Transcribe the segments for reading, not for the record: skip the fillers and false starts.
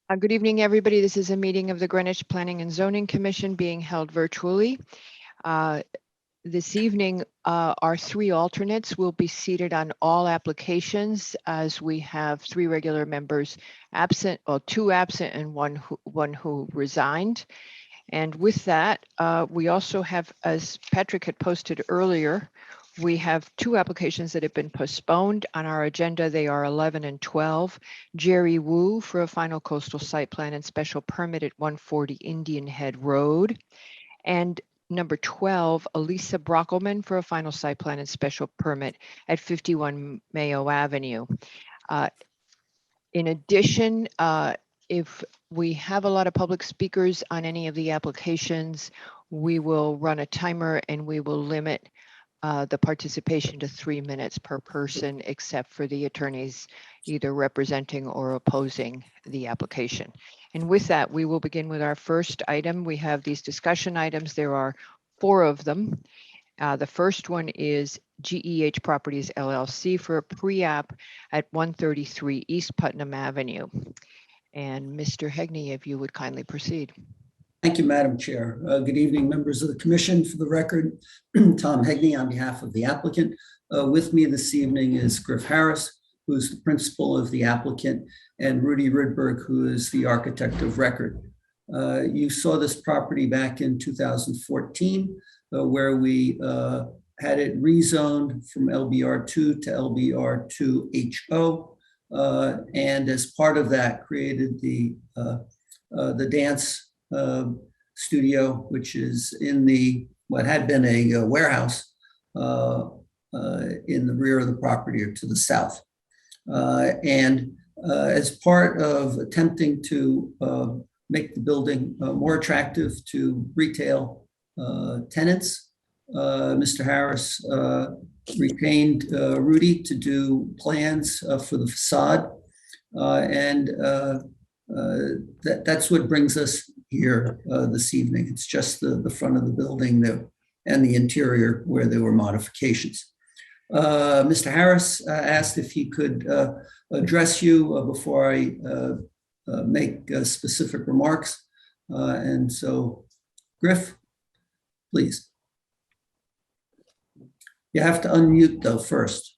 Good evening, everybody. This is a meeting of the Greenwich Planning and Zoning Commission being held virtually. This evening, our three alternates will be seated on all applications as we have three regular members absent, or two absent and one who resigned. And with that, we also have, as Patrick had posted earlier, we have two applications that have been postponed on our agenda. They are 11 and 12. Jerry Wu for a final coastal site plan and special permit at 140 Indian Head Road. And number 12, Elisa Brockelman for a final site plan and special permit at 51 Mayo Avenue. In addition, if we have a lot of public speakers on any of the applications, we will run a timer and we will limit the participation to 3 minutes per person, except for the attorneys either representing or opposing the application. And with that, we will begin with our first item. We have these discussion items. There are 4 of them. The first one is GEH Properties LLC for a pre-app at 133 East Putnam Avenue. And Mr. Hegney, if you would kindly proceed. Thank you, Madam Chair. Good evening, members of the commission. For the record, Tom Hegney on behalf of the applicant. With me this evening is Griff Harris, who's the principal of the applicant, and Rudy Rydberg, who is the architect of record. You saw this property back in 2014, where we had it rezoned from LBR2 to LBR2HO. And as part of that, created the dance studio, which is in what had been a warehouse in the rear of the property or to the south. As part of attempting to make the building more attractive to retail tenants, Mr. Harris retained Rudy to do plans for the facade. That's what brings us here this evening. It's just the front of the building and the interior where there were modifications. Mr. Harris asked if he could address you before I make specific remarks. And so, Griff, please. You have to unmute though first.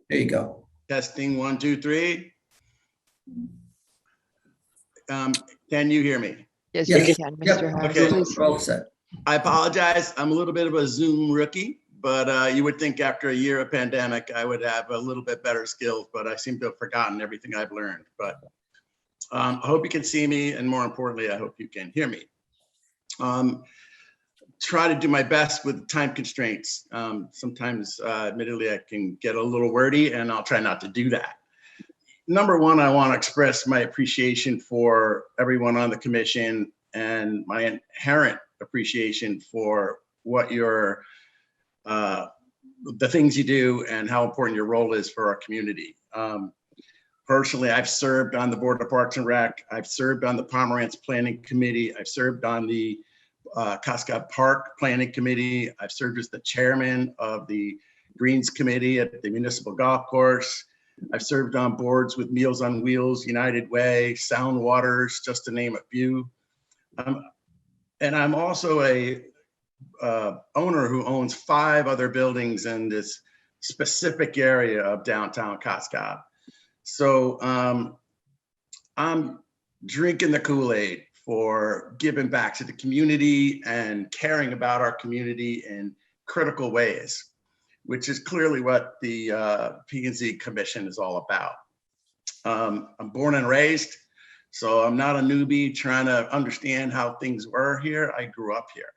There you go. Testing 1, 2, 3. Can you hear me? Yes, Yes. you can, Mr. Yep. Harris. Okay. Please. We're all set. I apologize. I'm a little bit of a Zoom rookie, but you would think after a year of pandemic, I would have a little bit better skills, but I seem to have forgotten everything I've learned. But I hope you can see me, and more importantly, I hope you can hear me. Try to do my best with time constraints. Sometimes, admittedly, I can get a little wordy, and I'll try not to do that. Number one, I want to express my appreciation for everyone on the commission and my inherent appreciation for what the things you do and how important your role is for our community. Personally, I've served on the Board of Parks and Rec. I've served on the Pomerantz Planning Committee. I've served on the Cascade Park Planning Committee. I've served as the chairman of the Greens Committee at the Municipal Golf Course. I've served on boards with Meals on Wheels, United Way, Sound Waters, just to name a few. And I'm also a owner who owns 5 other buildings in this specific area of downtown Cascade. So I'm drinking the Kool-Aid for giving back to the community and caring about our community in critical ways, which is clearly what the P&Z Commission is all about. I'm born and raised, so I'm not a newbie trying to understand how things were here. I grew up here.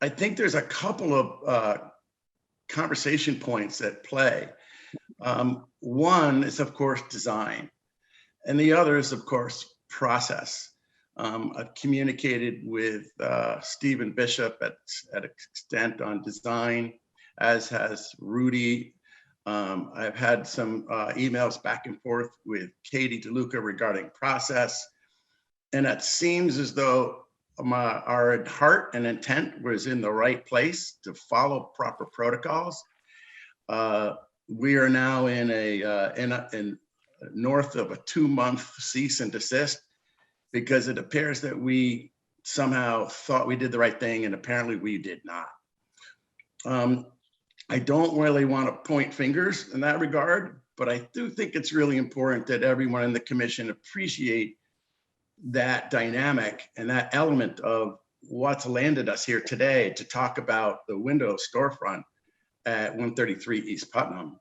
I think there's a couple of conversation points at play. One is, of course, design, and the other is, of course, process. I've communicated with Stephen Bishop at extent on design, as has Rudy. I've had some emails back and forth with Katie DeLuca regarding process. And it seems as though our heart and intent was in the right place to follow proper protocols. We are now in north of a 2-month cease and desist because it appears that we somehow thought we did the right thing and apparently we did not. I don't really want to point fingers in that regard, but I do think it's really important that everyone in the commission appreciate that dynamic and that element of what's landed us here today to talk about the window storefront at 133 East Putnam.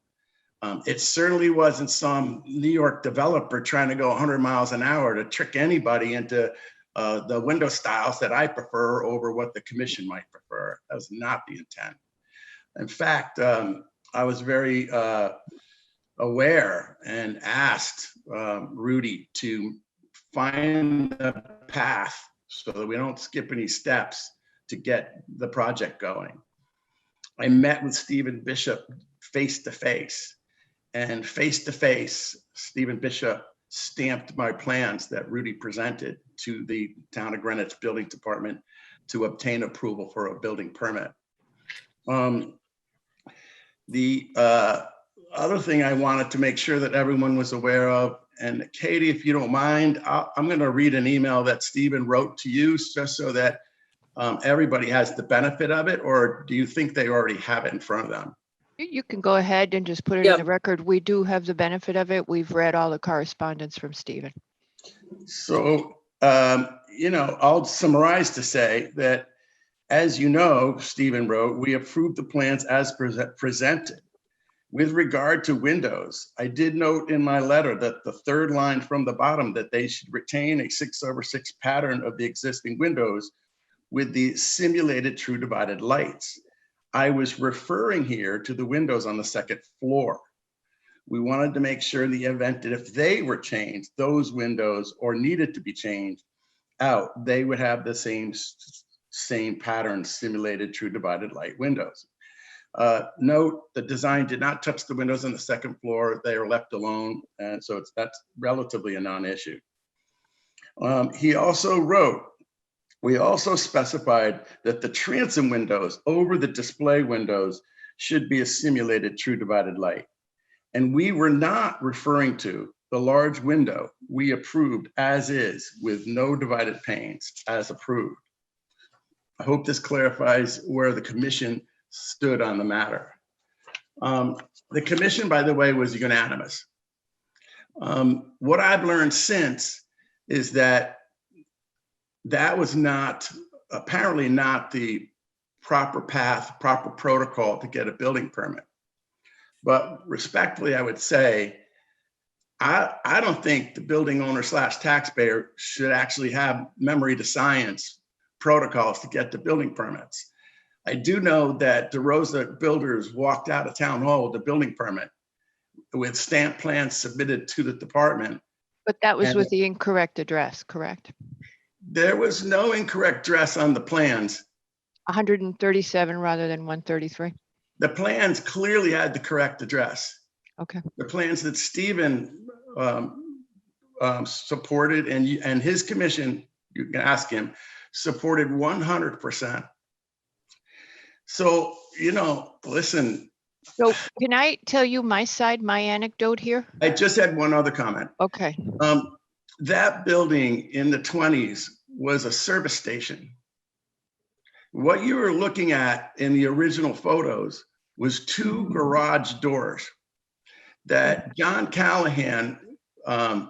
It certainly wasn't some New York developer trying to go 100 miles an hour to trick anybody into the window styles that I prefer over what the commission might prefer. That was not the intent. In fact, I was very aware and asked Rudy to find a path so that we don't skip any steps to get the project going. I met with Stephen Bishop face to face, and face to face, Stephen Bishop stamped my plans that Rudy presented to the Town of Greenwich Building Department to obtain approval for a building permit. The other thing I wanted to make sure that everyone was aware of, and Katie, if you don't mind, I'm going to read an email that Stephen wrote to you just so that everybody has the benefit of it, or do you think they already have it in front of them? You can go ahead and just put it in the record. We do have the benefit of it. We've read all the correspondence from Stephen. So, I'll summarize to say that, as you know, Stephen wrote, we approved the plans as presented. With regard to windows, I did note in my letter that the third line from the bottom that they should retain a 6/6 pattern of the existing windows with the simulated true divided lights. I was referring here to the windows on the second floor. We wanted to make sure in the event that if they were changed, those windows, or needed to be changed out, they would have the same pattern, simulated true divided light windows. Note, the design did not touch the windows on the second floor. They are left alone, and so that's relatively a non-issue. He also wrote, we also specified that the transom windows over the display windows should be a simulated true divided light. And we were not referring to the large window we approved as is with no divided panes as approved. I hope this clarifies where the commission stood on the matter. The commission, by the way, was unanimous. What I've learned since is that was apparently not the proper path, proper protocol to get a building permit. But respectfully, I would say, I don't think the building owner / taxpayer should actually have memory to science protocols to get the building permits. I do know that DeRosa Builders walked out of town hall with a building permit with stamp plans submitted to the department. But that was with the incorrect address, correct? There was no incorrect address on the plans. 137 rather than 133. The plans clearly had the correct address. Okay. The plans that Stephen supported and his commission, you can ask him, supported 100%. So, listen. So can I tell you my side, my anecdote here? I just had one other comment. Okay. That building in the 20s was a service station. What you were looking at in the original photos was 2 garage doors that John Callahan, I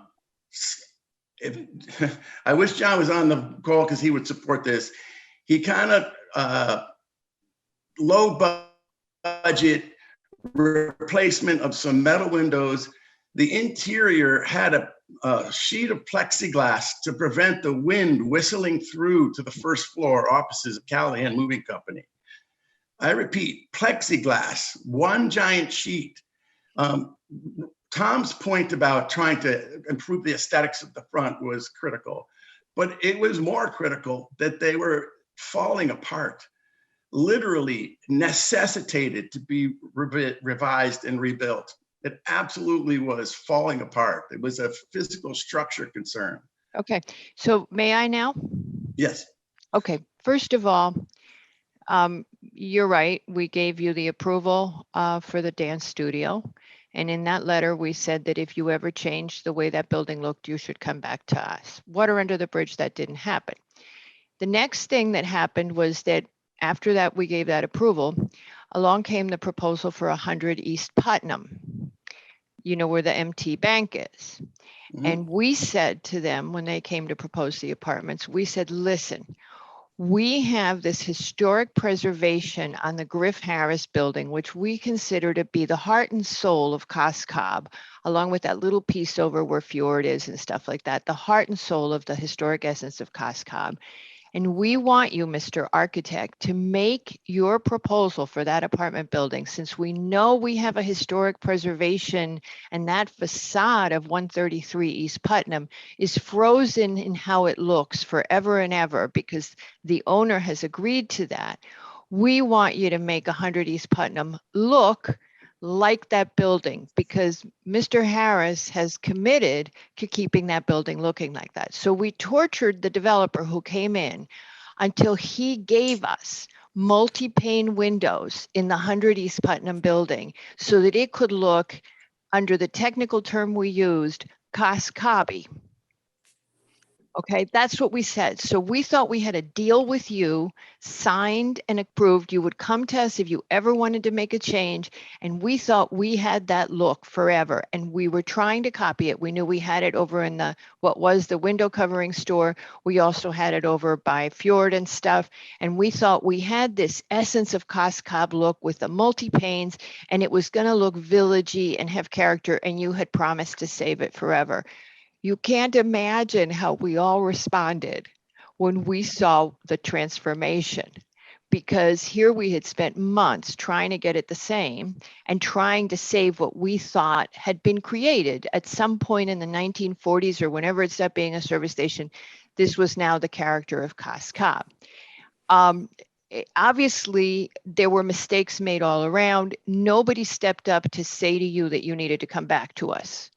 wish John was on the call because he would support this. He kind of low budget replacement of some metal windows. The interior had a sheet of plexiglass to prevent the wind whistling through to the first floor offices of Callahan Moving Company. I repeat, plexiglass, one giant sheet. Tom's point about trying to improve the aesthetics of the front was critical, but it was more critical that they were falling apart, literally necessitated to be revised and rebuilt. It absolutely was falling apart. It was a physical structure concern. Okay. So may I now? Yes. Okay, first of all, you're right. We gave you the approval for the dance studio. And in that letter, we said that if you ever changed the way that building looked, you should come back to us. Water under the bridge, that didn't happen. The next thing that happened was that after that, we gave that approval, along came the proposal for 100 East Putnam, you know, where the MT Bank is. Mhm. And we said to them when they came to propose the apartments, we said, listen, we have this historic preservation on the Griff Harris building, which we consider to be the heart and soul of Cos Cob, along with that little piece over where Fjord is and stuff like that, the heart and soul of the historic essence of Cos Cob. And we want you, Mr. Architect, to make your proposal for that apartment building, since we know we have a historic preservation and that facade of 133 East Putnam is frozen in how it looks forever and ever because the owner has agreed to that. We want you to make 100 East Putnam look like that building because Mr. Harris has committed to keeping that building looking like that. So we tortured the developer who came in until he gave us multi-pane windows in the 100 East Putnam building so that it could look, under the technical term we used, Cos Cob-y. Okay, that's what we said. So we thought we had a deal with you, signed and approved. You would come to us if you ever wanted to make a change. And we thought we had that look forever. And we were trying to copy it. We knew we had it over in the, what was the window covering store. We also had it over by Fjord and stuff. And we thought we had this essence of Cos Cob look with the multi-panes, and it was going to look villagey and have character. And you had promised to save it forever. You can't imagine how we all responded when we saw the transformation, because here we had spent months trying to get it the same and trying to save what we thought had been created at some point in the 1940s or whenever it stopped being a service station. This was now the character of Cos Cob. Obviously, there were mistakes made all around. Nobody stepped up to say to you that you needed to come back to us.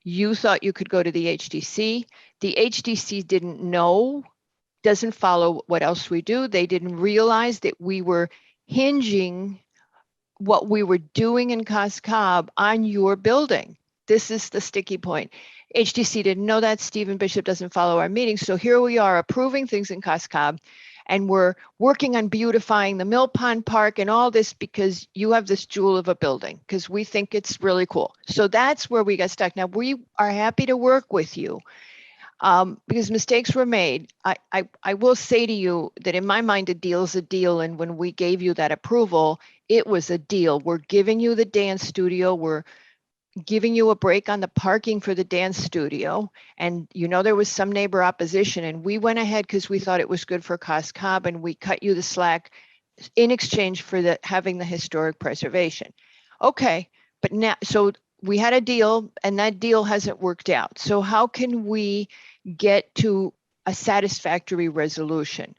You thought you could go to the HDC. The HDC didn't know, doesn't follow what else we do. They didn't realize that we were hinging what we were doing in Cos Cob on your building. This is the sticky point. HDC didn't know that. Stephen Bishop doesn't follow our meetings. So here we are approving things in Cos Cob, and we're working on beautifying the Mill Pond Park and all this because you have this jewel of a building, because we think it's really cool. So that's where we got stuck. Now, we are happy to work with you because mistakes were made. I will say to you that in my mind, a deal is a deal. And when we gave you that approval, it was a deal. We're giving you the dance studio. We're giving you a break on the parking for the dance studio. And you know, there was some neighbor opposition, and we went ahead because we thought it was good for Cos Cob, and we cut you the slack in exchange for having the historic preservation. Okay, but now, so we had a deal and that deal hasn't worked out. So how can we get to a satisfactory resolution?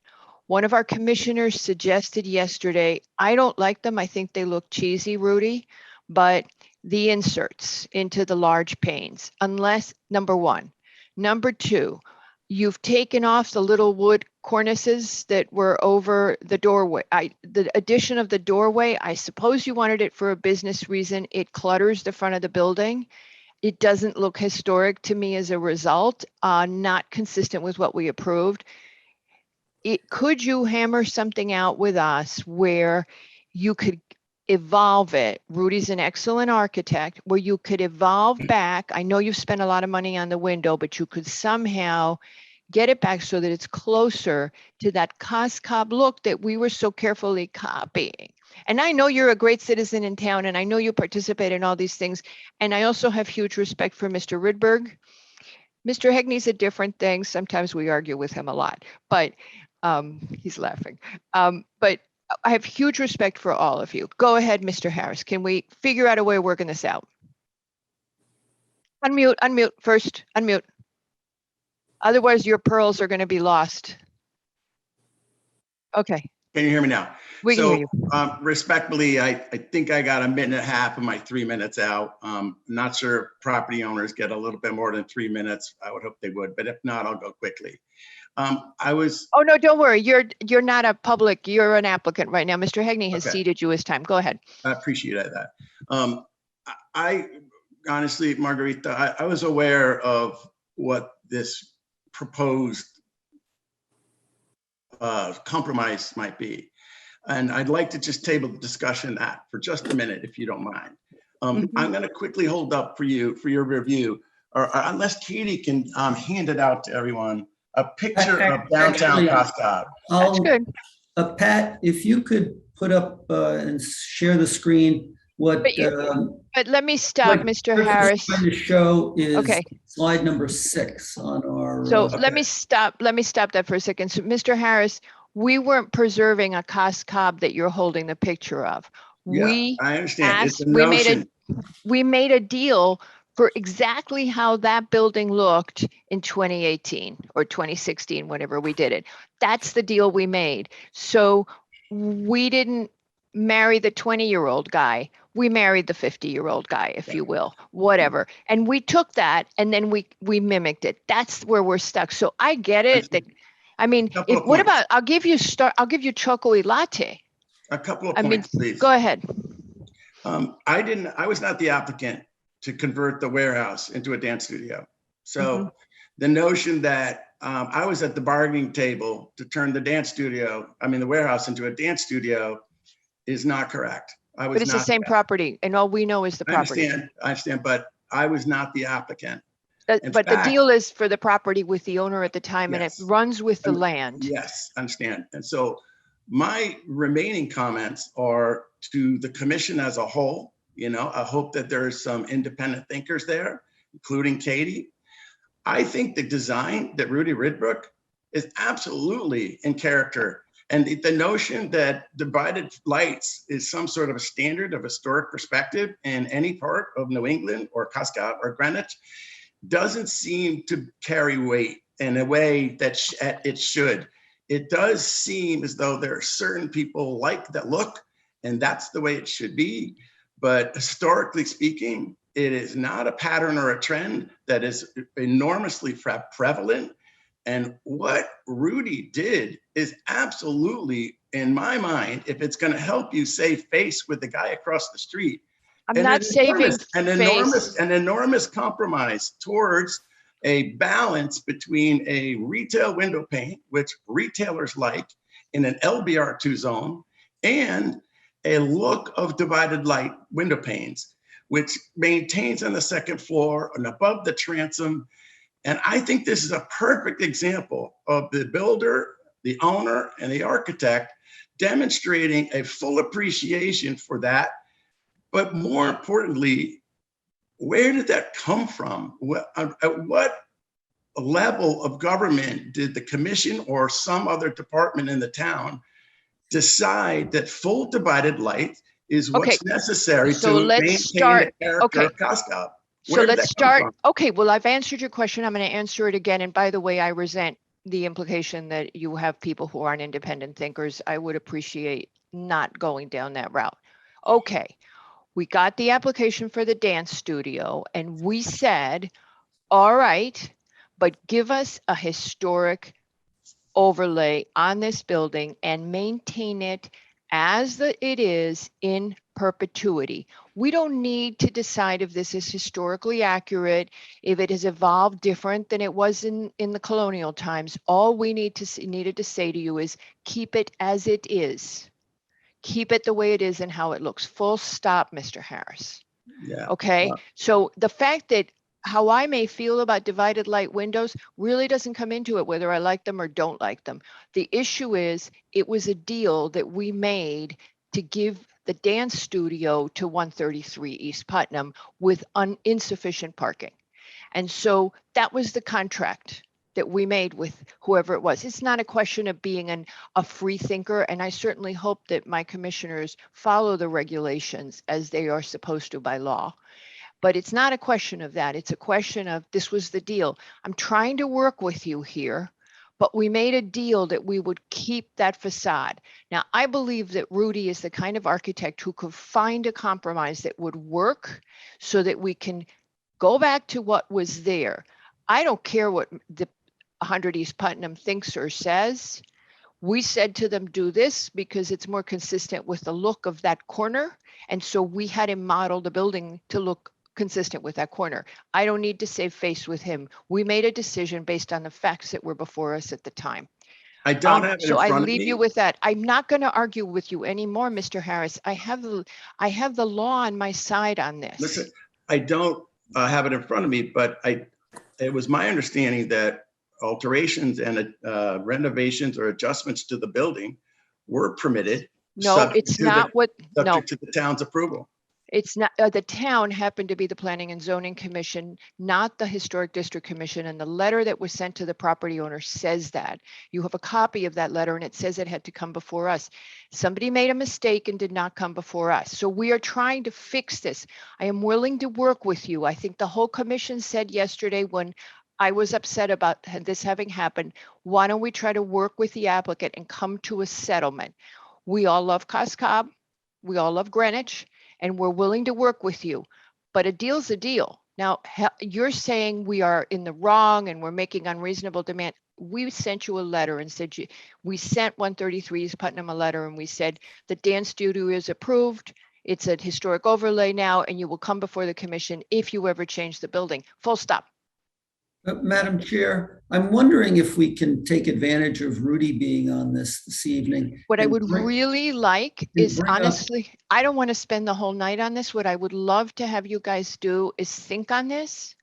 One of our commissioners suggested yesterday, I don't like them. I think they look cheesy, Rudy, but the inserts into the large panes, unless, number one. Number two, you've taken off the little wood cornices that were over the doorway. The addition of the doorway, I suppose you wanted it for a business reason. It clutters the front of the building. It doesn't look historic to me as a result, not consistent with what we approved. Could you hammer something out with us where you could evolve it? Rudy's an excellent architect, where you could evolve back. I know you've spent a lot of money on the window, but you could somehow get it back so that it's closer to that Cos Cob look that we were so carefully copying. And I know you're a great citizen in town, and I know you participate in all these things. And I also have huge respect for Mr. Rydberg. Mr. Hegney's a different thing. Sometimes we argue with him a lot, but he's laughing. But I have huge respect for all of you. Go ahead, Mr. Harris. Can we figure out a way of working this out? Unmute first, unmute. Otherwise, your pearls are going to be lost. Okay. Can you hear me now? We can hear you. Respectfully, I think I got a minute and a half of my 3 minutes out. Not sure if property owners get a little bit more than 3 minutes. I would hope they would, but if not, I'll go quickly. I was, Oh, no, don't worry. You're not a public, you're an applicant right now. Mr. Hegney has Okay. ceded you his time. Go ahead. I appreciate that. I honestly, Margarita, I was aware of what this proposed compromise might be. And I'd like to just table the discussion that for just a minute, if you don't mind. Mhm. I'm going to quickly hold up for you for your review, or unless Katie can hand it out to everyone, a picture of downtown Actually, Cascade. That's good. Pat, if you could put up and share the screen, what But But let me stop, what Mr. Chris is Harris. trying to show is Okay. slide number 6 on our. So let me stop that for a second. So Mr. Harris, we weren't preserving a Cascade that you're holding the picture of. Yeah, We I understand. It's a asked, notion. we made a deal for exactly how that building looked in 2018 or 2016, whenever we did it. That's the deal we made. So we didn't marry the 20-year-old guy. We married the 50-year-old guy, if you will, whatever. And we took that and then we mimicked it. That's where we're stuck. So I get it. That, I mean, Couple of what points. about, I'll give you chocolate latte. A couple of I mean, points, please. go ahead. I was not the applicant to convert the warehouse into a dance studio. So the notion that I was at the bargaining table to turn the warehouse into a dance studio is not correct. I was But it's the not same property and all we know is the I property. understand, but I was not the applicant. In But the fact- deal is for the property with the owner at the time and it Yes. runs with the land. Yes, I understand. And so my remaining comments are to the commission as a whole. I hope that there are some independent thinkers there, including Katie. I think the design that Rudy Ridbrook is absolutely in character. And the notion that divided lights is some sort of a standard of historic perspective in any part of New England or Cascade or Greenwich doesn't seem to carry weight in a way that it should. It does seem as though there are certain people like that look, and that's the way it should be. But historically speaking, it is not a pattern or a trend that is enormously prevalent. And what Rudy did is absolutely, in my mind, if it's going to help you save face with the guy across the street, I'm not saving an enormous compromise towards a balance between a retail window pane, which retailers like in an LBR2 zone, and a look of divided light window panes, which maintains on the second floor and above the transom. And I think this is a perfect example of the builder, the owner, and the architect demonstrating a full appreciation for that. But more importantly, where did that come from? At what level of government did the commission or some other department in the town decide that full divided light is what's necessary So to let's maintain start. the character Okay. of Cascade? So let's start. Okay, well, I've answered your question. I'm going to answer it again. And by the way, I resent the implication that you have people who aren't independent thinkers. I would appreciate not going down that route. Okay, we got the application for the dance studio and we said, all right, but give us a historic overlay on this building and maintain it as it is in perpetuity. We don't need to decide if this is historically accurate, if it has evolved different than it was in the colonial times. All we needed to say to you is keep it as it is. Keep it the way it is and how it looks. Full stop, Mr. Harris. Yeah. Okay. So the fact that how I may feel about divided light windows really doesn't come into it, whether I like them or don't like them. The issue is it was a deal that we made to give the dance studio to 133 East Putnam with insufficient parking. And so that was the contract that we made with whoever it was. It's not a question of being a free thinker. And I certainly hope that my commissioners follow the regulations as they are supposed to by law. But it's not a question of that. It's a question of this was the deal. I'm trying to work with you here, but we made a deal that we would keep that facade. Now, I believe that Rudy is the kind of architect who could find a compromise that would work so that we can go back to what was there. I don't care what the 100 East Putnam thinks or says. We said to them, do this because it's more consistent with the look of that corner. And so we had him model the building to look consistent with that corner. I don't need to save face with him. We made a decision based on the facts that were before us at the time. I don't have it in So I front of leave me. you with that. I'm not going to argue with you anymore, Mr. Harris. I have the law on my side on this. Listen, I don't have it in front of me, but it was my understanding that alterations and renovations or adjustments to the building were permitted. No, subject it's to the- not what, no, Subject to the town's approval. it's not, the town happened to be the Planning and Zoning Commission, not the Historic District Commission. And the letter that was sent to the property owner says that. You have a copy of that letter and it says it had to come before us. Somebody made a mistake and did not come before us. So we are trying to fix this. I am willing to work with you. I think the whole commission said yesterday when I was upset about this having happened, why don't we try to work with the applicant and come to a settlement? We all love Coscob. We all love Greenwich. And we're willing to work with you, but a deal's a deal. Now, you're saying we are in the wrong and we're making unreasonable demand. We sent you a letter and said, we sent 133 East Putnam a letter and we said the dance studio is approved. It's a historic overlay now, and you will come before the commission if you ever change the building. Full stop. Madam Chair, I'm wondering if we can take advantage of Rudy being on this evening. What I and would bring- really like and is bring up- honestly, I don't want to spend the whole night on this. What I would love to have you guys do is think on this.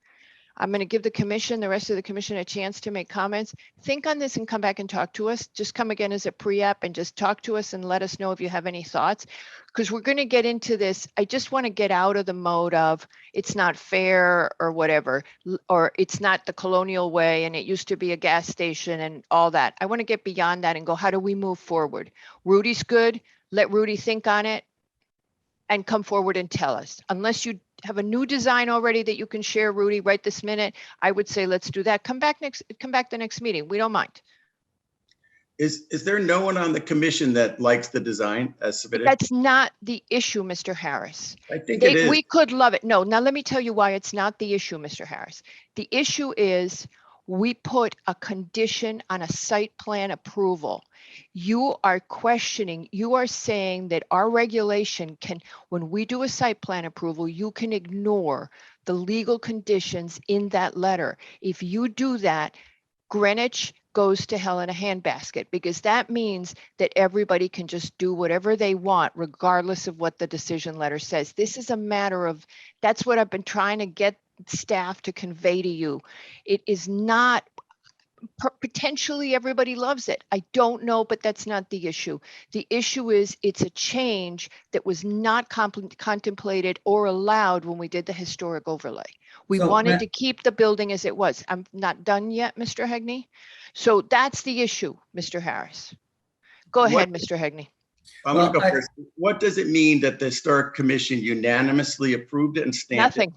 I'm going to give the commission, the rest of the commission, a chance to make comments. Think on this and come back and talk to us. Just come again as a pre-app and just talk to us and let us know if you have any thoughts. Because we're going to get into this. I just want to get out of the mode of it's not fair or whatever, or it's not the colonial way and it used to be a gas station and all that. I want to get beyond that and go, how do we move forward? Rudy's good. Let Rudy think on it and come forward and tell us. Unless you have a new design already that you can share, Rudy, right this minute, I would say let's do that. Come back the next meeting. We don't mind. Is there no one on the commission that likes the design as submitted? That's not the issue, Mr. Harris. I think it is. We could love it. No, now let me tell you why it's not the issue, Mr. Harris. The issue is we put a condition on a site plan approval. You are questioning, you are saying that our regulation can, when we do a site plan approval, you can ignore the legal conditions in that letter. If you do that, Greenwich goes to hell in a handbasket, because that means that everybody can just do whatever they want, regardless of what the decision letter says. This is a matter of, that's what I've been trying to get staff to convey to you. It is not, potentially everybody loves it. I don't know, but that's not the issue. The issue is it's a change that was not contemplated or allowed when we did the historic overlay. We So, wanted to keep the building as it was. I'm not done yet, Mr. Hegney. So that's the issue, Mr. Harris. Go ahead, Mr. Hegney. I'm gonna go Well, first. What does it mean that the Historic Commission unanimously approved it and stamped it?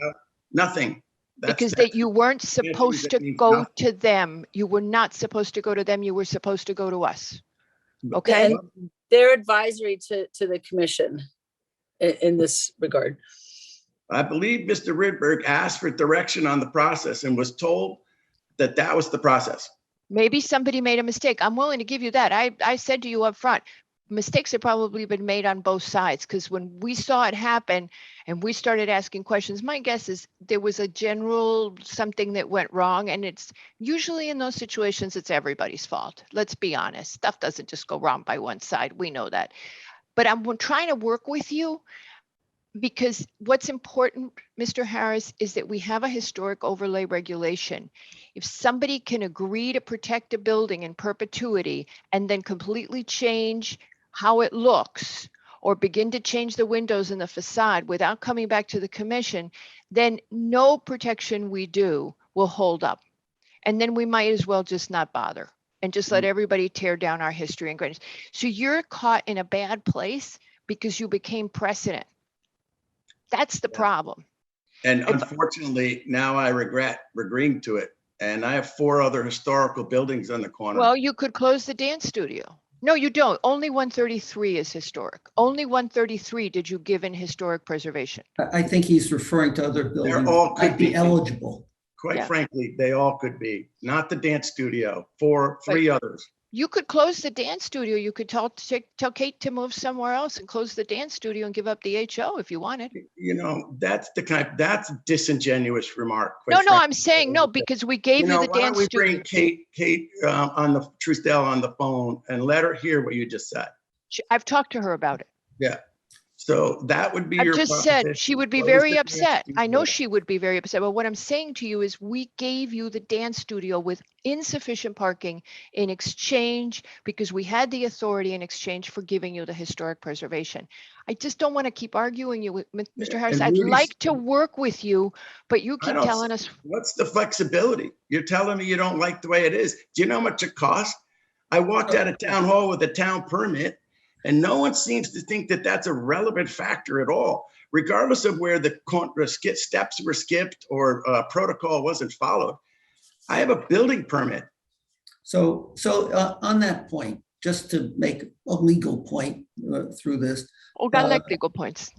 Nothing. Because that you weren't supposed to means go nothing. to them. You were not supposed to go to them. You were supposed to go to us. Okay? And they're advisory to the commission in this regard. I believe Mr. Rydberg asked for direction on the process and was told that that was the process. Maybe somebody made a mistake. I'm willing to give you that. I said to you up front, mistakes have probably been made on both sides, because when we saw it happen and we started asking questions, my guess is there was a general something that went wrong. And it's usually in those situations, it's everybody's fault. Let's be honest. Stuff doesn't just go wrong by one side. We know that. But I'm trying to work with you, because what's important, Mr. Harris, is that we have a historic overlay regulation. If somebody can agree to protect a building in perpetuity and then completely change how it looks or begin to change the windows and the facade without coming back to the commission, then no protection we do will hold up. And then we might as well just not bother and just let everybody tear down our history and greatness. So you're caught in a bad place because you became precedent. That's the problem. And unfortunately, now I regret agreeing to it. And I have 4 other historical buildings on the corner. Well, you could close the dance studio. No, you don't. Only 133 is historic. Only 133 did you give in historic preservation. I think he's referring to other buildings. all could I'd be be. eligible. Quite Yeah. frankly, they all could be, not the dance studio, three others. You could close the dance studio. You could tell Kate to move somewhere else and close the dance studio and give up the HO if you wanted. You know, that's a disingenuous remark. quite No, frankly. I'm saying no, because we gave you the Why don't dance we studio. bring Kate Trusdale on the phone and let her hear what you just said? I've talked to her about it. Yeah. So that would be I've your just said proposition. she would be Close very the dance upset. I know studio. she would be very upset, but what I'm saying to you is we gave you the dance studio with insufficient parking in exchange because we had the authority in exchange for giving you the historic preservation. I just don't want to keep arguing you with Mr. Yeah, Harris. and I'd Rudy's- like to work with you, but you I keep don't telling see- us, What's the flexibility? You're telling me you don't like the way it is. Do you know how much it costs? I walked out of town hall with a town permit and no one seems to think that that's a relevant factor at all, regardless of where the steps were skipped or protocol wasn't followed. I have a building permit. So on that point, just to make a legal point through this, oh, I like legal points.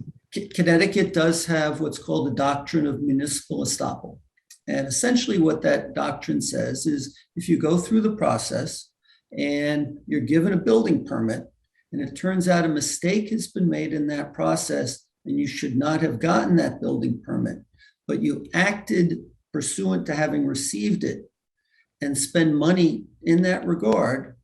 Connecticut does have what's called the doctrine of municipal estoppel. And essentially what that doctrine says is if you go through the process and you're given a building permit and it turns out a mistake has been made in that process and you should not have gotten that building permit, but you acted pursuant to having received it and spend money in that regard,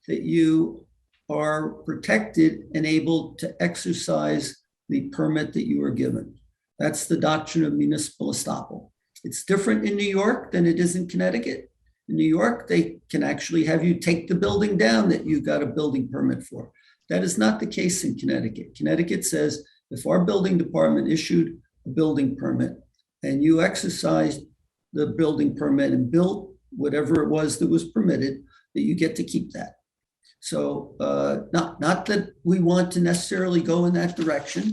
that you are protected and able to exercise the permit that you were given. That's the doctrine of municipal estoppel. It's different in New York than it is in Connecticut. In New York, they can actually have you take the building down that you got a building permit for. That is not the case in Connecticut. Connecticut says if our building department issued a building permit and you exercised the building permit and built whatever it was that was permitted, that you get to keep that. So not that we want to necessarily go in that direction,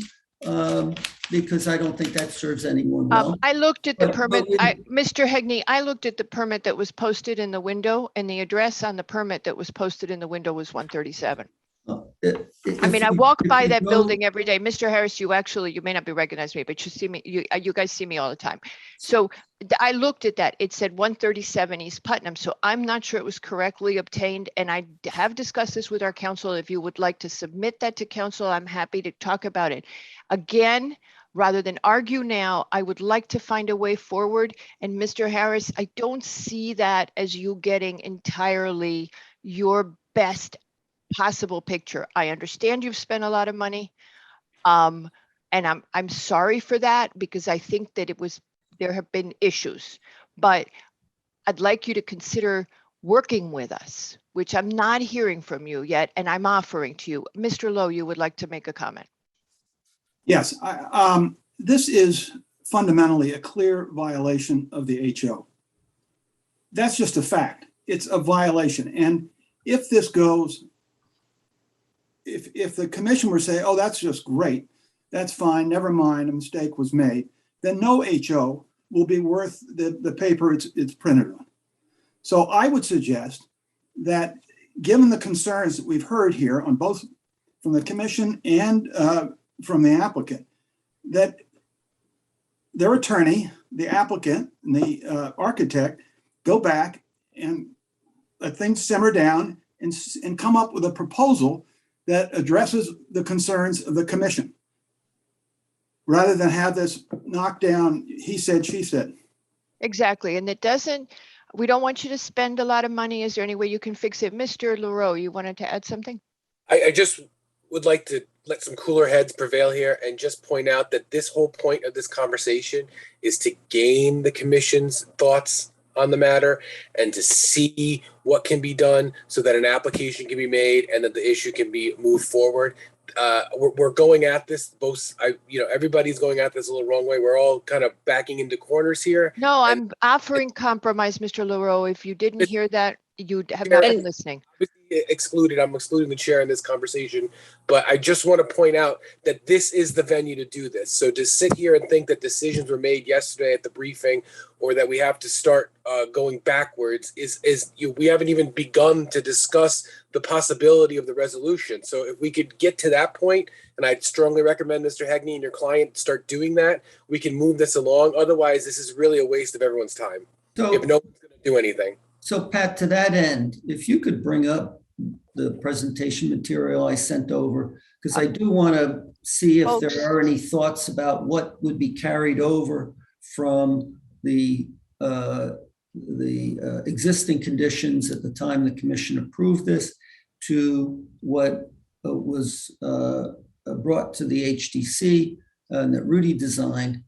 because I don't think that serves anyone well. I looked at the But permit, when- Mr. Hegney, I looked at the permit that was posted in the window and the address on the permit that was posted in the window was 137. I mean, I walk by that building every day. Mr. Harris, you may not be recognizing me, but you see me, you guys see me all the time. So I looked at that. It said 137 East Putnam. So I'm not sure it was correctly obtained. And I have discussed this with our council. If you would like to submit that to council, I'm happy to talk about it. Again, rather than argue now, I would like to find a way forward. And Mr. Harris, I don't see that as you getting entirely your best possible picture. I understand you've spent a lot of money. And I'm sorry for that because I think that there have been issues, but I'd like you to consider working with us, which I'm not hearing from you yet. And I'm offering to you. Mr. Lowe, you would like to make a comment. Yes, this is fundamentally a clear violation of the HO. That's just a fact. It's a violation. And if this goes, if the commission were to say, oh, that's just great, that's fine, never mind, a mistake was made, then no HO will be worth the paper it's printed on. So I would suggest that given the concerns that we've heard here on both from the commission and from the applicant, that their attorney, the applicant, and the architect go back and let things simmer down and come up with a proposal that addresses the concerns of the commission, rather than have this knockdown, he said, she said. Exactly. And we don't want you to spend a lot of money. Is there any way you can fix it? Mr. Leroux, you wanted to add something? I just would like to let some cooler heads prevail here and just point out that this whole point of this conversation is to gain the commission's thoughts on the matter and to see what can be done so that an application can be made and that the issue can be moved forward. We're going at this everybody's going at this a little wrong way. We're all kind of backing into corners here. No, I'm offering compromise, Mr. Leroux. If you didn't hear that, You have not been And- listening. Excluded. I'm excluding the chair in this conversation, but I just want to point out that this is the venue to do this. So to sit here and think that decisions were made yesterday at the briefing, or that we have to start going backwards, we haven't even begun to discuss the possibility of the resolution. So if we could get to that point, and I'd strongly recommend Mr. Hegney and your client start doing that, we can move this along. Otherwise, this is really a waste of everyone's time So, if no one's going to do anything. so Pat, to that end, if you could bring up the presentation material I sent over, because I do want to see if Folks. there are any thoughts about what would be carried over from the existing conditions at the time the commission approved this to what was brought to the HDC and that Rudy designed.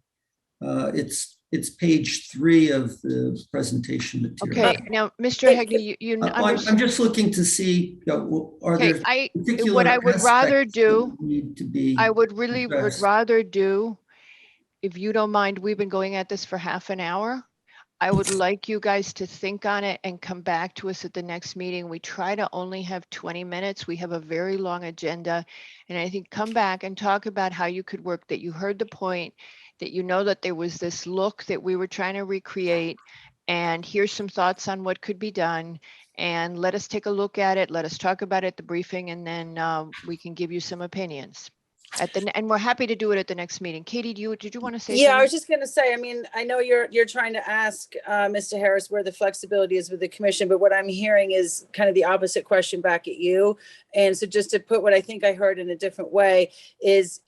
It's page 3 of the presentation material. Okay, now, Mr. Hegney, you I'm understand. just looking to see, are Okay, there particular what I would rather aspects do, that need to be? I would really would addressed? rather do, if you don't mind, we've been going at this for half an hour. I would like you guys to think on it and come back to us at the next meeting. We try to only have 20 minutes. We have a very long agenda. And I think come back and talk about how you could work, that you heard the point, that you know that there was this look that we were trying to recreate. And here's some thoughts on what could be done. And let us take a look at it. Let us talk about it at the briefing, and then we can give you some opinions. And we're happy to do it at the next meeting. Katie, did you want to say Yeah, I something? was just going to say, I mean, I know you're trying to ask Mr. Harris where the flexibility is with the commission, but what I'm hearing is kind of the opposite question back at you. And so just to put what I think I heard in a different way is,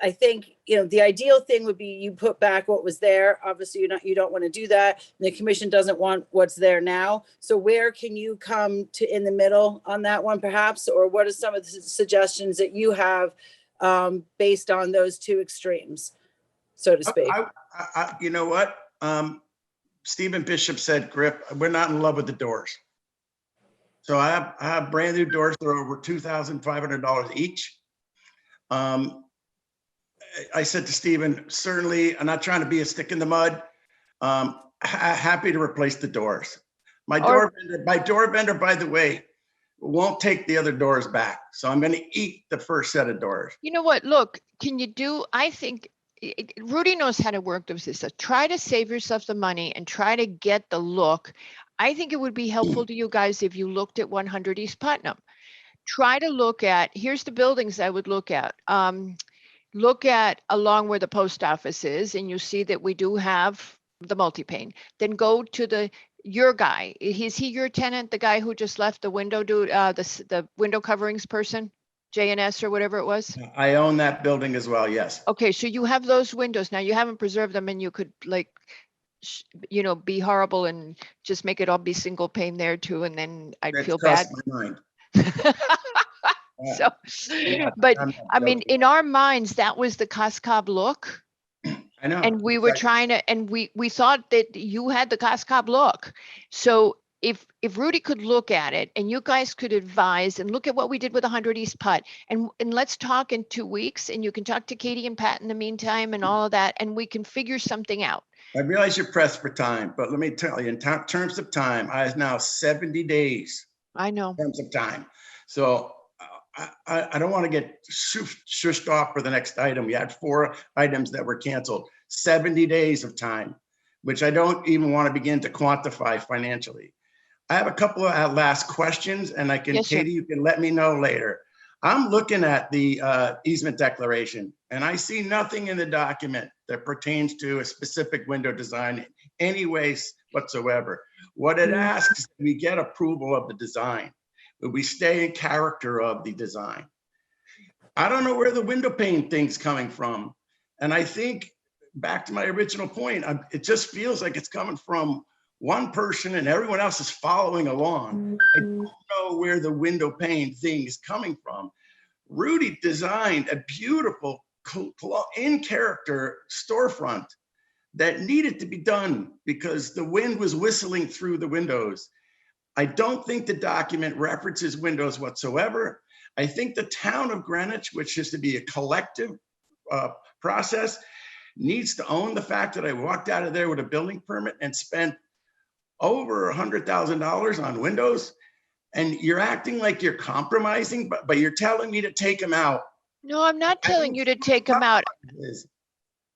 I think, the ideal thing would be you put back what was there. Obviously, you don't want to do that. The commission doesn't want what's there now. So where can you come to in the middle on that one, perhaps? Or what are some of the suggestions that you have based on those two extremes, so to speak? You know what? Stephen Bishop said, Griff, we're not in love with the doors. So I have brand new doors. They're over $2,500 each. I said to Stephen, certainly, I'm not trying to be a stick in the mud. Happy to replace the doors. My door vendor, by the way, won't take the other doors back. So I'm going to eat the first set of doors. You know what? Look, I think Rudy knows how to work those systems. Try to save yourself the money and try to get the look. I think it would be helpful to you guys if you looked at 100 East Putnam. Try to look at, here's the buildings I would look at. Look at along where the post office is, and you see that we do have the multi-pane. Then go to your guy. Is he your tenant? The guy who just left the window dude, the window coverings person, JNS or whatever it was? I own that building as well, yes. Okay, so you have those windows. Now you haven't preserved them, and you could be horrible and just make it all be single pane there too, and then I'd That's feel bad. crossed my mind. So, but I'm not I mean, joking. in our minds, that was the Coscob look. I know. And we were trying to, and we thought that you had the Coscob look. So if Rudy could look at it and you guys could advise and look at what we did with 100 East Putt, and let's talk in 2 weeks, and you can talk to Katie and Pat in the meantime and all of that, and we can figure something out. I realize you're pressed for time, but let me tell you, in terms of time, I have now 70 days I know. in terms of time. So I don't want to get shushed off for the next item. We had 4 items that were canceled, 70 days of time, which I don't even want to begin to quantify financially. I have a couple of last questions, and Yes, sir. Katie, you can let me know later. I'm looking at the easement declaration, and I see nothing in the document that pertains to a specific window design in any ways whatsoever. What it asks is we get approval of the design, but we stay in character of the design. I don't know where the window pane thing's coming from. And I think, back to my original point, it just feels like it's coming from one person and everyone else is following along. I don't know where the window pane thing is coming from. Rudy designed a beautiful in character storefront that needed to be done because the wind was whistling through the windows. I don't think the document references windows whatsoever. I think the town of Greenwich, which is to be a collective process, needs to own the fact that I walked out of there with a building permit and spent over $100,000 on windows. And you're acting like you're compromising, but you're telling me to take them out. No, I'm not I telling don't you to see take what them out. compromise is.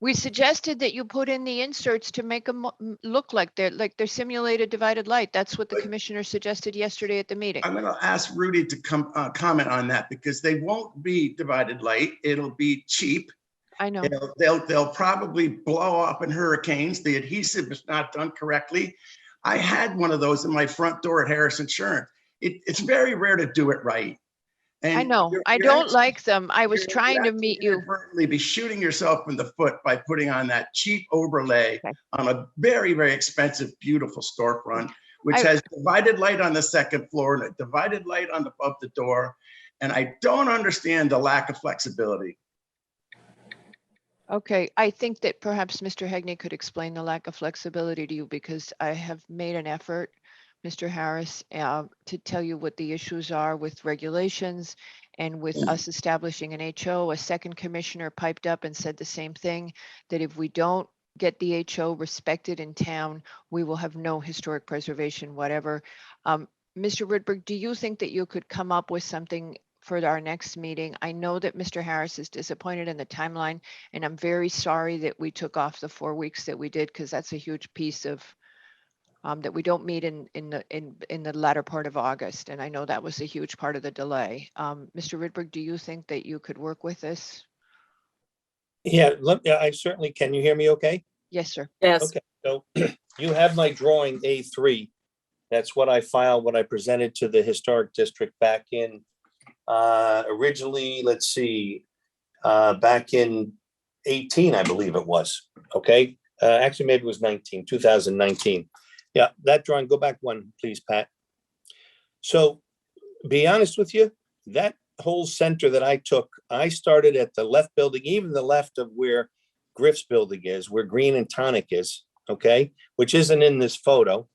We suggested that you put in the inserts to make them look like they're simulated divided light. That's what the But- commissioner suggested yesterday at the meeting. I'm gonna ask Rudy to comment on that because they won't be divided light. It'll be cheap. I know. They'll probably blow up in hurricanes. The adhesive is not done correctly. I had one of those in my front door at Harris Insurance. It's very rare to do it right. I And know. I you're don't actually- like them. I was you're trying to actually meet you. inadvertently be shooting yourself in the foot by putting on that cheap overlay Okay. on a very, very expensive, beautiful storefront, which I- has divided light on the second floor and a divided light on above the door. And I don't understand the lack of flexibility. Okay, I think that perhaps Mr. Hegney could explain the lack of flexibility to you because I have made an effort, Mr. Harris, to tell you what the issues are with regulations and with us establishing an HO. A second commissioner piped up and said the same thing, that if we don't get the HO respected in town, we will have no historic preservation, whatever. Mr. Rydberg, do you think that you could come up with something for our next meeting? I know that Mr. Harris is disappointed in the timeline, and I'm very sorry that we took off the 4 weeks that we did, because that's a huge piece of that we don't meet in the latter part of August. And I know that was a huge part of the delay. Mr. Rydberg, do you think that you could work with this? Yeah, I certainly can. You hear me okay? Yes, sir. Yes. Okay, so you have my drawing A3. That's what I filed, what I presented to the Historic District back in, originally, let's see, back in 18, I believe it was, okay? Actually, maybe it was 2019. Yeah, that drawing, go back one, please, Pat. So, be honest with you, that whole center that I took, I started at the left building, even the left of where Griff's building is, where Green and Tonic is, okay, which isn't in this photo.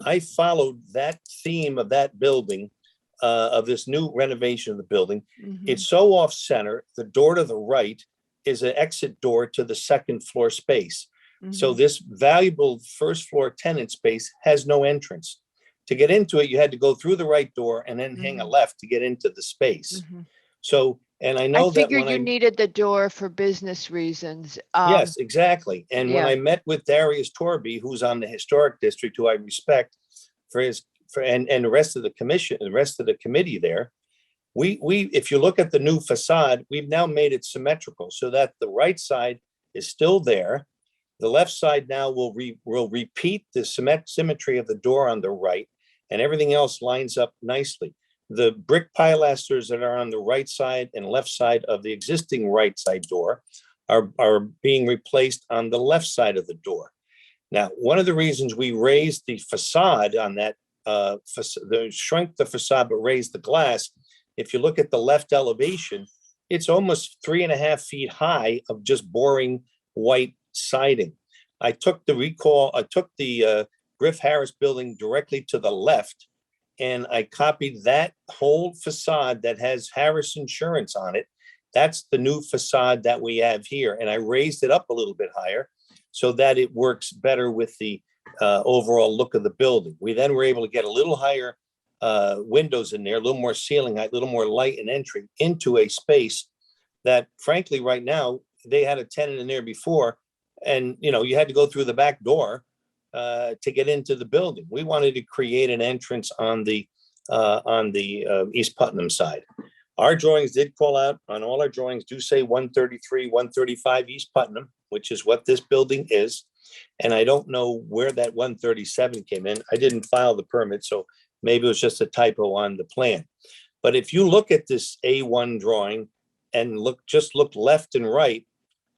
I followed that theme of that building, of this new renovation of the building. Mhm. It's so off center. The door to the right is an exit door to the second floor space. So Mhm. this valuable first floor tenant space has no entrance. To get into it, you had to go through the right door and then hang a left to get into the space. Mhm. So, and I I know that figured when you I, needed the door for business reasons. yes, exactly. And when yeah. I met with Darius Torby, who's on the Historic District, who I respect for his, and the rest of the commission, the rest of the committee there, we, if you look at the new facade, we've now made it symmetrical so that the right side is still there. The left side now will repeat the symmetry of the door on the right, and everything else lines up nicely. The brick pilasters that are on the right side and left side of the existing right side door are being replaced on the left side of the door. Now, one of the reasons we raised the facade on that, shrunk the facade but raised the glass, if you look at the left elevation, it's almost 3.5 feet high of just boring white siding. I took the Griff Harris building directly to the left, and I copied that whole facade that has Harris Insurance on it. That's the new facade that we have here, and I raised it up a little bit higher so that it works better with the overall look of the building. We then were able to get a little higher windows in there, a little more ceiling height, a little more light and entry into a space that, frankly, right now, they had a tenant in there before, and you had to go through the back door to get into the building. We wanted to create an entrance on the East Putnam side. Our drawings did call out, on all our drawings do say 133, 135 East Putnam, which is what this building is. And I don't know where that 137 came in. I didn't file the permit, so maybe it was just a typo on the plan. But if you look at this A1 drawing and look left and right,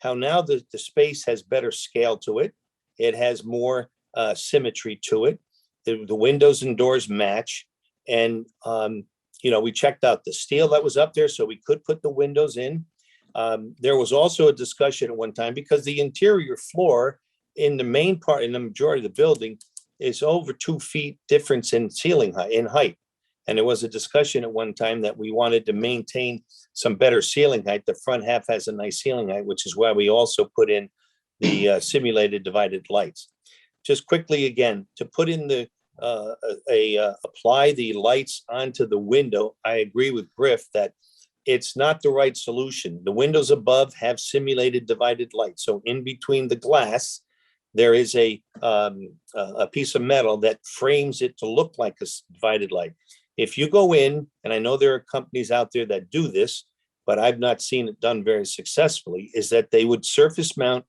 how now the space has better scale to it. It has more symmetry to it. The windows and doors match. And, we checked out the steel that was up there so we could put the windows in. There was also a discussion at one time because the interior floor in the main part, in the majority of the building, is over 2 feet difference in ceiling height, in height. And there was a discussion at one time that we wanted to maintain some better ceiling height. The front half has a nice ceiling height, which is why we also put in the simulated divided lights. Just quickly again, to put in the apply the lights onto the window, I agree with Griff that it's not the right solution. The windows above have simulated divided light. So in between the glass, there is a piece of metal that frames it to look like a divided light. If you go in, and I know there are companies out there that do this, but I've not seen it done very successfully, is that they would surface mount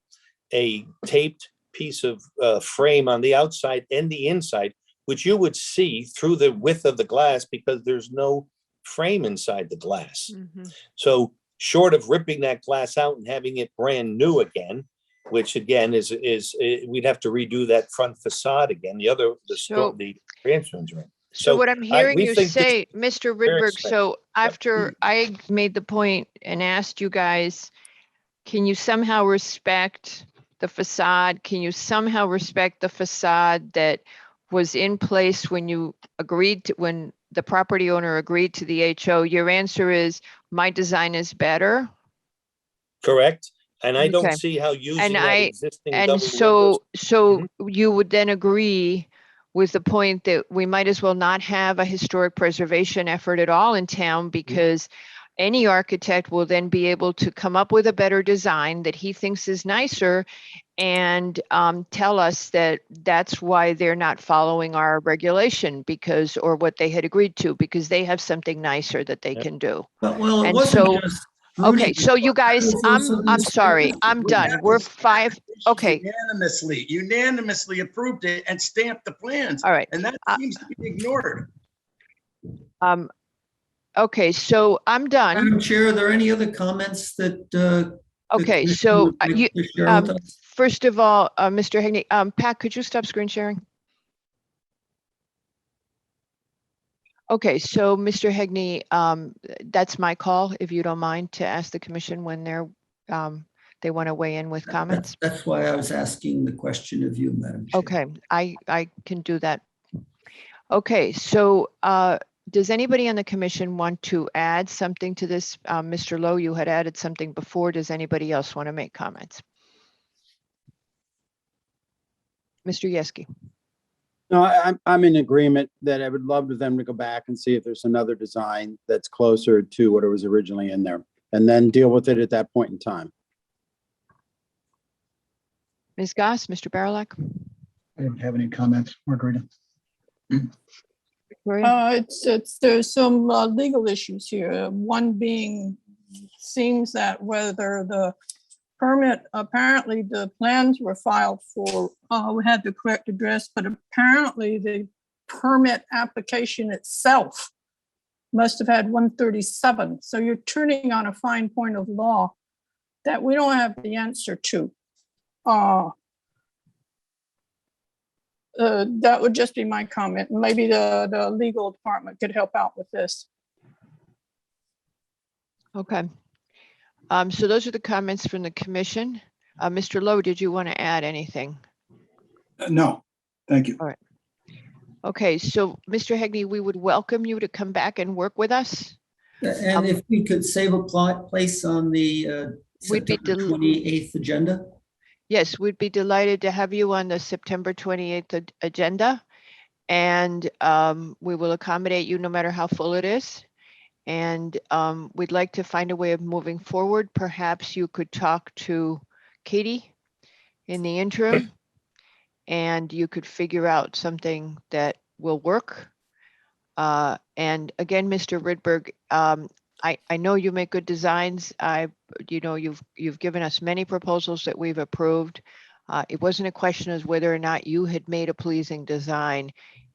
a taped piece of frame on the outside and the inside, which you would see through the width of the glass because there's no frame inside the glass. Mhm. So short of ripping that glass out and having it brand new again, which again is we'd have to redo that front facade again. The entrance room. So what I'm hearing we you think this is say, Mr. very Ridberg, expensive. so after I made the point and asked you guys, can you somehow respect the facade? Can you somehow respect the facade that was in place when you agreed to, when the property owner agreed to the HO? Your answer is, my design is better. Correct. And I don't Okay. see how using And that existing And double windows. so you would then agree with the point that we might as well not have a historic preservation effort at all in town, because any architect will then be able to come up with a better design that he thinks is nicer and tell us that that's why they're not following our regulation because, or what they had agreed to, because they have something nicer that they Yep. can do. Well, it And wasn't so- just. Okay, so you guys, It was also the I'm sorry, inspector. I'm done. We're five. Okay. Unanimously approved it and stamped the plans. All right. And that seems to be ignored. Okay, so I'm done. Madam Chair, are there any other comments that? the Okay, commission so would like you, to share with us? first of all, Mr. Hegney, Pat, could you stop screen sharing? Okay, so Mr. Hegney, that's my call, if you don't mind, to ask the commission when they want to weigh in with comments. That's why I was asking the question of you, Madam Chair. Okay, I can do that. Okay, so does anybody on the commission want to add something to this? Mr. Lowe, you had added something before. Does anybody else want to make comments? Mr. Yeski. No, I'm in agreement that I would love for them to go back and see if there's another design that's closer to what was originally in there, and then deal with it at that point in time. Ms. Goss, Mr. Barilak? I don't have any comments, Margarita. Victoria? There's some legal issues here. One being, seems that whether the permit, apparently the plans were filed for, we had the correct address, but apparently the permit application itself must have had 137. So you're turning on a fine point of law that we don't have the answer to. That would just be my comment. Maybe the legal department could help out with this. Okay. So those are the comments from the commission. Mr. Lowe, did you want to add anything? No, thank you. Okay, so Mr. Hegney, we would welcome you to come back and work with us. And if we could save a place on the We'd be September 28th agenda? Yes, we'd be delighted to have you on the September 28th agenda. And we will accommodate you no matter how full it is. And we'd like to find a way of moving forward. Perhaps you could talk to Katie in the interim and you could figure out something that will work. And again, Mr. Ridberg, I know you make good designs. You've given us many proposals that we've approved. It wasn't a question of whether or not you had made a pleasing design.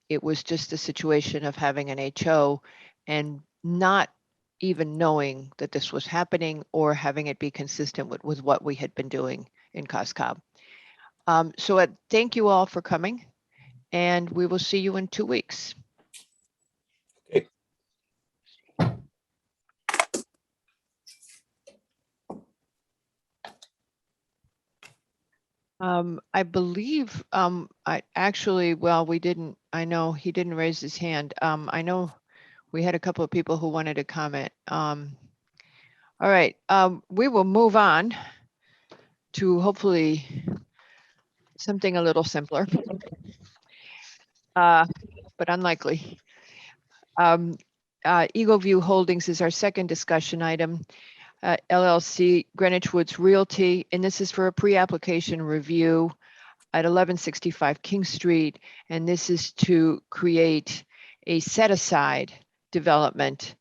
It was just a situation of having an HO and not even knowing that this was happening or having it be consistent with what we had been doing in Cos Cob. So thank you all for coming, and we will see you in 2 weeks. Okay. I believe, I know he didn't raise his hand. I know we had a couple of people who wanted to comment. All right, we will move on to hopefully something a little simpler. but unlikely. Eagle View Holdings is our second discussion item. LLC Greenwich Woods Realty, and this is for a pre-application review at 1165 King Street. And this is to create a set-aside development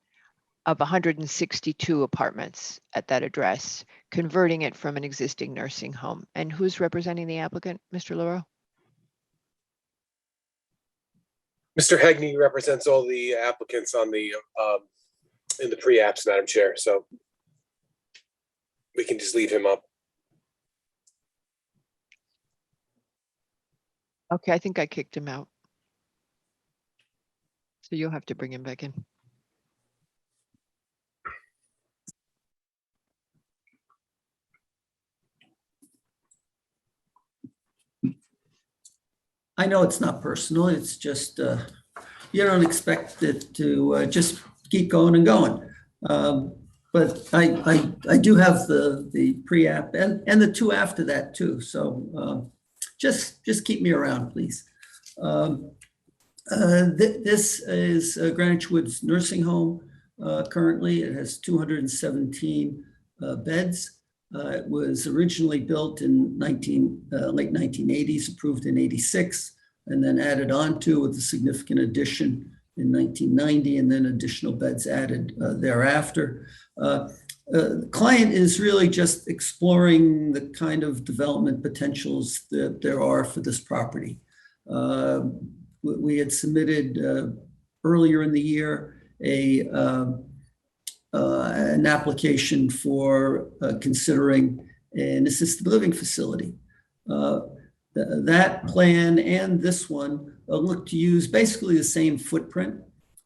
of 162 apartments at that address, converting it from an existing nursing home. And who's representing the applicant, Mr. Lauro? Mr. Hegney represents all the applicants on the in the pre-apps, Madam Chair, so we can just leave him up. Okay, I think I kicked him out. So you'll have to bring him back in. I know it's not personal. It's just, you don't expect it to just keep going and going. But I do have the pre-app and the two after that too. So just keep me around, please. This is Greenwich Woods Nursing Home. Currently, it has 217 beds. It was originally built in late 1980s, approved in 86, and then added on to with a significant addition in 1990, and then additional beds added thereafter. The client is really just exploring the kind of development potentials that there are for this property. We had submitted earlier in the year an application for considering an assisted living facility. That plan and this one look to use basically the same footprint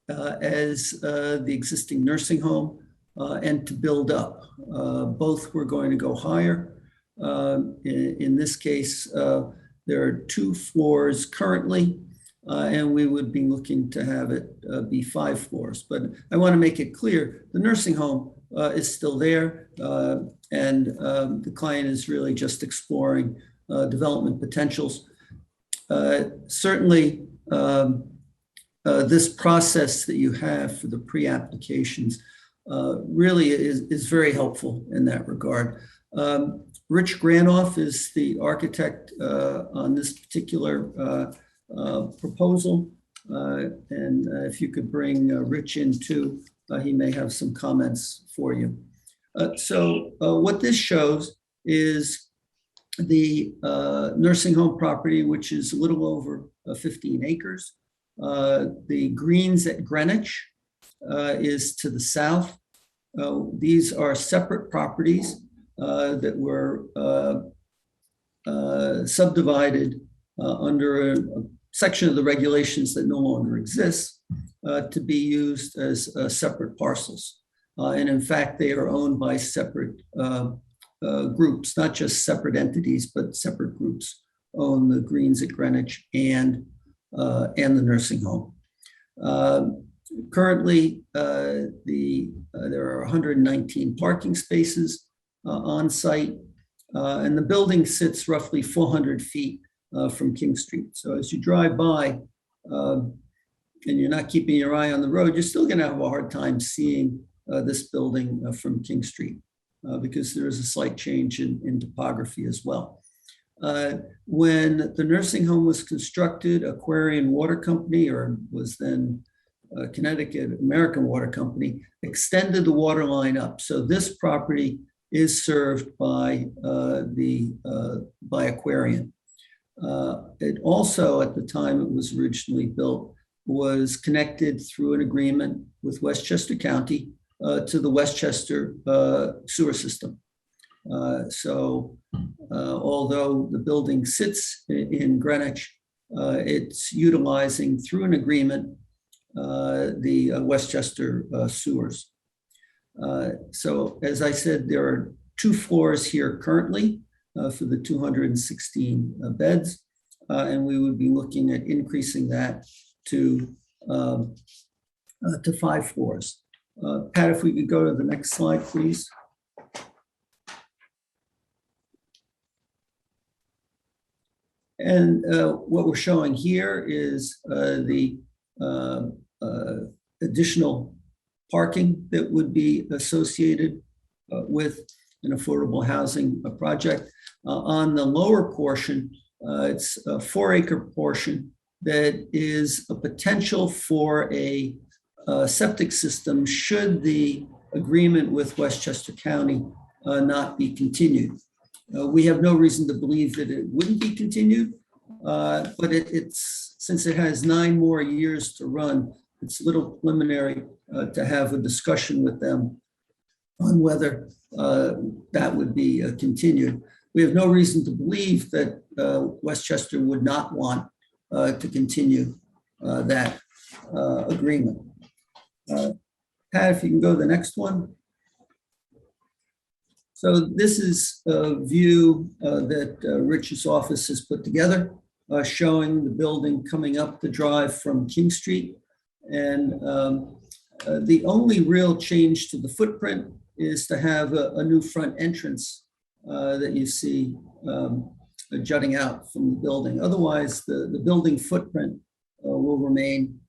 as the existing nursing home and to build up. Both were going to go higher. In this case, there are 2 floors currently, and we would be looking to have it be 5 floors. But I want to make it clear, the nursing home is still there, and the client is really just exploring development potentials. Certainly, this process that you have for the pre-applications really is very helpful in that regard. Rich Granoff is the architect on this particular proposal. And if you could bring Rich in too, he may have some comments for you. So what this shows is the nursing home property, which is a little over 15 acres. The greens at Greenwich is to the south. These are separate properties that were subdivided under a section of the regulations that no longer exists to be used as separate parcels. And in fact, they are owned by separate groups, not just separate entities, but separate groups own the greens at Greenwich and the nursing home. Currently, there are 119 parking spaces on site, and the building sits roughly 400 feet from King Street. So as you drive by and you're not keeping your eye on the road, you're still going to have a hard time seeing this building from King Street because there is a slight change in topography as well. When the nursing home was constructed, Aquarian Water Company, or was then Connecticut American Water Company, extended the water line up. So this property is served by Aquarian. It also, at the time it was originally built, was connected through an agreement with Westchester County to the Westchester sewer system. So although the building sits in Greenwich, it's utilizing through an agreement the Westchester sewers. So as I said, there are 2 floors here currently for the 216 beds, and we would be looking at increasing that to 5 floors. Pat, if we could go to the next slide, please. And what we're showing here is the additional parking that would be associated with an affordable housing project. On the lower portion, it's a 4-acre portion that is a potential for a septic system should the agreement with Westchester County not be continued. We have no reason to believe that it wouldn't be continued, but it's since it has 9 more years to run, it's a little preliminary to have a discussion with them on whether that would be continued. We have no reason to believe that Westchester would not want to continue that agreement. Pat, if you can go to the next one. So this is a view that Rich's office has put together, showing the building coming up the drive from King Street. And the only real change to the footprint is to have a new front entrance that you see jutting out from the building. Otherwise, the building footprint will remain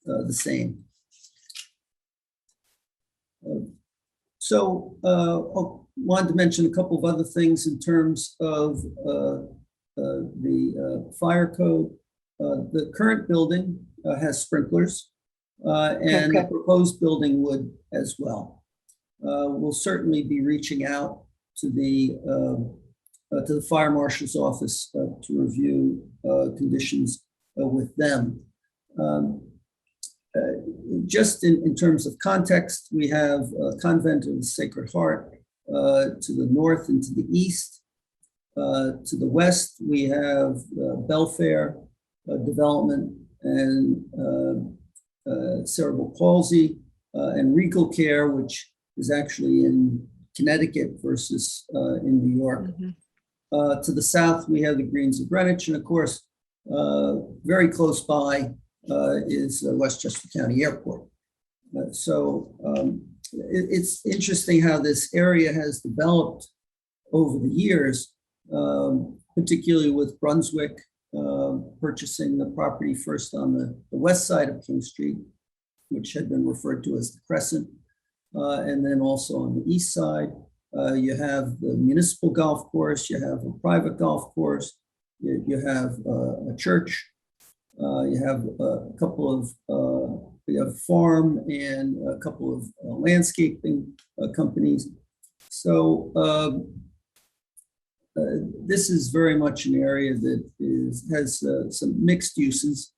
the same. So I wanted to mention a couple of other things in terms of the fire code. The current building has sprinklers, and the proposed building would as well. We'll certainly be reaching out to the fire marshal's office to review conditions with them. Just in terms of context, we have Convent of the Sacred Heart to the north and to the east. To the west, we have Belfair development and cerebral palsy and Regal Care, which is actually in Connecticut versus in New York. Mm-hmm. To the south, we have the Greens of Greenwich, and of course, very close by is Westchester County Airport. It's interesting how this area has developed over the years, particularly with Brunswick purchasing the property first on the west side of King Street, which had been referred to as the Crescent, and then also on the east side. You have the municipal golf course, you have a private golf course, you have a church, you have a couple of, you have a farm and a couple of landscaping companies. So this is very much an area that has some mixed uses.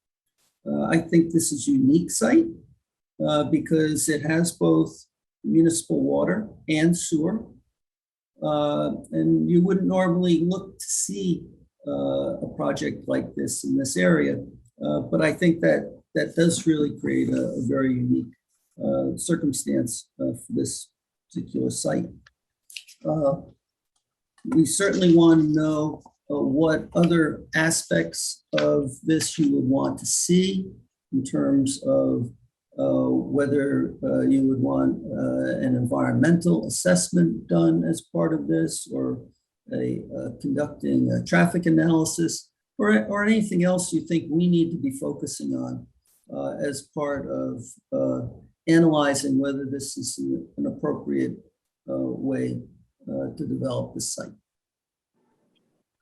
I think this is a unique site because it has both municipal water and sewer. And you wouldn't normally look to see a project like this in this area. But I think that does really create a very unique circumstance for this particular site. We certainly want to know what other aspects of this you would want to see in terms of whether you would want an environmental assessment done as part of this, or conducting a traffic analysis, or anything else you think we need to be focusing on as part of analyzing whether this is an appropriate way to develop this site.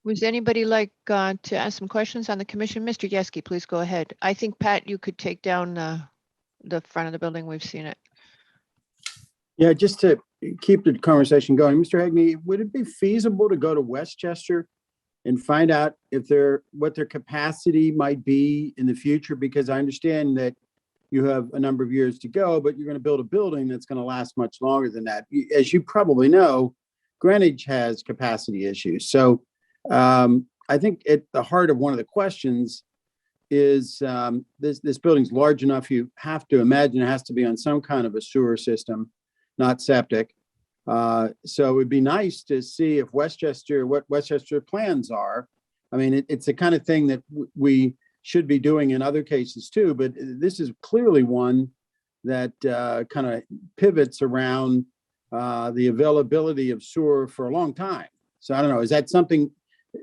Would anybody like to ask some questions on the commission? Mr. Yeski, please go ahead. I think, Pat, you could take down the front of the building. We've seen it. Yeah, just to keep the conversation going, Mr. Hegney, would it be feasible to go to Westchester and find out if what their capacity might be in the future? Because I understand that you have a number of years to go, but you're going to build a building that's going to last much longer than that. As you probably know, Greenwich has capacity issues. So I think at the heart of one of the questions is this building's large enough, you have to imagine it has to be on some kind of a sewer system, not septic. So it would be nice to see if what Westchester plans are. I mean, it's the kind of thing that we should be doing in other cases too, but this is clearly one that kind of pivots around the availability of sewer for a long time. So I don't know, is that something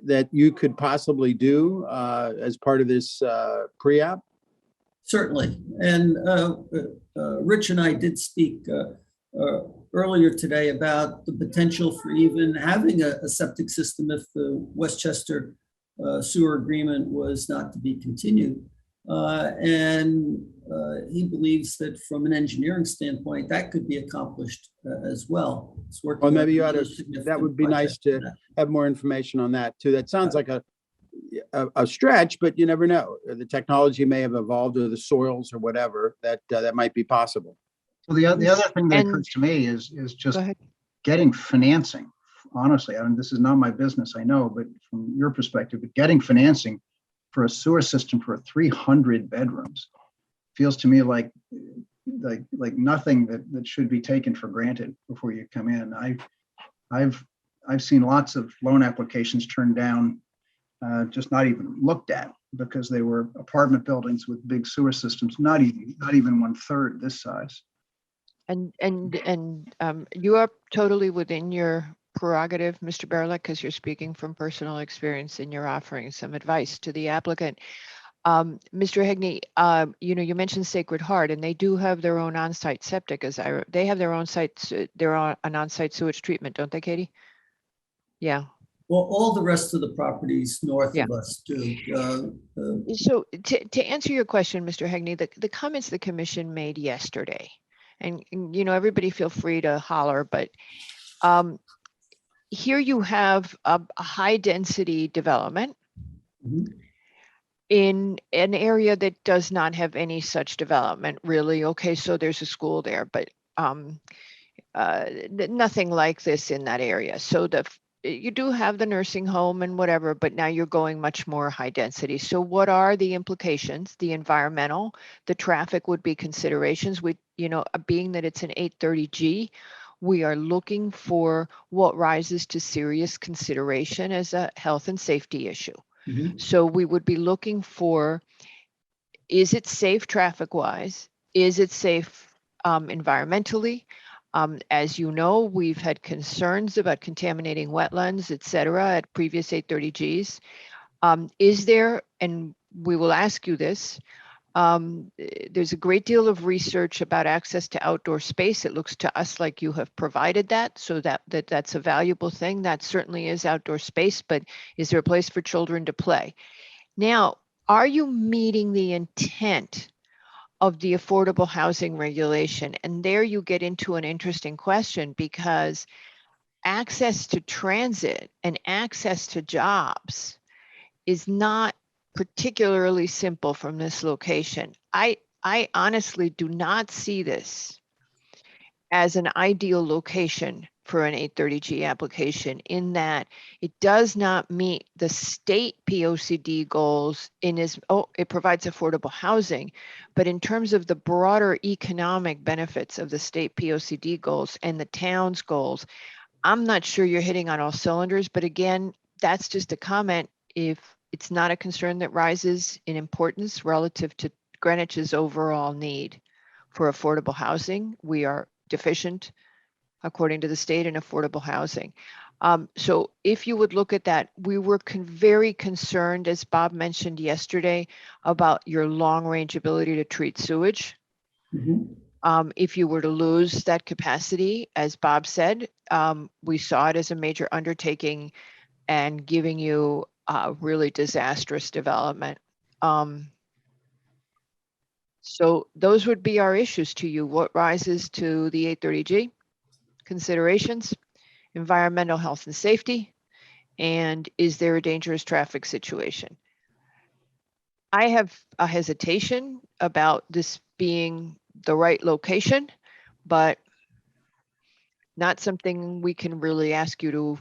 that you could possibly do as part of this pre-app? Certainly. And Rich and I did speak earlier today about the potential for even having a septic system if the Westchester sewer agreement was not to be continued. And he believes that from an engineering standpoint, that could be accomplished as well. It's working Well, maybe on you ought another to, significant that would be nice project for to that. have more information on that too. That sounds like a stretch, but you never know. The technology may have evolved, or the soils or whatever, that might be possible. So the other thing that And- occurs to me is Go just ahead. getting financing. Honestly, I mean, this is not my business, I know, but from your perspective, but getting financing for a sewer system for 300 bedrooms feels to me like nothing that should be taken for granted before you come in. I've seen lots of loan applications turned down, just not even looked at, because they were apartment buildings with big sewer systems, not even 1/3 this size. And you are totally within your prerogative, Mr. Baerlich, because you're speaking from personal experience and you're offering some advice to the applicant. Mr. Hegney, you mentioned Sacred Heart, and they do have their own on-site septic. They have their own an on-site sewage treatment, don't they, Katie? Yeah. Well, all the rest of the properties north Yeah. of us do. So to answer your question, Mr. Hegney, the comments the commission made yesterday, and everybody feel free to holler, but here you have a high density development Mhm. in an area that does not have any such development, really. Okay, so there's a school there, but nothing like this in that area. So you do have the nursing home and whatever, but now you're going much more high density. So what are the implications? The environmental, the traffic would be considerations. Being that it's an 830G, we are looking for what rises to serious consideration as a health and safety issue. Mhm. So we would be looking for, is it safe traffic wise? Is it safe environmentally? As you know, we've had concerns about contaminating wetlands, et cetera, at previous 830Gs. Is there, and we will ask you this, there's a great deal of research about access to outdoor space. It looks to us like you have provided that, so that's a valuable thing. That certainly is outdoor space, but is there a place for children to play? Now, are you meeting the intent of the affordable housing regulation? And there you get into an interesting question, because access to transit and access to jobs is not particularly simple from this location. I honestly do not see this as an ideal location for an 830G application, in that it does not meet the state POCD goals it provides affordable housing, but in terms of the broader economic benefits of the state POCD goals and the town's goals, I'm not sure you're hitting on all cylinders. But again, that's just a comment. If it's not a concern that rises in importance relative to Greenwich's overall need for affordable housing, we are deficient, according to the state, in affordable housing. So if you would look at that, we were very concerned, as Bob mentioned yesterday, about your long-range ability to treat sewage. Mhm. If you were to lose that capacity, as Bob said, we saw it as a major undertaking and giving you a really disastrous development. So those would be our issues to you. What rises to the 830G? Considerations, environmental health and safety, and is there a dangerous traffic situation? I have a hesitation about this being the right location, but not something we can really ask you to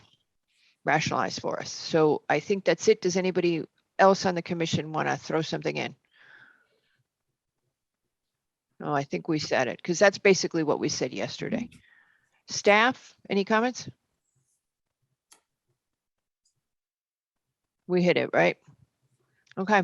rationalize for us. So I think that's it. Does anybody else on the commission want to throw something in? No, I think we said it, because that's basically what we said yesterday. Staff, any comments? We hit it, right? Okay.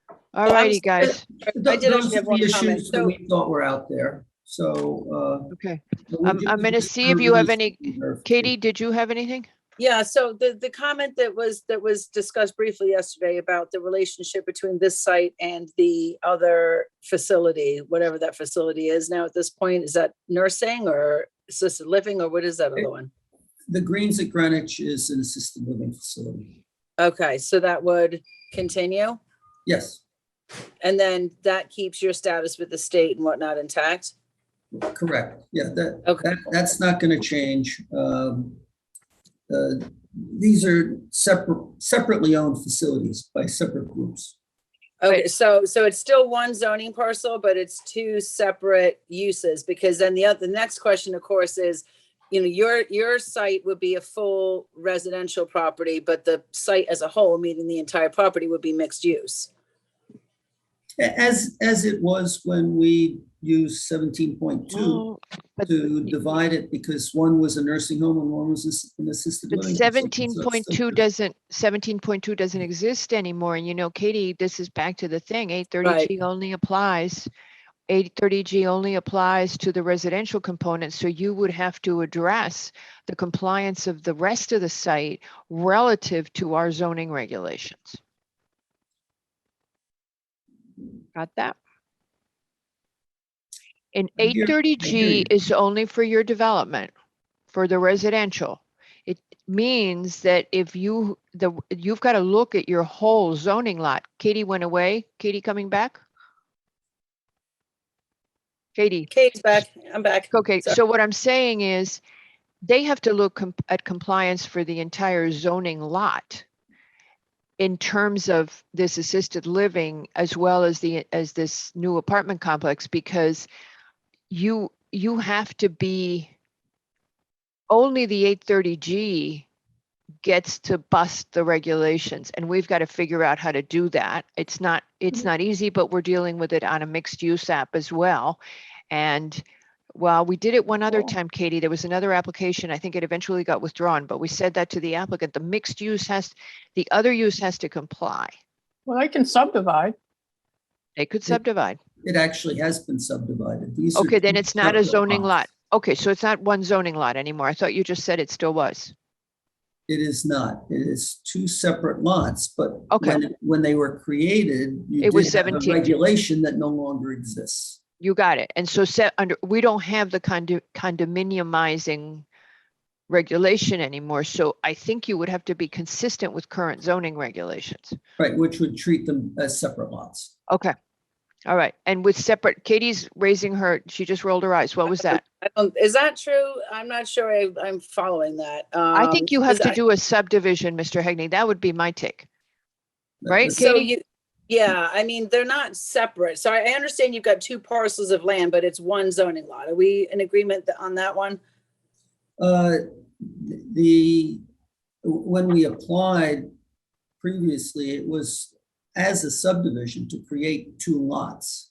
All Well, I'm righty, guys. I did Those actually have are one the comment. issues that So- we thought were out there. So Okay. we I'm do- going to see if you have any. Katie, did you have anything? Yeah, so the comment that was discussed briefly yesterday about the relationship between this site and the other facility, whatever that facility is now at this point, is that nursing or assisted living, or what is that other one? The Greens at Greenwich is an assisted living facility. Okay, so that would continue, Yes, and then that keeps your status with the state and whatnot intact? correct. Yeah, Okay. that's not going to change. These are separately owned facilities by separate groups. Okay, so it's still one zoning parcel, but it's two separate uses, because then the next question, of course, is, you know, your site would be a full residential property, but the site as a whole, meaning the entire property, would be mixed use. As it was when we used 17.2 Well, but to divide it, because one was a nursing home and one was an assisted but living. facility. So it's 17.2 doesn't exist anymore. And you know, Katie, this is back to the thing, 830G only applies. 830G only applies to the residential component. So you would have to address the compliance of the rest of the site relative to our zoning regulations. Got that? And I hear- I hear 830G you. is only for your development, for the residential. It means that if you've got to look at your whole zoning lot. Katie went away. Katie coming back? Katie, Kate's back, I'm back. okay, Sorry. so what I'm saying is they have to look at compliance for the entire zoning lot in terms of this assisted living as well as this new apartment complex, because you have to be, only the 830G gets to bust the regulations, and we've got to figure out how to do that. It's not easy, but we're dealing with it on a mixed use app as well. And well, we did it one other time, Katie. There was another application. I think it eventually got withdrawn, but we said that to the applicant, the mixed use the other use has to comply. Well, I can subdivide. They could subdivide. It actually has been subdivided. These are Okay, then two it's not a separate zoning lot. lots. Okay, so it's not one zoning lot anymore. I thought you just said it still was. It is not. It is two separate lots, but Okay. when they were created, you It was did have a 17. regulation that no longer exists. You got it. And so we don't have the condominiumizing regulation anymore. So I think you would have to be consistent with current zoning regulations. Right, which would treat them as separate lots. Okay. All right. And with separate, Katie's raising she just rolled her eyes. What was that? Is that true? I'm not sure I'm following that. I think you have is to that- do a subdivision, Mr. Hegney. That would be my take. Right, So Katie? yeah, I mean, they're not separate. So I understand you've got two parcels of land, but it's one zoning lot. Are we in agreement on that one? When we applied previously, it was as a subdivision to create two lots,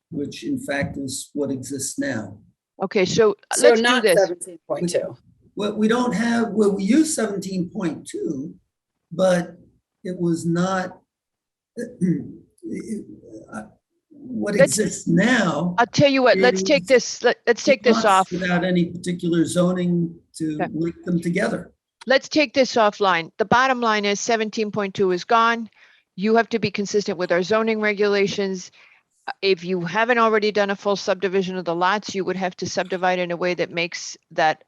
which in fact is what exists now. Okay, so So let's do not this. 17.2. Well, we don't have, well, we use 17.2, but it was not, what Let's- exists now. I'll tell you what, let's take this, let's take this lots off. Without any particular zoning to Okay. link them together. Let's take this offline. The bottom line is 17.2 is gone. You have to be consistent with our zoning regulations. If you haven't already done a full subdivision of the lots, you would have to subdivide in a way that makes that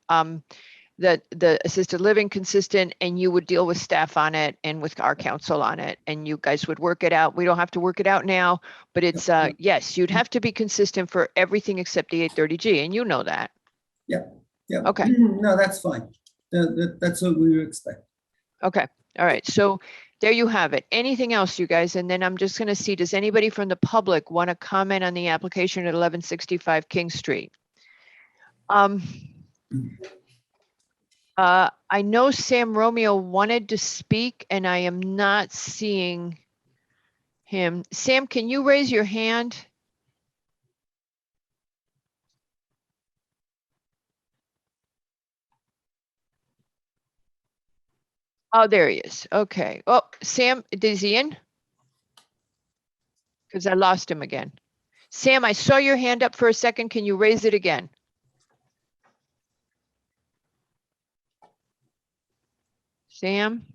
the assisted living consistent, and you would deal with staff on it and with our council on it, and you guys would work it out. We don't have to work it out now, but it's Yep. yes, you'd have to be consistent for everything except the 830G, and you know that. Yeah. Okay. No, that's fine. That's what we would expect. Okay, all right, so there you have it. Anything else, you guys? And then I'm just gonna see, does anybody from the public want to comment on the application at 1165 King Street? I know Sam Romeo wanted to speak and I am not seeing him. Sam, can you raise your hand? Oh, there he is. Okay. Oh, Sam, is he in? Because I lost him again. Sam, I saw your hand up for a second. Can you raise it again? Sam?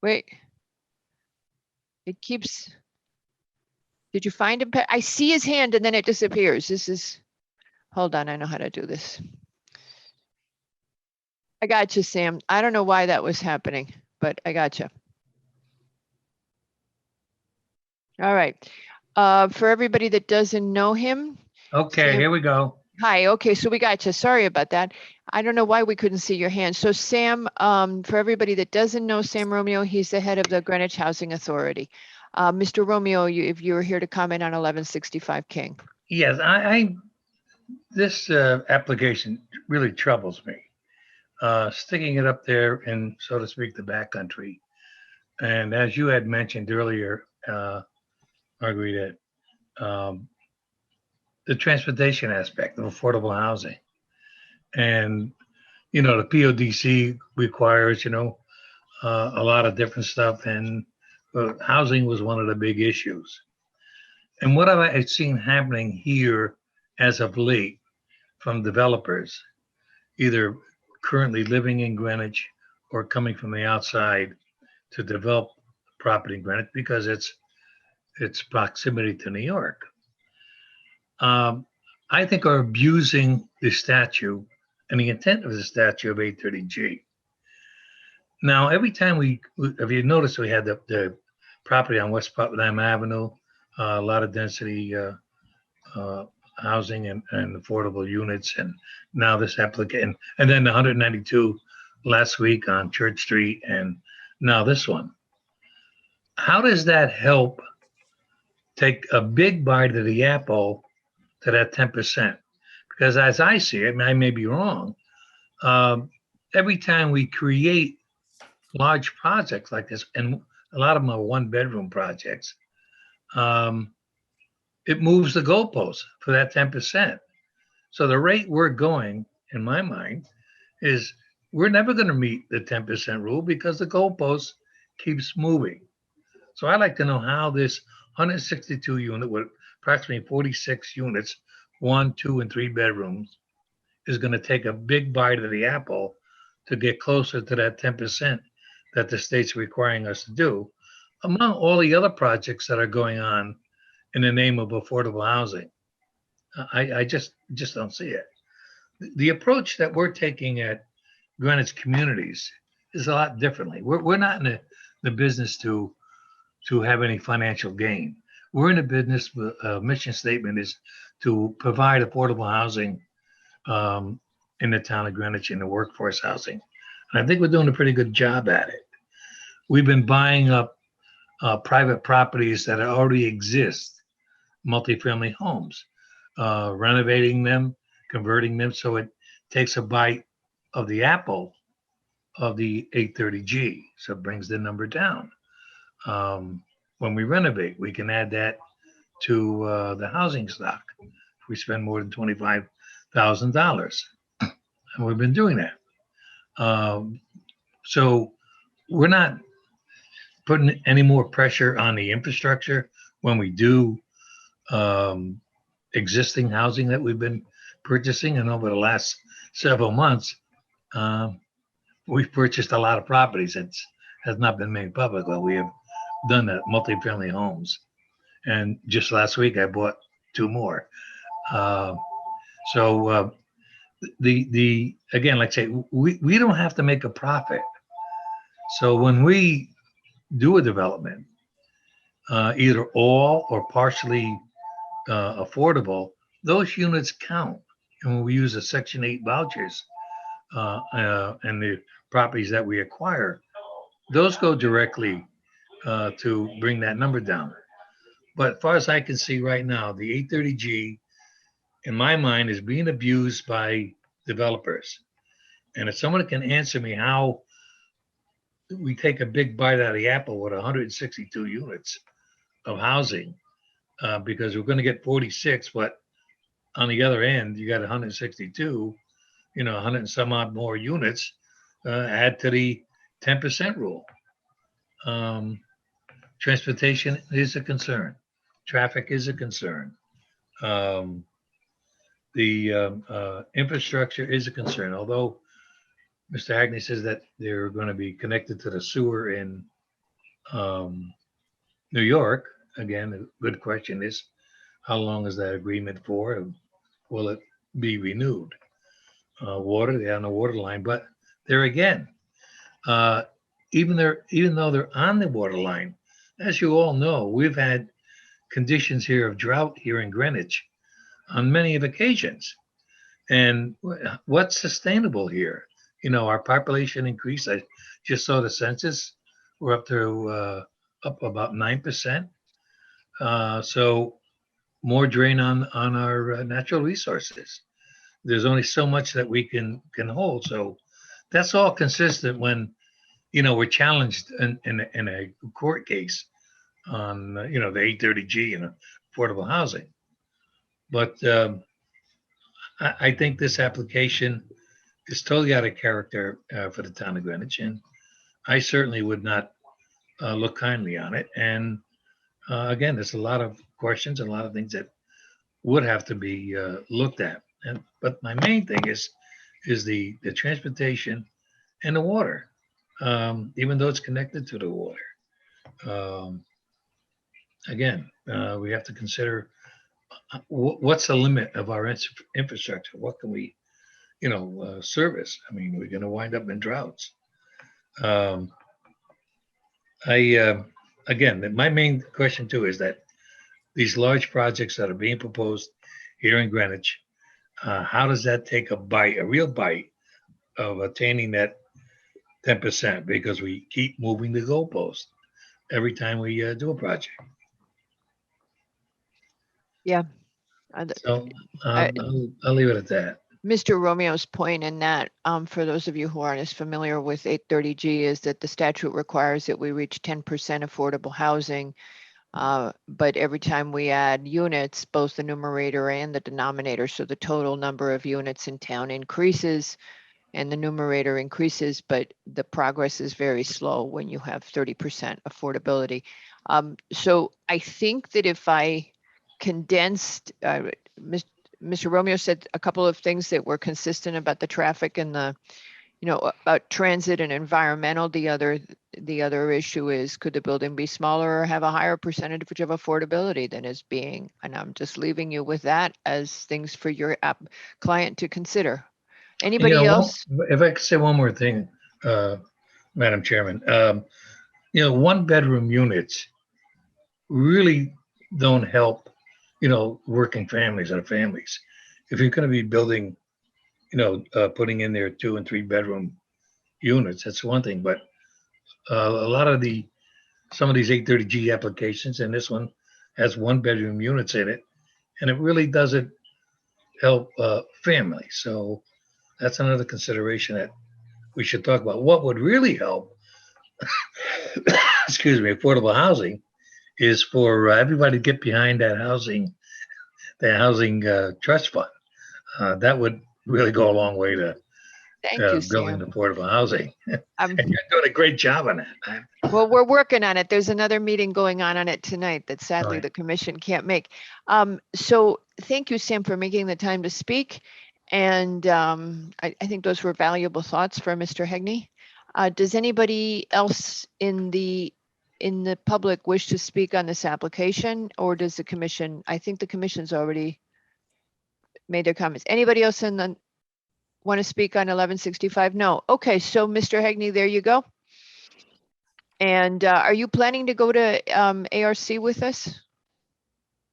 Wait. It keeps. Did you find him? I see his hand and then it disappears. This is, hold on, I know how to do this. I got you, Sam. I don't know why that was happening, but I got you. All right. For everybody that doesn't know him, Okay, Sam- here we go. hi. Okay, so we got you. Sorry about that. I don't know why we couldn't see your hand. So Sam, for everybody that doesn't know Sam Romeo, he's the head of the Greenwich Housing Authority. Mr. Romeo, if you were here to comment on 1165 King. Yes, this application really troubles me. Sticking it up there in, so to speak, the backcountry. And as you had mentioned earlier, Margarita, the transportation aspect of affordable housing. And, the PODC requires, a lot of different stuff, and housing was one of the big issues. And what I've seen happening here as of late from developers, either currently living in Greenwich or coming from the outside to develop property in Greenwich because its proximity to New York, I think are abusing the statute and the intent of the statute of 830G. Now, every time if you notice, we had the property on West Putnam Avenue, a lot of density housing and affordable units, and now this applicant, and then the 192 last week on Church Street, and now this one. How does that help take a big bite of the apple to that 10%? Because as I see it, and I may be wrong, every time we create large projects like this, and a lot of them are one-bedroom projects, it moves the goalposts for that 10%. So the rate we're going, in my mind, is we're never going to meet the 10% rule because the goalpost keeps moving. So I'd like to know how this 162 unit with approximately 46 units, 1, 2, and 3 bedrooms, is going to take a big bite of the apple to get closer to that 10% that the state's requiring us to do, among all the other projects that are going on in the name of affordable housing. I just don't see it. The approach that we're taking at Greenwich Communities is a lot differently. We're not in the business to have any financial gain. We're in a business, mission statement is to provide affordable housing in the town of Greenwich, in the workforce housing. And I think we're doing a pretty good job at it. We've been buying up private properties that already exist, multifamily homes, renovating them, converting them so it takes a bite of the apple of the 830G. So it brings the number down. When we renovate, we can add that to the housing stock if we spend more than $25,000. And we've been doing that. So we're not putting any more pressure on the infrastructure when we do existing housing that we've been purchasing. And over the last several months, we've purchased a lot of properties that has not been made public. Well, we have done that, multifamily homes. And just last week, I bought 2 more. Again, like I say, we don't have to make a profit. So when we do a development, either all or partially affordable, those units count. And when we use the Section 8 vouchers and the properties that we acquire, those go directly to bring that number down. But as far as I can see right now, the 830G, in my mind, is being abused by developers. And if someone can answer me how we take a big bite out of the apple with 162 units of housing, because we're going to get 46, but on the other end, you got 162, 100 and some odd more units, add to the 10% rule. Transportation is a concern. Traffic is a concern. the infrastructure is a concern, although Mr. Hagney says that they're going to be connected to the sewer in New York. Again, a good question is, how long is that agreement for? And will it be renewed? Water, they're on the water line, but there again, even though they're on the water line, as you all know, we've had conditions here of drought here in Greenwich on many of occasions. And what's sustainable here? You know, our population increase. I just saw the census. We're up to up about 9%. So more drain on our natural resources. There's only so much that we can hold. So that's all consistent when, you know, we're challenged in a court case on, you know, the 830G and affordable housing. But I think this application is totally out of character for the town of Greenwich, and I certainly would not look kindly on it. And again, there's a lot of questions and a lot of things that would have to be looked at. But my main thing is the transportation and the water, even though it's connected to the water. Again, we have to consider what's the limit of our infrastructure? What can we, you know, service? I mean, we're going to wind up in droughts. Again, my main question too is that these large projects that are being proposed here in Greenwich, how does that take a real bite of attaining that 10%? Because we keep moving the goalpost every time we do a project. Yeah. So I'll leave it at that. Mr. Romeo's point in that, for those of you who aren't as familiar with 830G, is that the statute requires that we reach 10% affordable housing. But every time we add units, both the numerator and the denominator, so the total number of units in town increases and the numerator increases, but the progress is very slow when you have 30% affordability. So I think that if I condensed, Mr. Romeo said a couple of things that were consistent about the traffic and the, you know, about transit and environmental. The other issue is, could the building be smaller or have a higher percentage of affordability than is being? And I'm just leaving you with that as things for your client to consider. Anybody else? If I could say one more thing, Madam Chairman, you know, 1-bedroom units really don't help, you know, working families or families. If you're going to be building, you know, putting in there 2 and 3 bedroom units, that's one thing. But a lot of some of these 830G applications, and this one has 1-bedroom units in it, and it really doesn't help families. So that's another consideration that we should talk about. What would really help, excuse me, affordable housing, is for everybody to get behind that housing trust fund. That would really go a long way to Thank you, building Sam. affordable housing. And you're doing a great job on that. Well, we're working on it. There's another meeting going on it tonight that sadly Right. the commission can't make. So thank you, Sam, for making the time to speak. And I think those were valuable thoughts for Mr. Hegney. Does anybody else in the public wish to speak on this application, or does the commission? I think the commission's already made their comments. Anybody else want to speak on 1165? No. Okay, so Mr. Hegney, there you go. And are you planning to go to ARC with us?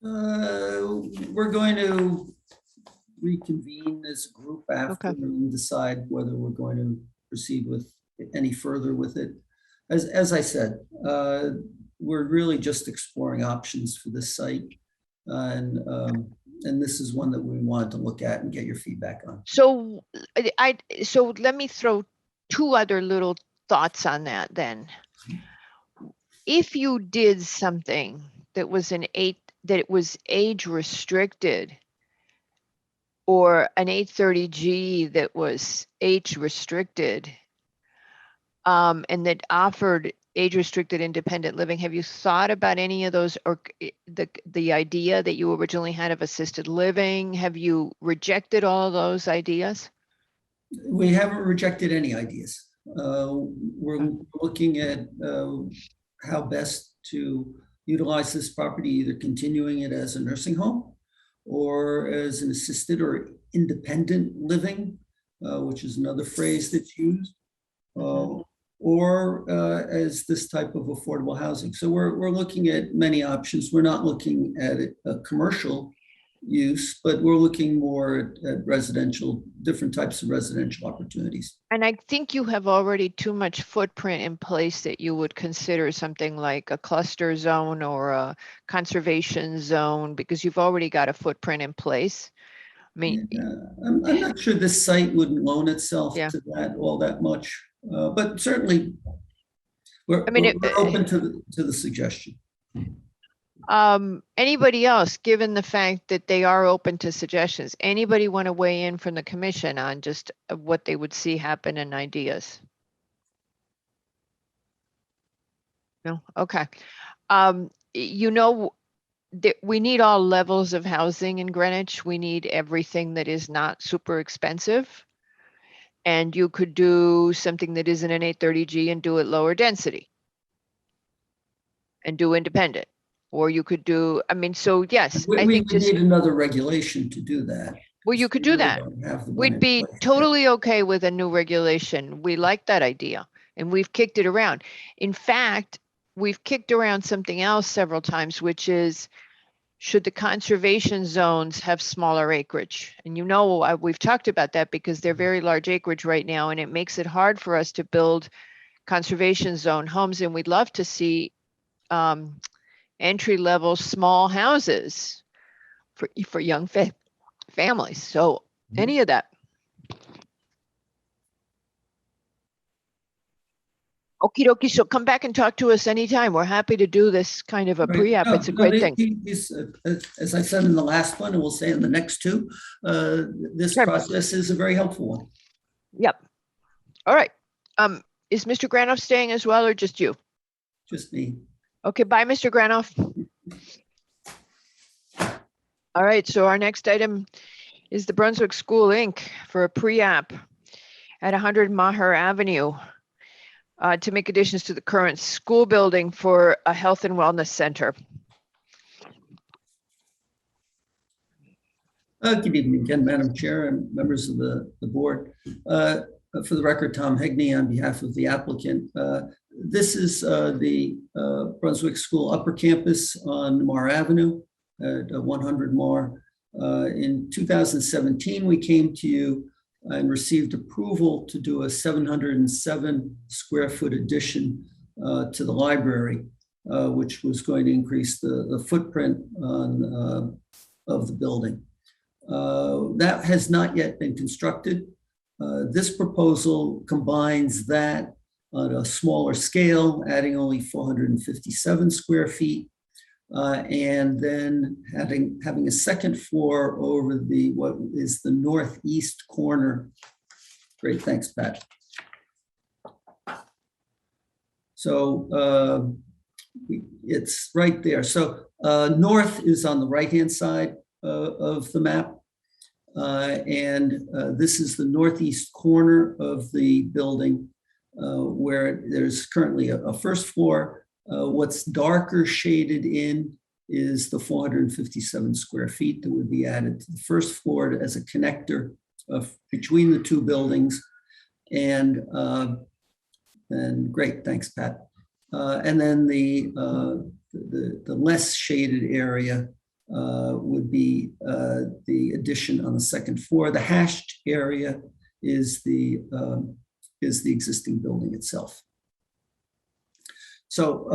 We're going to reconvene this group after and decide whether we're going to proceed with any further with it. As I said, we're really just exploring options for this site. And this is one that we wanted to look at and get your feedback on. So so let me throw 2 other little thoughts on that then. If you did something that was that it was age restricted, or an 830G that was age restricted, and that offered age-restricted independent living. Have you thought about any of those, or the idea that you originally had of assisted living? Have you rejected all of those ideas? We haven't rejected any ideas. We're looking at how best to utilize this property, either continuing it as a nursing home or as an assisted or independent living, which is another phrase that's used, or as this type of affordable housing. So we're looking at many options. We're not looking at a commercial use, but we're looking more at residential, different types of residential opportunities. And I think you have already too much footprint in place that you would consider something like a cluster zone or a conservation zone, because you've already got a footprint in place. I mean, Yeah, I'm not sure this site wouldn't loan itself Yeah. to that all that much, but certainly we're it- open to the suggestion. anybody else, given the fact that they are open to suggestions, anybody want to weigh in from the commission on just what they would see happen and ideas? No, okay. You know, we need all levels of housing in Greenwich. We need everything that is not super expensive. And you could do something that isn't an 830G and do it lower density and do independent. Or you could do, I mean, so yes, I We think would just, need another regulation to do that. well, you could do that. We'd be totally okay with a new regulation. We like that idea and we've kicked it around. In fact, we've kicked around something else several times, which is, should the conservation zones have smaller acreage? And you know, we've talked about that because they're very large acreage right now, and it makes it hard for us to build conservation zone homes. And we'd love to see entry-level small houses for young families. So any of that. Okie dokie. So come back and talk to us anytime. We're happy to do this kind of a Right. pre-app. No, It's a no, great thing. As I said in the last one, and we'll say in the next two, this Sure. process is a very helpful one. Yep. All right. Is Mr. Granoff staying as well or just you? Just me. Okay, bye, Mr. Granoff. All right, so our next item is the Brunswick School Inc. for a pre-app at 100 Maher Avenue to make additions to the current school building for a health and wellness center. Good evening again, Madam Chair and members of the board. For the record, Tom Hegney on behalf of the applicant. This is the Brunswick School Upper Campus on Maher Avenue at 100 Maher. In 2017, we came to you and received approval to do a 707 square foot addition to the library, which was going to increase the footprint of the building. That has not yet been constructed. This proposal combines that on a smaller scale, adding only 457 square feet, and then having a second floor over what is the northeast corner. Great, thanks, Pat. So it's right there. So north is on the right-hand side of the map. And this is the northeast corner of the building where there's currently a first floor. What's darker shaded in is the 457 square feet that would be added to the first floor as a connector between the two buildings. And great, thanks, Pat. And then the less shaded area would be the addition on the second floor. The hashed area is the existing building itself. So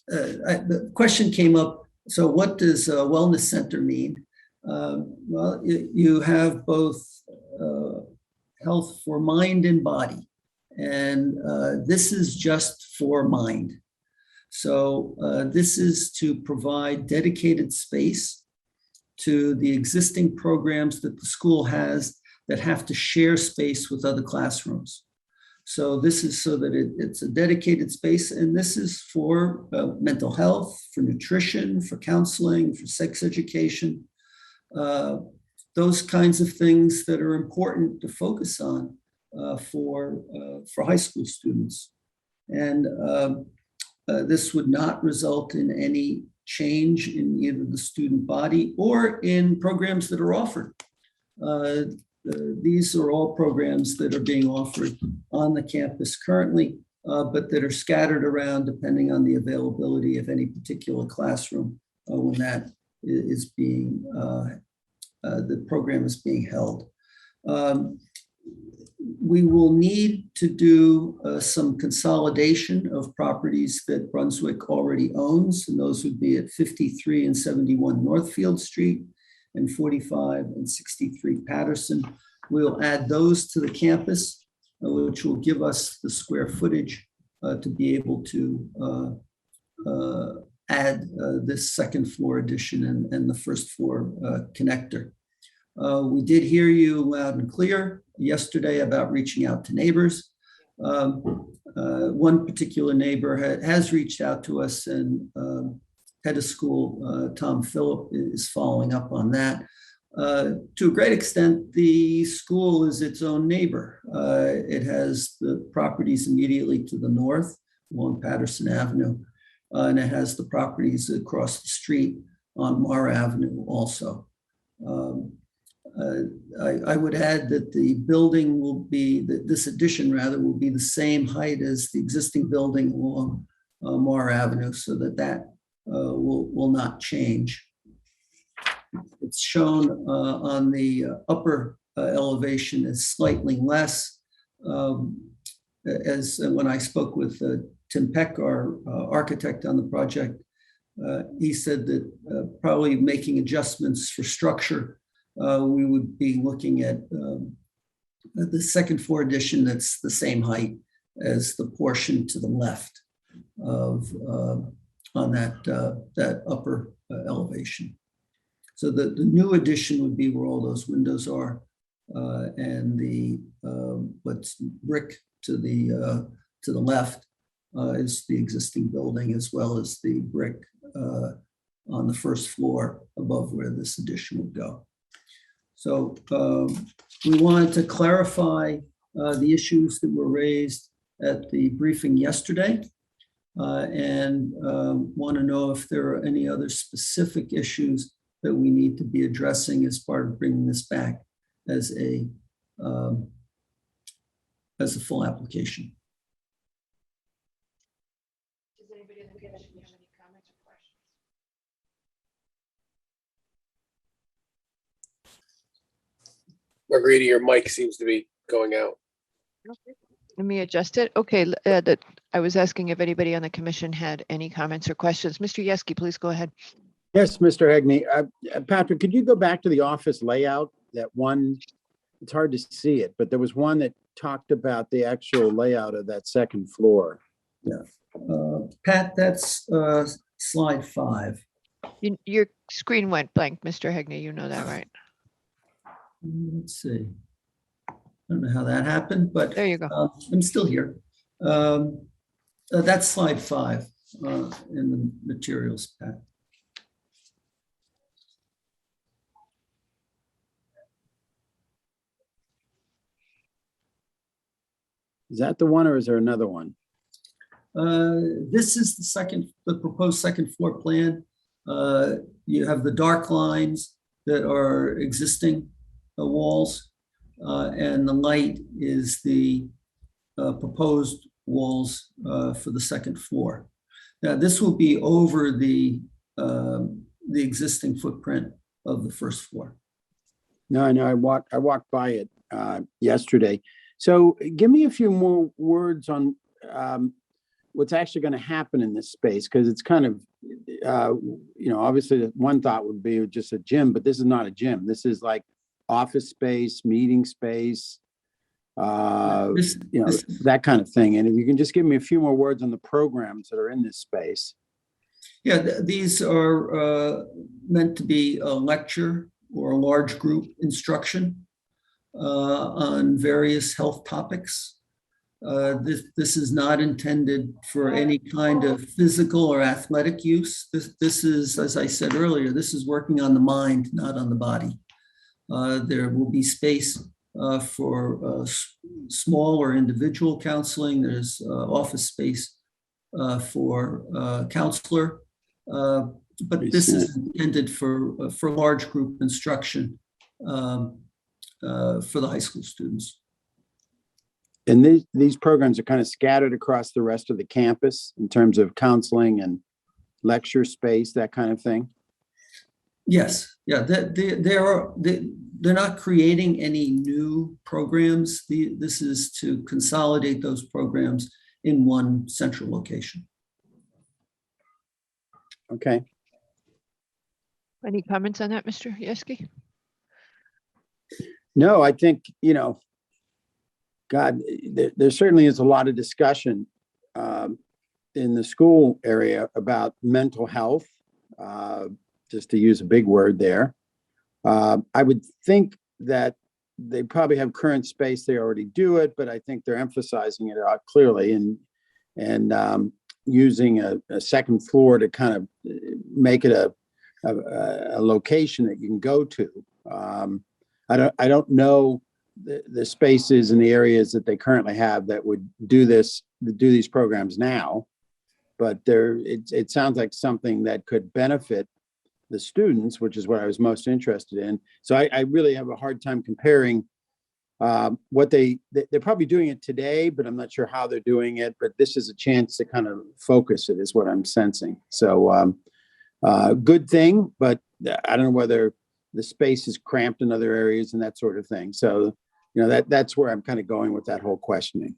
the question came up, so what does a wellness center mean? Well, you have both health for mind and body, and this is just for mind. So this is to provide dedicated space to the existing programs that the school has that have to share space with other classrooms. So this is so that it's a dedicated space, and this is for mental health, for nutrition, for counseling, for sex education, those kinds of things that are important to focus on for high school students. And this would not result in any change in either the student body or in programs that are offered. These are all programs that are being offered on the campus currently, but that are scattered around depending on the availability of any particular classroom when that is being, the program is being held. We will need to do some consolidation of properties that Brunswick already owns, and those would be at 53 and 71 Northfield Street and 45 and 63 Patterson. We'll add those to the campus, which will give us the square footage to be able to add this second floor addition and the first floor connector. We did hear you loud and clear yesterday about reaching out to neighbors. One particular neighbor has reached out to us, and head of school, Tom Phillip, is following up on that. To a great extent, the school is its own neighbor. It has the properties immediately to the north along Patterson Avenue, and it has the properties across the street on Mar Avenue also. I would add that the building will be, this addition rather, will be the same height as the existing building along Mar Avenue, so that will not change. It's shown on the upper elevation as slightly less. As when I spoke with Tim Peck, our architect on the project, he said that probably making adjustments for structure, we would be looking at the second floor addition that's the same height as the portion to the left of on that upper elevation. So the new addition would be where all those windows are, and the what's brick to the left is the existing building, as well as the brick on the first floor above where this addition would go. So we wanted to clarify the issues that were raised at the briefing yesterday, and want to know if there are any other specific issues that we need to be addressing as part of bringing this back as a full application. Does anybody in the commission have any comments or questions? Margarita, your mic seems to be going out. Let me adjust it. Okay, I was asking if anybody on the commission had any comments or questions. Mr. Yeski, please go ahead. Yes, Mr. Hegney. Patrick, could you go back to the office layout? That one, it's hard to see it, but there was one that talked about the actual layout of that second floor. Yeah, Pat, that's slide 5. Your screen went blank, Mr. Hegney. You know that, right? Let's see. I don't know how that happened, but There you go. I'm still here. That's slide 5 in the materials, Pat. Is that the one, or is there another one? This is the proposed second floor plan. You have the dark lines that are existing walls, and the light is the proposed walls for the second floor. Now, this will be over the existing footprint of the first floor. No, I know. I walked by it yesterday. So give me a few more words on what's actually going to happen in this space, because it's kind of, obviously one thought would be just a gym, but this is not a gym. This is like office space, meeting space, that kind of thing. And if you can just give me a few more words on the programs that are in this space. Yeah, these are meant to be a lecture or a large group instruction on various health topics. This is not intended for any kind of physical or athletic use. This is, as I said earlier, this is working on the mind, not on the body. There will be space for small or individual counseling. There's office space for counselor. But this is intended for large group instruction for the high school students. And these programs are kind of scattered across the rest of the campus in terms of counseling and lecture space, that kind of thing? Yes, yeah, they're not creating any new programs. This is to consolidate those programs in one central location. Okay. Any comments on that, Mr. Yeski? No, I think, God, there certainly is a lot of discussion in the school area about mental health, just to use a big word there. I would think that they probably have current space, they already do it, but I think they're emphasizing it clearly and using a second floor to kind of make it a location that you can go to. I don't know the spaces and the areas that they currently have that would do these programs now, but it sounds like something that could benefit the students, which is what I was most interested in. So I really have a hard time comparing what they're probably doing it today, but I'm not sure how they're doing it. But this is a chance to kind of focus it, is what I'm sensing. So good thing, but I don't know whether the space is cramped in other areas and that sort of thing. So that's where I'm kind of going with that whole questioning.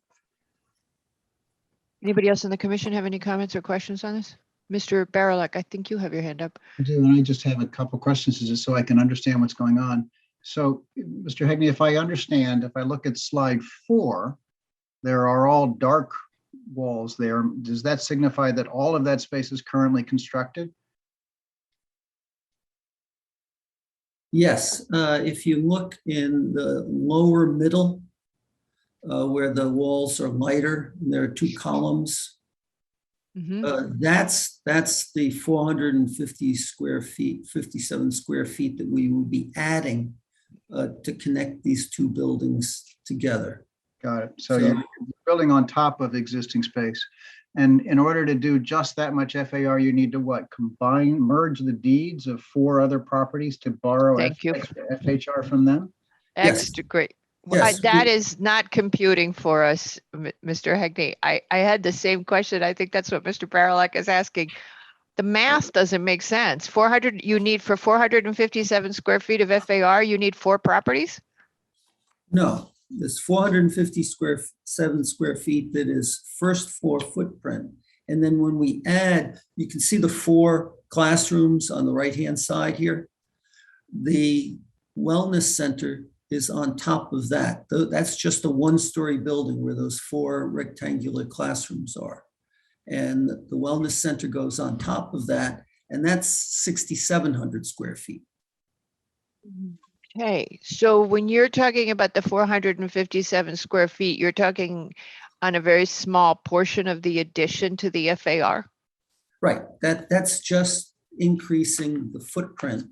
Anybody else in the commission have any comments or questions on this? Mr. Barilak, I think you have your hand up. I do, and I just have a couple questions just so I can understand what's going on. So, Mr. Hegney, if I look at slide 4, there are all dark walls there. Does that signify that all of that space is currently constructed? Yes, if you look in the lower middle, where the walls are lighter, and there are 2 columns. That's the 450 square feet, 57 square feet that we would be adding to connect these 2 buildings together. Got it. So you're building on top of existing space. And in order to do just that much FAR, you need to what? Merge the deeds of 4 other proproperties to borrow FHR from them? Extra great. Yes. That is not computing for us, Mr. Hegney. I had the same question. I think that's what Mr. Barilak is asking. The math doesn't make sense. 400, you need for 457 square feet of FAR, you need 4 properties? No, there's 457 square feet that is first floor footprint. And then when we add, you can see the 4 classrooms on the right-hand side here. The wellness center is on top of that. That's just a 1-story building where those 4 rectangular classrooms are. And the wellness center goes on top of that, and that's 6,700 square feet. Okay, so when you're talking about the 457 square feet, you're talking on a very small portion of the addition to the FAR? Right, that's just increasing the footprint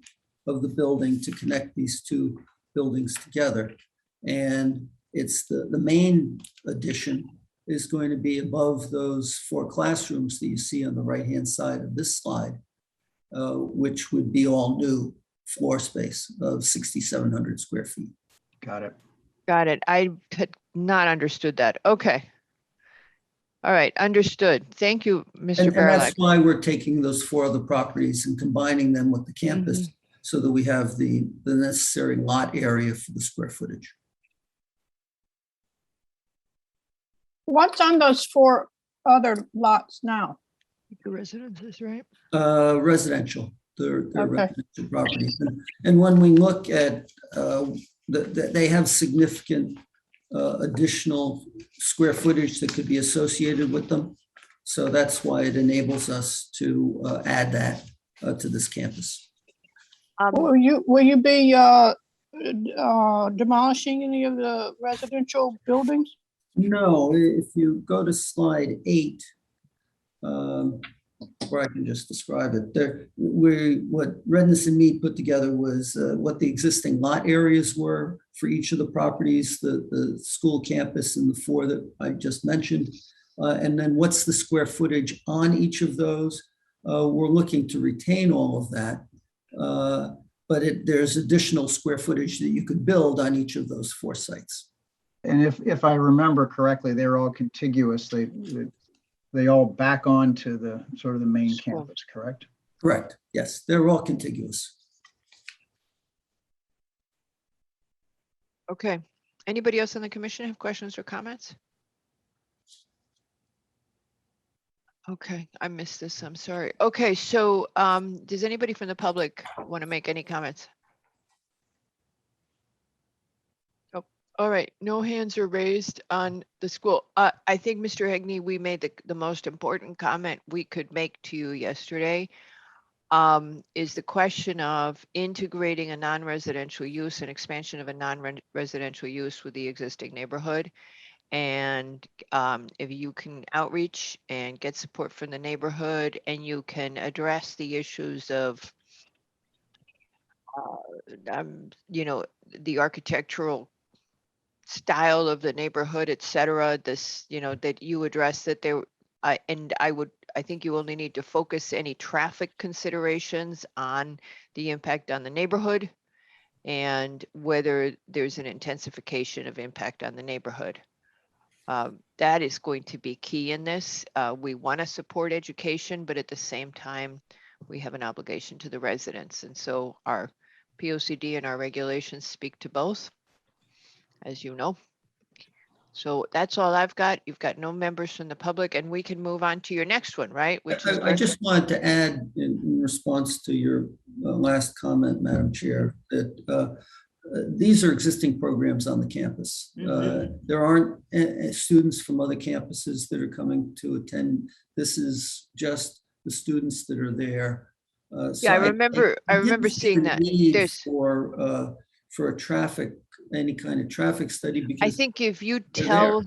of the building to connect these 2 buildings together. And it's the main addition is going to be above those 4 classrooms that you see on the right-hand side of this slide, which would be all new floor space of 6,700 square feet. Got it. Got it. I had not understood that. Okay. All right, understood. Thank you, Mr. And that's Barilak. why we're taking those 4 other properties and combining them with the campus so that we have the necessary lot area for the square footage. What's on those 4 other lots now? The residences, right? Residential, they're Okay. residential properties. And when we look at, they have significant additional square footage that could be associated with them. So that's why it enables us to add that to this campus. Will you be demolishing any of the residential buildings? No, if you go to slide 8, or I can just describe it, what Redness and Mead put together was what the existing lot areas were for each of the properties, the school campus and the 4 that I just mentioned. And then what's the square footage on each of those? We're looking to retain all of that. But there's additional square footage that you could build on each of those 4 sites. And if I remember correctly, they're all contiguous. They all back onto the sort of the main School. campus, correct? Correct. Yes, they're all contiguous. Okay. Anybody else on the commission have questions or comments? Okay, I missed this. I'm sorry. Okay, so does anybody from the public want to make any comments? Oh, all right. No hands are raised on the school. I think, Mr. Hegney, we made the most important comment we could make to you yesterday. Is the question of integrating a non-residential use and expansion of a non-residential use with the existing neighborhood. And if you can outreach and get support from the neighborhood, and you can address the issues of, you know, the architectural style of the neighborhood, et cetera, this, you know, that you address that there, and I think you only need to focus any traffic considerations on the impact on the neighborhood and whether there's an intensification of impact on the neighborhood. That is going to be key in this. We want to support education, but at the same time, we have an obligation to the residents. And so our POCD and our regulations speak to both, as you know. So that's all I've got. You've got no members from the public, and we can move on to your next one, right? Which is I just wanted to add in response to your last comment, Madam Chair, that these are existing programs on the campus. There aren't students from other campuses that are coming to attend. This is just the students that are there. Yeah, I remember seeing that. There's for any kind of traffic study, because I think if you they're tell,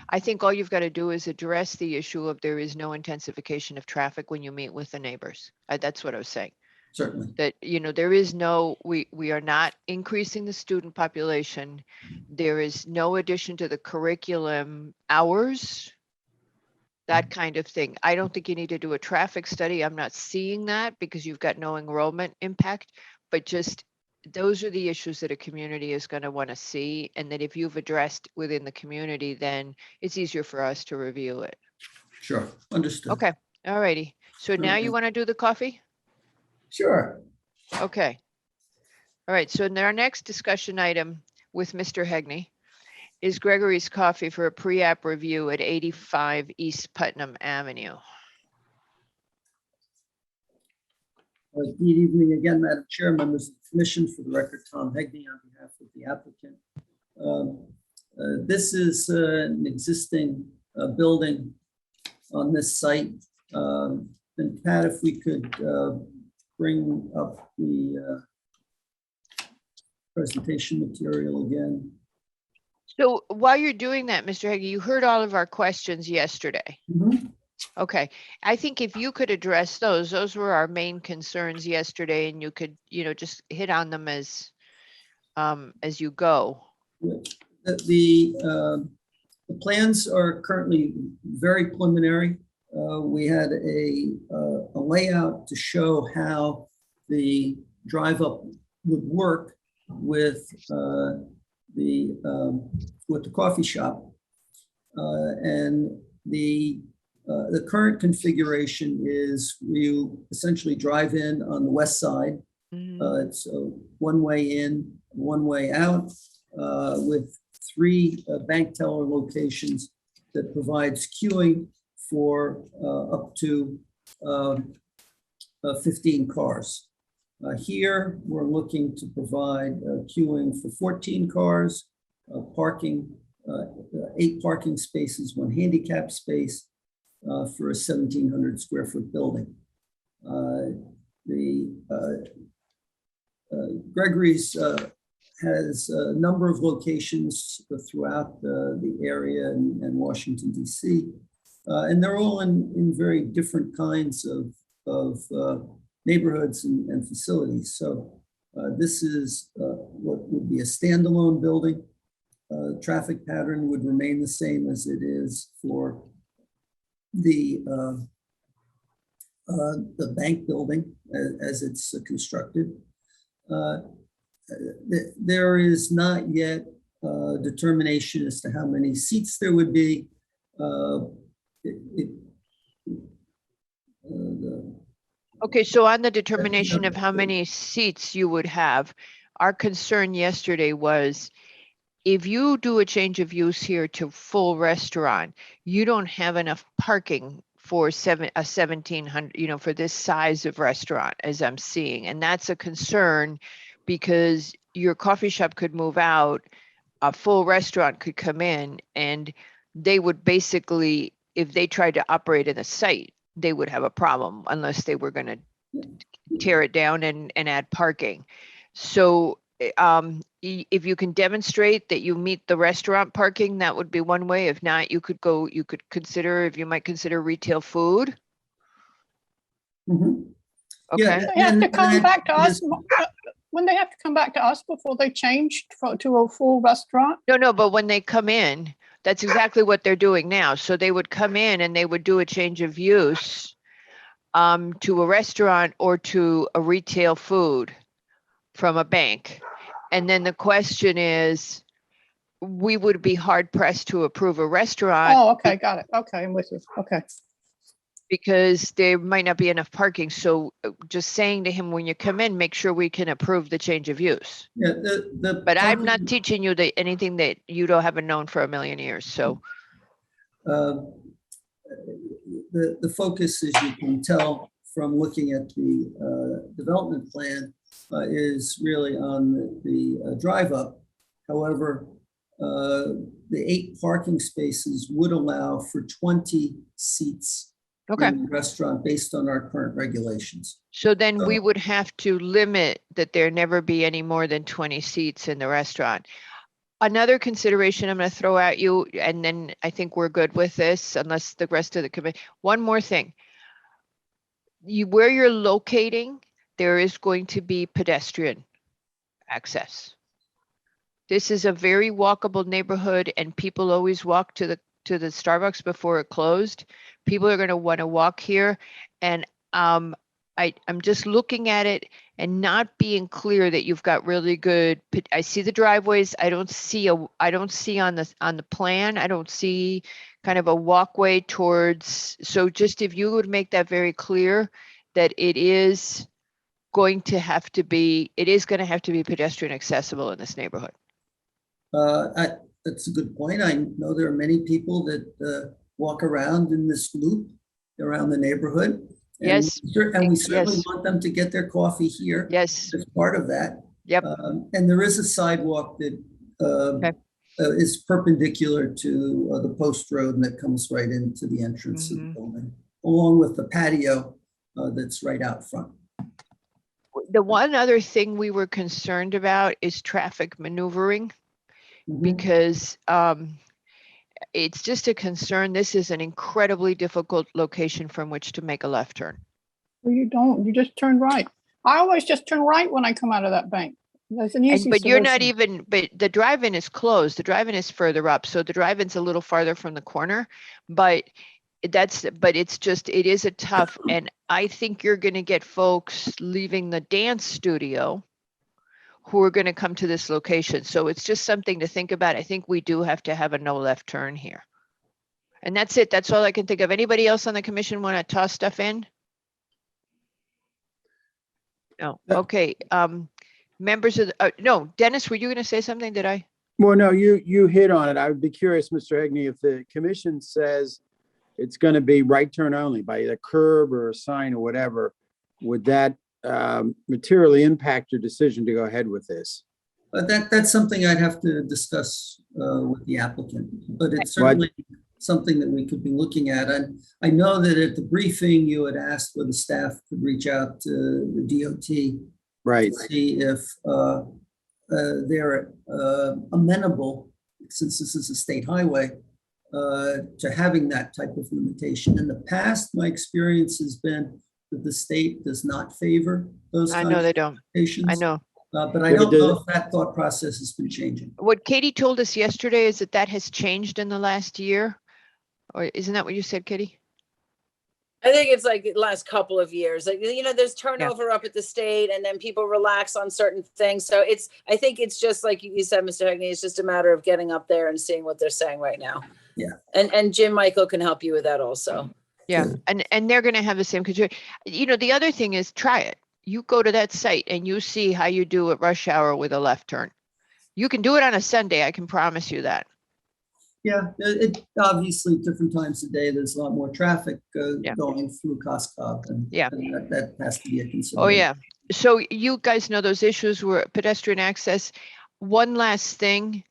I think all you've got to do is address the issue of there is no intensification of traffic when you meet with the neighbors. That's what I was saying. certainly. That, you know, there is no, we are not increasing the student population. There is no addition to the curriculum hours, that kind of thing. I don't think you need to do a traffic study. I'm not seeing that because you've got no enrollment impact, but just those are the issues that a community is going to want to see. And that if you've addressed within the community, then it's easier for us to review it. Sure, understood. Okay, all righty. So now you want to do the coffee? Sure. Okay. All right, so in our next discussion item with Mr. Hegney is Gregory's Coffee for a pre-app review at 85 East Putnam Avenue. Good evening again, Madam Chair, members of the commission. For the record, Tom Hegney on behalf of the applicant. This is an existing building on this site. And Pat, if we could bring up the presentation material again. So while you're doing that, Mr. Hegney, you heard all of our questions yesterday. Okay, I think if you could address those were our main concerns yesterday, and you could, you know, just hit on them as you go. The plans are currently very preliminary. We had a layout to show how the drive up would work with the coffee shop, and the current configuration is you essentially drive in on the west side. It's one way in, one way out, with 3 bank teller locations that provides queuing for up to 15 cars. Here, we're looking to provide queuing for 14 cars, parking, 8 parking spaces, 1 handicap space, for a 1,700 square foot building. Gregory's has a number of locations throughout the area and Washington DC. And they're all in very different kinds of neighborhoods and facilities. So this is what would be a standalone building. Traffic pattern would remain the same as it is for the bank building as it's constructed. There is not yet determination as to how many seats there would be. Okay, so on the determination of how many seats you would have, our concern yesterday was if you do a change of use here to full restaurant, you don't have enough parking for 1,700, for this size of restaurant as I'm seeing. And that's a concern because your coffee shop could move out, a full restaurant could come in, and they would basically, if they tried to operate in the site, they would have a problem unless they were going to tear it down and add parking. So if you can demonstrate that you meet the restaurant parking, that would be one way. If not, you could consider, if you might consider retail food. Mhm. Okay. Yeah, They have to and come that back to us. is- When they have to come back to us before they change to a full restaurant? No, but when they come in, that's exactly what they're doing now. So they would come in and they would do a change of use to a restaurant or to a retail food from a bank. And then the question is, we would be hard pressed to approve a restaurant Oh, okay, got it. Okay, I'm with you. Okay. because there might not be enough parking. So just saying to him, when you come in, make sure we can approve the change of use. Yeah, But I'm not parking- teaching you anything that you haven't known for a million years. So The focus, as you can tell from looking at the development plan, is really on the drive up. However, the 8 parking spaces would allow for 20 seats okay. in the restaurant based on our current regulations. So then we would have to limit that there never be any more than 20 seats in the restaurant. Another consideration I'm going to throw at you, and then I think we're good with this unless the rest of the committee. One more thing. Where you're locating, there is going to be pedestrian access. This is a very walkable neighborhood and people always walk to the Starbucks before it closed. People are going to want to walk here. And I'm just looking at it and not being clear that you've got really good, I see the driveways. I don't see on the plan, I don't see kind of a walkway towards, so just if you would make that very clear that it is going to have to be pedestrian accessible in this neighborhood. That's a good point. I know there are many people that walk around in this loop around the neighborhood. Yes. And we certainly Yes. want them to get their coffee here. Yes. As part of that. Yep. And there is a sidewalk that is perpendicular to the post road and that comes right into the entrance of the building, along with the patio that's right out front. The one other thing we were concerned about is traffic maneuvering. Because it's just a concern. This is an incredibly difficult location from which to make a left turn. Well, you don't, you just turn right. I always just turn right when I come out of that bank. That's an easy But you're not solution. but the drive-in is closed. The drive-in is further up. So the drive-in's a little farther from the corner, but it is a tough, and I think you're going to get folks leaving the dance studio who are going to come to this location. So it's just something to think about. I think we do have to have a no left turn here. And that's it. That's all I can think of. Anybody else on the commission want to toss stuff in? No. Okay. Members of no, Dennis, were you going to say something? Did I? Well, no, you hit on it. I would be curious, Mr. Hegney, if the commission says it's going to be right turn only by a curb or a sign or whatever, would that materially impact your decision to go ahead with this? That's something I'd have to discuss with the applicant, but it's certainly something that we could be looking at. And I know that at the briefing, you had asked whether staff could reach out to the DOT. Right. To see if they're amenable, since this is a state highway, to having that type of limitation. In the past, my experience has been that the state does not favor those I kinds know of they don't. limitations. I know. But I Yeah, but don't know does if that thought process has been changing. What Katie told us yesterday is that that has changed in the last year. Or isn't that what you said, Katie? I think it's like the last couple of years, like, there's turnover up at the state and then people relax on certain things. So I think it's just like you said, Mr. Hegney, it's just a matter of getting up there and seeing what they're saying right now. Yeah. And Jim Michael can help you with that also. Yeah, and they're gonna have the same control. The other thing is try it. You go to that site and you see how you do at rush hour with a left turn. You can do it on a Sunday, I can promise you that. Yeah, it obviously different times of day, there's a lot more traffic going through Coscob, and Yeah. and that has to be a consideration. Oh, yeah. So you guys know those issues were pedestrian access. One last thing,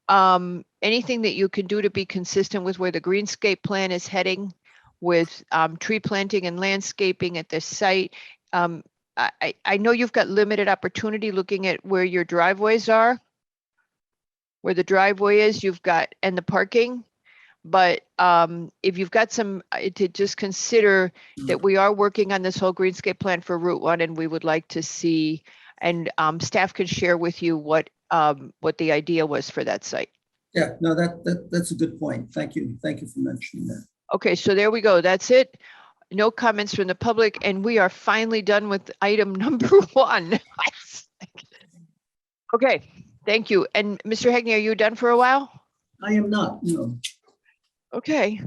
anything that you can do to be consistent with where the greenscape plan is heading with tree planting and landscaping at this site. I know you've got limited opportunity looking at where your driveways are, where the driveway is, you've got, and the parking. But if you've got some, to just consider that we are working on this whole greenscape plan for Route 1, and we would like to see, and staff can share with you what the idea was for that site. Yeah, no, that's a good point. Thank you. Thank you for mentioning that. Okay, so there we go. That's it. No comments from the public, and we are finally done with item number 1. Okay, thank you. And Mr. Hegney, are you done for a while? I am not, no. Okay.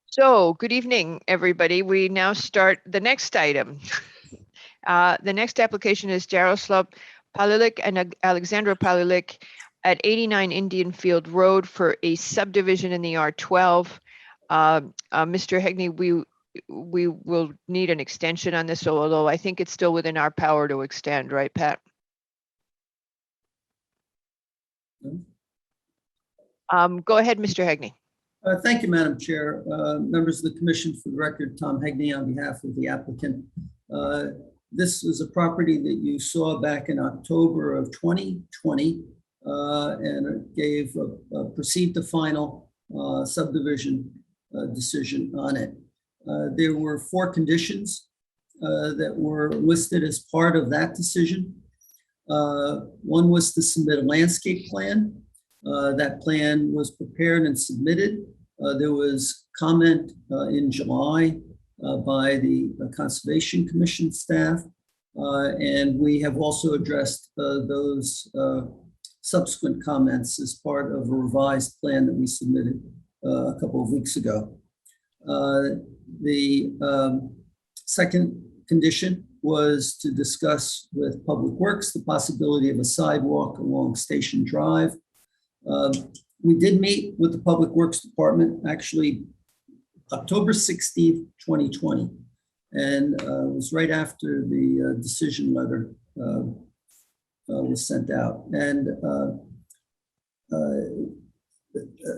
So, good evening, everybody. We now start the next item. The next application is Jaroslav Palilik and Alexandra Palilik at 89 Indian Field Road for a subdivision in the R12. Mr. Hegney, we will need an extension on this, although I think it's still within our power to extend, right, Pat? Go ahead, Mr. Hegney. Thank you, Madam Chair. Members of the commission, for the record, Tom Hegney on behalf of the applicant. This was a property that you saw back in October of 2020, and it gave a proceed to final subdivision decision on it. There were 4 conditions that were listed as part of that decision. One was to submit a landscape plan. That plan was prepared and submitted. There was comment in July by the Conservation Commission staff. And we have also addressed those subsequent comments as part of a revised plan that we submitted a couple of weeks ago. The second condition was to discuss with Public Works the possibility of a sidewalk along Station Drive. We did meet with the Public Works Department, actually October 16th, 2020. And it was right after the decision letter was sent out. And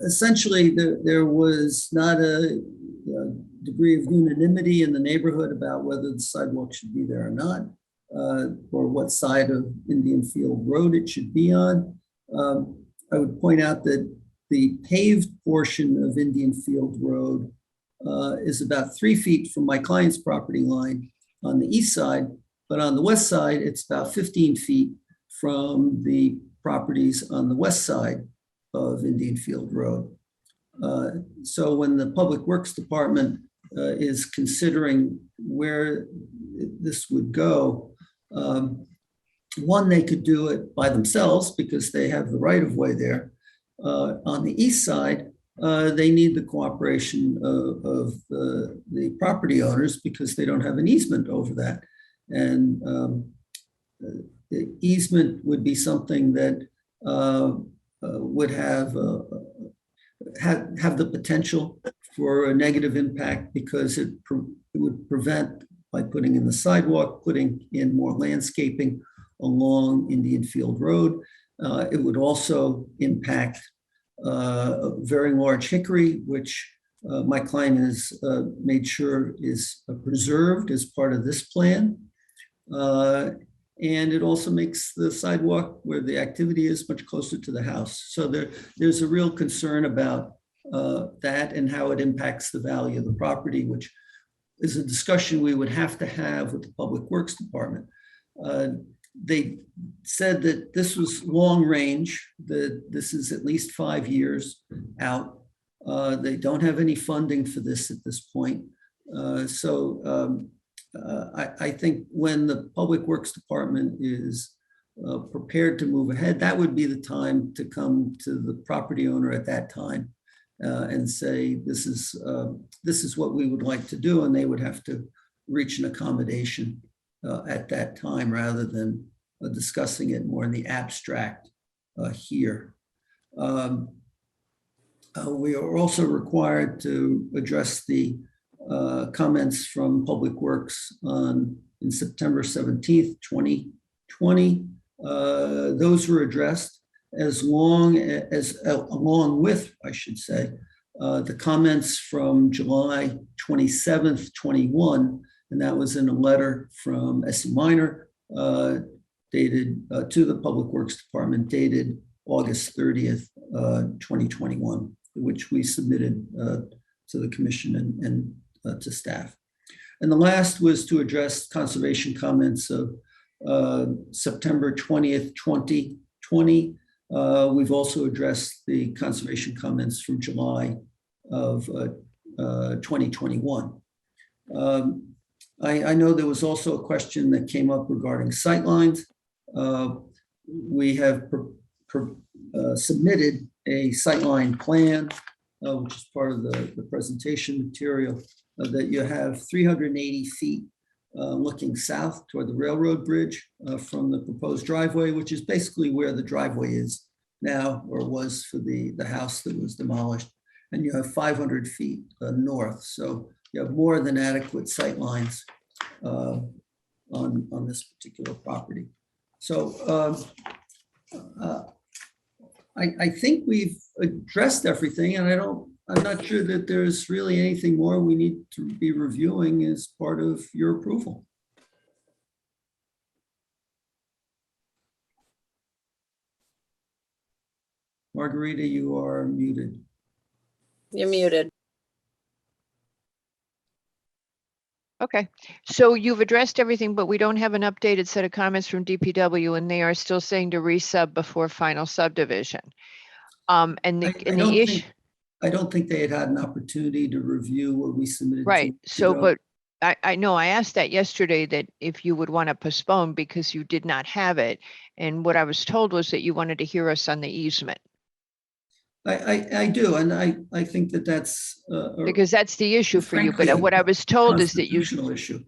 essentially, there was not a degree of unanimity in the neighborhood about whether the sidewalk should be there or not, or what side of Indian Field Road it should be on. I would point out that the paved portion of Indian Field Road is about 3 feet from my client's property line on the east side, but on the west side, it's about 15 feet from the properties on the west side of Indian Field Road. So when the Public Works Department is considering where this would go, one, they could do it by themselves because they have the right of way there. On the east side, they need the cooperation of the property owners because they don't have an easement over that. And the easement would be something that would have the potential for a negative impact because it would prevent, by putting in the sidewalk, putting in more landscaping along Indian Field Road. It would also impact a very large hickory, which my client has made sure is preserved as part of this plan. And it also makes the sidewalk where the activity is much closer to the house. So there's a real concern about that and how it impacts the value of the property, which is a discussion we would have to have with the Public Works Department. They said that this was long range, that this is at least 5 years out. They don't have any funding for this at this point. I think when the Public Works Department is prepared to move ahead, that would be the time to come to the property owner at that time and say, this is what we would like to do, and they would have to reach an accommodation at that time rather than discussing it more in the abstract here. We are also required to address the comments from Public Works in September 17th, 2020. Those were addressed along with, I should say, the comments from July 27th, 21, and that was in a letter from S.E. Minor dated to the Public Works Department dated August 30th, 2021, which we submitted to the commission and to staff. And the last was to address conservation comments of September 20th, 2020. We've also addressed the conservation comments from July of 2021. I know there was also a question that came up regarding sightlines. We have submitted a sightline plan, which is part of the presentation material, that you have 380 feet looking south toward the railroad bridge from the proposed driveway, which is basically where the driveway is now, or was for the house that was demolished. And you have 500 feet north. So you have more than adequate sight lines on this particular property. So I think we've addressed everything, and I'm not sure that there's really anything more we need to be reviewing as part of your approval. Margarita, you are muted. You're muted. Okay, so you've addressed everything, but we don't have an updated set of comments from DPW, and they are still saying to resub before final subdivision. And the issue. I don't think they had an opportunity to review what we submitted. Right. So, but I know I asked that yesterday, that if you would want to postpone because you did not have it. And what I was told was that you wanted to hear us on the easement. I do. And I think that that's because that's the issue for you. But what I was told is that you. Issue.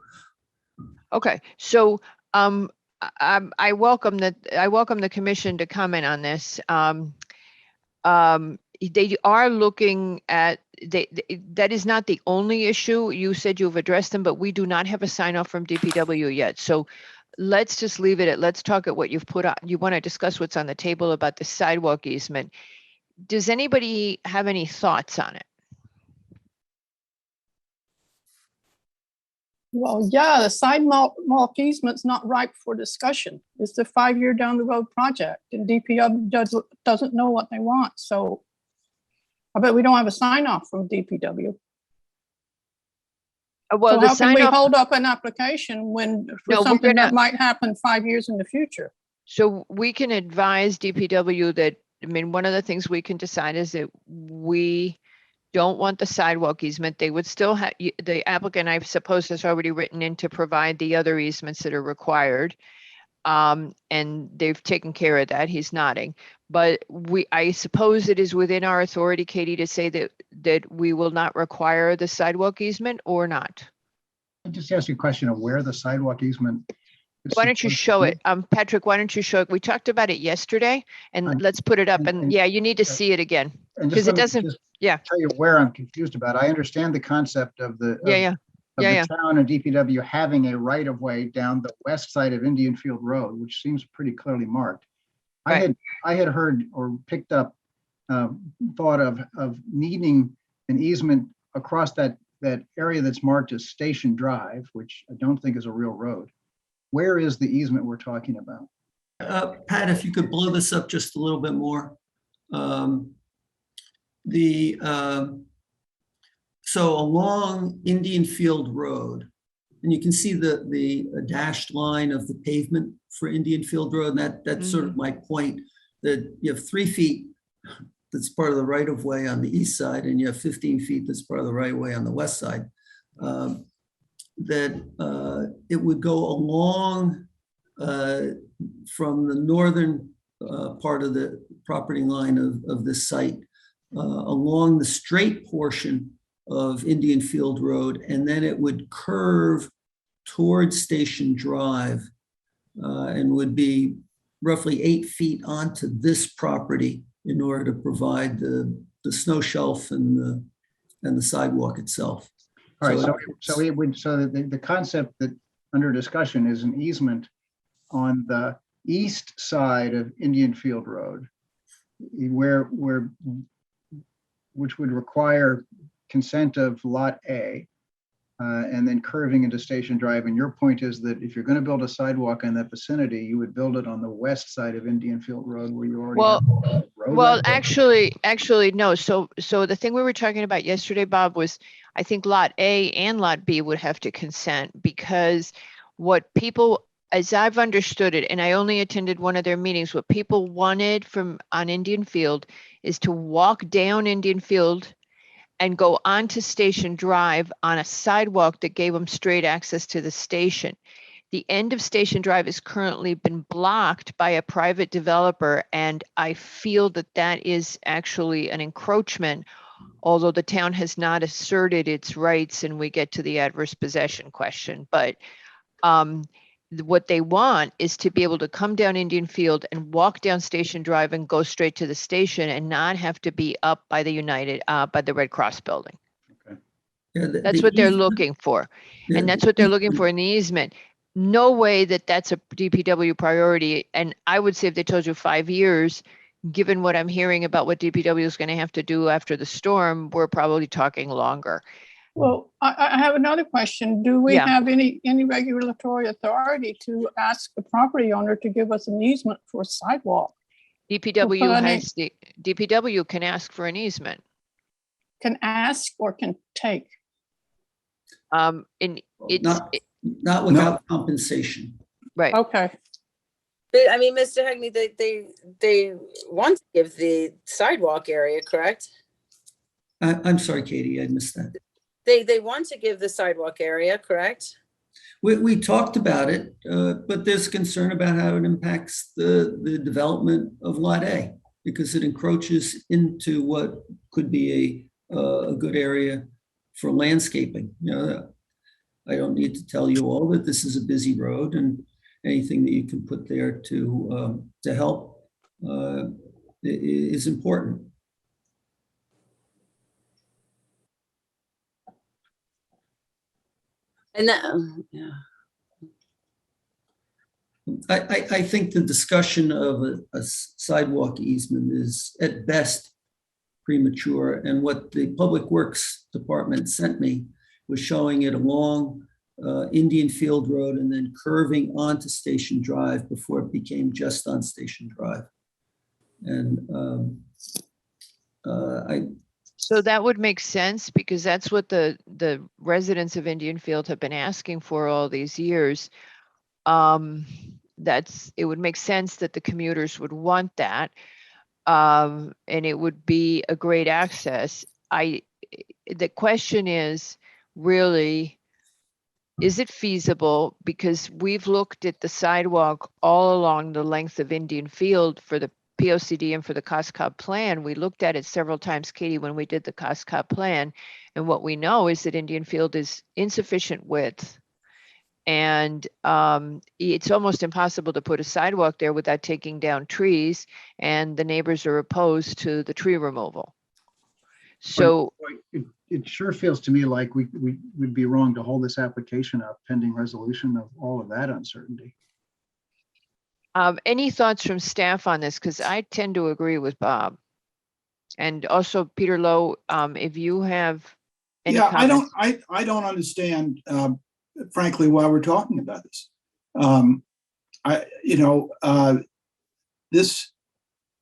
Okay. So I welcome that. I welcome the commission to comment on this. They are looking at, that is not the only issue. You said you've addressed them, but we do not have a sign off from DPW yet. So let's just leave it at, let's talk at what you've put on. You want to discuss what's on the table about the sidewalk easement. Does anybody have any thoughts on it? Well, yeah, the sidewalk easement's not ripe for discussion. It's a 5-year down the road project, and DPW doesn't know what they want. So I bet we don't have a sign off from DPW. Well, so the how can sign we off, hold up an application when for No, something gonna, that might happen 5 years in the future? So we can advise DPW that, I mean, one of the things we can decide is that we don't want the sidewalk easement. They would still have, the applicant, I suppose, has already written in to provide the other easements that are required. And they've taken care of that. He's nodding. But I suppose it is within our authority, Katie, to say that we will not require the sidewalk easement or not. I just ask you a question of where the sidewalk easement. Why don't you show it? Patrick, why don't you show it? We talked about it yesterday, and let's put it up. And yeah, you need to see it again because it doesn't. Yeah. Tell you where I'm confused about. I understand the concept of the town and DPW having a right of way down the west side of Indian Field Road, which seems pretty clearly marked. Right. I had heard or picked up thought of needing an easement across that area that's marked as Station Drive, which I don't think is a real road. Where is the easement we're talking about? Pat, if you could blow this up just a little bit more. So along Indian Field Road, and you can see the dashed line of the pavement for Indian Field Road, and that's sort of my point, that you have 3 feet that's part of the right of way on the east side, and you have 15 feet that's part of the right of way on the west side. That it would go along from the northern part of the property line of this site, along the straight portion of Indian Field Road, and then it would curve towards Station Drive and would be roughly 8 feet onto this property in order to provide the snow shelf and the sidewalk itself. All right, So- so the concept that under discussion is an easement on the east side of Indian Field Road, which would require consent of Lot A, and then curving into Station Drive. And your point is that if you're going to build a sidewalk in that vicinity, you would build it on the west side of Indian Field Road where you already Well, have a road Well, right actually, no. So the thing we were talking about yesterday, Bob, was I think Lot A and Lot B would have to consent, because what people, as I've understood it, and I only attended one of their meetings, what people wanted on Indian Field is to walk down Indian Field and go onto Station Drive on a sidewalk that gave them straight access to the station. The end of Station Drive has currently been blocked by a private developer, and I feel that that is actually an encroachment, although the town has not asserted its rights and we get to the adverse possession question. But what they want is to be able to come down Indian Field and walk down Station Drive and go straight to the station and not have to be up by the Red Cross building. Yeah, That's what they're looking for. Yeah, And that's what they're looking for in the easement. No way that that's a DPW priority. And I would say if they told you 5 years, given what I'm hearing about what DPW is going to have to do after the storm, we're probably talking longer. Well, I have another question. Do we Yeah. have any regulatory authority to ask the property owner to give us an easement for a sidewalk? DPW Well, has the, DPW can ask for an easement. Can ask or can take? And it's, Not without compensation. right. Okay, I mean, Mr. Hegney, they want to give the sidewalk area, correct? I'm sorry, Katie, I missed that. They want to give the sidewalk area, correct? We talked about it, but there's concern about how it impacts the development of Lot A, because it encroaches into what could be a good area for landscaping. You know, I don't need to tell you all that this is a busy road, and anything that you can put there to help is important. And that, yeah. I think the discussion of a sidewalk easement is at best premature, and what the Public Works Department sent me was showing it along Indian Field Road and then curving onto Station Drive before it became just on Station Drive. And So that would make sense, because that's what the residents of Indian Field have been asking for all these years. It would make sense that the commuters would want that. And it would be a great access. The question is really, is it feasible? Because we've looked at the sidewalk all along the length of Indian Field for the POCD and for the COSCOB plan. We looked at it several times, Katie, when we did the COSCOB plan. And what we know is that Indian Field is insufficient width. And it's almost impossible to put a sidewalk there without taking down trees. And the neighbors are opposed to the tree removal. So it sure feels to me like we would be wrong to hold this application up pending resolution of all of that uncertainty. any thoughts from staff on this? Because I tend to agree with Bob. And also Peter Lowe, if you have any Yeah, comments. I don't understand, frankly, why we're talking about this.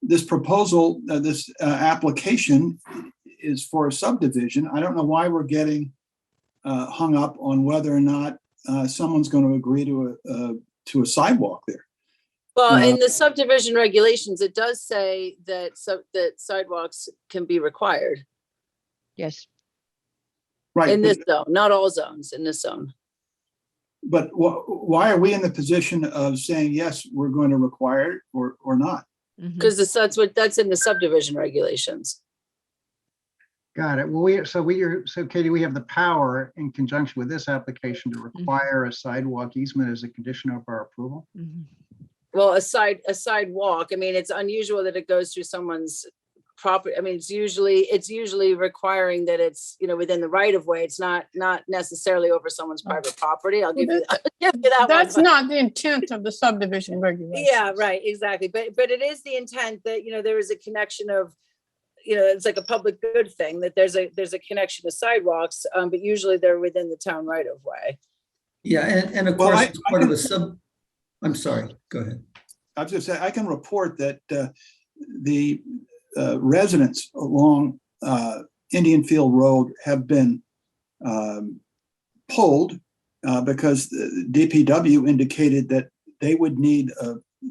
This proposal, this application is for a subdivision. I don't know why we're getting hung up on whether or not someone's going to agree to a sidewalk there. Well, in the subdivision regulations, it does say that that sidewalks can be required Yes. Right. in this zone, not all zones in this zone. But why are we in the position of saying, yes, we're going to require it or not? Mhm. Because that's in the subdivision regulations. Got it. Well, so Katie, we have the power in conjunction with this application to require a sidewalk easement as a condition of our approval. Mhm. Well, a sidewalk, I mean, it's unusual that it goes through someone's property. I mean, it's usually requiring that it's, within the right of way. It's not necessarily over someone's private property. I'll give you that That's one. not the intent of the subdivision regulations. Yeah, right, exactly. But it is the intent that, there is a connection of, it's like a public good thing that there's a connection to sidewalks, but usually they're within the town right of way. Yeah, and of Well, course, I- it's part of a I'm sorry, go ahead. I was just saying, I can report that the residents along Indian Field Road have been pulled because the DPW indicated that they would need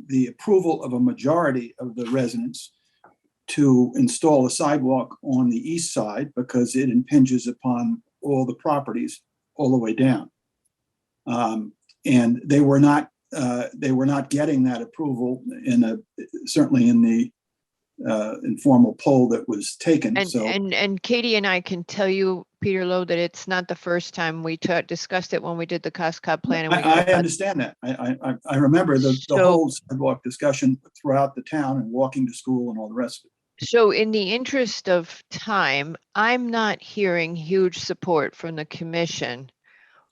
the approval of a majority of the residents to install a sidewalk on the east side because it impinges upon all the properties all the way down. And they were not getting that approval certainly in the informal poll that was taken. And Katie and I can tell you, Peter Lowe, that it's not the first time we discussed it when we did the COSCOG plan. And I understand that. I remember the whole sidewalk discussion throughout the town and walking to school and all the rest of it. So in the interest of time, I'm not hearing huge support from the commission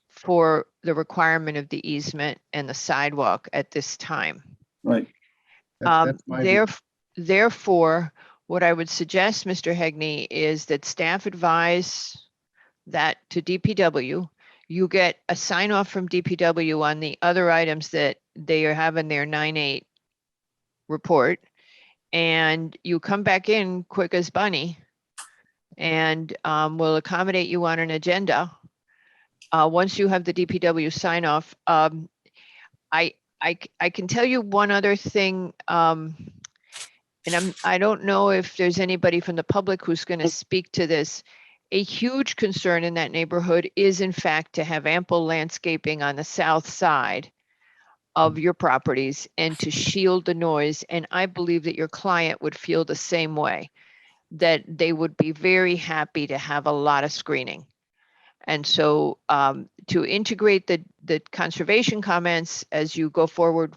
for the requirement of the easement and the sidewalk at this time. Right. That's my view. Therefore, what I would suggest, Mr. Hegney, is that staff advise that to DPW. You get a sign off from DPW on the other items that they are having their 9/8 report. And you come back in quick as bunny and we'll accommodate you on an agenda. Once you have the DPW sign off, I can tell you one other thing. And I don't know if there's anybody from the public who's going to speak to this. A huge concern in that neighborhood is in fact to have ample landscaping on the south side of your properties and to shield the noise. And I believe that your client would feel the same way, that they would be very happy to have a lot of screening. And so to integrate the conservation comments as you go forward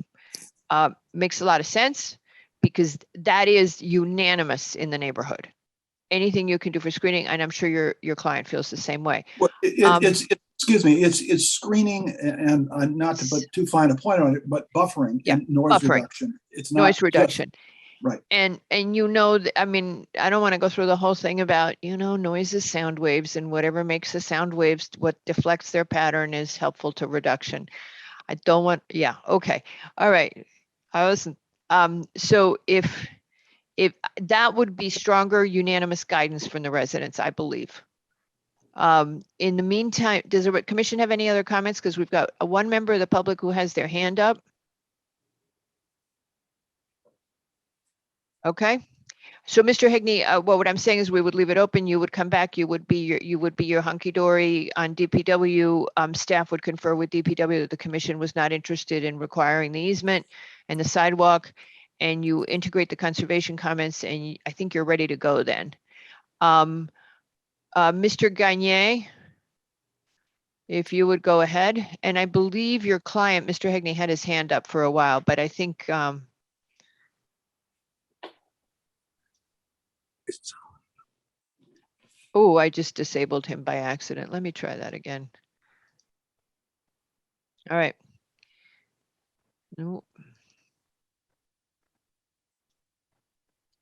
makes a lot of sense because that is unanimous in the neighborhood. Anything you can do for screening, and I'm sure your client feels the same way. Well, it's screening and not to put too fine a point on it, but buffering and noise reduction. It's not noise reduction. Right. And I mean, I don't want to go through the whole thing about, noise is sound waves and whatever makes the sound waves, what deflects their pattern is helpful to reduction. I don't want, yeah, okay. All right. So if that would be stronger unanimous guidance from the residents, I believe. In the meantime, does the commission have any other comments? Because we've got one member of the public who has their hand up. Okay. So Mr. Hegney, what I'm saying is we would leave it open. You would come back. You would be your hunky dory on DPW. Staff would confer with DPW that the commission was not interested in requiring the easement and the sidewalk, and you integrate the conservation comments, and I think you're ready to go then. Mr. Gagne, if you would go ahead, and I believe your client, Mr. Hegney, had his hand up for a while, but I think. Oh, I just disabled him by accident. Let me try that again. All right. No.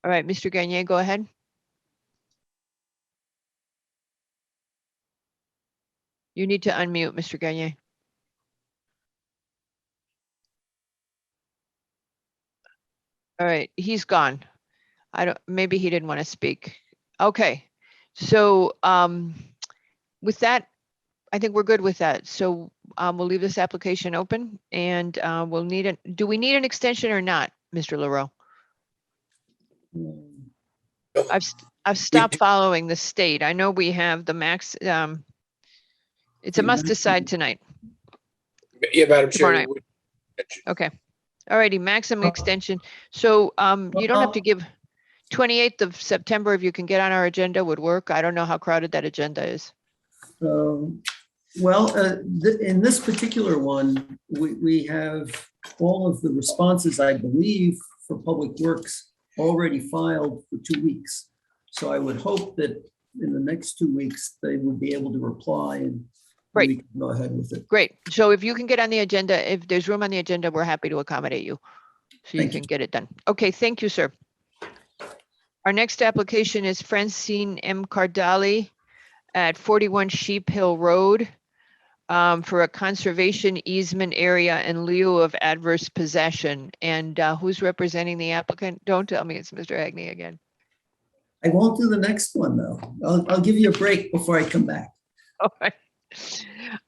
All right, Mr. Gagne, go ahead. You need to unmute, Mr. Gagne. All right, he's gone. Maybe he didn't want to speak. Okay, so with that, I think we're good with that. So we'll leave this application open and we'll need do we need an extension or not, Mr. LaRoe? I've stopped following the state. I know we have the max, it's a Yeah, must maximum. decide tonight. Yeah, Madam Chair. Tomorrow we would- Okay. All righty, maximum extension. So you don't have to give 28th of September, if you can get on our agenda would work. I don't know how crowded that agenda is. Well, in this particular one, we have all of the responses, I believe, for Public Works already filed for 2 weeks. So I would hope that in the next 2 weeks, they would be able to reply and Right. we can go ahead with it. Great. So if you can get on the agenda, if there's room on the agenda, we're happy to accommodate you. So you Thank you. can get it done. Okay, thank you, sir. Our next application is Francine M. Cardali at 41 Sheep Hill Road for a conservation easement area in lieu of adverse possession. And who's representing the applicant? Don't tell me it's Mr. Hagney again. I won't do the next one, though. I'll give you a break before I come back. All right.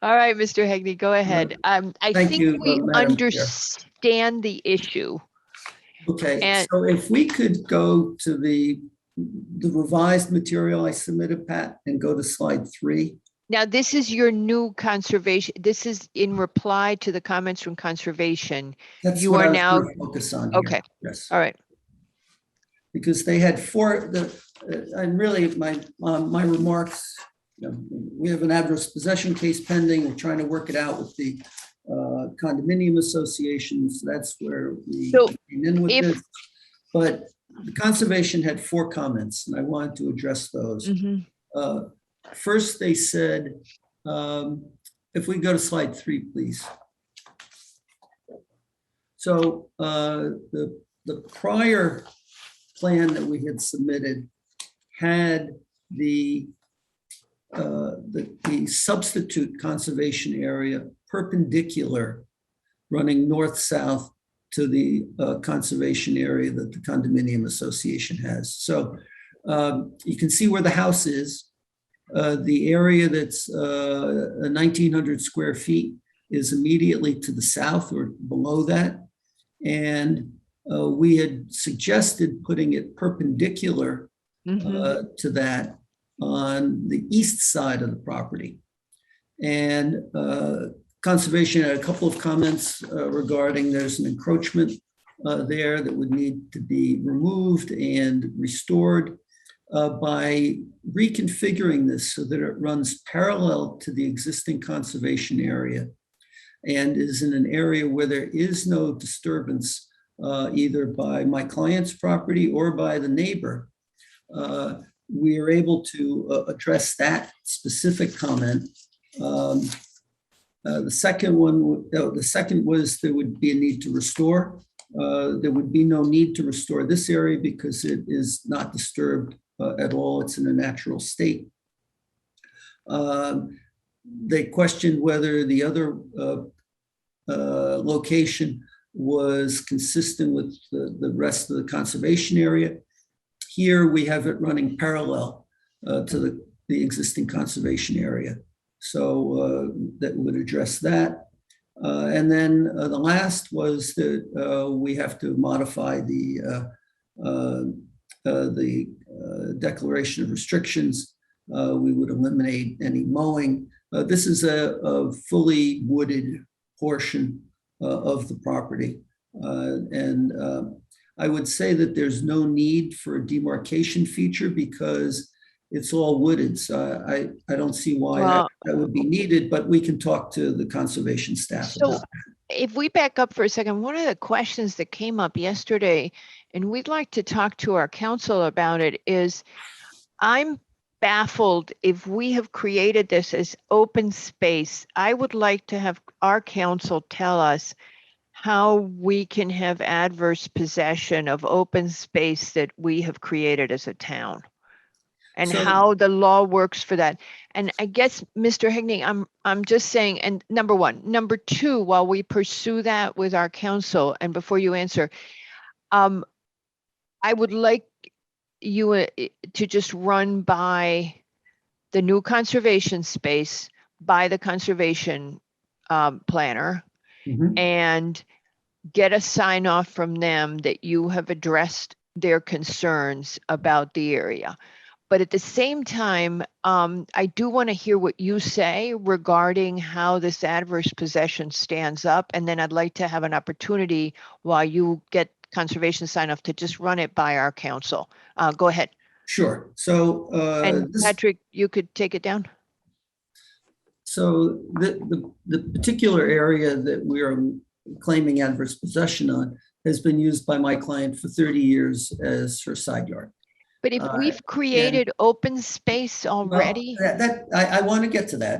All right, Mr. Hagney, go ahead. I Thank think you, we Madam Chair. understand the issue. Okay, And- so if we could go to the revised material I submitted, Pat, and go to slide 3. Now, this is your new conservation. This is in reply to the comments from conservation. That's You what are I was now- gonna focus on here. Okay. Yes, All right. because they had and really my remarks, we have an adverse possession case pending. We're trying to work it out with the condominium associations. That's where we So came in with if- this. But the conservation had 4 comments and I wanted to address those. Mhm. First, they said, if we go to slide 3, please. So the prior plan that we had submitted had the substitute conservation area perpendicular running north-south to the conservation area that the condominium association has. So you can see where the house is. The area that's 1,900 square feet is immediately to the south or below that. And we had suggested putting it perpendicular Mhm. to that on the east side of the property. And conservation had a couple of comments regarding there's an encroachment there that would need to be removed and restored by reconfiguring this so that it runs parallel to the existing conservation area and is in an area where there is no disturbance either by my client's property or by the neighbor. We are able to address that specific comment. The second was there would be a need to restore. There would be no need to restore this area because it is not disturbed at all. It's in a natural state. They questioned whether the other location was consistent with the rest of the conservation area. Here we have it running parallel to the existing conservation area. So that would address that. And then the last was that we have to modify the declaration of restrictions. We would eliminate any mowing. This is a fully wooded portion of the property. And I would say that there's no need for a demarcation feature because it's all wooded. So I don't see why Well- that would be needed, but we can talk to the conservation staff So about that. if we back up for a second, one of the questions that came up yesterday, and we'd like to talk to our council about it, is I'm baffled if we have created this as open space. I would like to have our council tell us how we can have adverse possession of open space that we have created as a town. And So- how the law works for that. And I guess, Mr. Higney, I'm just saying, and number one. Number two, while we pursue that with our council, and before you answer, I would like you to just run by the new conservation space by the conservation planner Mhm. and get a sign off from them that you have addressed their concerns about the area. But at the same time, I do want to hear what you say regarding how this adverse possession stands up. And then I'd like to have an opportunity while you get conservation sign off to just run it by our council. Go ahead. Sure. So, And Patrick, you could take it down. so the particular area that we are claiming adverse possession on has been used by my client for 30 years as her side yard. But if Uh, we've created open space Well, already, I want to get to that.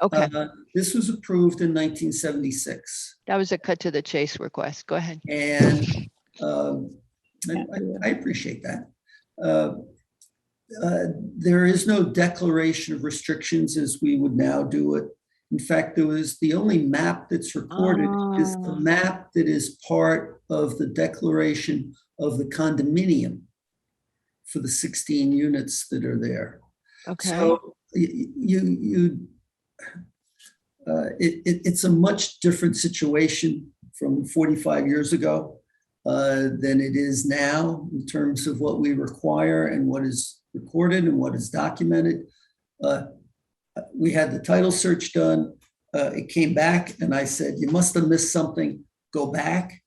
okay, This was approved in 1976. that was a cut to the chase request. Go ahead. And I appreciate that. There is no declaration of restrictions as we would now do it. In fact, there was the only map that's recorded is the Ah. map that is part of the declaration of the condominium for the 16 units that are there. Okay, So it's a much different situation from 45 years ago than it is now in terms of what we require and what is recorded and what is documented. We had the title search done. It came back and I said, you must have missed something, go back.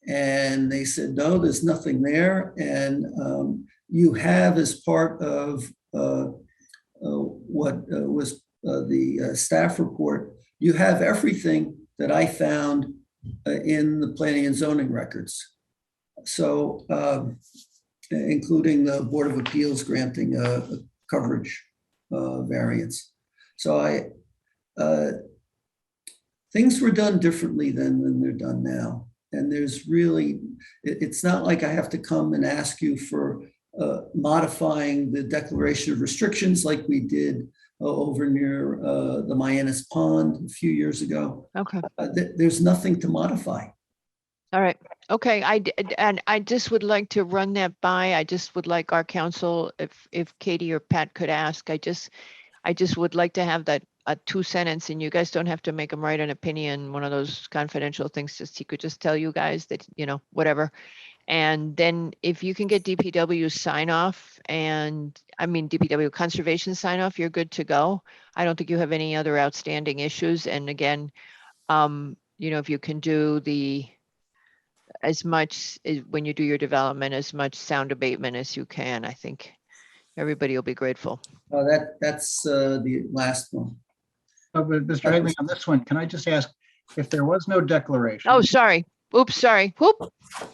And they said, no, there's nothing there. And you have, as part of what was the staff report, you have everything that I found in the planning and zoning records. So including the Board of Appeals granting a coverage variance. So things were done differently then than they're done now. And there's really, it's not like I have to come and ask you for modifying the declaration of restrictions like we did over near the Mayanas Pond a few years ago. okay. There's nothing to modify. All right. Okay. And I just would like to run that by. I just would like our council, if Katie or Pat could ask, I just would like to have that a 2-sentence, and you guys don't have to make him write an opinion, one of those confidential things. Just he could just tell you guys that, whatever. And then if you can get DPW sign off, and I mean DPW conservation sign off, you're good to go. I don't think you have any other outstanding issues. And again, if you can do as much when you do your development, as much sound abatement as you can, I think everybody will be grateful. That's the last one. But Mr. Hagley, on this one, can I just ask, if there was no declaration? Oh, sorry. Oops, sorry. Whoop,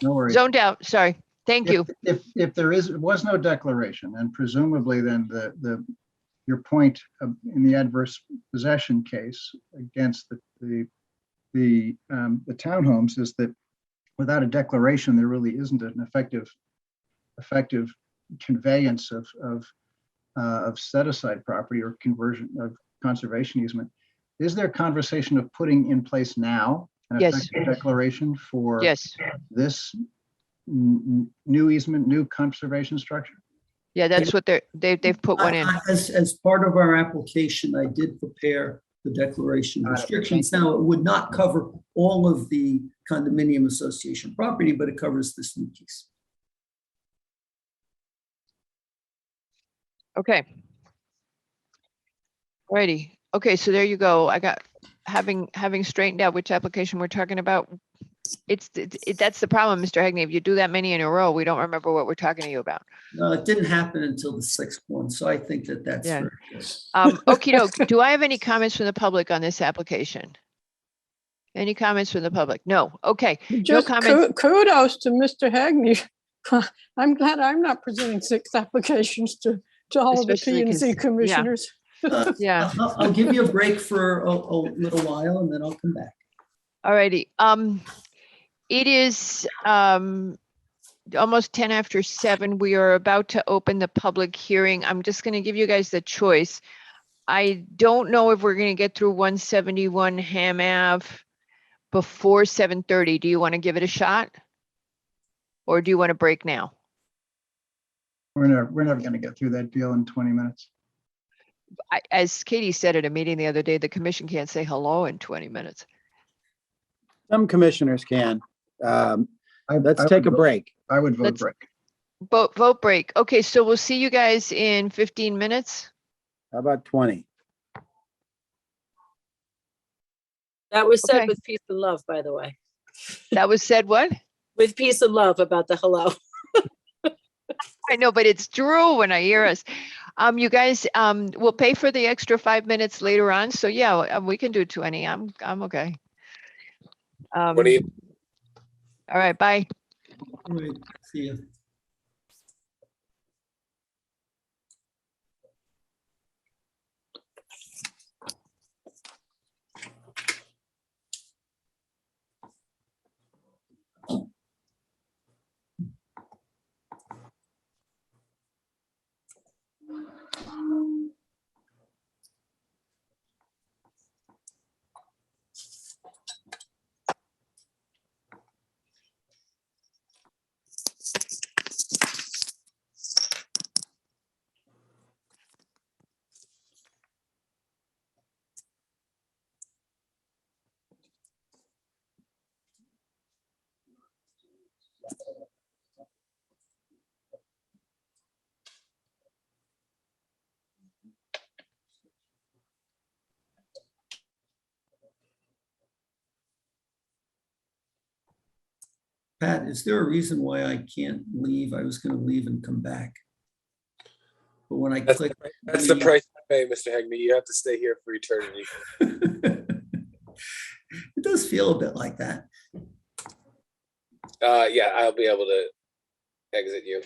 No worries. zoned out. Sorry. Thank you. If there was no declaration, and presumably then your point in the adverse possession case against the townhomes is that without a declaration, there really isn't an effective conveyance of set aside property or conversion of conservation easement. Is there a conversation of putting in place now an Yes. effective declaration for Yes. this new easement, new conservation structure? Yeah, that's what they've put one in. As part of our application, I did prepare the declaration of Got it. restrictions. Now, it would not cover all of the condominium association property, but it covers this new piece. Okay. Alrighty. Okay, so there you go. I got, having straightened out which application we're talking about. That's the problem, Mr. Hegney. If you do that many in a row, we don't remember what we're talking to you about. No, it didn't happen until the 6th one, so I think that's Yeah. very good. Okey doke. Do I have any comments from the public on this application? Any comments from the public? No. Okay. Just comments. kudos to Mr. Hagney. I'm glad I'm not presenting 6 applications to all of the Especially P and Z 'cause- yeah. commissioners. Yeah. I'll give you a break for a little while and then I'll come back. Alrighty. It is almost 10 after 7. We are about to open the public hearing. I'm just going to give you guys the choice. I don't know if we're going to get through 171 Ham Ave before 7:30. Do you want to give it a shot? Or do you want to break now? We're never going to get through that deal in 20 minutes. As Katie said at a meeting the other day, the commission can't say hello in 20 minutes. Some commissioners can. Let's I take a would vote- break. I would vote Let's- break. Vote break. Okay, so we'll see you guys in 15 minutes. How about 20? That was said Okay. with peace and love, by the way, That was said what? with peace and love about the hello. I know, but it's true when I hear us. You guys, we'll pay for the extra 5 minutes later on. So yeah, we can do 20. I'm okay. What do you? All right, bye. All right, see you. Pat, is there a reason why I can't leave? I was going to leave and come back. But when I That's, click. that's the price to pay, Mr. Hegney. You have to stay here for eternity. It does feel a bit like that. Yeah, I'll be able to exit you.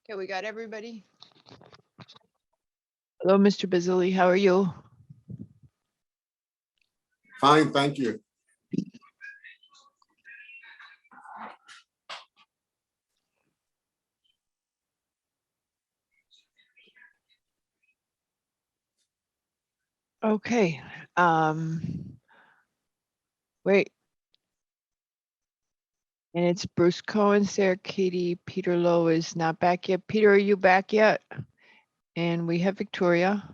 Okay, we got everybody. Hello, Mr. Bazili, how are you? Fine, thank you. Okay, wait. And it's Bruce Cohen, Sarah Katie, Peter Lowe is not back yet. Peter, are you back yet? And we have Victoria.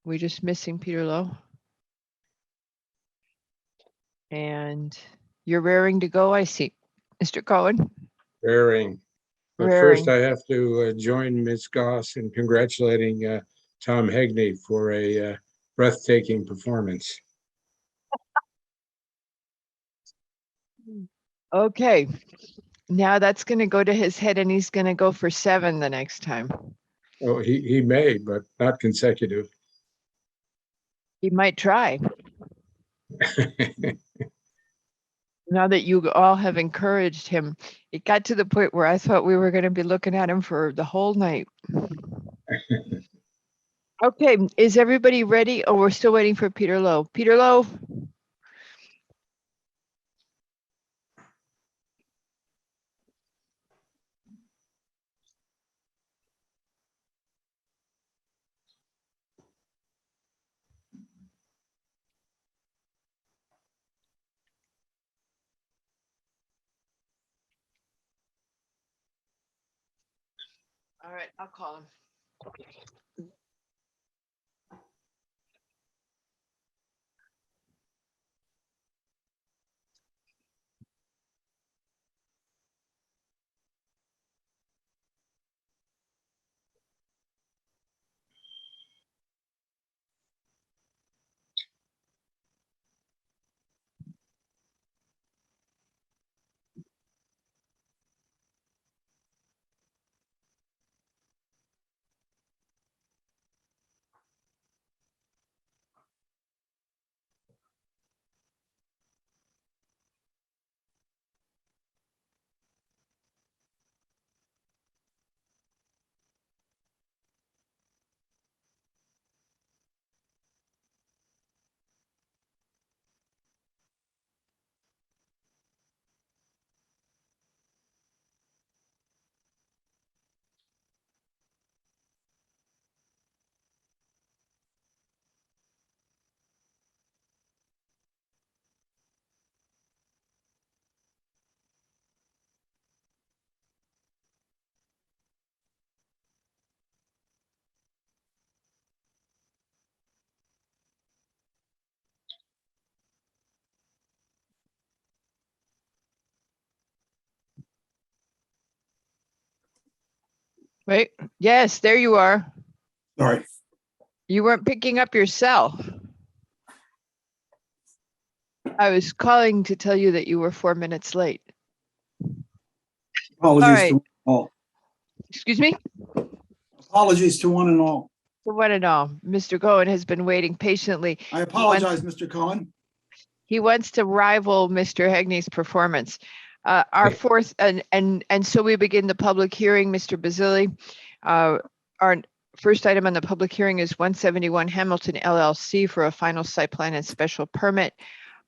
We're just missing Peter Lowe. And you're raring to go, I see. Mr. Cohen? Raring. But Raring. first, I have to join Ms. Goss in congratulating Tom Hegney for a breathtaking performance. Okay, now that's gonna go to his head and he's gonna go for 7 the next time. Oh, he may, but not consecutive. He might try. Now that you all have encouraged him, it got to the point where I thought we were gonna be looking at him for the whole night. Okay, is everybody ready? Oh, we're still waiting for Peter Lowe. Peter Lowe? All right, I'll call him. Wait, yes, there you are. Sorry. You weren't picking up your cell. I was calling to tell you that you were 4 minutes late. Apologies right. to all. Excuse me? Apologies to one and all. For one and all, Mr. Cohen has been waiting patiently. I apologize, Mr. Cohen. He wants to rival Mr. Hegney's performance. Our fourth, and so we begin the public hearing, Mr. Bazili. Our first item on the public hearing is 171 Hamilton LLC for a final site plan and special permit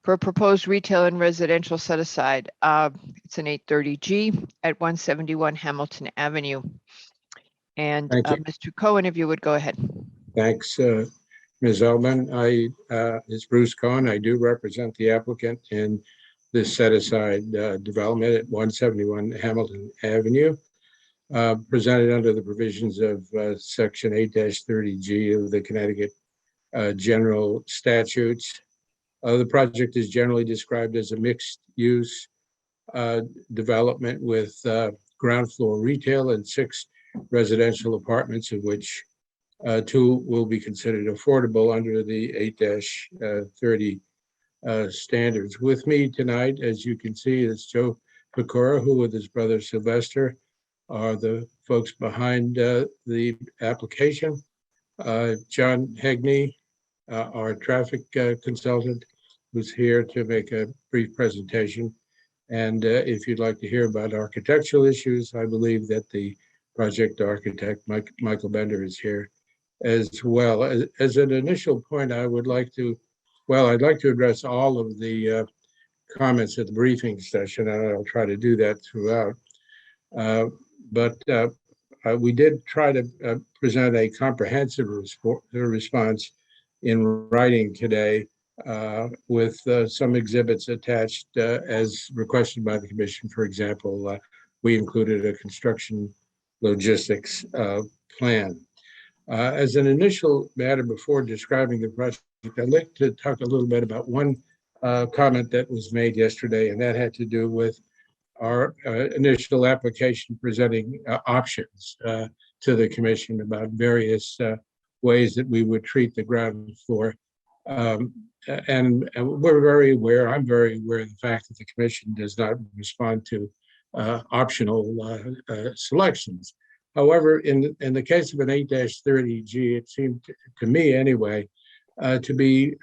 for a proposed retail and residential set aside. It's an 830G at 171 Hamilton Avenue. And Thank you. Mr. Cohen, if you would go ahead. Thanks, Ms. Eldman. It's Bruce Cohen. I do represent the applicant in this set-aside development at 171 Hamilton Avenue, presented under the provisions of Section 8-30G of the Connecticut General Statutes. The project is generally described as a mixed-use development with ground floor retail and 6 residential apartments, of which 2 will be considered affordable under the 8-30 standards. With me tonight, as you can see, is Joe Pecora, who with his brother Sylvester are the folks behind the application. John Hegney, our traffic consultant, who's here to make a brief presentation. And if you'd like to hear about architectural issues, I believe that the project architect, Michael Bender is here as well. As an initial point, I would like to, well, I'd like to address all of the comments at the briefing session, and I'll try to do that throughout. But we did try to present a comprehensive response in writing today with some exhibits attached as requested by the commission. For example, we included a construction logistics plan. As an initial matter, before describing the project, I'd like to talk a little bit about one comment that was made yesterday, and that had to do with our initial application presenting options to the commission about various ways that we would treat the ground floor. And we're very aware, I'm very aware of the fact that the commission does not respond to optional selections. However, in the case of an 8-30G, it seemed to me anyway to be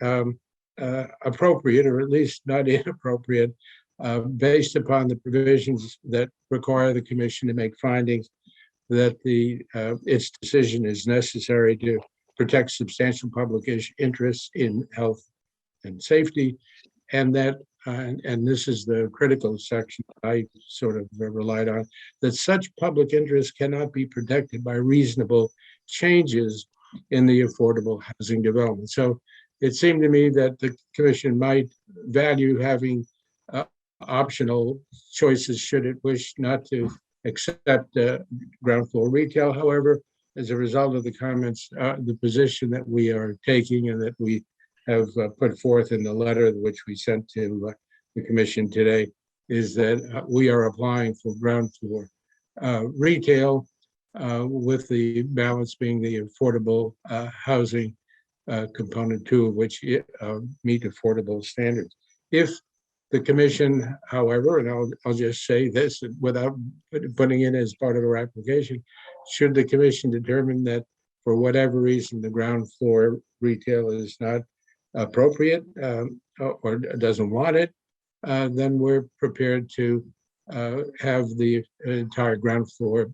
appropriate, or at least not inappropriate, based upon the provisions that require the commission to make findings that its decision is necessary to protect substantial public interests in health and safety, and that, and this is the critical section I sort of relied on, that such public interest cannot be protected by reasonable changes in the affordable housing development. So it seemed to me that the commission might value having optional choices should it wish not to accept ground floor retail. However, as a result of the comments, the position that we are taking and that we have put forth in the letter which we sent to the commission today is that we are applying for ground floor retail with the balance being the affordable housing component, two of which meet affordable standards. If the commission, however, and I'll just say this without putting it as part of our application, should the commission determine that for whatever reason the ground floor retail is not appropriate or doesn't want it, then we're prepared to have the entire ground floor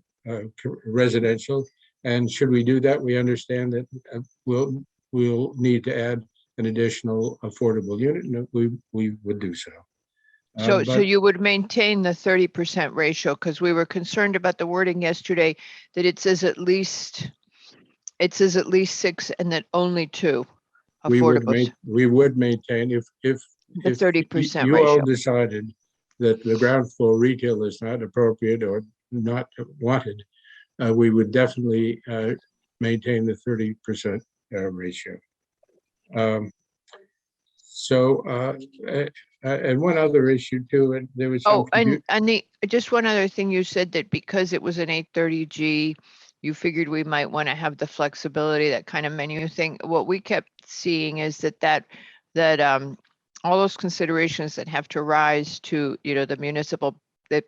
residential. And should we do that, we understand that we'll need to add an additional affordable unit, and we would do so. So But you would maintain the 30% ratio, because we were concerned about the wording yesterday that it says at least 6 and then only 2 affordables. we would maintain if The 30% you all ratio. decided that the ground floor retail is not appropriate or not wanted, we would definitely maintain the 30% ratio. And one other issue too, and there was some Just one other thing, you said that because it was an 830G, you figured we might want to have the flexibility, that kind of menu thing. What we kept seeing is that all those considerations that have to rise to, the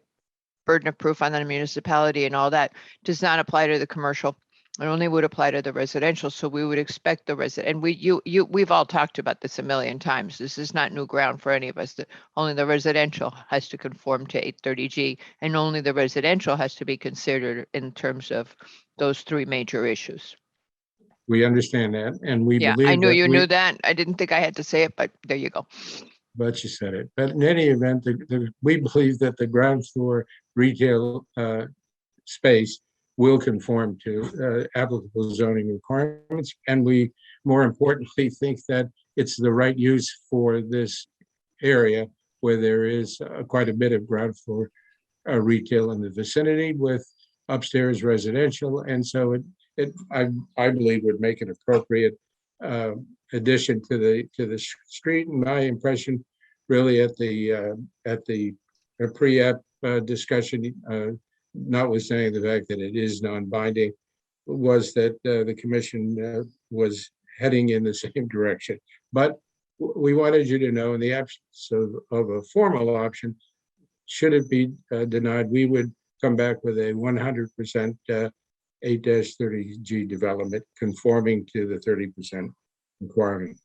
burden of proof on the municipality and all that does not apply to the commercial. It only would apply to the residential. So we would expect the resident, and we've all talked about this a million times. This is not new ground for any of us. Only the residential has to conform to 830G, and only the residential has to be considered in terms of those 3 major issues. we understand that, and we Yeah, believe I knew that you knew that. I didn't think I had to say it, but there you go. But you said it. But in any event, we believe that the ground floor retail space will conform to applicable zoning requirements. And we, more importantly, think that it's the right use for this area where there is quite a bit of ground floor retail in the vicinity with upstairs residential. And so I believe would make an appropriate addition to the street. And my impression really at the pre-app discussion, notwithstanding the fact that it is non-binding, was that the commission was heading in the same direction. But we wanted you to know, in the absence of a formal option, should it be denied, we would come back with a 100% 8-30G development conforming to the 30% requirement.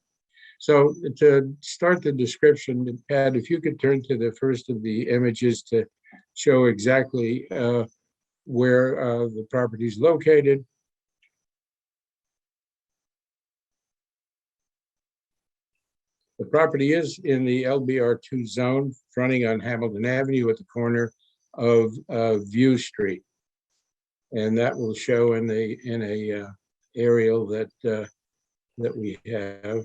So to start the description, Pat, if you could turn to the first of the images to show exactly where the property is located. The property is in the LBR2 zone, fronting on Hamilton Avenue at the corner of View Street. And that will show in a aerial that we have.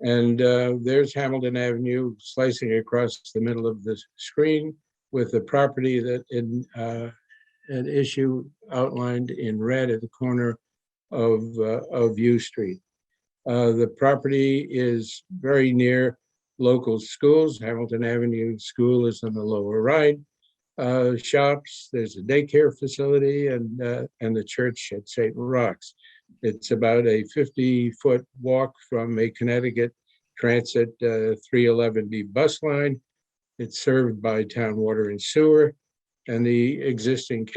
And there's Hamilton Avenue slicing across the middle of the screen with the property that an issue outlined in red at the corner of View Street. The property is very near local schools. Hamilton Avenue School is on the lower right. Shops, there's a daycare facility, and the church at St. Roch's. It's about a 50-foot walk from a Connecticut Transit 311B bus line. It's served by town water and sewer, and the existing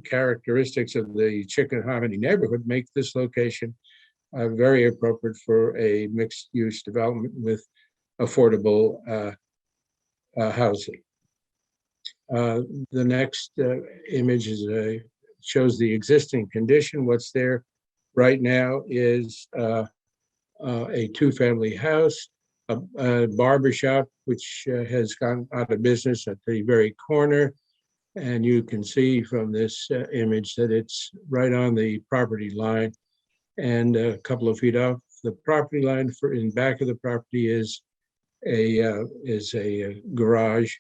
characteristics of the Chickahominy neighborhood make this location very appropriate for a mixed-use development with affordable housing. The next image is shows the existing condition. What's there right now is a two-family house, a barber shop, which has gone out of business at the very corner. And you can see from this image that it's right on the property line, and a couple of feet off the property line in back of the property is a garage.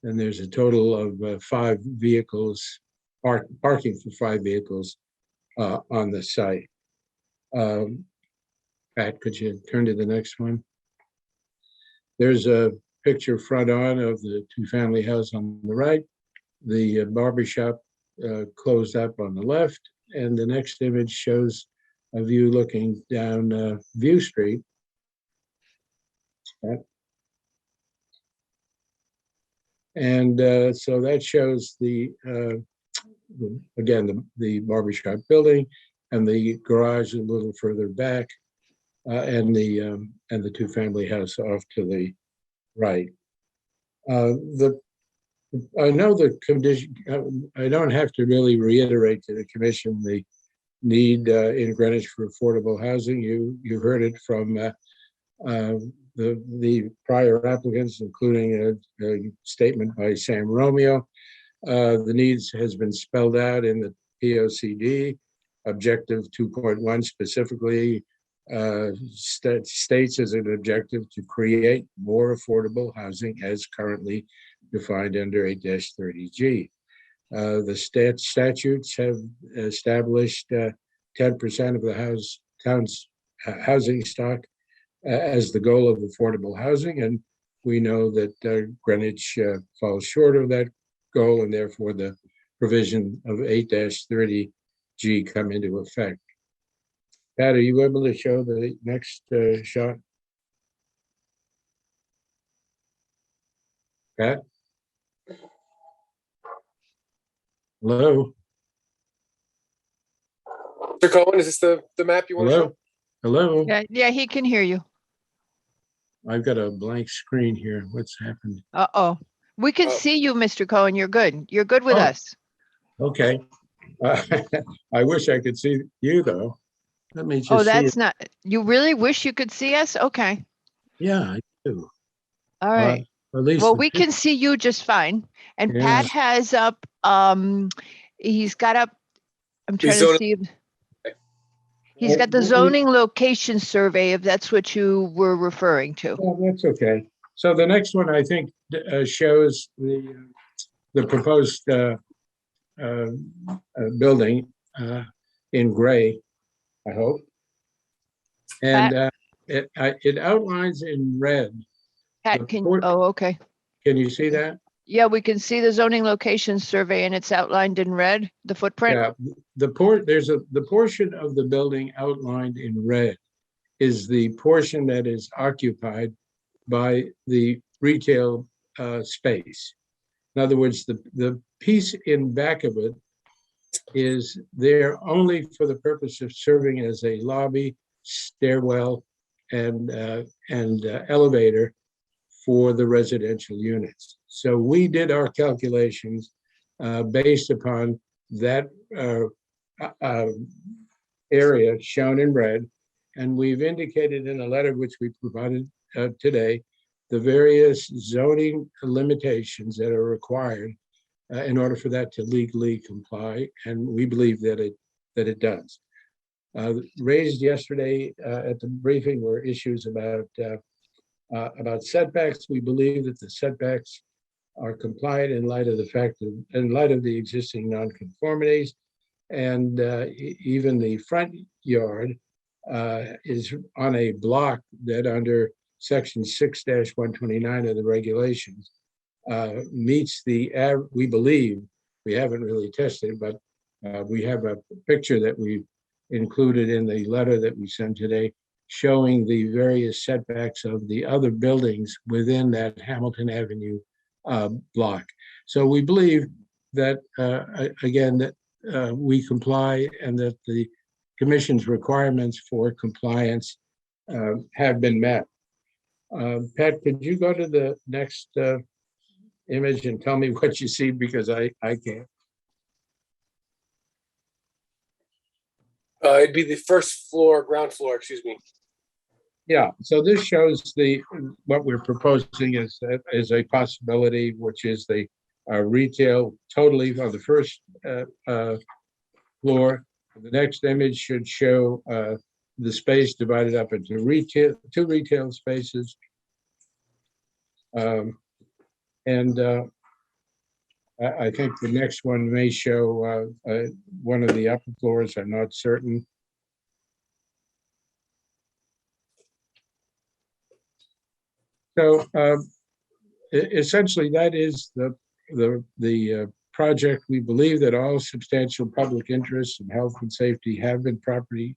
And there's a total of 5 vehicles, parking for 5 vehicles on the site. Pat, could you turn to the next one? There's a picture front on of the two-family house on the right, the barber shop closed up on the left, and the next image shows a view looking down View Street. And so that shows again, the barbershop building and the garage a little further back, and the two-family house off to the right. I know the condition, I don't have to really reiterate to the commission the need in Greenwich for affordable housing. You heard it from the prior applicants, including a statement by Sam Romeo. The needs has been spelled out in the POCD. Objective 2.1 specifically states as an objective to create more affordable housing as currently defined under 8-30G. The statutes have established 10% of the town's housing stock as the goal of affordable housing, and we know that Greenwich falls short of that goal, and therefore the provision of 8-30G come into effect. Pat, are you able to show the next shot? Pat? Hello? Mr. Cohen, is this the map you want to show? Hello? Yeah, he can hear you. I've got a blank screen here. What's happened? Uh-oh. We can see you, Mr. Cohen. You're good. You're good with Oh. us. Okay. I wish I could see you, though. Let me just Oh, see that's it. not, you really wish you could see us? Okay. Yeah, I do. All right. At least Well, the we can see you just fine. And Yeah. Pat has up, he's got up, I'm trying to zoning- see. He's got the zoning location survey, if that's what you were referring to. Oh, that's okay. So the next one, I think, shows the proposed building in gray, I hope. And it outlines in red. Pat, okay. Can you see that? Yeah, we can see the zoning location survey and it's outlined in red, the footprint. Yeah, the portion of the building outlined in red is the portion that is occupied by the retail space. In other words, the piece in back of it is there only for the purpose of serving as a lobby, stairwell, and elevator for the residential units. So we did our calculations based upon that area shown in red. And we've indicated in a letter which we provided today, the various zoning limitations that are required in order for that to legally comply. And we believe that it does. Raised yesterday at the briefing were issues about setbacks. We believe that the setbacks are compliant in light of the fact that, in light of the existing nonconformities, and even the front yard is on a block that under section 6-129 of the regulations meets the, we believe, we haven't really tested, but we have a picture that we included in the letter that we sent today showing the various setbacks of the other buildings within that Hamilton Avenue block. So we believe that, again, that we comply and that the commission's requirements for compliance have been met. Pat, could you go to the next image and tell me what you see, because I can't. It'd be the first floor, ground floor, excuse me. Yeah, so this shows what we're proposing is a possibility, which is the retail totally on the first floor. The next image should show the space divided up into two retail spaces. I think the next one may show one of the upper floors. I'm not certain. So essentially, that is the project. We believe that all substantial public interests in health and safety have been properly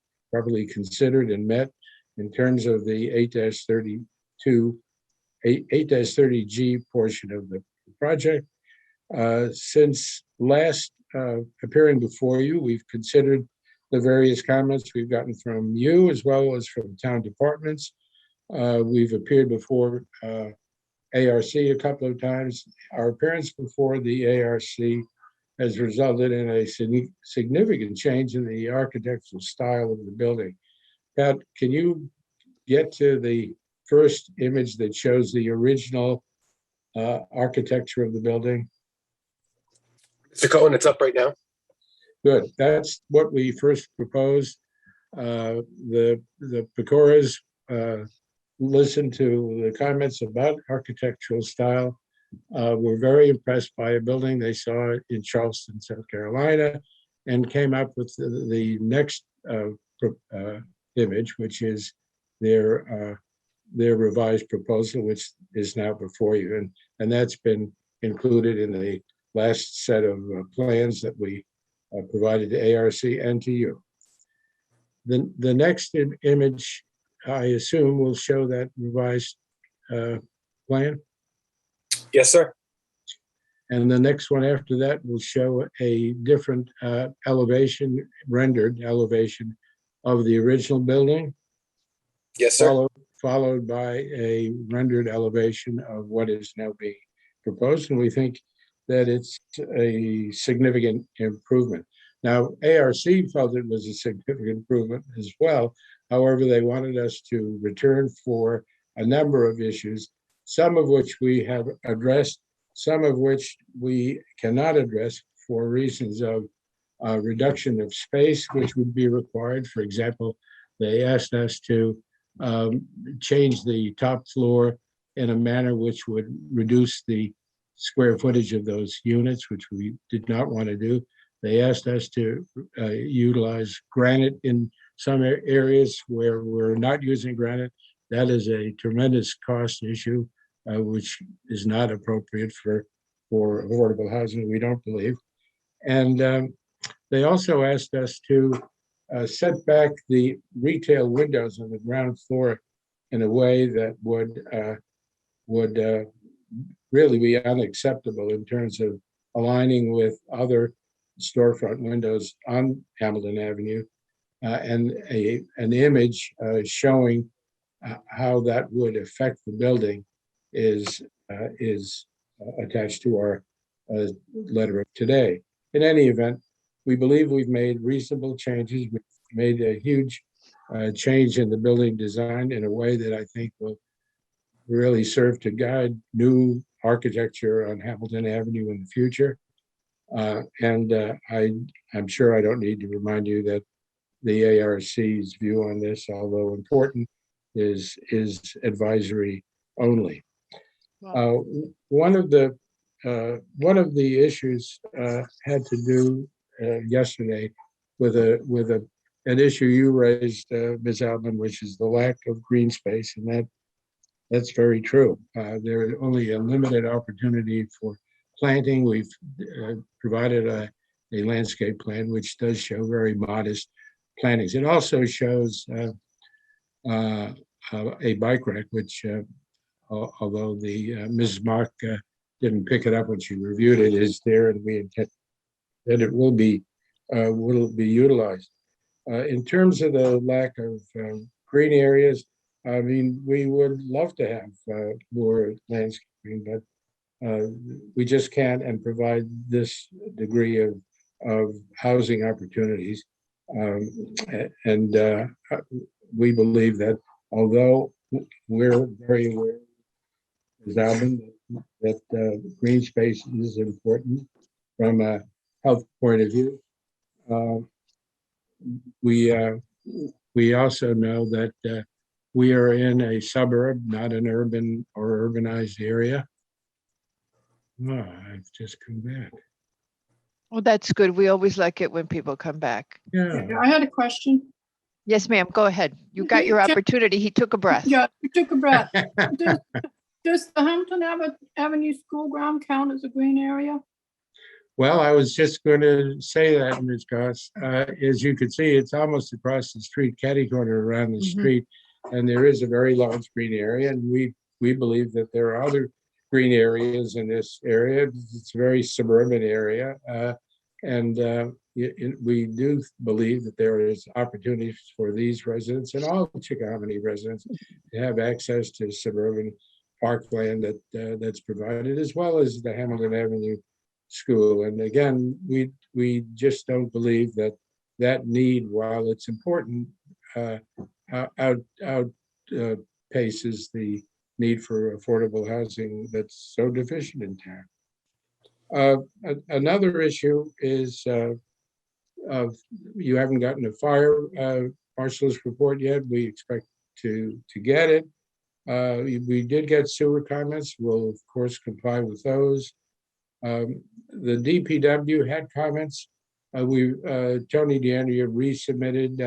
considered and met in terms of the 8-30G portion of the project. Since last appearing before you, we've considered the various comments we've gotten from you as well as from town departments. We've appeared before ARC a couple of times. Our appearance before the ARC has resulted in a significant change in the architectural style of the building. Pat, can you get to the first image that shows the original architecture of the building? Mr. Cohen, it's up right now. Good. That's what we first proposed. The Pecoras listened to the comments about architectural style. Were very impressed by a building they saw in Charleston, South Carolina, and came up with the next image, which is their revised proposal, which is now before you, and that's been included in the last set of plans that we provided to ARC and to you. The next image, I assume, will show that revised plan. Yes, sir. And the next one after that will show a different elevation, rendered elevation of the original building. Yes, sir. Followed by a rendered elevation of what is now being proposed. And we think that it's a significant improvement. Now, ARC felt it was a significant improvement as well. However, they wanted us to return for a number of issues, some of which we have addressed, some of which we cannot address for reasons of reduction of space, which would be required. For example, they asked us to change the top floor in a manner which would reduce the square footage of those units, which we did not want to do. They asked us to utilize granite in some areas where we're not using granite. That is a tremendous cost issue, which is not appropriate for affordable housing, we don't believe. And they also asked us to set back the retail windows on the ground floor in a way that would really be unacceptable in terms of aligning with other storefront windows on Hamilton Avenue, and an image showing how that would affect the building is attached to our letter of today. In any event, we believe we've made reasonable changes. We've made a huge change in the building design in a way that I think will really serve to guide new architecture on Hamilton Avenue in the future. I'm sure I don't need to remind you that the ARC's view on this, although important, is advisory only. One of the issues had to do yesterday with an issue you raised, Ms. Altman, which is the lack of green space, and that's very true. There is only a limited opportunity for planting. We've provided a landscape plan which does show very modest plantings. It also shows a bike rack, which although the Mrs. Mark didn't pick it up when she reviewed it, is there, and we intend that it will be utilized. In terms of the lack of green areas, I mean, we would love to have more landscaping, but we just can't and provide this degree of housing opportunities. We believe that although we're very aware, Ms. Alvin, that green space is important from a health point of view, we also know that we are in a suburb, not an urban or urbanized area. Oh, I've just come back. Well, that's good. We always like it when people come back. Yeah. I had a question. Yes, ma'am. Go ahead. You got your opportunity. He took a breath. Yeah, you took a breath. Does the Hampton Avenue School ground count as a green area? Well, I was just going to say that, Ms. Goss. As you can see, it's almost across the street, catty corner around the street, and there is a very large green area, and we believe that there are other green areas in this area. It's a very suburban area, we do believe that there is opportunities for these residents and all Chickahominy residents to have access to suburban parkland that's provided, as well as the Hamilton Avenue School. And again, we just don't believe that need, while it's important, outpaces the need for affordable housing that's so deficient in town. Another issue is you haven't gotten a fire marshal's report yet. We expect to get it. We did get sewer comments. We'll of course comply with those. The DPW had comments. Tony DeAndrea resubmitted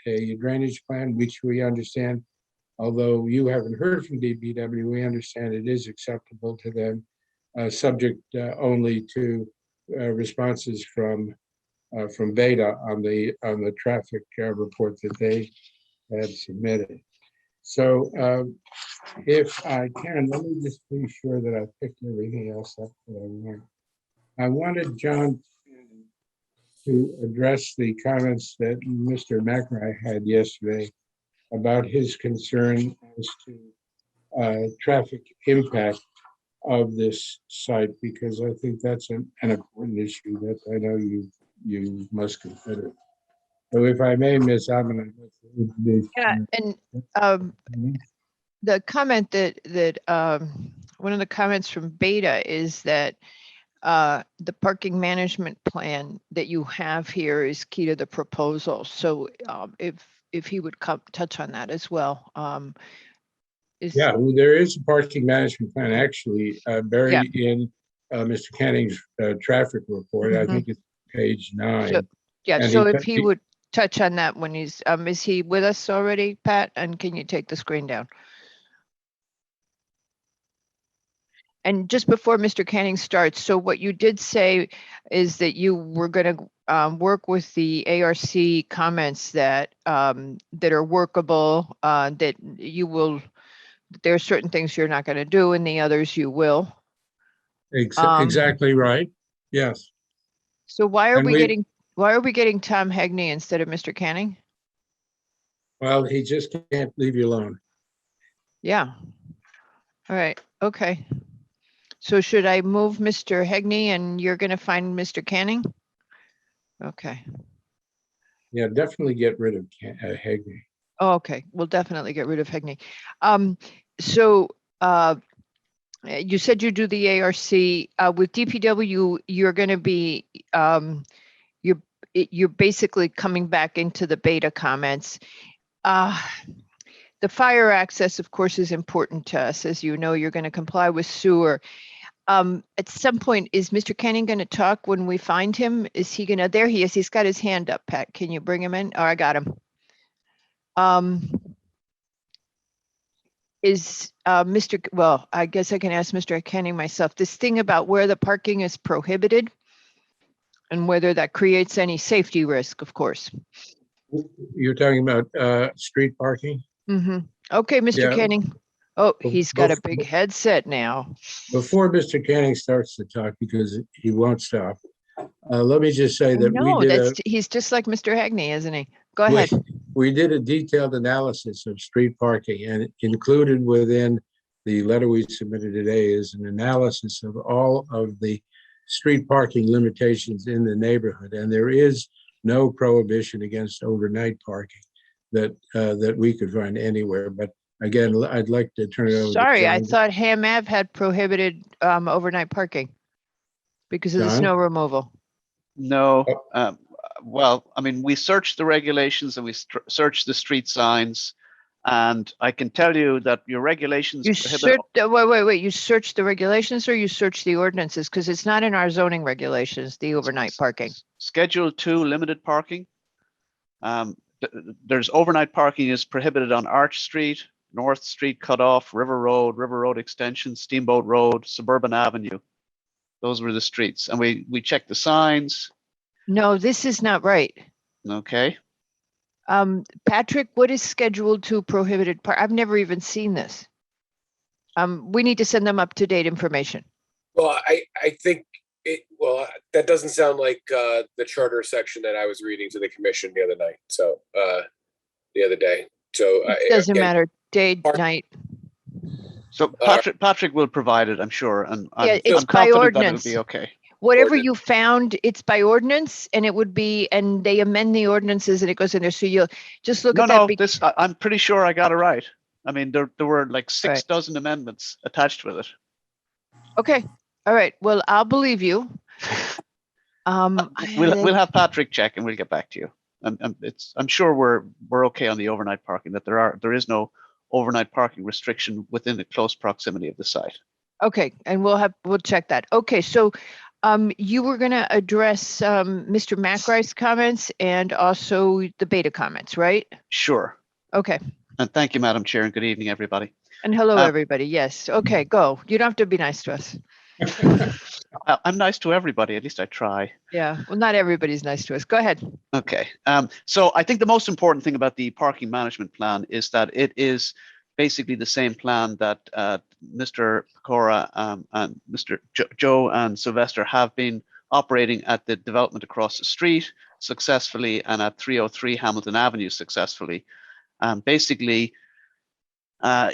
a drainage plan, which we understand, although you haven't heard from DPW, we understand it is acceptable to them, subject only to responses from Beta on the traffic report that they had submitted. So if I can, let me just be sure that I picked everything else up that I want. I wanted John to address the comments that Mr. McRae had yesterday about his concern as to traffic impact of this site, because I think that's an important issue that I know you must consider. So if I may, Ms. Alman, Yeah, and the comment that one of the comments from Beta is that the parking management plan that you have here is key to the proposal. So if he would touch on that as well. Yeah, well, there is a parking management plan actually buried in Mr. Canning's traffic report. I think it's page 9. So, yeah, so if he would touch on that when he's, is he with us already, Pat? And can you take the screen down? And just before Mr. Canning starts, so what you did say is that you were going to work with the ARC comments that that are workable, that you will, there are certain things you're not going to do and the others you will. Exactly right. Yes. So why are And why are we getting Tom Hegney instead of Mr. Canning? Well, he just can't leave you alone. Yeah. All right. Okay. So should I move Mr. Hegney and you're going to find Mr. Canning? Okay. Yeah, definitely get rid of Hegney. Oh, okay. We'll definitely get rid of Hegney. So you said you do the ARC with DPW. You're going to be you're basically coming back into the beta comments. The fire access, of course, is important to us. As you know, you're going to comply with sewer. At some point, is Mr. Canning going to talk when we find him? Is he going to, there he is. He's got his hand up, Pat. Can you bring him in? Oh, I got him. Well, I guess I can ask Mr. Canning myself, this thing about where the parking is prohibited and whether that creates any safety risk, of course. You're talking about street parking? Okay, Mr. Yeah. Canning. Oh, he's got a Bef- big headset now. Before Mr. Canning starts to talk, because he won't stop, let me just say that No, he's just like Mr. Hegney, isn't he? Go ahead. we did a detailed analysis of street parking, and included within the letter we submitted today is an analysis of all of the street parking limitations in the neighborhood. And there is no prohibition against overnight parking that we could find anywhere. But again, I'd like to turn it over. Sorry, to I John. thought Ham Ave had prohibited overnight parking because of the John? snow removal. No, well, I mean, we searched the regulations and we searched the street signs, and I can tell you that your regulations You prohibit. wait. You searched the regulations or you searched the ordinances? Because it's not in our zoning regulations, the overnight parking. Schedule 2 limited parking. There's overnight parking is prohibited on Arch Street, North Street Cutoff, River Road Extension, Steamboat Road, Suburban Avenue. Those were the streets, and we checked the signs. No, this is not right. Okay. Patrick, what is scheduled to prohibited park? I've never even seen this. We need to send them up to date information. Well, I think that doesn't sound like the charter section that I was reading to the commission the other night. So the other day. So It doesn't matter, day, night. So Patrick will provide it, I'm sure, and Yeah, I'm it's by confident that ordinance. it'll be okay. Whatever you found, it's by ordinance, and it would be, and they amend the ordinances and it goes in there. So you'll just look at that. I'm pretty sure I got it right. I mean, there were like 6 dozen amendments attached with it. Okay, all right. Well, I'll believe you. We'll have Patrick check and we'll get back to you. I'm sure we're okay on the overnight parking, that there is no overnight parking restriction within the close proximity of the site. Okay, and we'll check that. Okay, so you were going to address Mr. McRae's comments and also the beta comments, right? Sure. Okay. And thank you, Madam Chair, and good evening, everybody. And hello, everybody. Yes. Okay, go. You don't have to be nice to us. I'm nice to everybody. At least I try. Yeah. Well, not everybody's nice to us. Go ahead. Okay. So I think the most important thing about the parking management plan is that it is basically the same plan that Mr. Pecora and Mr. Joe and Sylvester have been operating at the development across the street successfully and at 303 Hamilton Avenue successfully. Basically,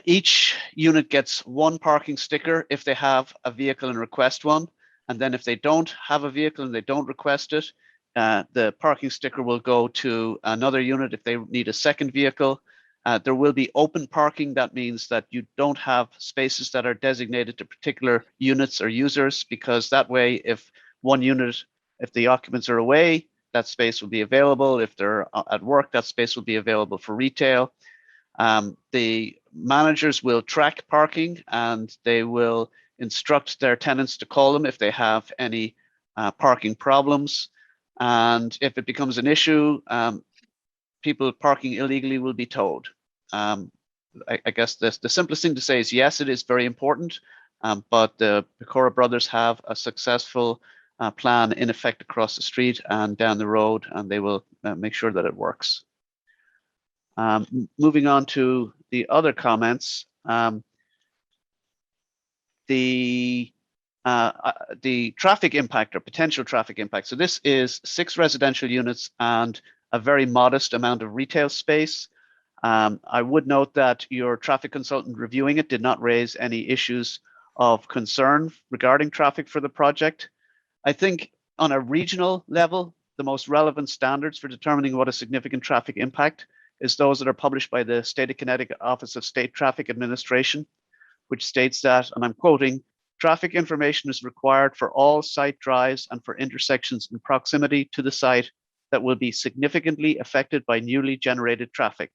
each unit gets one parking sticker if they have a vehicle and request one. And then if they don't have a vehicle and they don't request it, the parking sticker will go to another unit if they need a second vehicle. There will be open parking. That means that you don't have spaces that are designated to particular units or users, because that way, if one unit, if the occupants are away, that space will be available. If they're at work, that space will be available for retail. The managers will track parking and they will instruct their tenants to call them if they have any parking problems. And if it becomes an issue, people parking illegally will be towed. I guess the simplest thing to say is yes, it is very important, but the Pecora brothers have a successful plan in effect across the street and down the road, and they will make sure that it works. Moving on to the other comments, the traffic impact or potential traffic impact. So this is 6 residential units and a very modest amount of retail space. I would note that your traffic consultant reviewing it did not raise any issues of concern regarding traffic for the project. I think on a regional level, the most relevant standards for determining what a significant traffic impact is those that are published by the State of Connecticut Office of State Traffic Administration, which states that, and I'm quoting, traffic information is required for all site drives and for intersections in proximity to the site that will be significantly affected by newly generated traffic.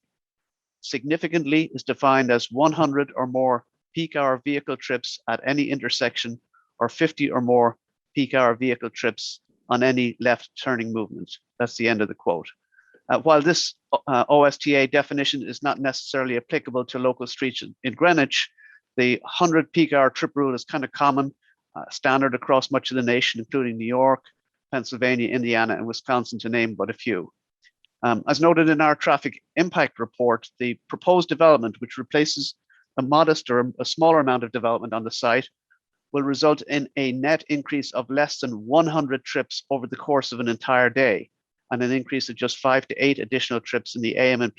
Significantly is defined as 100 or more peak hour vehicle trips at any intersection, or 50 or more peak hour vehicle trips on any left turning movement. That's the end of the quote. While this OSTA definition is not necessarily applicable to local streets in Greenwich, the 100 peak hour trip rule is kind of common, standard across much of the nation, including New York, Pennsylvania, Indiana, and Wisconsin, to name but a few. As noted in our traffic impact report, the proposed development, which replaces a modest or a smaller amount of development on the site, will result in a net increase of less than 100 trips over the course of an entire day, and an increase of just 5 to 8 additional trips in the AM and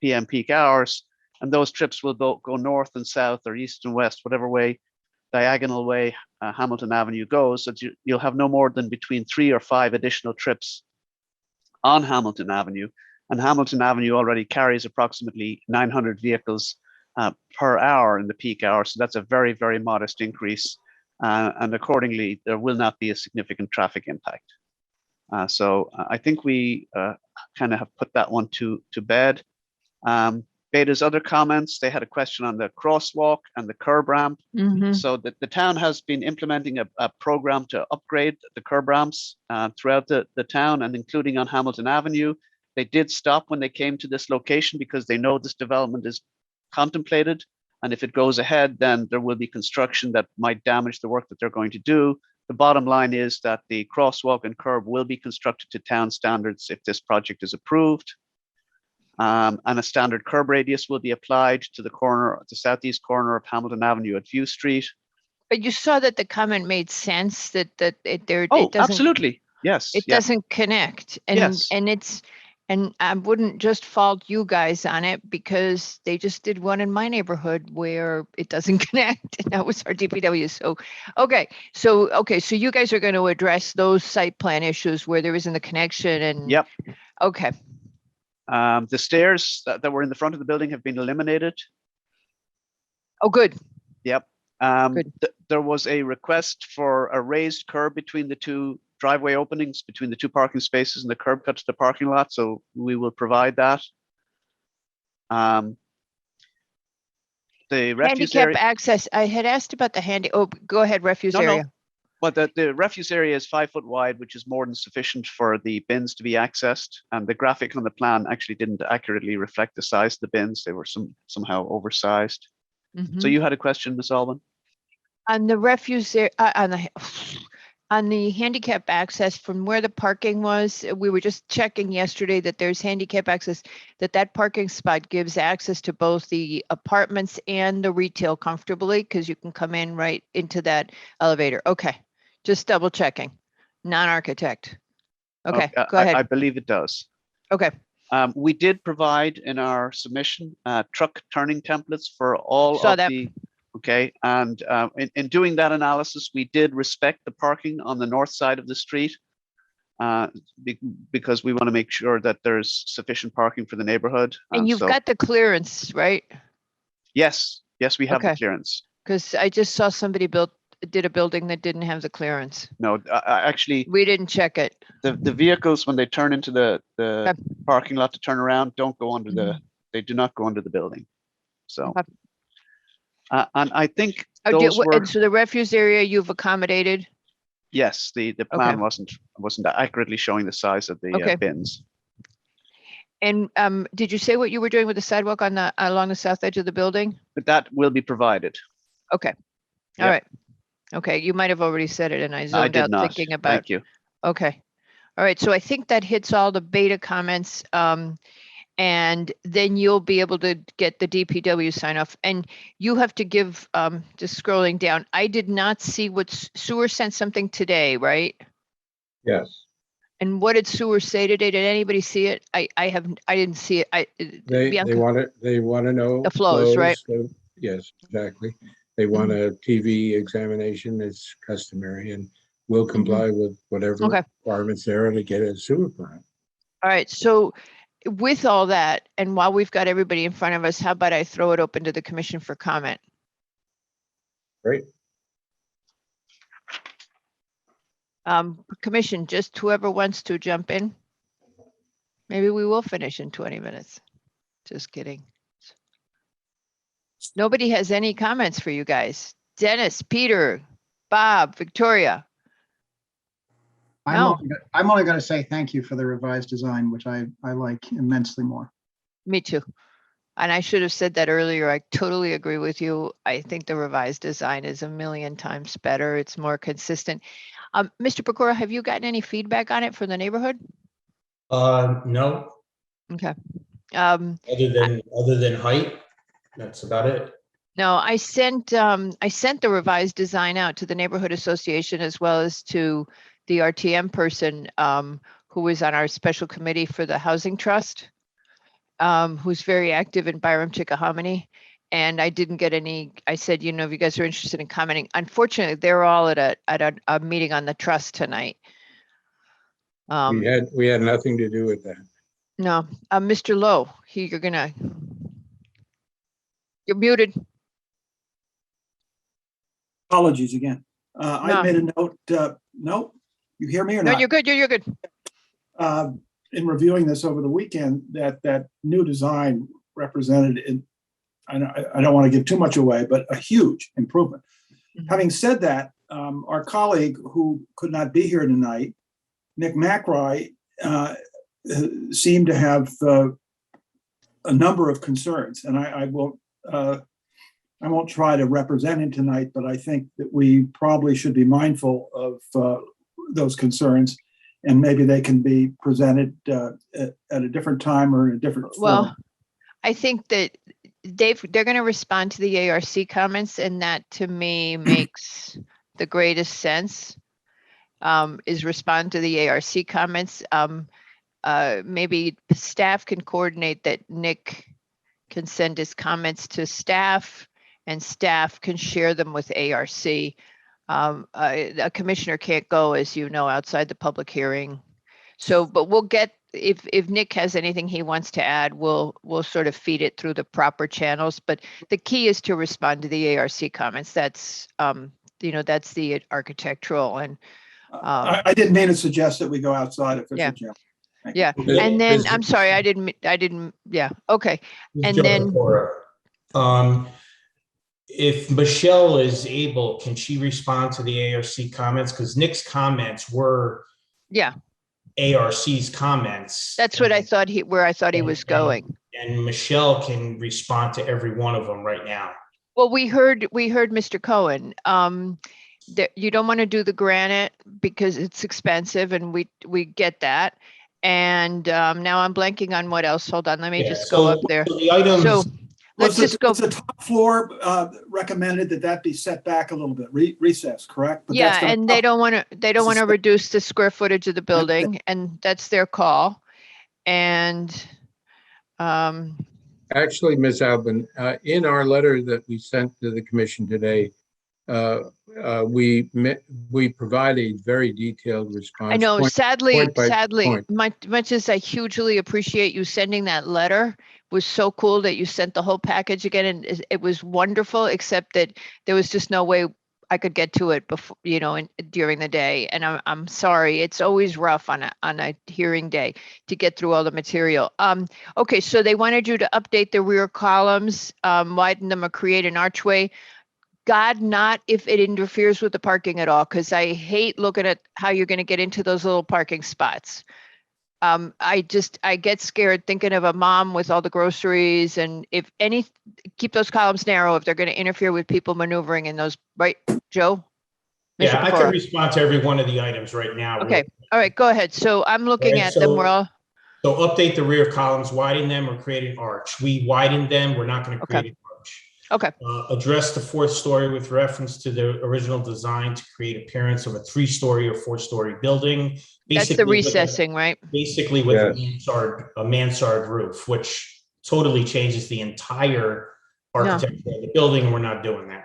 PM peak hours. And those trips will go north and south or east and west, whatever way, diagonal way Hamilton Avenue goes. So you'll have no more than between 3 or 5 additional trips on Hamilton Avenue. And Hamilton Avenue already carries approximately 900 vehicles per hour in the peak hour. So that's a very, very modest increase. And accordingly, there will not be a significant traffic impact. So I think we kind of have put that one to bed. Beta's other comments, they had a question on the crosswalk and the curb ramp. So the town has been implementing a program to upgrade the curb ramps throughout the town, and including on Hamilton Avenue. They did stop when they came to this location because they know this development is contemplated. And if it goes ahead, then there will be construction that might damage the work that they're going to do. The bottom line is that the crosswalk and curb will be constructed to town standards if this project is approved. And a standard curb radius will be applied to the southeast corner of Hamilton Avenue at View Street. But you saw that the comment made sense that it doesn't. Absolutely. Yes. It doesn't connect. And I wouldn't just fault you guys on it, because they just did one in my neighborhood where it doesn't connect, and that was our DPW. So, so you guys are going to address those site plan issues where there isn't a connection and. Yep. Okay. The stairs that were in the front of the building have been eliminated. Oh, good. Yep. There was a request for a raised curb between the two driveway openings, between the two parking spaces and the curb cut to the parking lot. So we will provide that. The refuse handicap area, access. I had asked about the Oh, go ahead, refuse area. But the refuse area is 5 foot wide, which is more than sufficient for the bins to be accessed. And the graphic on the plan actually didn't accurately reflect the size of the bins. They were somehow oversized. So you had a question, Ms. Alban? On the refuse area, on the handicap access from where the parking was, we were just checking yesterday that there's handicap access, that parking spot gives access to both the apartments and the retail comfortably, because you can come in right into that elevator. Okay, just double checking. Non-architect. Okay, go ahead. I believe it does. Okay. We did provide in our submission truck turning templates for all Saw of that. the. Okay, and in doing that analysis, we did respect the parking on the north side of the street because we want to make sure that there's sufficient parking for the neighborhood. And you've got the clearance, right? Yes, we have the clearance. Because I just saw somebody did a building that didn't have the clearance. No, actually, we didn't check it. The vehicles, when they turn into the parking lot to turn around, don't go under they do not go under the building. So. And I think and so the refuse area you've accommodated? Yes, the plan wasn't accurately showing the size of the bins. And did you say what you were doing with the sidewalk along the south edge of the building? But that will be provided. Okay. All right. Okay. You might have already said it and I zoned out thinking about. Thank you. Okay. All right. So I think that hits all the beta comments. And then you'll be able to get the DPW sign off, and you have to give, just scrolling down. I did not see what sewer sent something today, right? Yes. And what did sewer say today? Did anybody see it? I didn't see it. They want to know the flows, right? Yes, exactly. they want a TV examination, it's customary, and we'll comply with whatever Okay. requirements there are to get a sewer permit. All right, so with all that, and while we've got everybody in front of us, how about I throw it open to the commission for comment? Great. Commission, just whoever wants to jump in. Maybe we will finish in 20 minutes. Just kidding. Nobody has any comments for you guys. Dennis, Peter, Bob, Victoria. No. I'm only going to say thank you for the revised design, which I like immensely more. Me too. And I should have said that earlier. I totally agree with you. I think the revised design is a million times better. It's more consistent. Mr. Pecora, have you gotten any feedback on it from the neighborhood? No, Okay. other than height, that's about it. No, I sent the revised design out to the neighborhood association as well as to the RTM person who was on our special committee for the housing trust, who's very active in Byram Chickahominy. And I didn't get any. I said, if you guys are interested in commenting. Unfortunately, they're all at a meeting on the trust tonight. We had nothing to do with that. No, Mr. Lowe, you're muted. Apologies again. No. I made a note. No, you hear me or No, not? you're good. You're good. In reviewing this over the weekend, that new design represented, I don't want to give too much away, but a huge improvement. Mhm. Having said that, our colleague who could not be here tonight, Nick McRae, seemed to have a number of concerns, and I won't try to represent him tonight, but I think that we probably should be mindful of those concerns, and maybe they can be presented at a different time or in a different Well, form. I think that they're going to respond to the ARC comments, and that to me makes the greatest sense. Is respond to the ARC comments. Maybe staff can coordinate that Nick can send his comments to staff and staff can share them with ARC. A commissioner can't go, as you know, outside the public hearing. So, but we'll get, if Nick has anything he wants to add, we'll sort of feed it through the proper channels. But the key is to respond to the ARC comments. That's, that's the architectural and. I didn't mean to suggest that we go outside official Yeah. channel. Yeah, and then, I'm sorry, I didn't, yeah, okay. And then, If Michelle is able, can she respond to the ARC comments? Because Nick's comments were yeah, ARC's comments. that's what I thought where I thought he was going. And Michelle can respond to every one of them right now. Well, we heard Mr. Cohen, that you don't want to do the granite because it's expensive and we get that. And now I'm blanking on what else. Hold on, let me just go up there. So the items. So let's just go. The top floor recommended that be set back a little bit, recessed, correct? But Yeah, that's gonna- and they don't want to reduce the square footage of the building, and that's their call. And Actually, Ms. Albin, in our letter that we sent to the commission today, we provide a very detailed response. I know, point sadly, by point. much as I hugely appreciate you sending that letter, was so cool that you sent the whole package again, and it was wonderful, except that there was just no way I could get to it before, during the day. And I'm sorry, it's always rough on a hearing day to get through all the material. Okay, so they wanted you to update the rear columns, widen them or create an archway. God, not if it interferes with the parking at all, because I hate looking at how you're going to get into those little parking spots. I get scared thinking of a mom with all the groceries, and keep those columns narrow if they're going to interfere with people maneuvering in those, right, Joe? Yeah, Mr. I can Pecora. respond to every one of the items right now. Okay, all right, go ahead. So I'm looking Right, at them. We're all, So update the rear columns, widen them or create an arch. We widened them, we're not going to create an arch. okay, Address the fourth story with reference to the original design to create appearance of a 3-story or 4-story building. that's the Basically with recessing, right? Basically with Yes. a mansard roof, which totally changes the entire architecture of the building, and we're not doing that.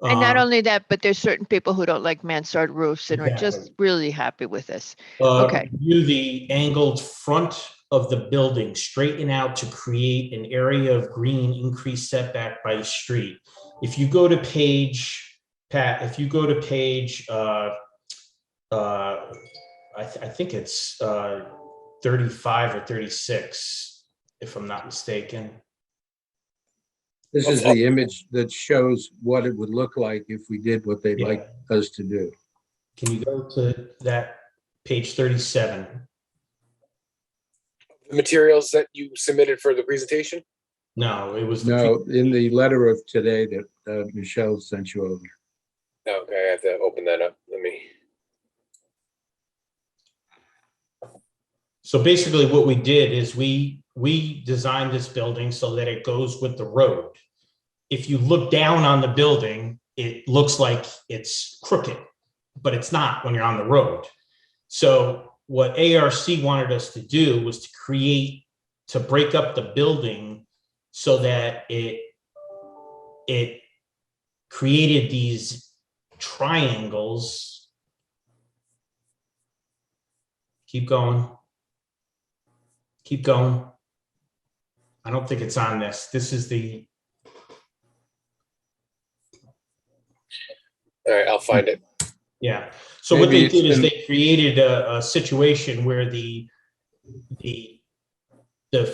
And not Um, only that, but there's certain people who don't like mansard roofs and are just Exactly. really happy with this. Okay. View the angled front of the building, straighten out to create an area of green increased setback by the street. If you go to page, Pat, if you go to page, I think it's 35 or 36, if I'm not mistaken. This is the image that shows what it would look like if we did what they'd like us to do. Can you go to that page 37? The materials that you submitted for the presentation? No, it was. No, in the letter of today that Michelle sent you over. Okay, I have to open that up. Let me. So basically what we did is we designed this building so that it goes with the road. If you look down on the building, it looks like it's crooked, but it's not when you're on the road. So what ARC wanted us to do was to break up the building so that it created these triangles. Keep going. Keep going. I don't think it's on this. This is the. All right, I'll find it. Yeah. So what they did is they created a situation where the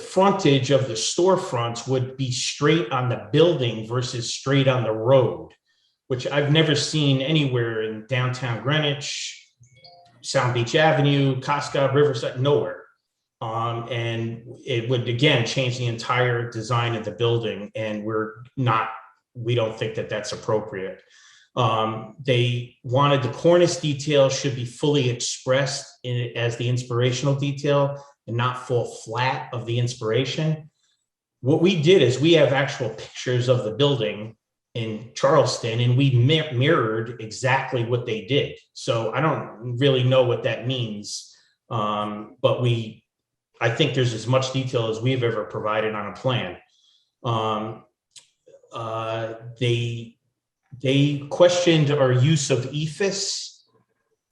frontage of the storefronts would be straight on the building versus straight on the road, which I've never seen anywhere in downtown Greenwich, Sound Beach Avenue, Costco, Riverside, nowhere. And it would, again, change the entire design of the building, and we don't think that that's appropriate. They wanted the cornice detail should be fully expressed as the inspirational detail and not fall flat of the inspiration. What we did is we have actual pictures of the building in Charleston, and we mirrored exactly what they did. So I don't really know what that means, but I think there's as much detail as we've ever provided on a plan. They questioned our use of EFIS,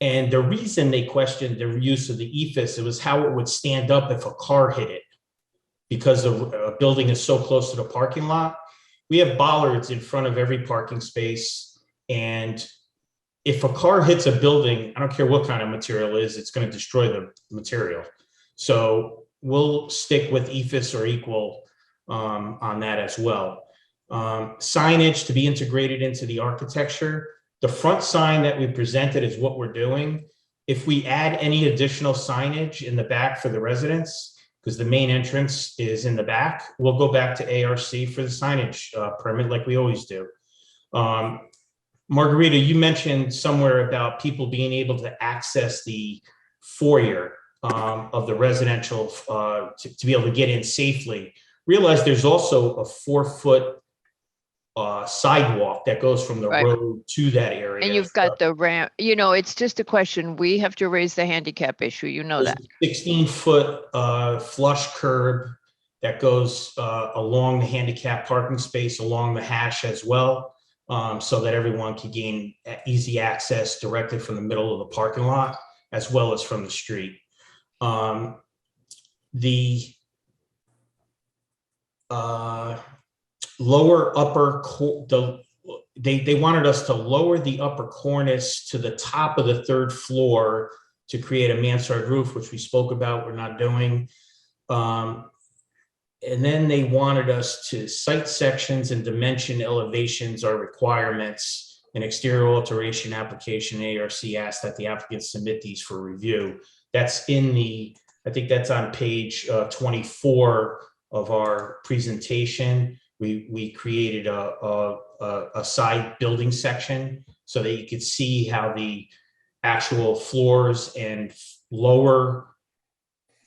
and the reason they questioned the use of the EFIS, it was how it would stand up if a car hit it, because a building is so close to the parking lot. We have bollards in front of every parking space, and if a car hits a building, I don't care what kind of material it is, it's going to destroy the material. So we'll stick with EFIS or equal on that as well. Signage to be integrated into the architecture. The front sign that we presented is what we're doing. If we add any additional signage in the back for the residents, because the main entrance is in the back, we'll go back to ARC for the signage permit like we always do. Margarita, you mentioned somewhere about people being able to access the foyer of the residential to be able to get in safely. Realize there's also a 4-foot sidewalk that goes from the road to that area. And you've got the ramp, it's just a question. We have to raise the handicap issue, that. 16-foot flush curb that goes along the handicap parking space, along the hash as well, so that everyone can gain easy access directly from the middle of the parking lot, as well as from the street. The lower upper, they wanted us to lower the upper cornice to the top of the 3rd floor to create a mansard roof, which we spoke about, we're not doing. And then they wanted us to site sections and dimension elevations are requirements. An exterior alteration application, ARC asked that the applicant submit these for review. That's I think that's on page 24 of our presentation. We created a side building section so that you could see how the actual floors and lower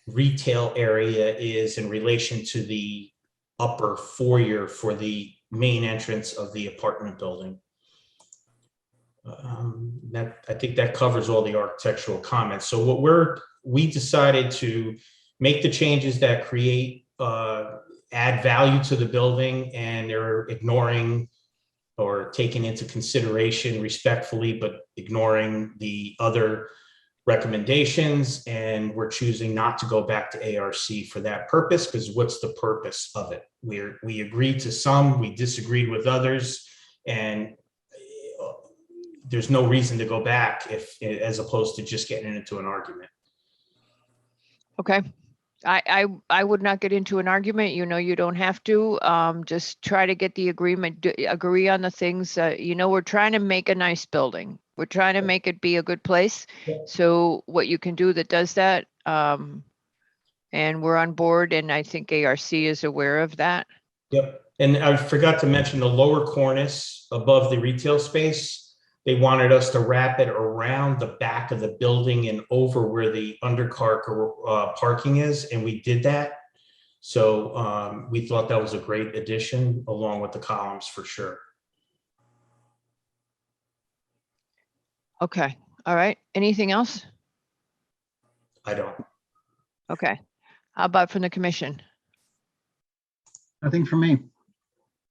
retail area is in relation to the upper foyer for the main entrance of the apartment building. I think that covers all the architectural comments. So we decided to make the changes that create add value to the building, and they're ignoring or taken into consideration respectfully, but ignoring the other recommendations. And we're choosing not to go back to ARC for that purpose, because what's the purpose of it? We agreed to some, we disagreed with others, and there's no reason to go back as opposed to just getting into an argument. Okay. I would not get into an argument. You know, you don't have to. Just try to get the agreement, agree on the things. You know, we're trying to make a nice building. We're trying to make it be a good place. So what you can do that does that, and we're on board, and I think ARC is aware of that. Yep. And I forgot to mention the lower cornice above the retail space. They wanted us to wrap it around the back of the building and over where the undercar parking is, and we did that. So we thought that was a great addition, along with the columns for sure. Okay. All right. Anything else? I don't. Okay. How about from the commission? Nothing for me.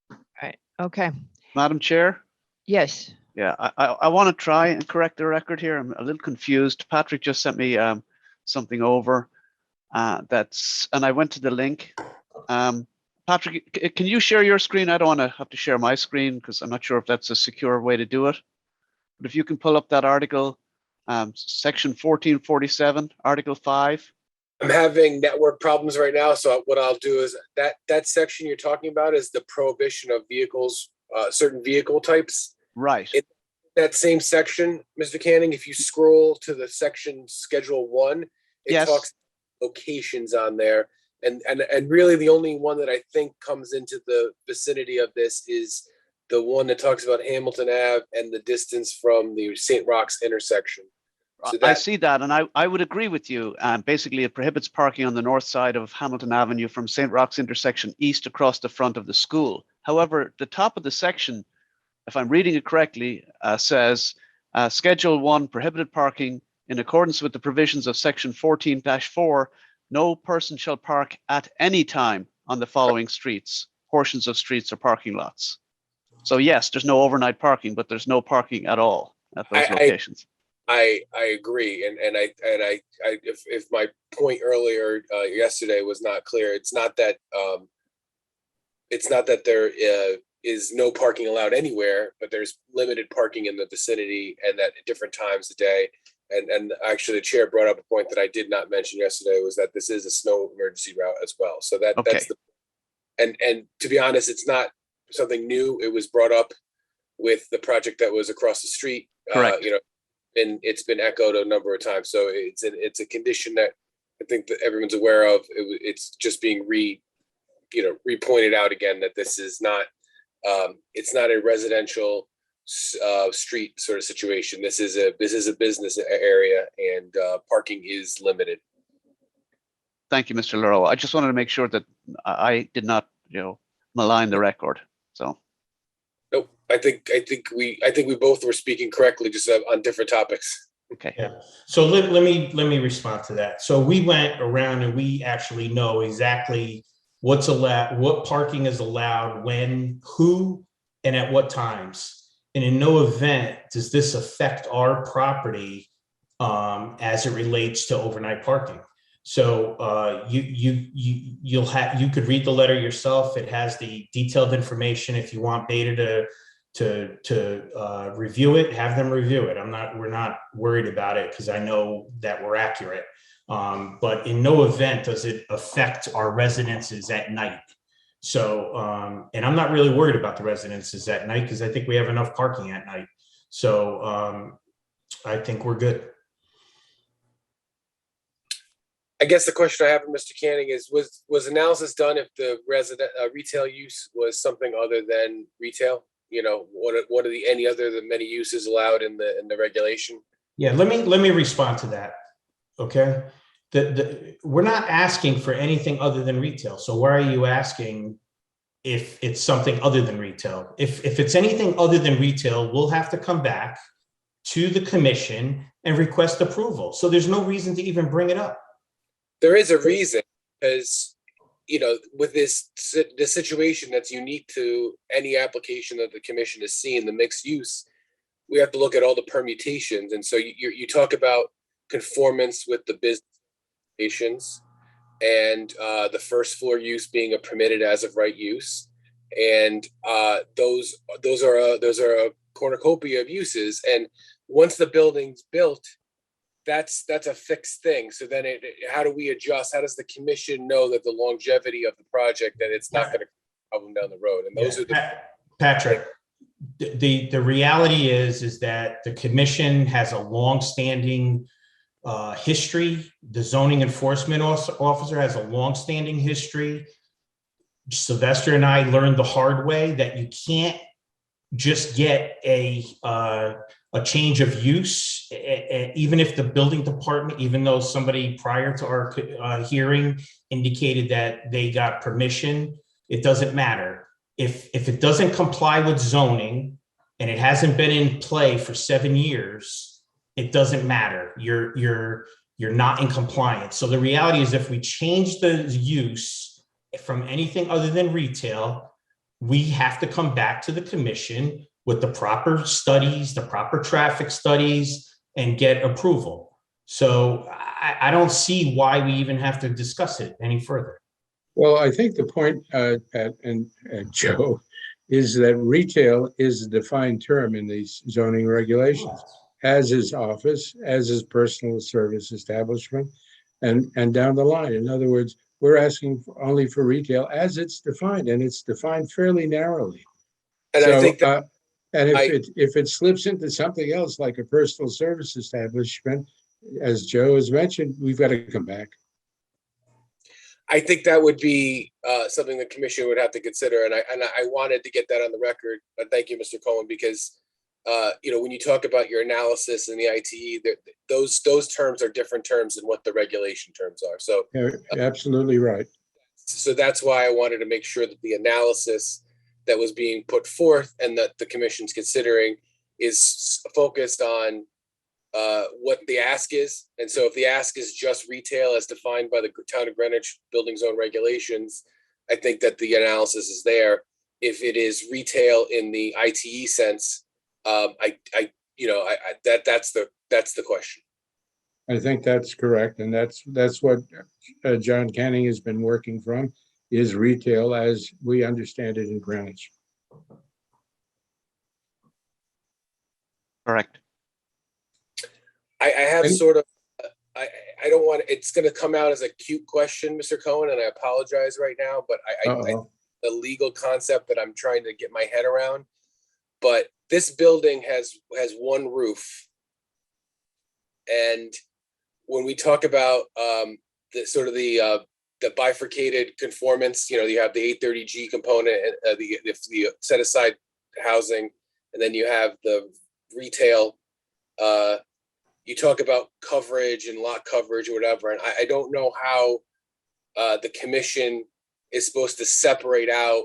All right. Okay. Madam Chair? Yes. Yeah, I want to try and correct the record here. I'm a little confused. Patrick just sent me something over and I went to the link. Patrick, can you share your screen? I don't want to have to share my screen because I'm not sure if that's a secure way to do it. But if you can pull up that article, section 1447, article 5. I'm having network problems right now. So what I'll do is that section you're talking about is the prohibition of vehicles, certain vehicle types. Right. In that same section, Mr. Canning, if you scroll to the section Schedule 1, it talks locations on there. And really the only one that I think comes into the vicinity of this is the one that talks about Hamilton Ave and the distance from the St. Roch's intersection. So I see that, and I would agree with you. Basically, it prohibits parking on the north side of Hamilton Avenue from St. Roch's intersection east across the front of the school. However, the top of the section, if I'm reading it correctly, says Schedule 1, prohibited parking in accordance with the provisions of Section 14-4, no person shall park at any time on the following streets, portions of streets or parking lots. So yes, there's no overnight parking, but there's no parking at all at those locations. I agree, and if my point earlier yesterday was not clear, it's not that there is no parking allowed anywhere, but there's limited parking in the vicinity and at different times a day. And actually, the chair brought up a point that I did not mention yesterday, was that this is a snow emergency route as well. So that's the, and to be honest, it's not something new. It was brought up with the project that was across the street. Correct. And it's been echoed a number of times. So it's a condition that I think that everyone's aware of. It's just being re-pointed out again that this is not. It's not a residential street sort of situation. This is a business area, and parking is limited. Thank you, Mr. Luro. I just wanted to make sure that I did not, malign the record. So. Nope. I think we both were speaking correctly, just on different topics. Okay. Yeah. So let me respond to that. So we went around and we actually know exactly what's allowed, what parking is allowed, when, who, and at what times. And in no event does this affect our property as it relates to overnight parking. So you could read the letter yourself. It has the detailed information. If you want Beta to review it, have them review it. We're not worried about it because I know that we're accurate. But in no event does it affect our residences at night. So, and I'm not really worried about the residences at night because I think we have enough parking at night. So I think we're good. I guess the question I have for Mr. Canning is, was analysis done if the retail use was something other than retail? What are any other than many uses allowed in the regulation? Yeah, let me respond to that. Okay. We're not asking for anything other than retail. So why are you asking if it's something other than retail? If it's anything other than retail, we'll have to come back to the commission and request approval. So there's no reason to even bring it up. There is a reason, because with this situation that's unique to any application that the commission has seen, the mixed use, we have to look at all the permutations. And so you talk about conformance with the business regulations and the first floor use being a permitted as of right use. And those are a cornucopia of uses. And once the building's built, that's a fixed thing. So then how do we adjust? How does the commission know that the longevity of the project, that it's not going to problem down the road? And those are the Patrick, the reality is that the commission has a longstanding history. The zoning enforcement officer has a longstanding history. Sylvester and I learned the hard way that you can't just get a change of use, even if the building department, even though somebody prior to our hearing indicated that they got permission, it doesn't matter. If it doesn't comply with zoning and it hasn't been in play for 7 years, it doesn't matter. You're not in compliance. So the reality is, if we change the use from anything other than retail, we have to come back to the commission with the proper studies, the proper traffic studies, and get approval. So I don't see why we even have to discuss it any further. Well, I think the point, Pat and Joe, is that retail is a defined term in these zoning regulations, as is office, as is personal service establishment, and down the line. In other words, we're asking only for retail as it's defined, and it's defined fairly narrowly. And so, I think that and if it slips into something else like a personal service establishment, as Joe has mentioned, we've got to come back. I think that would be something the commission would have to consider, and I wanted to get that on the record. But thank you, Mr. Cohen, because when you talk about your analysis and the ITE, those terms are different terms than what the regulation terms are. So You're absolutely right. So that's why I wanted to make sure that the analysis that was being put forth and that the commission's considering is focused on what the ask is. And so if the ask is just retail as defined by the Town of Greenwich building zone regulations, I think that the analysis is there. If it is retail in the ITE sense, that's the question. I think that's correct. And that's what John Canning has been working from, is retail as we understand it in Greenwich. Correct. I have sort of, I don't want, it's going to come out as a cute question, Mr. Cohen, and I apologize right now, but I the legal concept that I'm trying to get my head around. But this building has one roof. And when we talk about the bifurcated conformance, you have the 830G component, the set aside housing, and then you have the retail. You talk about coverage and lot coverage or whatever, and I don't know how the commission is supposed to separate out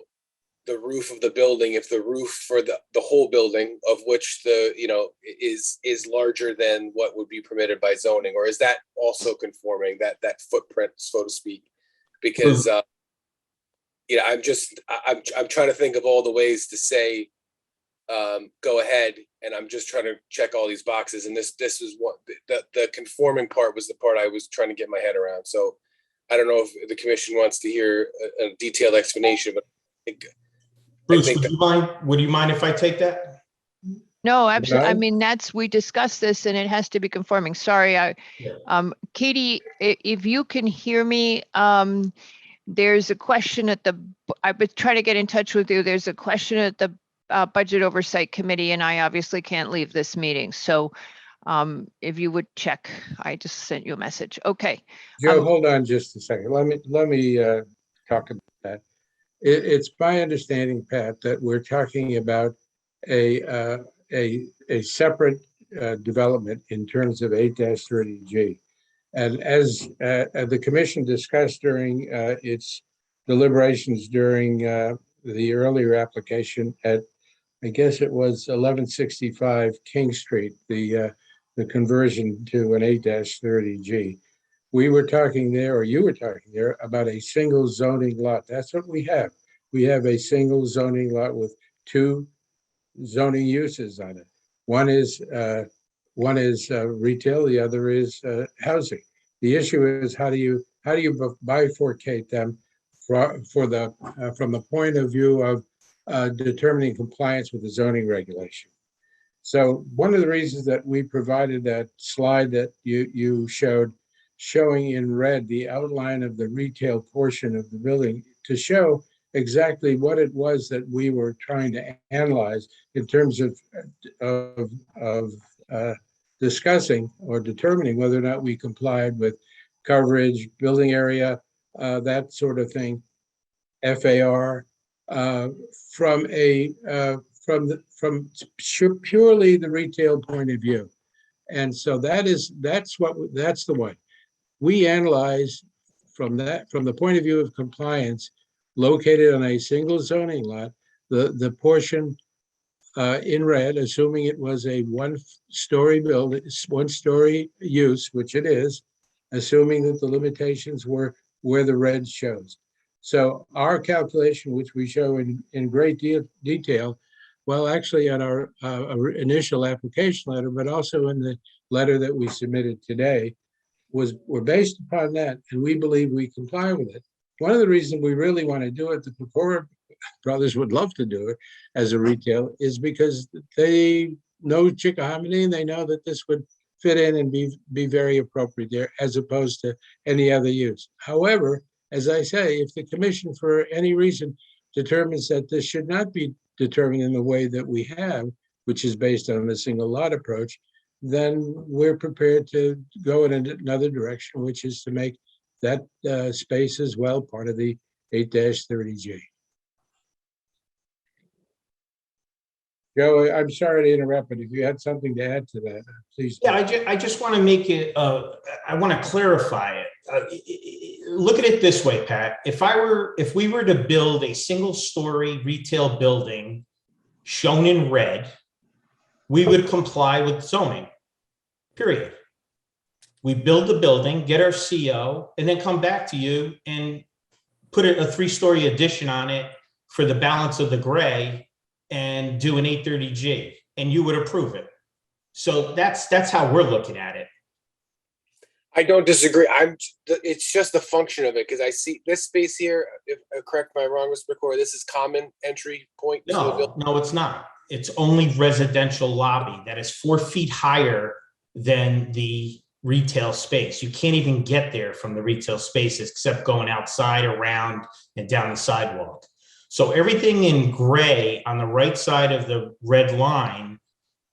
the roof of the building if the roof for the whole building, of which is larger than what would be permitted by zoning, or is that also conforming, that footprint, so to speak? Because I'm trying to think of all the ways to say go ahead, and I'm just trying to check all these boxes, and this was what the conforming part was, the part I was trying to get my head around. So I don't know if the commission wants to hear a detailed explanation, but I think, Bruce, would you mind if I take that? No, absolutely. I mean, we discussed this and it has to be conforming. Sorry. Katie, if you can hear me, there's a question I've been trying to get in touch with you. There's a question at the Budget Oversight Committee, and I obviously can't leave this meeting. So if you would check, I just sent you a message. Okay. Joe, hold on just a second. Let me talk about that. It's my understanding, Pat, that we're talking about a separate development in terms of 8-30G. And as the commission discussed during its deliberations during the earlier application at, I guess it was 1165 King Street, the conversion to an 8-30G, we were talking there, or you were talking there, about a single zoning lot. That's what we have. We have a single zoning lot with two zoning uses on it. One is retail, the other is housing. The issue is how do you bifurcate them from the point of view of determining compliance with the zoning regulation. So one of the reasons that we provided that slide that you showed, showing in red the outline of the retail portion of the building, to show exactly what it was that we were trying to analyze in terms of discussing or determining whether or not we complied with coverage, building area, that sort of thing, FAR, from purely the retail point of view. And so that's the one. We analyze from the point of view of compliance, located on a single zoning lot, the portion in red, assuming it was a one-story building, one-story use, which it is, assuming that the limitations were where the red shows. So our calculation, which we show in great detail, well, actually on our initial application letter, but also in the letter that we submitted today, were based upon that, and we believe we comply with it. One of the reasons we really want to do it, the Pecora brothers would love to do it as a retail, is because they know Chickahominy and they know that this would fit in and be very appropriate there as opposed to any other use. However, as I say, if the commission for any reason determines that this should not be determined in the way that we have, which is based on a single lot approach, then we're prepared to go in another direction, which is to make that space as well part of the 8-30G. Joe, I'm sorry to interrupt, but if you had something to add to that, please. Yeah, I just want to make it, I want to clarify it. Look at it this way, Pat. If we were to build a single-story retail building shown in red, we would comply with zoning, period. We build the building, get our CO, and then come back to you and put a 3-story addition on it for the balance of the gray and do an 830G, and you would approve it. So that's how we're looking at it. I don't disagree. It's just the function of it, because I see this space here, if correct me if I'm wrong, Mr. McCord, this is common entry point to the building. No, it's not. It's only residential lobby that is 4 feet higher than the retail space. You can't even get there from the retail spaces except going outside, around, and down the sidewalk. So everything in gray on the right side of the red line,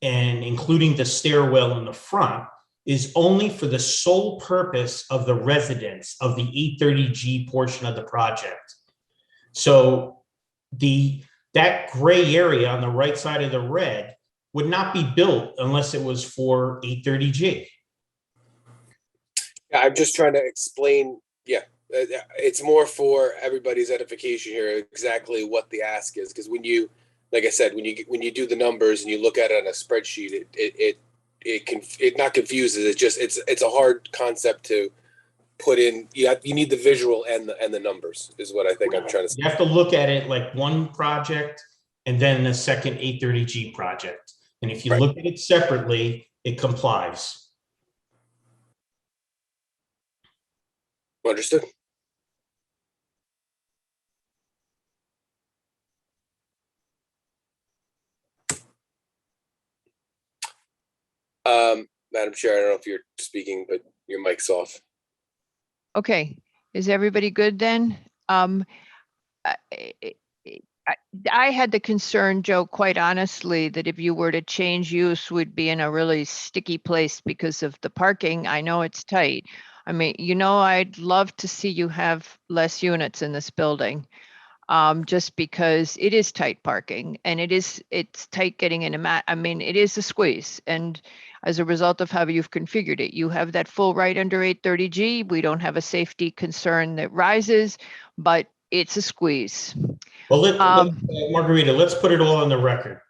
and including the stairwell in the front, is only for the sole purpose of the residents of the 830G portion of the project. So that gray area on the right side of the red would not be built unless it was for 830G. Yeah, I'm just trying to explain. Yeah, it's more for everybody's edification here, exactly what the ask is. Because when you, like I said, when you do the numbers and you look at it on a spreadsheet, it not confuses. It's a hard concept to put in. You need the visual and the numbers is what I think I'm trying to say. You have to look at it like one project and then the second 830G project. And if you look at it separately, it complies. Understood. Madam Chair, I don't know if you're speaking, but your mic's off. Okay, is everybody good then? I had the concern, Joe, quite honestly, that if you were to change use, we'd be in a really sticky place because of the parking. I know it's tight. I mean, I'd love to see you have less units in this building, just because it is tight parking and it's tight getting in it is a squeeze. And as a result of how you've configured it, you have that full right under 830G. We don't have a safety concern that rises, but it's a squeeze. Well, Margarita, let's put it all on the record.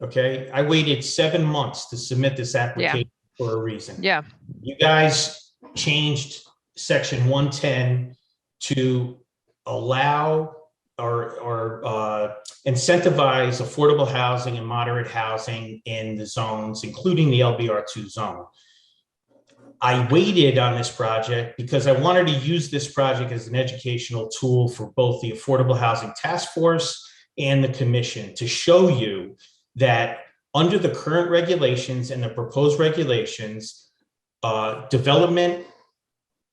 Okay. I waited 7 months to submit this application for a reason. Yeah. You guys changed section 110 to allow or incentivize affordable housing and moderate housing in the zones, including the LBR2 zone. I waited on this project because I wanted to use this project as an educational tool for both the Affordable Housing Task Force and the commission to show you that under the current regulations and the proposed regulations, development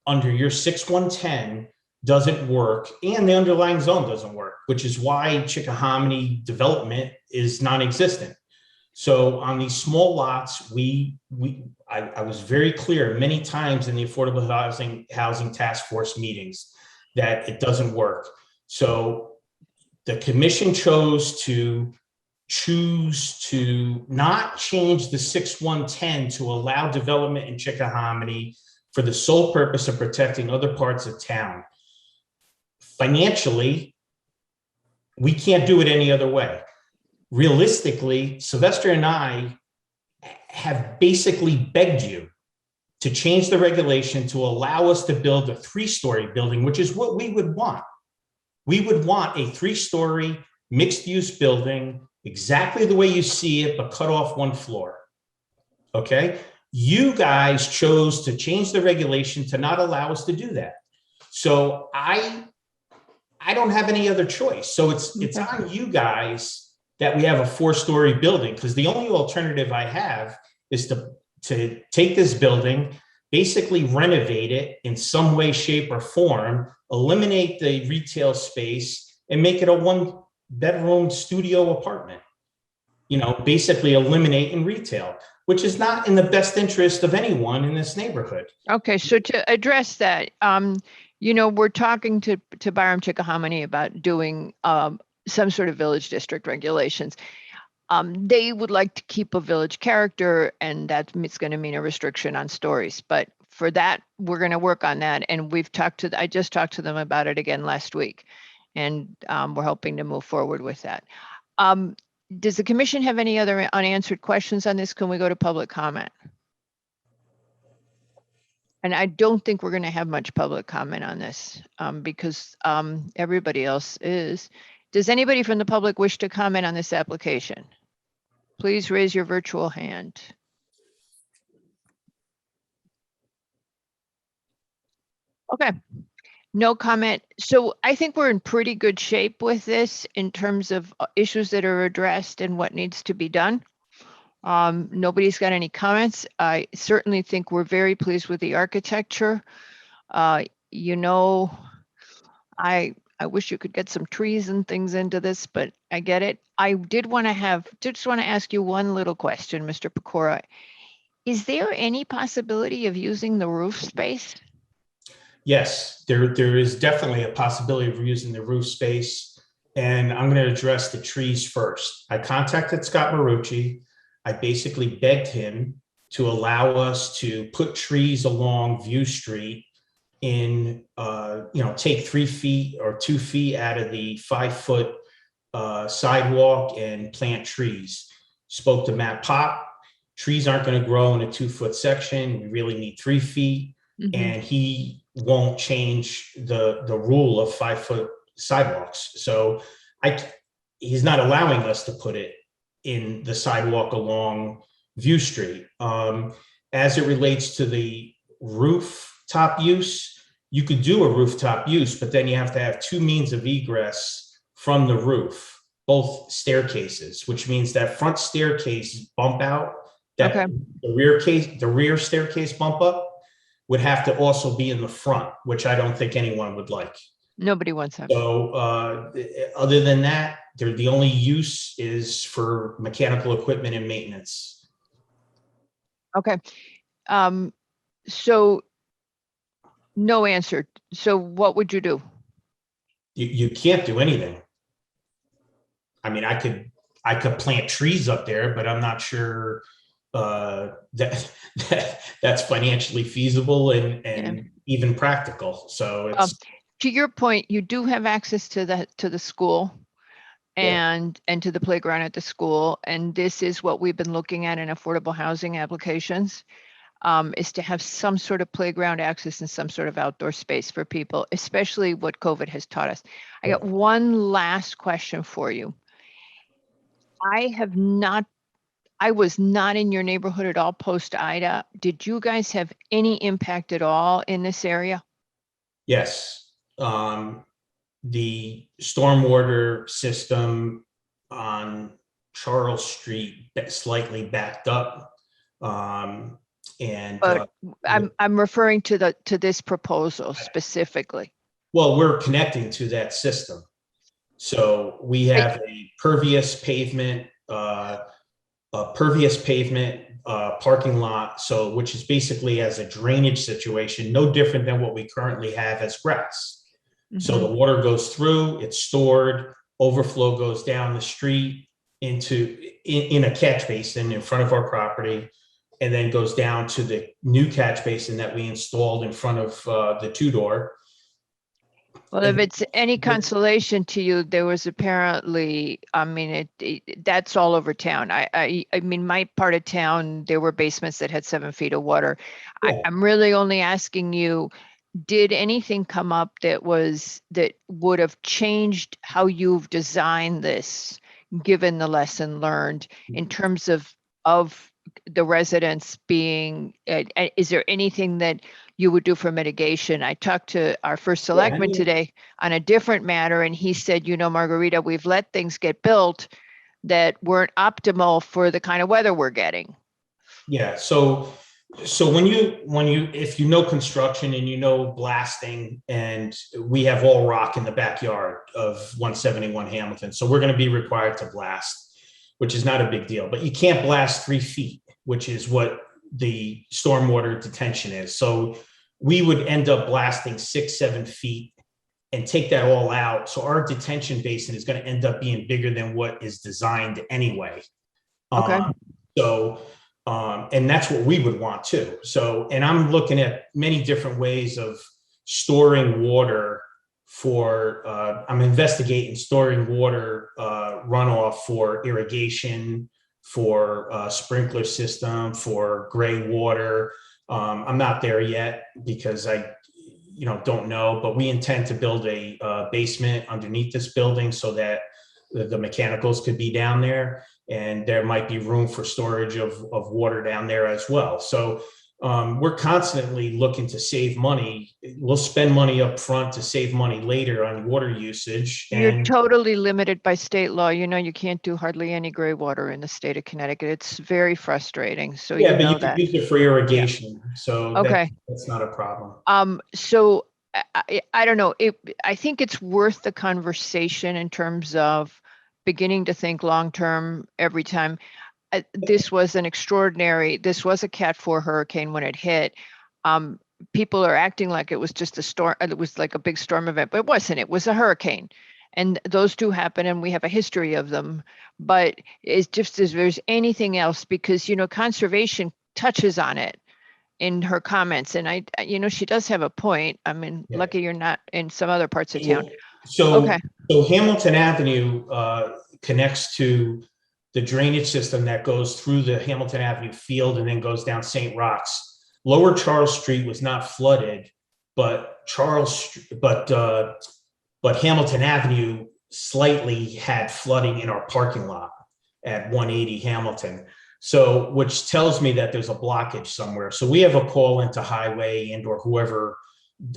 under your 6110 doesn't work, and the underlying zone doesn't work, which is why Chickahominy development is non-existent. So on these small lots, I was very clear many times in the Affordable Housing Task Force meetings that it doesn't work. So the commission chose to not change the 6110 to allow development in Chickahominy for the sole purpose of protecting other parts of town. Financially, we can't do it any other way. Realistically, Sylvester and I have basically begged you to change the regulation to allow us to build a 3-story building, which is what we would want. We would want a 3-story mixed-use building, exactly the way you see it, but cut off one floor. Okay? You guys chose to change the regulation to not allow us to do that. So I don't have any other choice. So it's on you guys that we have a 4-story building, because the only alternative I have is to take this building, basically renovate it in some way, shape, or form, eliminate the retail space, and make it a 1-bedroom studio apartment. You know, basically eliminating retail, which is not in the best interest of anyone in this neighborhood. Okay, so to address that, you know, we're talking to Byram Chickahominy about doing some sort of village district regulations. They would like to keep a village character, and it's going to mean a restriction on stories. But for that, we're going to work on that. And I just talked to them about it again last week, and we're hoping to move forward with that. Does the commission have any other unanswered questions on this? Can we go to public comment? And I don't think we're going to have much public comment on this because everybody else is. Does anybody from the public wish to comment on this application? Please raise your virtual hand. Okay, no comment. So I think we're in pretty good shape with this in terms of issues that are addressed and what needs to be done. Nobody's got any comments. I certainly think we're very pleased with the architecture. You know, I wish you could get some trees and things into this, but I get it. I just want to ask you one little question, Mr. Pecora. Is there any possibility of using the roof space? Yes, there is definitely a possibility of using the roof space, and I'm going to address the trees first. I contacted Scott Marucci. I basically begged him to allow us to put trees along View Street in, take 3 feet or 2 feet out of the 5-foot sidewalk and plant trees. Spoke to Matt Pop. Trees aren't going to grow in a 2-foot section. We really need 3 feet. Mm-hmm. And he won't change the rule of 5-foot sidewalks. So he's not allowing us to put it in the sidewalk along View Street. As it relates to the rooftop use, you could do a rooftop use, but then you have to have 2 means of egress from the roof, both staircases, which means that front staircase bump out, the rear staircase bump up would have to also be in the front, which I don't think anyone would like. Nobody wants that. So other than that, the only use is for mechanical equipment and maintenance. Okay. So no answer. So what would you do? You can't do anything. I mean, I could plant trees up there, but I'm not sure that's financially feasible and even practical. So it's to your point, you do have access to the school and to the playground at the school, and this is what we've been looking at in affordable housing applications. is to have some sort of playground access and some sort of outdoor space for people, especially what COVID has taught us. I got one last question for you. I was not in your neighborhood at all post Ida. Did you guys have any impact at all in this area? Yes. The stormwater system on Charles Street slightly backed up. But I'm referring to this proposal specifically. Well, we're connecting to that system. So we have a pervious pavement parking lot, so which is basically as a drainage situation, no different than what we currently have as grass. So the water goes through, it's stored, overflow goes down the street into in a catch basin in front of our property, and then goes down to the new catch basin that we installed in front of the two-door. Well, if it's any consolation to you, there was apparently, I mean, that's all over town. I mean, my part of town, there were basements that had 7 feet of water. Yeah. I'm really only asking you, did anything come up that would have changed how you've designed this, given the lesson learned in terms of the residents being, is there anything that you would do for mitigation? I talked to our first selectman today on a different matter, and he said, Margarita, we've let things get built that weren't optimal for the kind of weather we're getting. Yeah, so when you if you know construction and you know blasting, and we have all rock in the backyard of 171 Hamilton, so we're going to be required to blast, which is not a big deal, but you can't blast 3 feet, which is what the stormwater detention is. So we would end up blasting 6-7 feet and take that all out. So our detention basin is going to end up being bigger than what is designed anyway. Okay. And that's what we would want too. So, and I'm looking at many different ways of storing water for, I'm investigating storing water runoff for irrigation, for sprinkler system, for gray water. I'm not there yet because I don't know, but we intend to build a basement underneath this building so that the mechanicals could be down there, and there might be room for storage of water down there as well. So we're constantly looking to save money. We'll spend money up front to save money later on water usage. You're totally limited by state law. You can't do hardly any gray water in the state of Connecticut. It's very frustrating. So yeah, but you can use it for irrigation. Yeah. So okay, that's not a problem. So I don't know. I think it's worth the conversation in terms of beginning to think long-term every time. This was this was a Cat 4 hurricane when it hit. People are acting like it was just a storm. It was like a big storm event, but it wasn't. It was a hurricane. And those two happen, and we have a history of them. But it's just as there's anything else, because, conservation touches on it in her comments. And she does have a point. I mean, lucky you're not in some other parts of town. So Hamilton Avenue connects to the drainage system that goes through the Hamilton Avenue field and then goes down St. Roch's. Lower Charles Street was not flooded, but Hamilton Avenue slightly had flooding in our parking lot at 180 Hamilton. So, which tells me that there's a blockage somewhere. So we have a call into highway and or whoever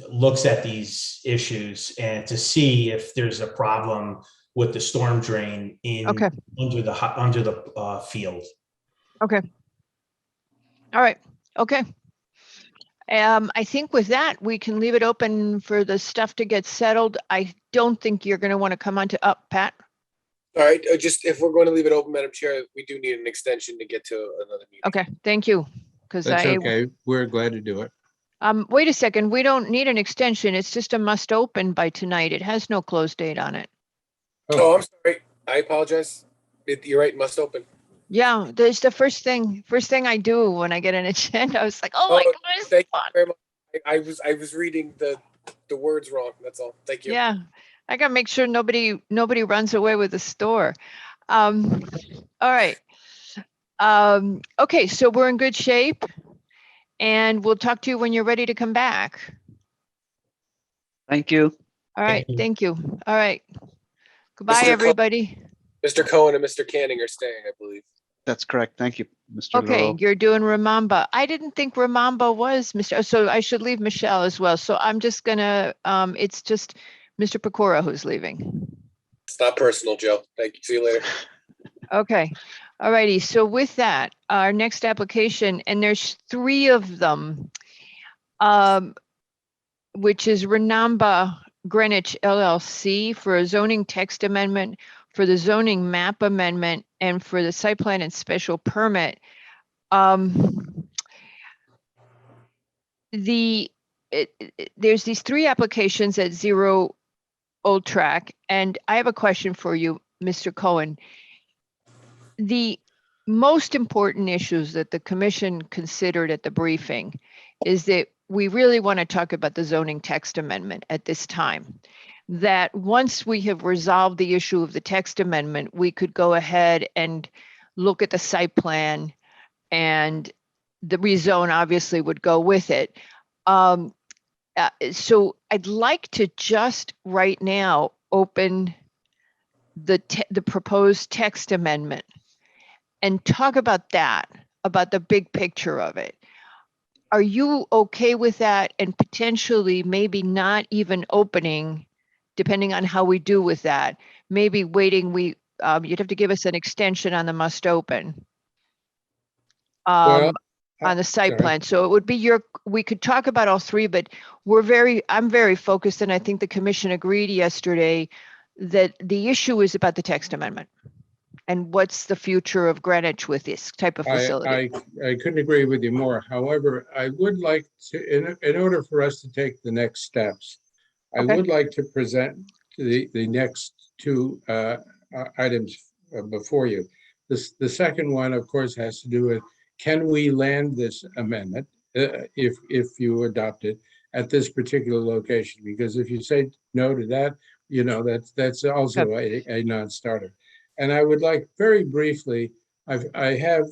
looks at these issues and to see if there's a problem with the storm drain under the field. Okay. All right. Okay. I think with that, we can leave it open for the stuff to get settled. I don't think you're going to want to come on to Pat. All right. Just if we're going to leave it open, Madam Chair, we do need an extension to get to another meeting. Okay. Thank you. That's okay. We're glad to do it. Wait a second. We don't need an extension. It's just a must open by tonight. It has no close date on it. Oh, I'm sorry. I apologize. You're right. Must open. Yeah, there's the first thing I do when I get an agenda. I was like, oh my goodness. Thank you very much. I was reading the words wrong. That's all. Thank you. Yeah, I gotta make sure nobody runs away with the store. All right. Okay, so we're in good shape. and we'll talk to you when you're ready to come back. Thank you. All right, you. thank you. All right. Goodbye, Mr. Cohen. everybody. Mr. Cohen and Mr. Canning are staying, I believe. That's correct. Thank you, Mr. Okay, Laurel. you're doing Ramamba. I didn't think Ramamba was Mr. So I should leave Michelle as well. So I'm just gonna, it's just Mr. Pecora who's leaving. It's not personal, Joe. Thank you. See you later. Okay, all righty. So with that, our next application, and there's 3 of them, which is Renamba Greenwich LLC for a zoning text amendment, for the zoning map amendment, and for the site plan and special permit. There's these 3 applications at 0 Old Track, and I have a question for you, Mr. Cohen. The most important issues that the commission considered at the briefing is that we really want to talk about the zoning text amendment at this time. That once we have resolved the issue of the text amendment, we could go ahead and look at the site plan, and the rezone obviously would go with it. So I'd like to just right now open the proposed text amendment and talk about that, about the big picture of it. Are you okay with that? And potentially maybe not even opening, depending on how we do with that, maybe waiting, you'd have to give us an extension on the must open. Well, On the site sorry. plan. So it would be we could talk about all 3, but I'm very focused, and I think the commission agreed yesterday that the issue is about the text amendment. And what's the future of Greenwich with this type of facility? I couldn't agree with you more. However, I would like to, in order for us to take the next steps, I Okay. would like to present the next 2 items before you. The second one, of course, has to do with, can we land this amendment if you adopt it at this particular location? Because if you say no to that, that's also a non-starter. And I would like very briefly, I have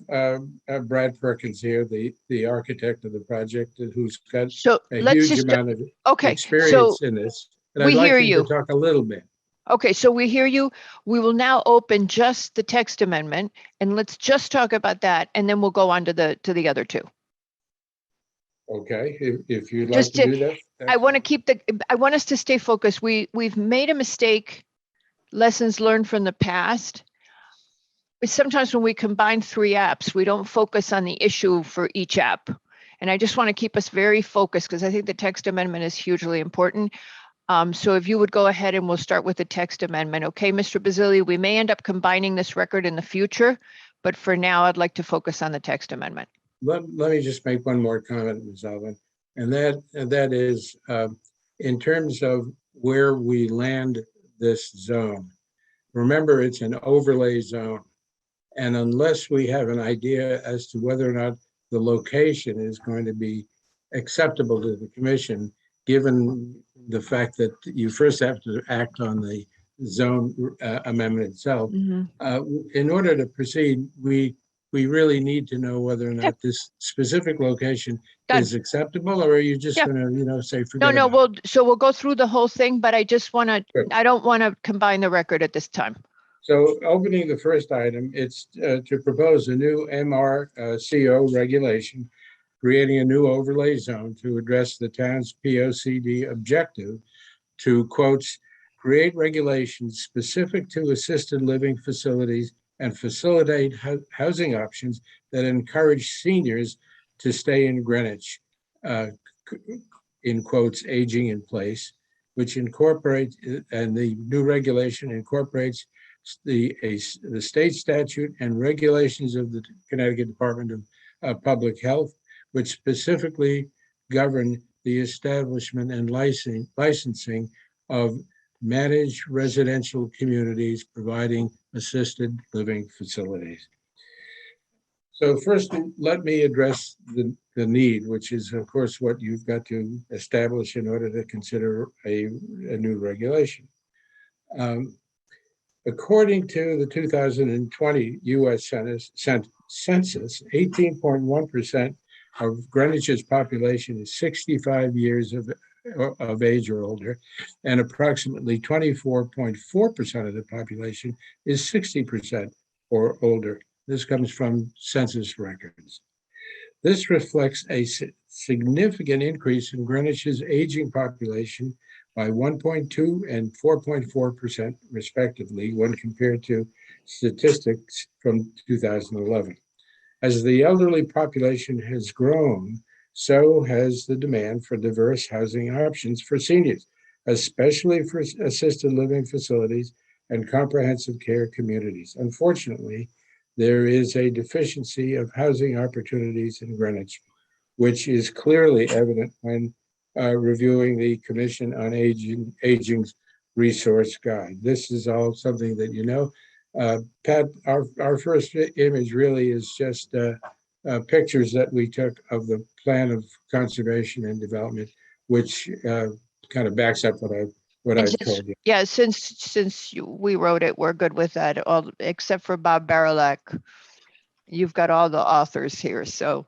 Brad Perkins here, the architect of the project, who's got So a let's huge just, amount of okay, experience so in this. And we I'd like hear him you. to talk a little bit. Okay, so we hear you. We will now open just the text amendment, and let's just talk about that, and then we'll go on to the other 2. Okay, if you'd like Just to do that. I want to I want us to stay focused. We've made a mistake, lessons learned from the past. Sometimes when we combine 3 apps, we don't focus on the issue for each app. And I just want to keep us very focused because I think the text amendment is hugely important. So if you would go ahead and we'll start with the text amendment. Okay, Mr. Basili, we may end up combining this record in the future, but for now, I'd like to focus on the text amendment. Let me just make one more comment, Ms. Alvin, and that is in terms of where we land this zone. Remember, it's an overlay zone. And unless we have an idea as to whether or not the location is going to be acceptable to the commission, given the fact that you first have to act on the zone amendment itself, in order to proceed, we really need to know whether or not this specific location is acceptable, or are you just going to, say, forget No, about it? we'll go through the whole thing, but I just want to, I don't want to combine the record at this time. So opening the first item, it's to propose a new MRCO regulation, creating a new overlay zone to address the town's POCD objective to, quotes, create regulations specific to assisted living facilities and facilitate housing options that encourage seniors to stay in Greenwich, in quotes, aging in place, which incorporates, and the new regulation incorporates the state statute and regulations of the Connecticut Department of Public Health, which specifically govern the establishment and licensing of managed residential communities providing assisted living facilities. So first, let me address the need, which is, of course, what you've got to establish in order to consider a new regulation. According to the 2020 U.S. Census, 18.1% of Greenwich's population is 65 years of age or older, and approximately 24.4% of the population is 60% or older. This comes from census records. This reflects a significant increase in Greenwich's aging population by 1.2 and 4.4% respectively when compared to statistics from 2011. As the elderly population has grown, so has the demand for diverse housing options for seniors, especially for assisted living facilities and comprehensive care communities. Unfortunately, there is a deficiency of housing opportunities in Greenwich, which is clearly evident when reviewing the Commission on Aging's resource guide. This is all something that you know. Pat, our first image really is just pictures that we took of the plan of conservation and development, which kind of backs up what I've told you. Yeah, since we wrote it, we're good with that, all except for Bob Barilak. You've got all the authors here, so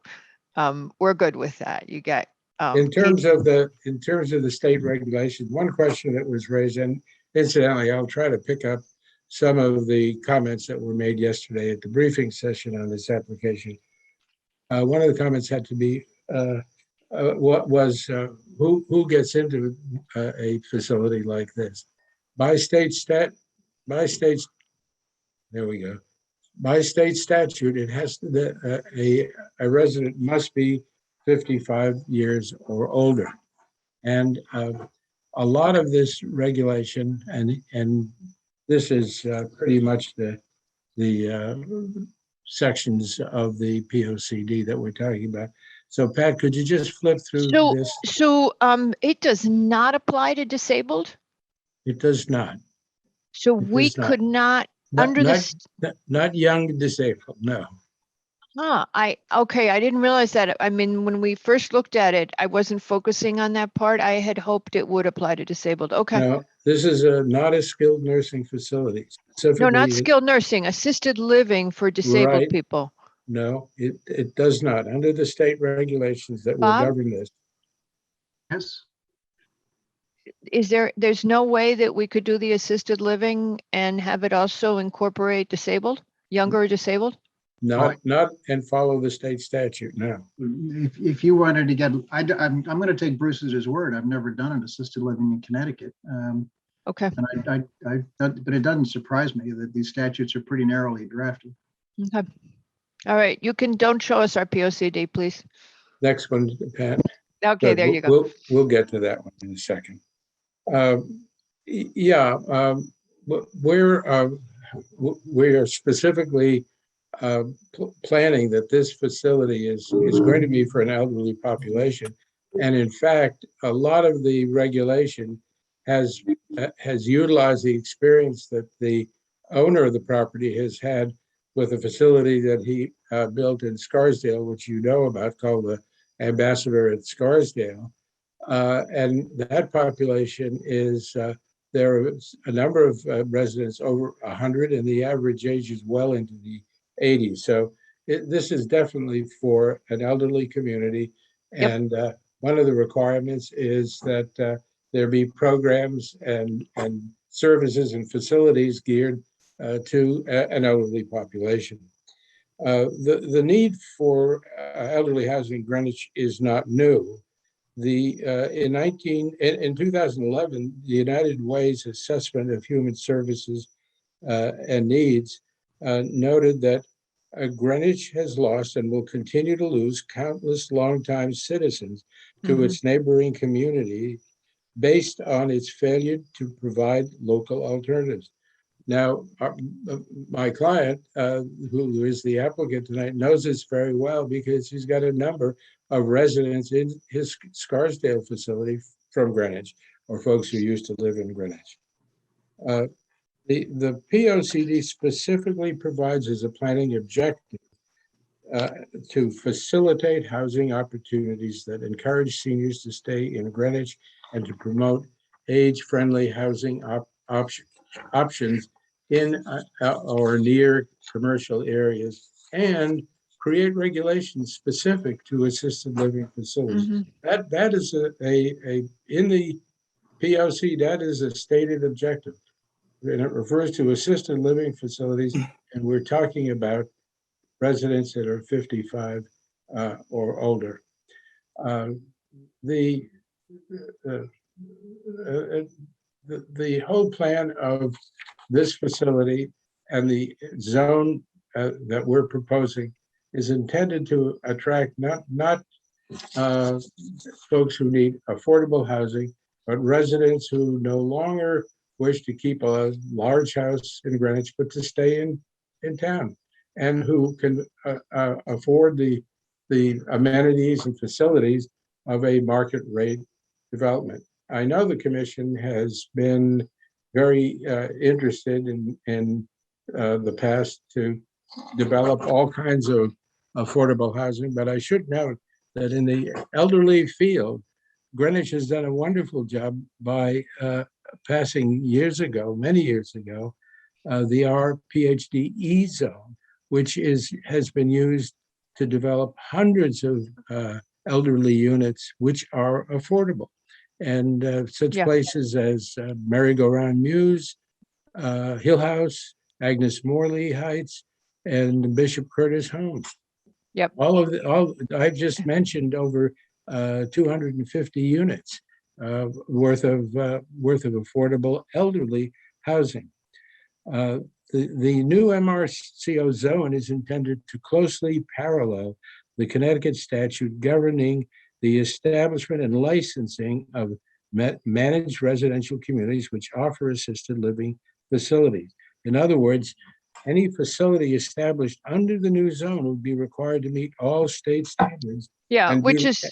we're good with that. You got in terms of the state regulation, one question that was raised, and incidentally, I'll try to pick up some of the comments that were made yesterday at the briefing session on this application. One of the comments had to be what was who gets into a facility like this. By state statute, it has to a resident must be 55 years or older, and a lot of this regulation and this is pretty much the sections of the POCD that we're talking about. So Pat, could you just flip through this? So it does not apply to disabled? It does not. So we could not, under not young disabled, no. Okay, I didn't realize that. I mean, when we first looked at it, I wasn't focusing on that part. I had hoped it would apply to disabled. Okay. No, this is not a skilled nursing facility. No, not skilled nursing, assisted living for disabled people. No, it does not. Under the state regulations that will govern this. Yes. Is there's no way that we could do the assisted living and have it also incorporate disabled, younger or disabled? Not and follow the state statute. No. If you wanted to get, I'm going to take Bruce's his word. I've never done an assisted living in Connecticut. Okay. And but it doesn't surprise me that these statutes are pretty narrowly drafted. Okay. All right. Don't show us our POCD, please. Next one, Pat. Okay, there you go. We'll get to that one in a second. We are specifically planning that this facility is going to be for an elderly population, and in fact, a lot of the regulation has utilized the experience that the owner of the property has had with a facility that he built in Scarsdale, which you know about, called the Ambassador at Scarsdale, and that population is. There are a number of residents over 100, and the average age is well into the 80s. So this is definitely for an elderly community. And one of the requirements is that there be programs and services and facilities geared to an elderly population. The need for elderly housing in Greenwich is not new. In 2011, the United Way's Assessment of Human Services and Needs noted that Greenwich has lost and will continue to lose countless longtime citizens to its neighboring community based on its failure to provide local alternatives. Now, my client, who is the applicant tonight, knows this very well because he's got a number of residents in his Scarsdale facility from Greenwich, or folks who used to live in Greenwich. The POCD specifically provides as a planning objective to facilitate housing opportunities that encourage seniors to stay in Greenwich and to promote age-friendly housing options in or near commercial areas and create regulations specific to assisted living facilities. Mhm. That is in the POC, that is a stated objective. And it refers to assisted living facilities, and we're talking about residents that are 55 or older. The whole plan of this facility and the zone that we're proposing is intended to attract not folks who need affordable housing, but residents who no longer wish to keep a large house in Greenwich, but to stay in town, and who can afford the amenities and facilities of a market rate development. I know the commission has been very interested in the past to develop all kinds of affordable housing, but I should note that in the elderly field, Greenwich has done a wonderful job by passing many years ago, the RPHDE zone, which has been used to develop hundreds of elderly units which are affordable. And such places as Merry-Go-Round Mews, Hill House, Agnes Morley Heights, and Bishop Curtis Homes. Yep. All I've just mentioned over 250 units worth of affordable elderly housing. The new MRCO zone is intended to closely parallel the Connecticut statute governing the establishment and licensing of managed residential communities which offer assisted living facilities. In other words, any facility established under the new zone would be required to meet all state standards. Yeah, and which be- is,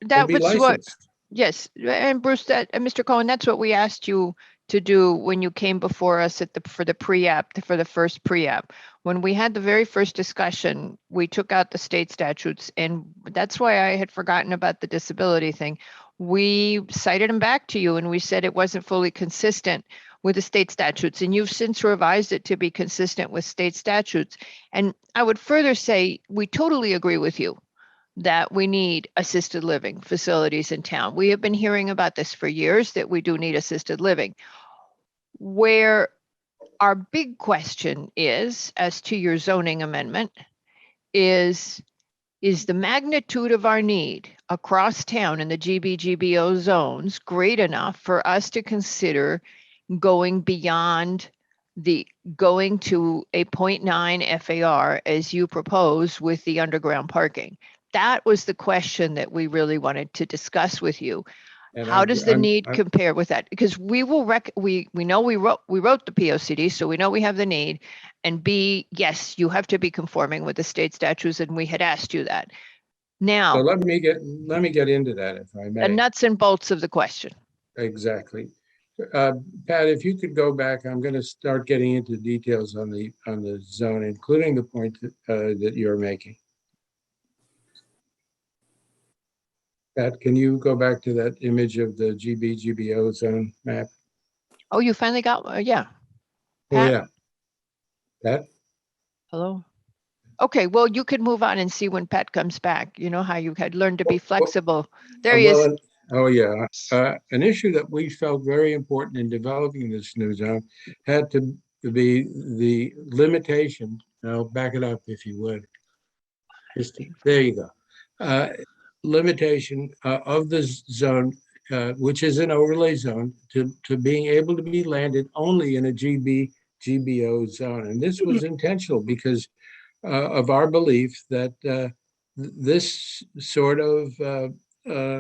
and that be was what, licensed. yes, and Bruce, Mr. Cohen, that's what we asked you to do when you came before us for the first pre-app. When we had the very first discussion, we took out the state statutes, and that's why I had forgotten about the disability thing. We cited them back to you, and we said it wasn't fully consistent with the state statutes, and you've since revised it to be consistent with state statutes. And I would further say, we totally agree with you that we need assisted living facilities in town. We have been hearing about this for years, that we do need assisted living. Where our big question is, as to your zoning amendment, is the magnitude of our need across town in the GBGBO zones great enough for us to consider going beyond going to a 0.9 FAR as you propose with the underground parking? That was the question that we really wanted to discuss with you. And How does the need I'm- compare with that? Because we will we know we wrote the POCD, so we know we have the need. And B, yes, you have to be conforming with the state statutes, and we had asked you that. So Now, let me get into that, if I the may. nuts and bolts of the question. Exactly. Pat, if you could go back, I'm going to start getting into details on the zone, including the point that you're making. Pat, can you go back to that image of the GBGBO zone map? Oh, you finally got, yeah. Oh, Pat? yeah. Pat? Hello? Okay, well, you can move on and see when Pat comes back. You know how you had learned to be flexible. There he is. Oh, yeah. An issue that we felt very important in developing this new zone had to be the limitation. Now, back it up if you would. There you go. Limitation of the zone, which is an overlay zone, to being able to be landed only in a GBO zone. And this was intentional because of our belief that this sort of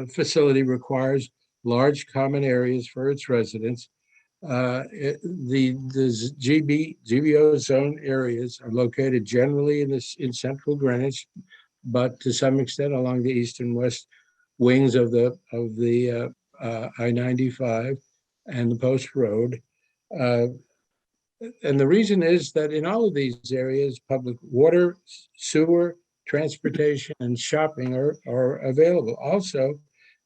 facility requires large common areas for its residents. The GBO zone areas are located generally in central Greenwich, but to some extent along the east and west wings of the I-95 and the Post Road. And the reason is that in all of these areas, public water, sewer, transportation, and shopping are available. Also,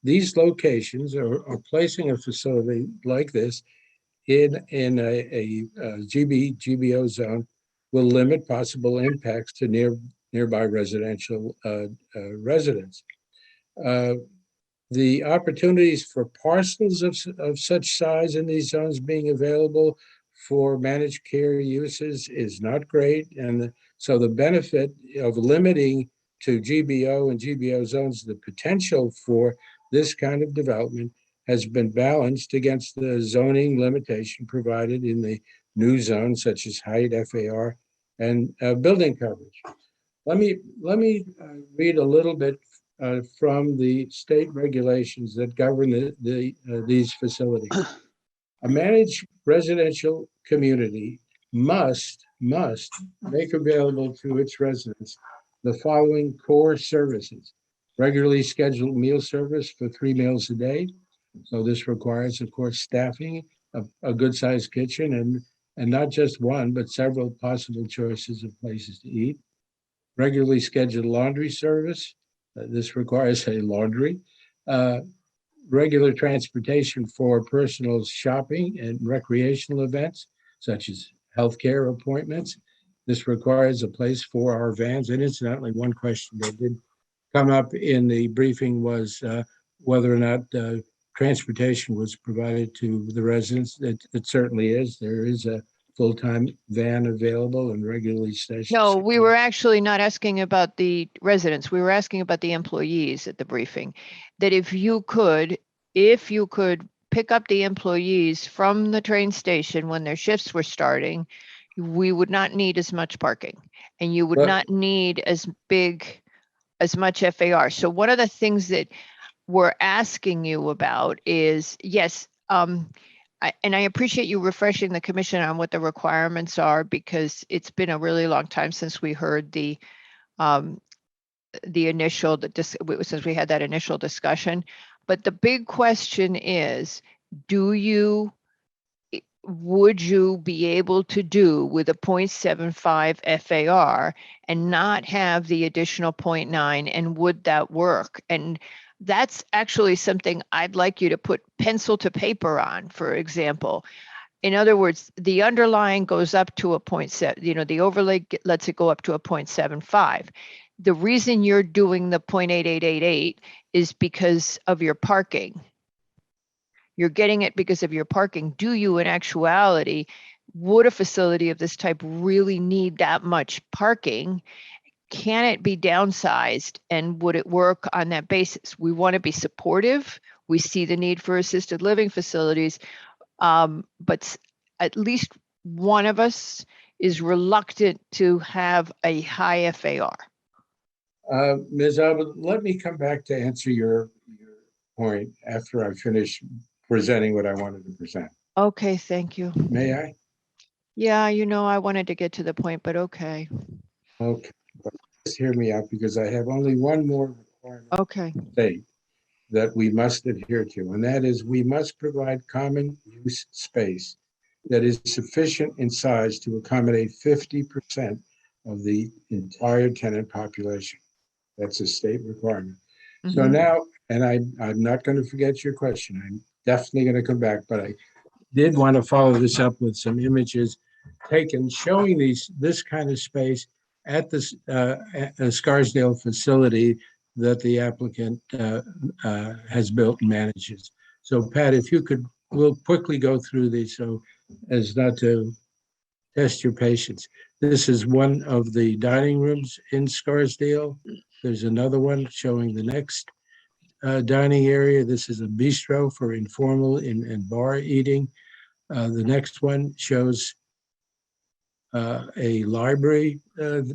these locations are placing a facility like this in a GBO zone will limit possible impacts to nearby residential residents. The opportunities for parcels of such size in these zones being available for managed care uses is not great. And so the benefit of limiting to GBO and GBO zones, the potential for this kind of development has been balanced against the zoning limitation provided in the new zones such as height, FAR, and building coverage. Let me read a little bit from the state regulations that govern these facilities. A managed residential community must make available to its residents the following core services: regularly scheduled meal service for 3 meals a day. So this requires, of course, staffing, a good-sized kitchen, and not just one, but several possible choices of places to eat. Regularly scheduled laundry service. This requires a laundry. Regular transportation for personal shopping and recreational events, such as healthcare appointments. This requires a place for our vans. And incidentally, one question that did come up in the briefing was whether or not transportation was provided to the residents. It certainly is. There is a full-time van available and regularly stationed. No, we were actually not asking about the residents. We were asking about the employees at the briefing. That if you could pick up the employees from the train station when their shifts were starting, we would not need as much parking, and you would not need as much FAR. So one of the things that we're asking you about is, yes, and I appreciate you refreshing the commission on what the requirements are, because it's been a really long time since we heard since we had that initial discussion. But the big question is, would you be able to do with a 0.75 FAR and not have the additional 0.9, and would that work? And that's actually something I'd like you to put pencil to paper on, for example. In other words, the underlying goes up to a 0.7, the overlay lets it go up to a 0.75. The reason you're doing the 0.8888 is because of your parking. You're getting it because of your parking. Do you, in actuality, would a facility of this type really need that much parking? Can it be downsized, and would it work on that basis? We want to be supportive. We see the need for assisted living facilities, but at least one of us is reluctant to have a high FAR. Ms. Albert, let me come back to answer your point after I finish presenting what I wanted to present. Okay, thank you. May I? Yeah, I wanted to get to the point, but okay. Okay. Just hear me out, because I have only one more requirement. Okay. State that we must adhere to, and that is we must provide common use space that is sufficient in size to accommodate 50% of the entire tenant population. That's a state requirement. Mm-hmm. So now, and I'm not going to forget your question. I'm definitely going to come back, but I did want to follow this up with some images taken showing this kind of space at this Scarsdale facility that the applicant has built and manages. So Pat, if you could, we'll quickly go through these so as not to test your patience. This is one of the dining rooms in Scarsdale. There's another one showing the next dining area. This is a bistro for informal and bar eating. The next one shows a library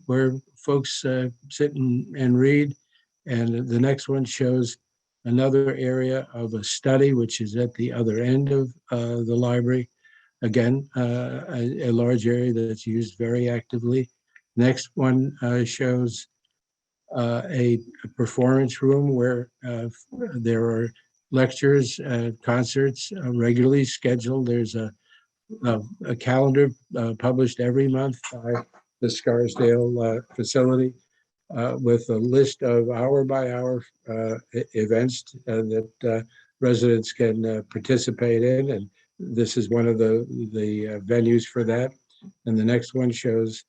where folks sit and read. And the next one shows another area of a study, which is at the other end of the library. Again, a large area that's used very actively. Next one shows a performance room where there are lectures, concerts regularly scheduled. There's a calendar published every month by the Scarsdale facility with a list of hour-by-hour events that residents can participate in, and this is one of the venues for that. And the next one shows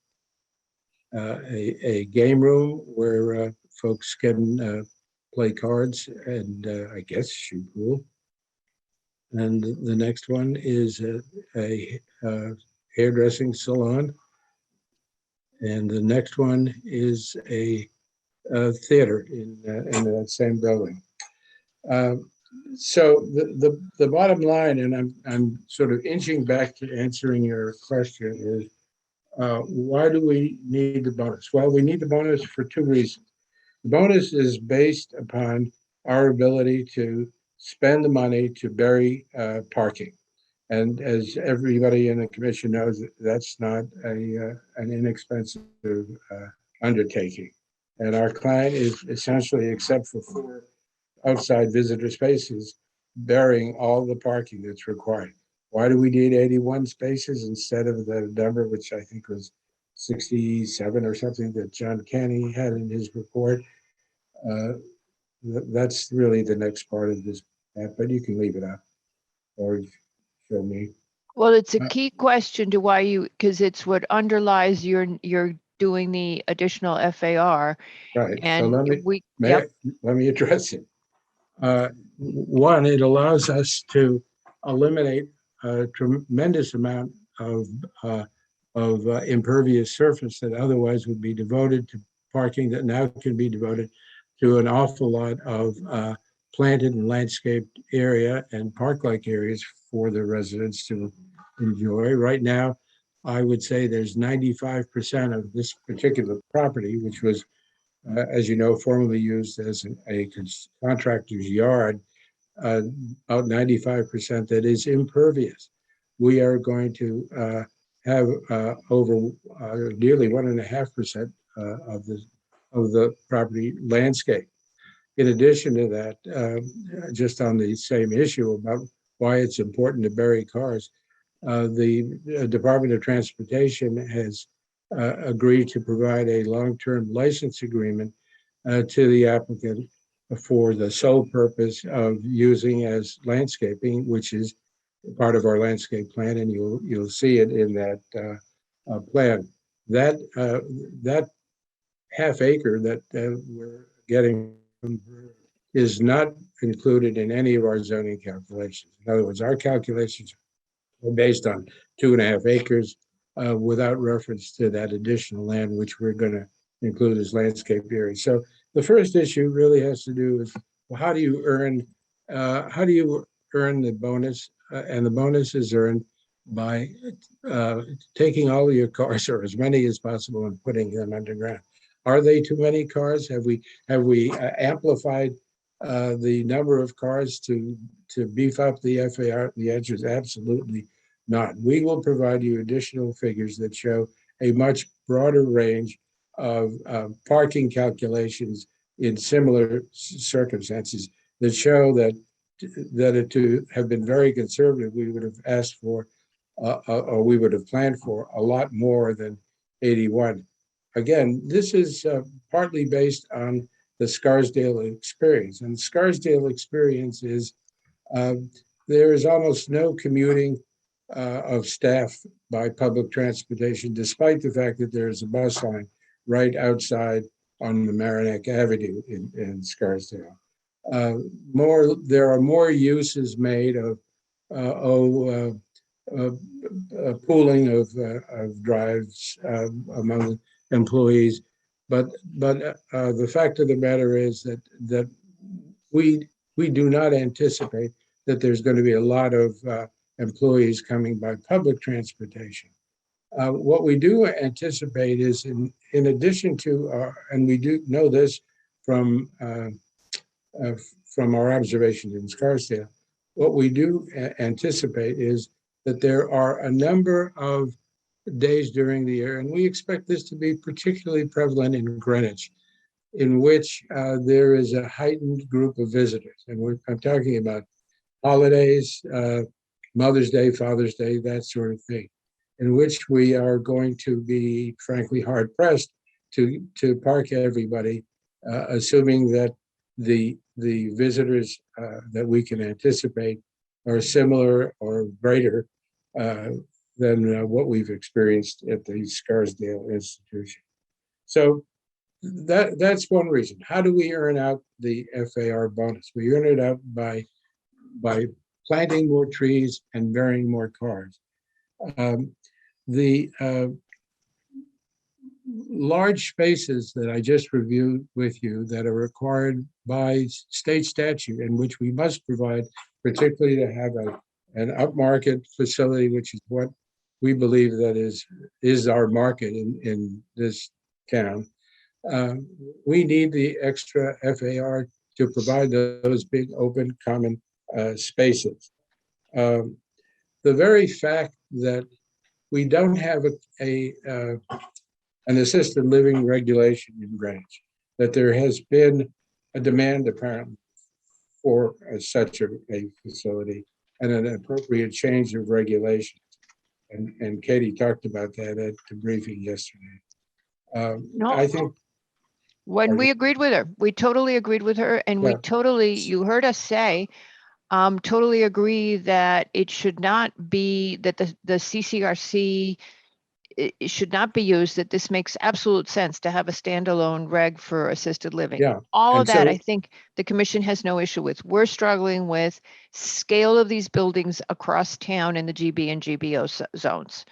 a game room where folks can play cards and I guess shoot pool. And the next one is a hairdressing salon. And the next one is a theater in that same building. So the bottom line, and I'm sort of inching back to answering your question, is why do we need the bonus? Well, we need the bonus for two reasons. The bonus is based upon our ability to spend the money to bury parking. And as everybody in the commission knows, that's not an inexpensive undertaking. And our client is essentially, except for 4 outside visitor spaces, burying all the parking that's required. Why do we need 81 spaces instead of the number, which I think was 67 or something that John Canny had in his report? That's really the next part of this, but you can leave it up or show me. Well, it's a key question to why you, because it's what underlies your doing the additional FAR. Right. And so let me address it. One, it allows us to eliminate a tremendous amount of impervious surface that otherwise would be devoted to parking that now can be devoted to an awful lot of planted and landscaped area and park-like areas for the residents to enjoy. Right now, I would say there's 95% of this particular property, which was, as you know, formerly used as a contractor's yard, about 95% that is impervious. We are going to have over nearly 1.5% of the property landscape. In addition to that, just on the same issue about why it's important to bury cars, the Department of Transportation has agreed to provide a long-term license agreement to the applicant for the sole purpose of using as landscaping, which is part of our landscape plan, and you'll see it in that plan. That half acre that we're getting is not included in any of our zoning calculations. In other words, our calculations are based on 2.5 acres without reference to that additional land, which we're going to include as landscape area. So the first issue really has to do with, well, how do you earn the bonus? And the bonus is earned by taking all of your cars, or as many as possible, and putting them underground. Are they too many cars? Have we amplified the number of cars to beef up the FAR? The answer is absolutely not. We will provide you additional figures that show a much broader range of parking calculations in similar circumstances that show that to have been very conservative, we would have asked for, or we would have planned for a lot more than 81. Again, this is partly based on the Scarsdale experience. And the Scarsdale experience is there is almost no commuting of staff by public transportation, despite the fact that there's a bus line right outside on the Merrimack Avenue in Scarsdale. There are more uses made of pooling of drives among employees, but the fact of the matter is that we do not anticipate that there's going to be a lot of employees coming by public transportation. What we do anticipate is, in addition to, and we do know this from our observations in Scarsdale, what we do anticipate is that there are a number of days during the year, and we expect this to be particularly prevalent in Greenwich, in which there is a heightened group of visitors. And I'm talking about holidays, Mother's Day, Father's Day, that sort of thing, in which we are going to be, frankly, hard pressed to park everybody, assuming that the visitors that we can anticipate are similar or greater than what we've experienced at the Scarsdale institution. So that's one reason. How do we earn out the FAR bonus? We earn it out by planting more trees and burying more cars. The large spaces that I just reviewed with you that are required by state statute and which we must provide, particularly to have an upmarket facility, which is what we believe that is our market in this town. We need the extra FAR to provide those big open common spaces. The very fact that we don't have an assisted living regulation in Greenwich, that there has been a demand apparently for such a facility and an appropriate change of regulations. And Katie talked about that at the briefing yesterday. No. I think When we agreed with her, we totally agreed with her, and we Yeah. totally, you heard us say, totally agree that it should not be, that the CCRC, it should not be used, that this makes absolute sense to have a standalone reg for assisted living. Yeah, All of and that, so- I think the commission has no issue with. We're struggling with scale of these buildings across town in the GB and GBO zones.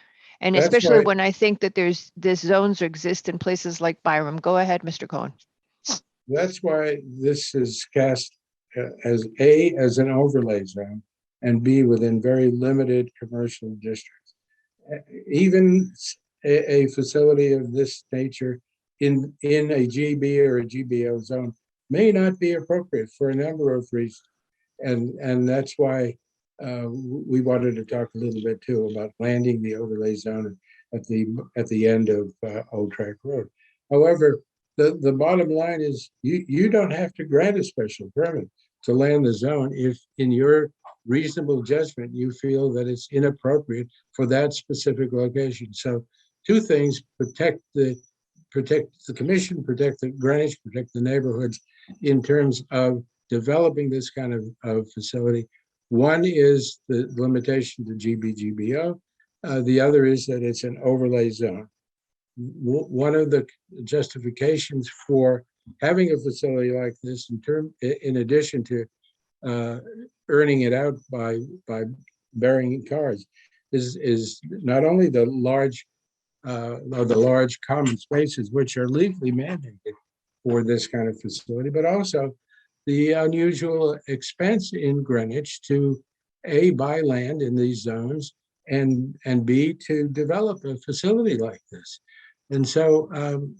And That's especially why- when I think that this zones exist in places like Byram. Go ahead, Mr. Cohen. That's why this is cast as A, as an overlay zone, and B, within very limited commercial districts. Even a facility of this nature in a GB or a GBO zone may not be appropriate for a number of reasons. And that's why we wanted to talk a little bit too about landing the overlay zone at the end of Old Track Road. However, the bottom line is you don't have to grant a special permit to land the zone if in your reasonable judgment you feel that it's inappropriate for that specific location. So two things: protect the commission, protect the Greenwich, protect the neighborhoods in terms of developing this kind of facility. One is the limitation to GBGBO. The other is that it's an overlay zone. One of the justifications for having a facility like this, in addition to earning it out by burying cars, is not only the large common spaces which are legally mandated for this kind of facility, but also the unusual expense in Greenwich to A, buy land in these zones, and B, to develop a facility like this. And so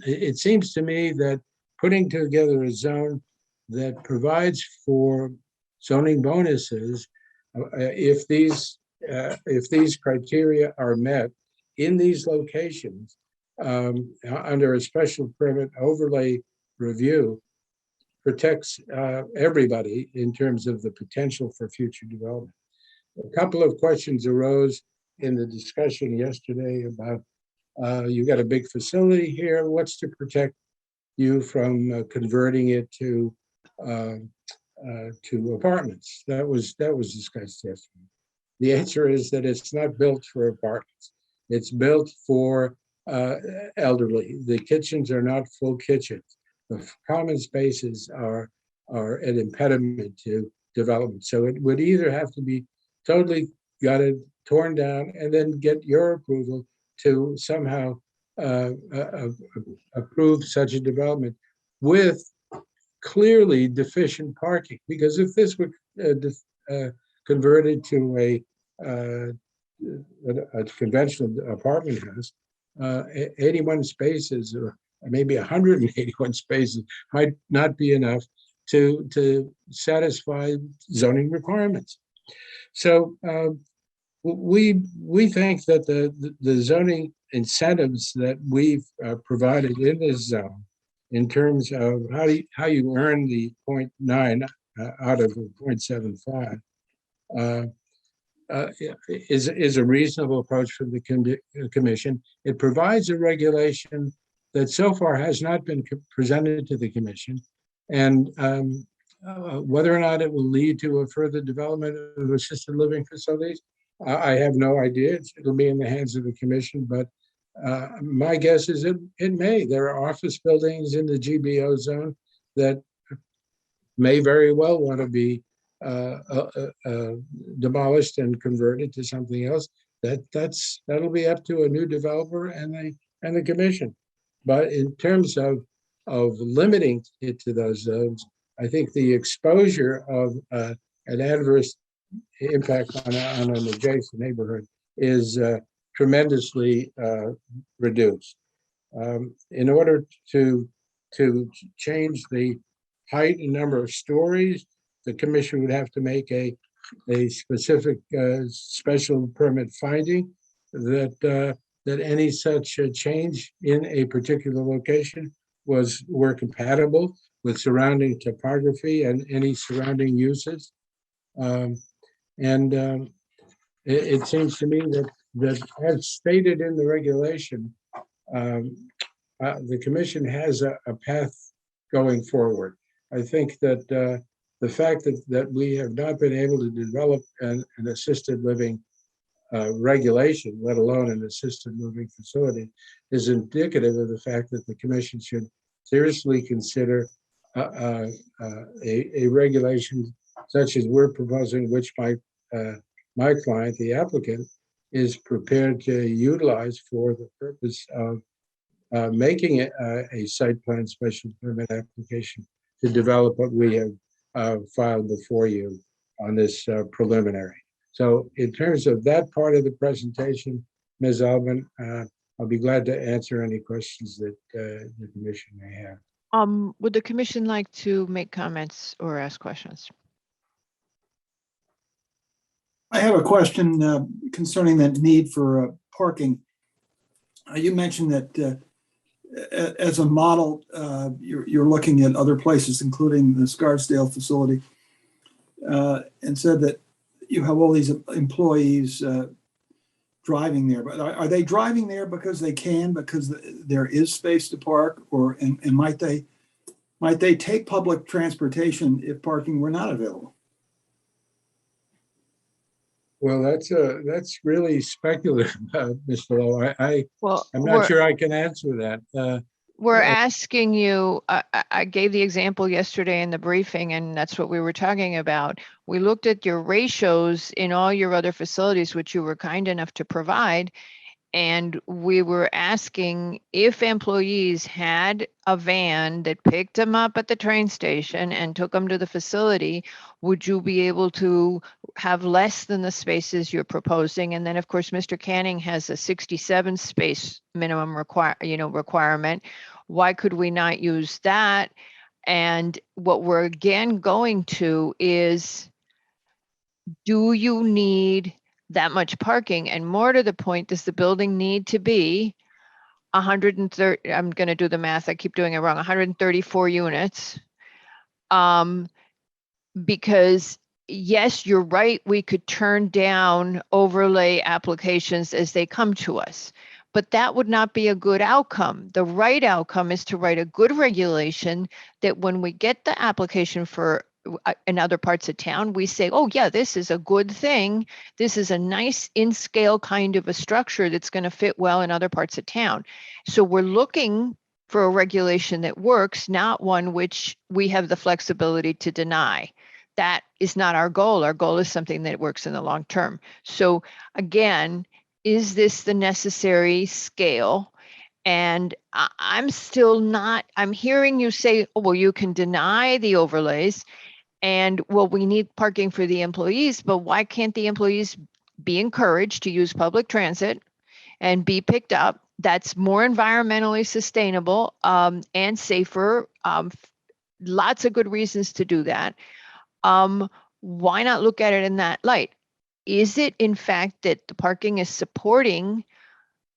it seems to me that putting together a zone that provides for zoning bonuses, if these criteria are met in these locations under a special permit overlay review, protects everybody in terms of the potential for future development. A couple of questions arose in the discussion yesterday about you got a big facility here. What's to protect you from converting it to apartments? That was discussed yesterday. The answer is that it's not built for apartments. It's built for elderly. The kitchens are not full kitchens. The common spaces are an impediment to development. So it would either have to be totally gutted, torn down, and then get your approval to somehow approve such a development with clearly deficient parking. Because if this were converted to a conventional apartment house, 81 spaces or maybe 181 spaces might not be enough to satisfy zoning requirements. So we think that the zoning incentives that we've provided in this zone, in terms of how you earn the 0.9 out of 0.75, is a reasonable approach from the commission. It provides a regulation that so far has not been presented to the commission, and whether or not it will lead to a further development of assisted living facilities, I have no idea. It'll be in the hands of the commission, but My guess is it may. There are office buildings in the GBO zone that may very well want to be demolished and converted to something else. That'll be up to a new developer and the commission. But in terms of limiting it to those zones, I think the exposure of an adverse impact on an adjacent neighborhood is tremendously reduced. In order to change the height and number of stories, the commission would have to make a specific special permit finding that any such change in a particular location were compatible with surrounding topography and any surrounding uses. It seems to me that as stated in the regulation, the commission has a path going forward. I think that the fact that we have not been able to develop an assisted living regulation, let alone an assisted living facility, is indicative of the fact that the commission should seriously consider a regulation such as we're proposing, which my client, the applicant, is prepared to utilize for the purpose of making it a site plan special permit application to develop what we have filed before you on this preliminary. So in terms of that part of the presentation, Ms. Albin, I'll be glad to answer any questions that the commission may have. Would the commission like to make comments or ask questions? I have a question concerning the need for parking. You mentioned that as a model, you're looking at other places, including the Scarsdale facility, and said that you have all these employees driving there. But are they driving there because they can, because there is space to park, or and might they take public transportation if parking were not available? Well, that's really speculative, Mr. Lowe. I'm not we're- sure I can answer that. We're asking you, I gave the example yesterday in the briefing, and that's what we were talking about. We looked at your ratios in all your other facilities, which you were kind enough to provide. And we were asking if employees had a van that picked them up at the train station and took them to the facility, would you be able to have less than the spaces you're proposing? And then, of course, Mr. Canning has a 67 space minimum requirement. Why could we not use that? And what we're again going to is, do you need that much parking? And more to the point, does the building need to be 130, I'm going to do the math, I keep doing it wrong, 134 units? Because yes, you're right, we could turn down overlay applications as they come to us, but that would not be a good outcome. The right outcome is to write a good regulation that when we get the application for in other parts of town, we say, oh yeah, this is a good thing. This is a nice in scale kind of a structure that's going to fit well in other parts of town. So we're looking for a regulation that works, not one which we have the flexibility to deny. That is not our goal. Our goal is something that works in the long term. So again, is this the necessary scale? And I'm still not, I'm hearing you say, oh, well, you can deny the overlays. And well, we need parking for the employees, but why can't the employees be encouraged to use public transit and be picked up? That's more environmentally sustainable and safer. Lots of good reasons to do that. Why not look at it in that light? Is it in fact that the parking is supporting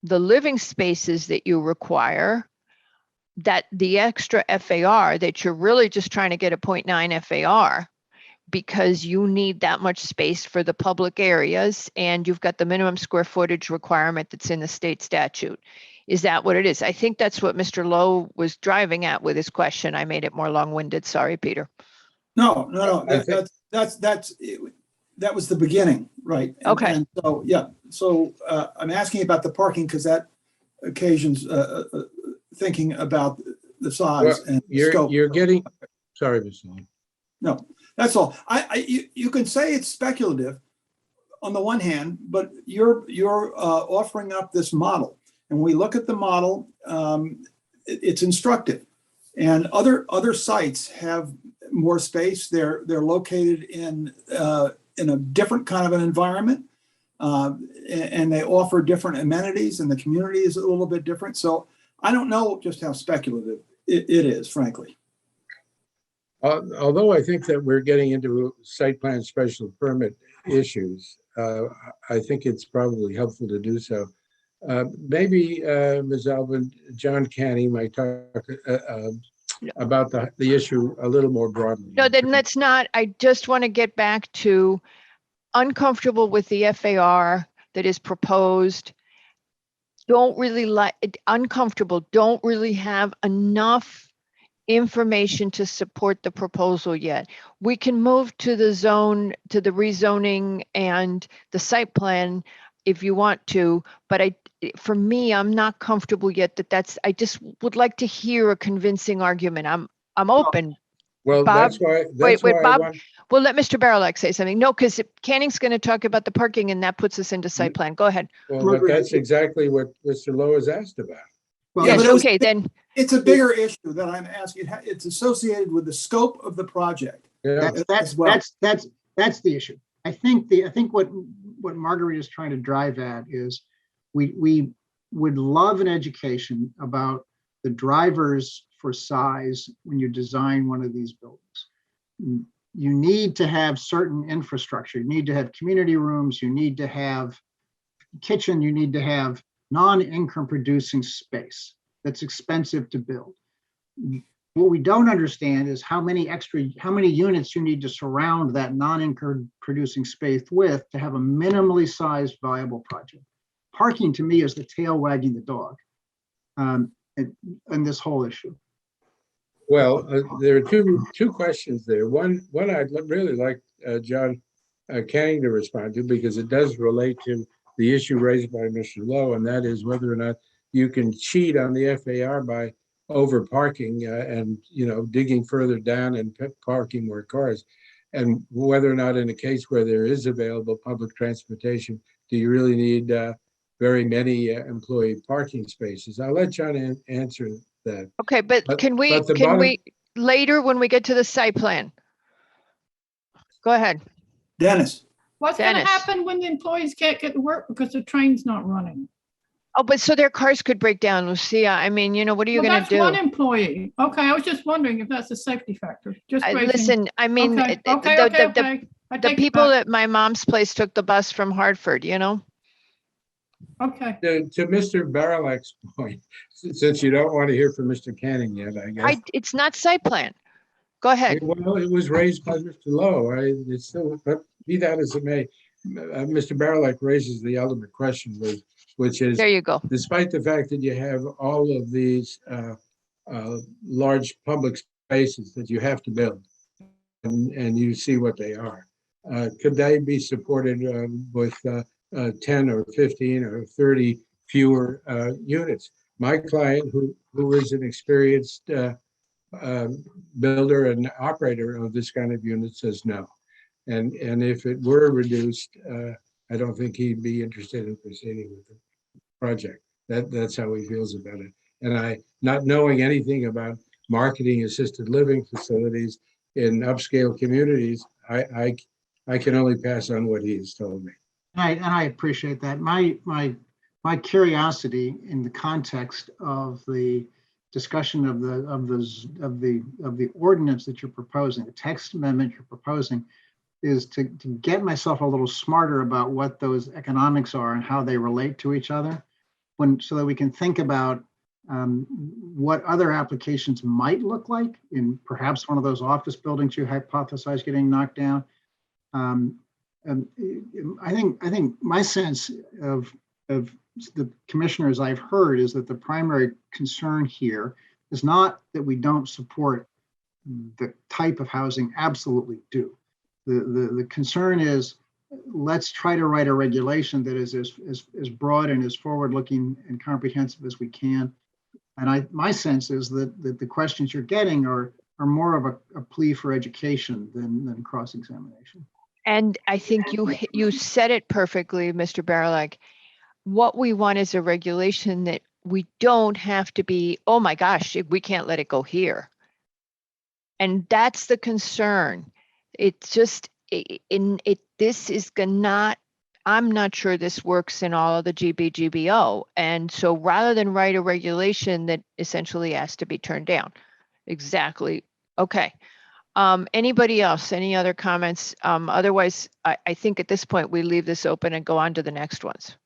the living spaces that you require, that the extra FAR, that you're really just trying to get a 0.9 FAR because you need that much space for the public areas and you've got the minimum square footage requirement that's in the state statute? Is that what it is? I think that's what Mr. Lowe was driving at with his question. I made it more long-winded. Sorry, Peter. No. That was the beginning, right? Okay. And so, yeah. So I'm asking about the parking because that occasions thinking about the size Well, and scope. you're getting, sorry, Mr. Long. No, that's all. You can say it's speculative on the one hand, but you're offering up this model. And when we look at the model, it's instructive. And other sites have more space. They're located in a different kind of an environment, and they offer different amenities, and the community is a little bit different. So I don't know just how speculative it is, frankly. Although I think that we're getting into site plan special permit issues, I think it's probably helpful to do so. Maybe Ms. Alvin, John Canny might talk about the issue a little more broadly. No, then let's not. I just want to get back to uncomfortable with the FAR that is proposed. Don't really like, uncomfortable, don't really have enough information to support the proposal yet. We can move to the zone, to the rezoning and the site plan if you want to, but for me, I'm not comfortable yet I just would like to hear a convincing argument. I'm open. Well, Bob, that's why Bob, I want, we'll let Mr. Barilak say something. No, because Canning's going to talk about the parking and that puts us into site plan. Go ahead. well, but that's exactly what Mr. Lowe has asked about. Well, Yes, but okay, then. It's a bigger issue that I'm asking. It's associated with the scope of the project. Yeah, That's the issue. I think what Marguerite is trying to drive at is we would love an education about the drivers for size when you design one of these buildings. You need to have certain infrastructure. You need to have community rooms. You need to have kitchen. You need to have non-income producing space that's expensive to build. What we don't understand is how many units you need to surround that non-income producing space with to have a minimally sized viable project. Parking to me is the tail wagging the dog in this whole issue. well, there are two questions there. One I'd really like John Canning to respond to, because it does relate to the issue raised by Mr. Lowe, and that is whether or not you can cheat on the FAR by over parking and digging further down and parking more cars, and whether or not in a case where there is available public transportation, do you really need very many employee parking spaces? I'll let John answer that. Okay, but can we later when we get to the site plan? Go ahead. Dennis. What's going to Dennis. happen when the employees can't get to work because the train's not running? Oh, but so their cars could break down, Lucia. I mean, what are you Well, going to do? that's one employee. Okay, I was just wondering if that's a safety factor. Just raising- Listen, I mean, Okay, the I take it people back. at my mom's place took the bus from Hartford, Okay. To Mr. Barilak's point, since you don't want to hear from Mr. Canning yet, I guess. It's not site plan. Go ahead. Well, it was raised by Mr. Lowe. It's still, but be that as it may, Mr. Barilak raises the ultimate question, which is, There you go. despite the fact that you have all of these large public spaces that you have to build, and you see what they are, could they be supported with 10 or 15 or 30 fewer units? My client, who is an experienced builder and operator of this kind of unit, says no. And if it were reduced, I don't think he'd be interested in proceeding with the project. That's how he feels about it. And not knowing anything about marketing assisted living facilities in upscale communities, I can only pass on what he has told me. And I appreciate that. My curiosity in the context of the discussion of the ordinance that you're proposing, the text amendment you're proposing, is to get myself a little smarter about what those economics are and how they relate to each other, so that we can think about what other applications might look like in perhaps one of those office buildings you hypothesize getting knocked down. I think my sense of the commissioners I've heard is that the primary concern here is not that we don't support the type of housing, absolutely do. The concern is let's try to write a regulation that is as broad and as forward-looking and comprehensive as we can. And my sense is that the questions you're getting are more of a plea for education than cross-examination. And I think you said it perfectly, Mr. Barilak. What we want is a regulation that we don't have to be, oh my gosh, we can't let it go here. And that's the concern. It's just, this is not, I'm not sure this works in all of the GBO. And so rather than write a regulation that essentially has to be turned down. Exactly. Okay. Anybody else? Any other comments? Otherwise, I think at this point we leave this open and go on to the next ones.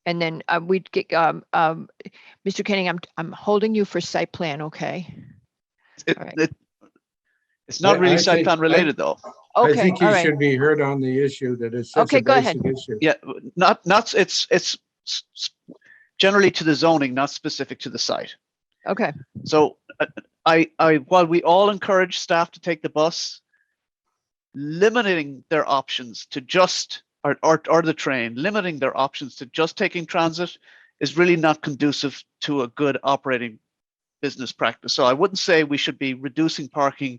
And then we'd get Mr. Kenning. I'm holding you for site plan. Okay. It's not really site plan related though. Okay. I think all you right. should be heard on the issue that it's such Okay, a go ahead. basic issue. Yeah, not it's generally to the zoning, not specific to the site. Okay. So while we all encourage staff to take the bus, limiting their options to just or the train, limiting their options to just taking transit is really not conducive to a good operating business practice. So I wouldn't say we should be reducing parking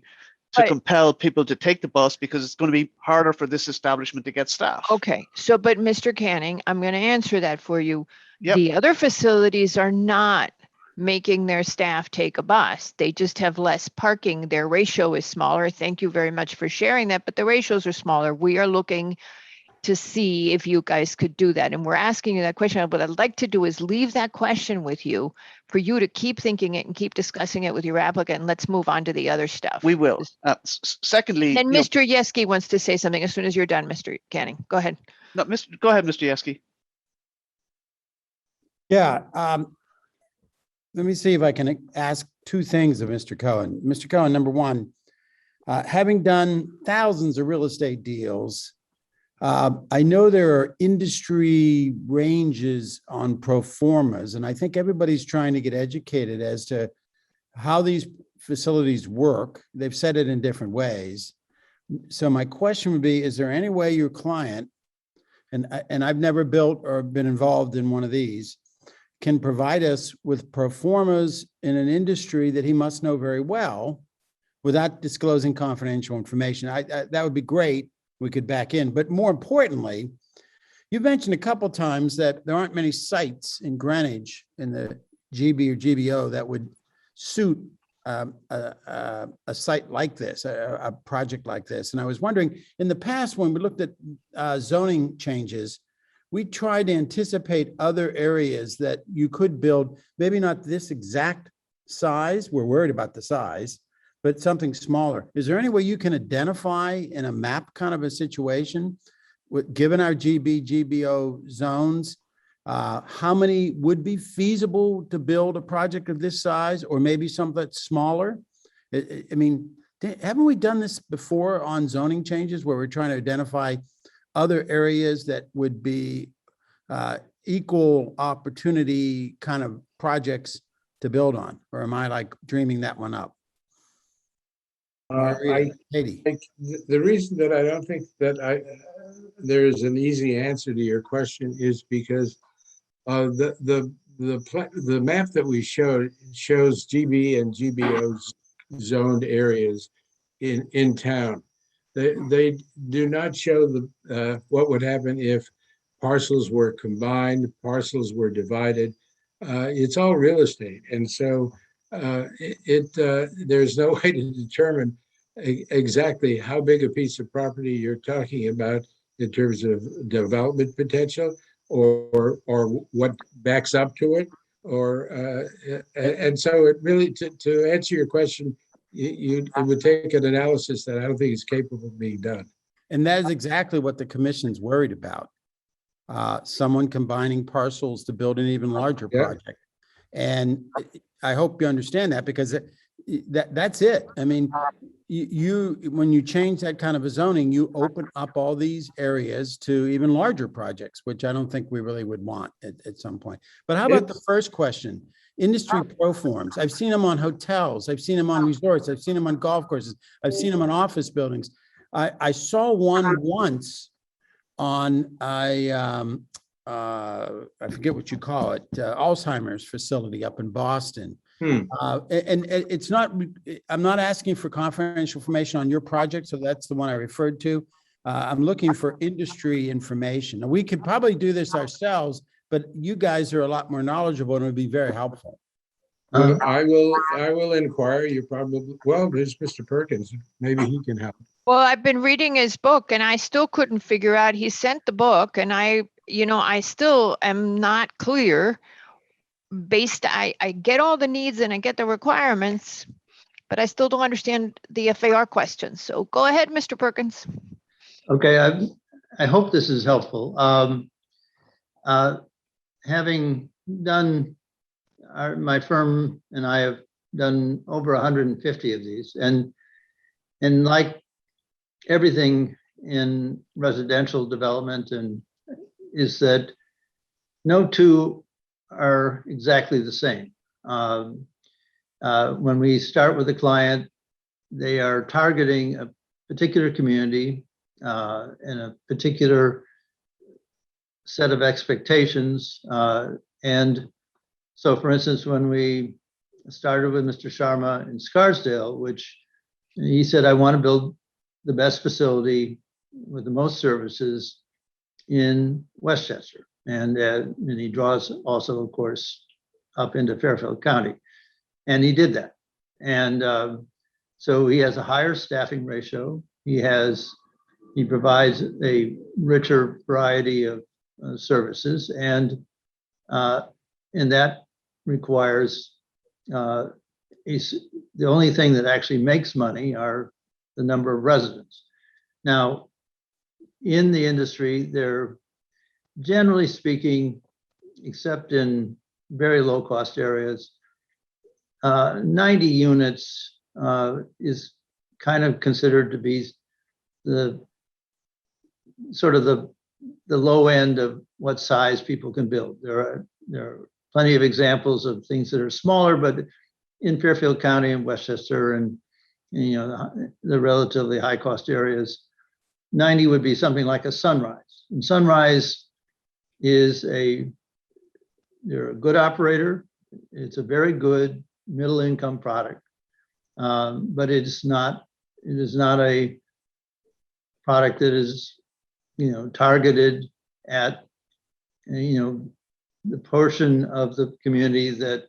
to compel people to take the bus, because it's going to be harder for this establishment to get staff. Okay. So, but Mr. Canning, I'm going to answer that for you. Yep. The other facilities are not making their staff take a bus. They just have less parking. Their ratio is smaller. Thank you very much for sharing that, but the ratios are smaller. We are looking to see if you guys could do that. And we're asking you that question. What I'd like to do is leave that question with you for you to keep thinking it and keep discussing it with your applicant. And let's move on to the other stuff. We will. Secondly, then Mr. Yeski wants to say something as soon as you're done, Mr. Canning. Go ahead. No, go ahead, Mr. Yeski. Yeah. Let me see if I can ask two things of Mr. Cohen. Mr. Cohen, number one, having done thousands of real estate deals, I know there are industry ranges on pro formas, and I think everybody's trying to get educated as to how these facilities work. They've said it in different ways. So my question would be, is there any way your client, and I've never built or been involved in one of these, can provide us with pro formas in an industry that he must know very well without disclosing confidential information? That would be great. We could back in. But more importantly, you've mentioned a couple of times that there aren't many sites in Greenwich in the GB or GBO that would suit a site like this, a project like this. And I was wondering, in the past, when we looked at zoning changes, we tried to anticipate other areas that you could build, maybe not this exact size. We're worried about the size, but something smaller. Is there any way you can identify in a map kind of a situation, given our GBO zones, how many would be feasible to build a project of this size, or maybe some that's smaller? I mean, haven't we done this before on zoning changes where we're trying to identify other areas that would be equal opportunity kind of projects to build on? Or am I like dreaming that one up? I think the reason that I don't think that there is an easy answer to your question is because the map that we showed shows GB and GBO zoned areas in town. They do not show the what would happen if parcels were combined, parcels were divided. It's all real estate, and so there's no way to determine exactly how big a piece of property you're talking about in terms of development potential, or what backs up to it, and so it really, to answer your question, it would take an analysis that I don't think is capable of being done. And that is exactly what the commission's worried about. Someone combining parcels to build an even larger project. And I hope you understand that, because that's it. I mean, when you change that kind of a zoning, you open up all these areas to even larger projects, which I don't think we really would want at some point. But how about the first question? Industry proforms. I've seen them on hotels. I've seen them on resorts. I've seen them on golf courses. I've seen them on office buildings. I saw one once on I forget what you call it, Alzheimer's facility up in Boston. And it's not, I'm not asking for confidential information on your project, so that's the one I referred to. I'm looking for industry information. Now, we could probably do this ourselves, but you guys are a lot more knowledgeable and it would be very helpful. Well, I will inquire. You probably, well, there's Mr. Perkins. Maybe he can help. Well, I've been reading his book and I still couldn't figure out, he sent the book and I still am not clear I get all the needs and I get the requirements, but I still don't understand the FAR questions. So go ahead, Mr. Perkins. Okay, I hope this is helpful. Having done, my firm and I have done over 150 of these, and like everything in residential development, and is that no two are exactly the same. When we start with a client, they are targeting a particular community and a particular set of expectations. And so, for instance, when we started with Mr. Sharma in Scarsdale, which he said, I want to build the best facility with the most services in Westchester. And he draws also, of course, up into Fairfield County. And he did that. And so he has a higher staffing ratio. He provides a richer variety of services. And that requires, the only thing that actually makes money are the number of residents. Now, in the industry, they're generally speaking, except in very low cost areas, 90 units is kind of considered to be the sort of the low end of what size people can build. There are plenty of examples of things that are smaller, but in Fairfield County and Westchester and the relatively high cost areas, 90 would be something like a Sunrise. And Sunrise they're a good operator. It's a very good middle income product, but it is not a product that is, targeted at, the portion of the community that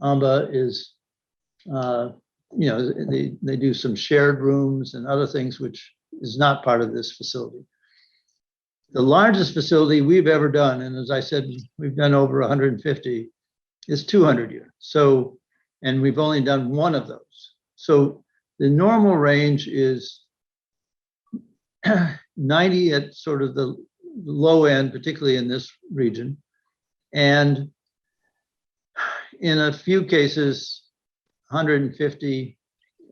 AMBA is, they do some shared rooms and other things, which is not part of this facility. The largest facility we've ever done, and as I said, we've done over 150, is 200 units. So, and we've only done one of those. So the normal range is 90 at sort of the low end, particularly in this region. And in a few cases, 150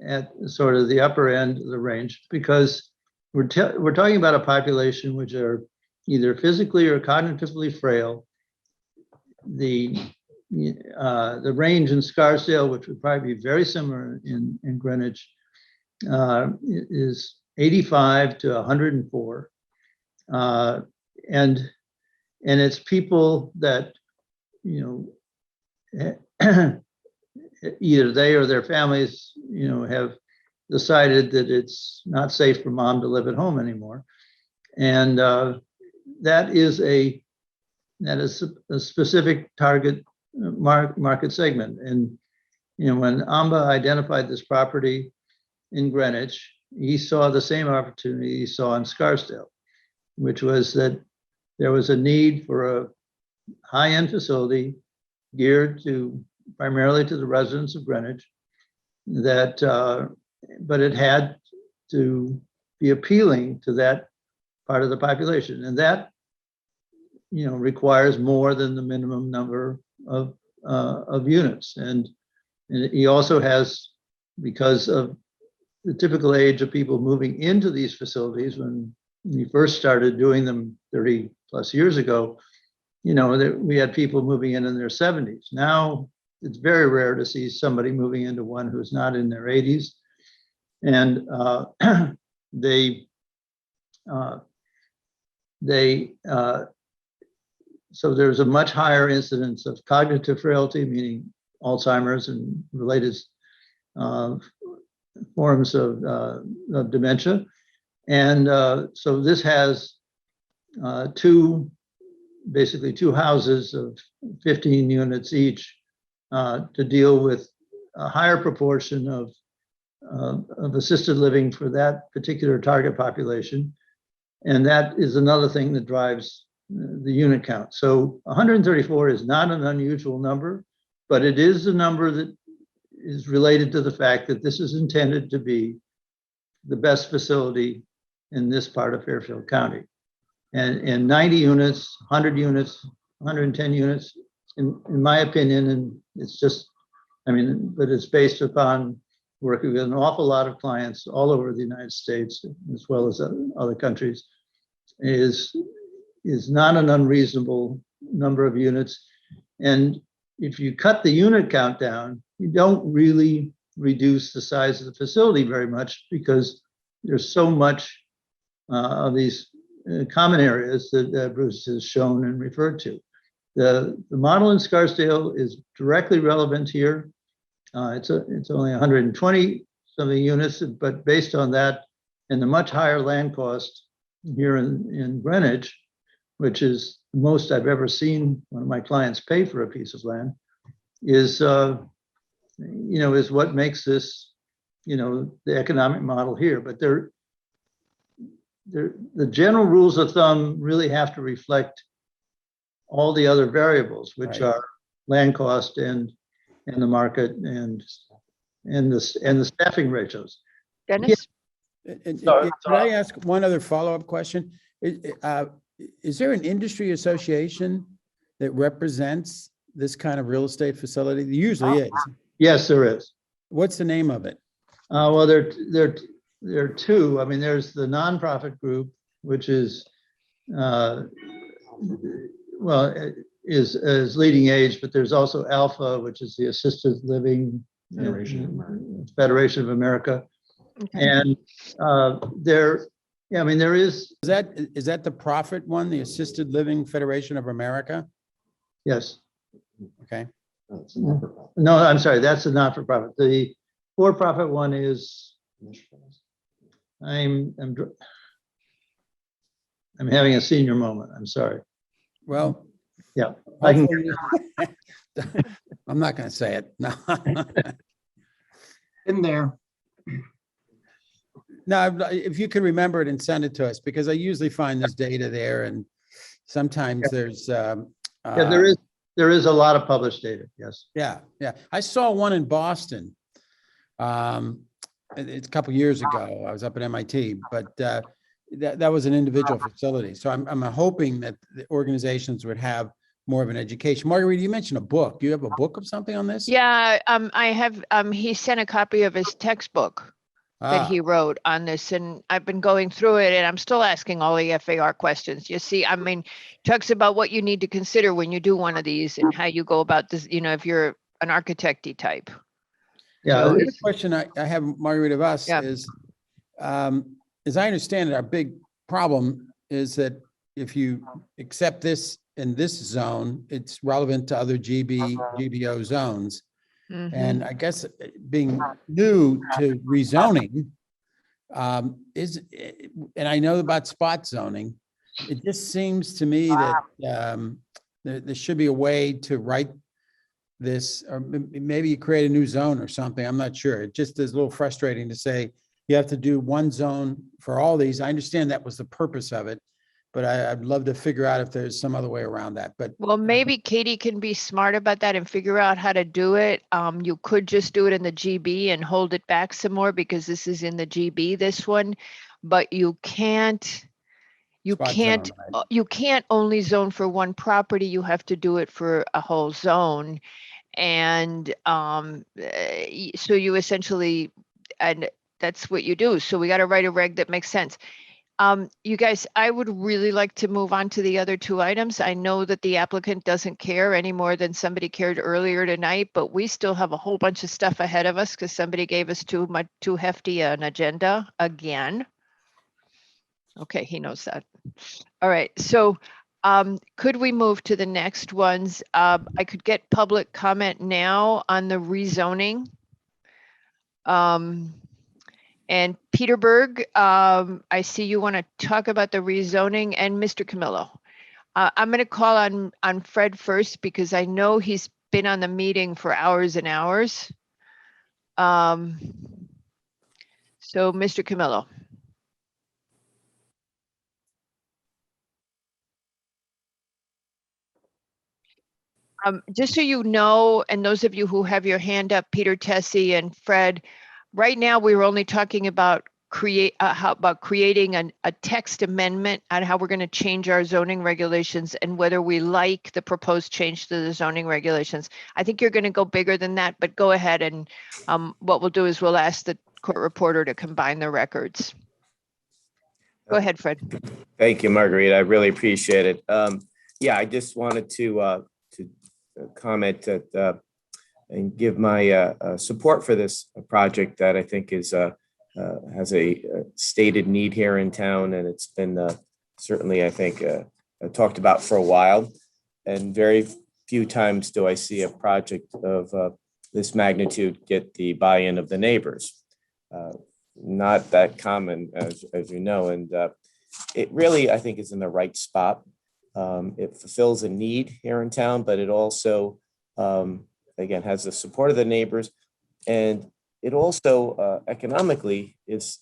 at sort of the upper end of the range, because we're talking about a population which are either physically or cognitively frail. The range in Scarsdale, which would probably be very similar in Greenwich, is 85 to 104. And it's people that, either they or their families, have decided that it's not safe for mom to live at home anymore. And that is a specific target market segment. And when AMBA identified this property in Greenwich, he saw the same opportunity he saw in Scarsdale, which was that there was a need for a high-end facility geared primarily to the residents of Greenwich, but it had to be appealing to that part of the population, and that requires more than the minimum number of units. And he also has, because of the typical age of people moving into these facilities when we first started doing them 30 plus years ago, we had people moving in their 70s. Now it's very rare to see somebody moving into one who's not in their 80s. And they they, so there's a much higher incidence of cognitive frailty, meaning Alzheimer's and related forms of dementia. And so this has basically two houses of 15 units each to deal with a higher proportion of assisted living for that particular target population. And that is another thing that drives the unit count. So 134 is not an unusual number, but it is a number that is related to the fact that this is intended to be the best facility in this part of Fairfield County. And 90 units, 100 units, 110 units, in my opinion, and it's just, I mean, but it's based upon working with an awful lot of clients all over the United States, as well as other countries, is not an unreasonable number of units. And if you cut the unit count down, you don't really reduce the size of the facility very much, because there's so much of these common areas that Bruce has shown and referred to. The model in Scarsdale is directly relevant here. It's only 120 something units, but based on that and the much higher land cost here in Greenwich, which is the most I've ever seen one of my clients pay for a piece of land, is what makes this, the economic model here. But the general rules of thumb really have to reflect all the other variables, which are land cost and the market and the staffing ratios. Dennis? Could I ask one other follow-up question? Is there an industry association that represents this kind of real estate facility? There usually is. Yes, there is. What's the name of it? Well, there are two. I mean, there's the nonprofit group, which is is leading age, but there's also Alpha, which is the Assisted Living Federation of America. Okay. And there is. Is that the profit one, the Assisted Living Federation of America? Yes. Okay. No, I'm sorry, that's a not-for-profit. The for-profit one is, I'm having a senior moment. I'm sorry. Well, yeah, I'm not going to say it. No. In there. No, if you could remember it and send it to us, because I usually find this data there, and sometimes there's. There is a lot of published data. Yes. Yeah. I saw one in Boston. It's a couple years ago. I was up at MIT, but that was an individual facility. So I'm hoping that the organizations would have more of an education. Marguerite, you mentioned a book. Do you have a book of something on this? Yeah, I have, he sent a copy of his textbook that he wrote on this, and I've been going through it, and I'm still asking all the FAR questions. You see, I mean, talks about what you need to consider when you do one of these and how you go about this, if you're an architect-y type. Yeah. So the question I have, Marguerite, of us is, as I understand it, our big problem is that if you accept this in this zone, it's relevant to other GBO zones. And I guess being new to rezoning and I know about spot zoning, it just seems to me that there should be a way to write this, or maybe you create a new zone or something. I'm not sure. It just is a little frustrating to say you have to do one zone for all these. I understand that was the purpose of it, but I'd love to figure out if there's some other way around that. But well, maybe Katie can be smart about that and figure out how to do it. You could just do it in the GB and hold it back some more, because this is in the GB, this one, but you can't only zone for one property. You have to do it for a whole zone. And so you essentially, and that's what you do. So we got to write a reg that makes sense. You guys, I would really like to move on to the other two items. I know that the applicant doesn't care any more than somebody cared earlier tonight, but we still have a whole bunch of stuff ahead of us because somebody gave us too hefty an agenda again. Okay, he knows that. All right, so could we move to the next ones? I could get public comment now on the rezoning. And Peterberg, I see you want to talk about the rezoning, and Mr. Camillo. I'm going to call on Fred first because I know he's been on the meeting for hours and hours. So Mr. Camillo. Just so you know, and those of you who have your hand up, Peter Tessie and Fred, right now we were only talking about creating a text amendment on how we're going to change our zoning regulations and whether we like the proposed change to the zoning regulations. I think you're going to go bigger than that, but go ahead, and what we'll do is we'll ask the court reporter to combine the records. Go ahead, Fred. Thank you, Marguerite. I really appreciate it. Yeah, I just wanted to comment that and give my support for this project that I think is has a stated need here in town, and it's been certainly, I think, talked about for a while. And very few times do I see a project of this magnitude get the buy-in of the neighbors. Not that common, as you know, and it really, I think, is in the right spot. It fulfills a need here in town, but it also, again, has the support of the neighbors, and it also economically is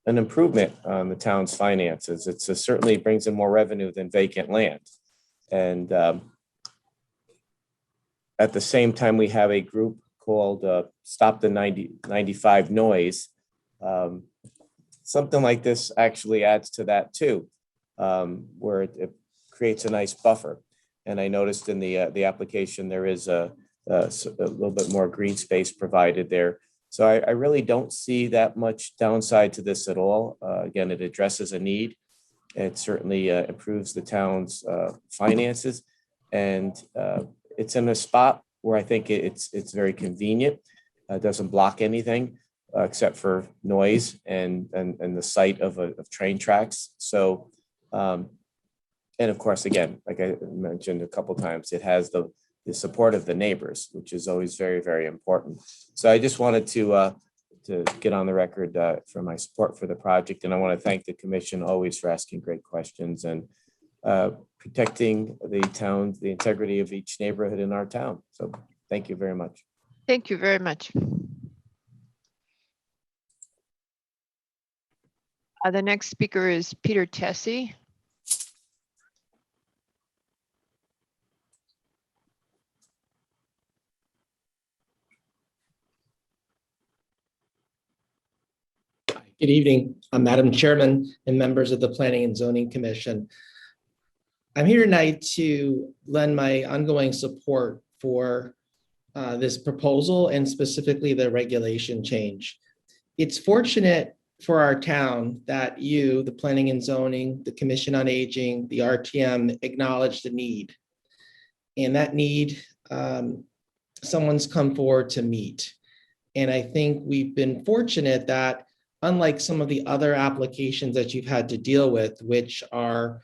an improvement on the town's finances. It certainly brings in more revenue than vacant land. And at the same time, we have a group called Stop the 95 Noise. Something like this actually adds to that too, where it creates a nice buffer. And I noticed in the application, there is a little bit more green space provided there. So I really don't see that much downside to this at all. Again, it addresses a need. It certainly improves the town's finances, and it's in a spot where I think it's very convenient. It doesn't block anything except for noise and the sight of train tracks. So, and of course, again, like I mentioned a couple of times, it has the support of the neighbors, which is always very, very important. So I just wanted to get on the record for my support for the project. And I want to thank the commission always for asking great questions and protecting the integrity of each neighborhood in our town. So thank you very much. Thank you very much. The next speaker is Peter Tessie. Good evening, Madam Chairman and members of the Planning and Zoning Commission. I'm here tonight to lend my ongoing support for this proposal and specifically the regulation change. It's fortunate for our town that you, the Planning and Zoning, the Commission on Aging, the RTM acknowledge the need. And that need, someone's come forward to meet. And I think we've been fortunate that unlike some of the other applications that you've had to deal with, which are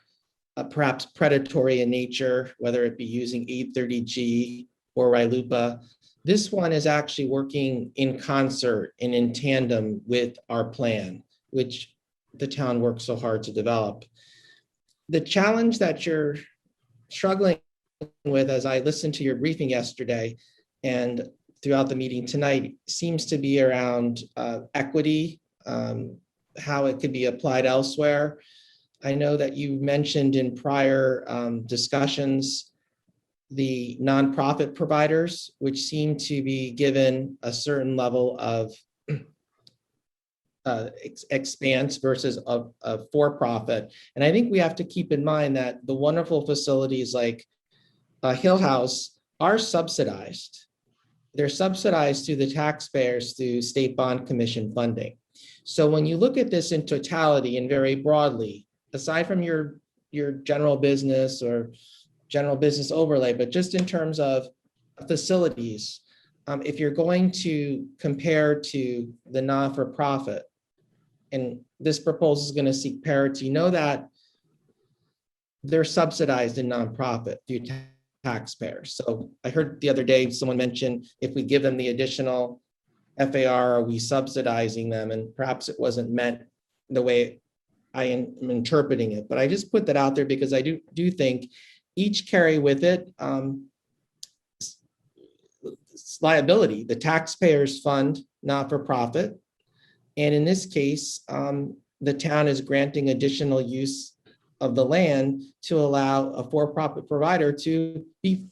perhaps predatory in nature, whether it be using 830G or RILUPA, this one is actually working in concert and in tandem with our plan, which the town worked so hard to develop. The challenge that you're struggling with, as I listened to your briefing yesterday and throughout the meeting tonight, seems to be around equity, how it could be applied elsewhere. I know that you mentioned in prior discussions the nonprofit providers, which seem to be given a certain level of expanse versus a for-profit. And I think we have to keep in mind that the wonderful facilities like Hill House are subsidized. They're subsidized to the taxpayers through state bond commission funding. So when you look at this in totality and very broadly, aside from your general business or general business overlay, but just in terms of facilities, if you're going to compare to the not-for-profit, and this proposal is going to seek parity, know that they're subsidized in nonprofit through taxpayers. So I heard the other day, someone mentioned if we give them the additional FAR, are we subsidizing them? And perhaps it wasn't meant the way I am interpreting it, but I just put that out there because I do think each carry with it liability. The taxpayers fund not-for-profit. And in this case, the town is granting additional use of the land to allow a for-profit provider to be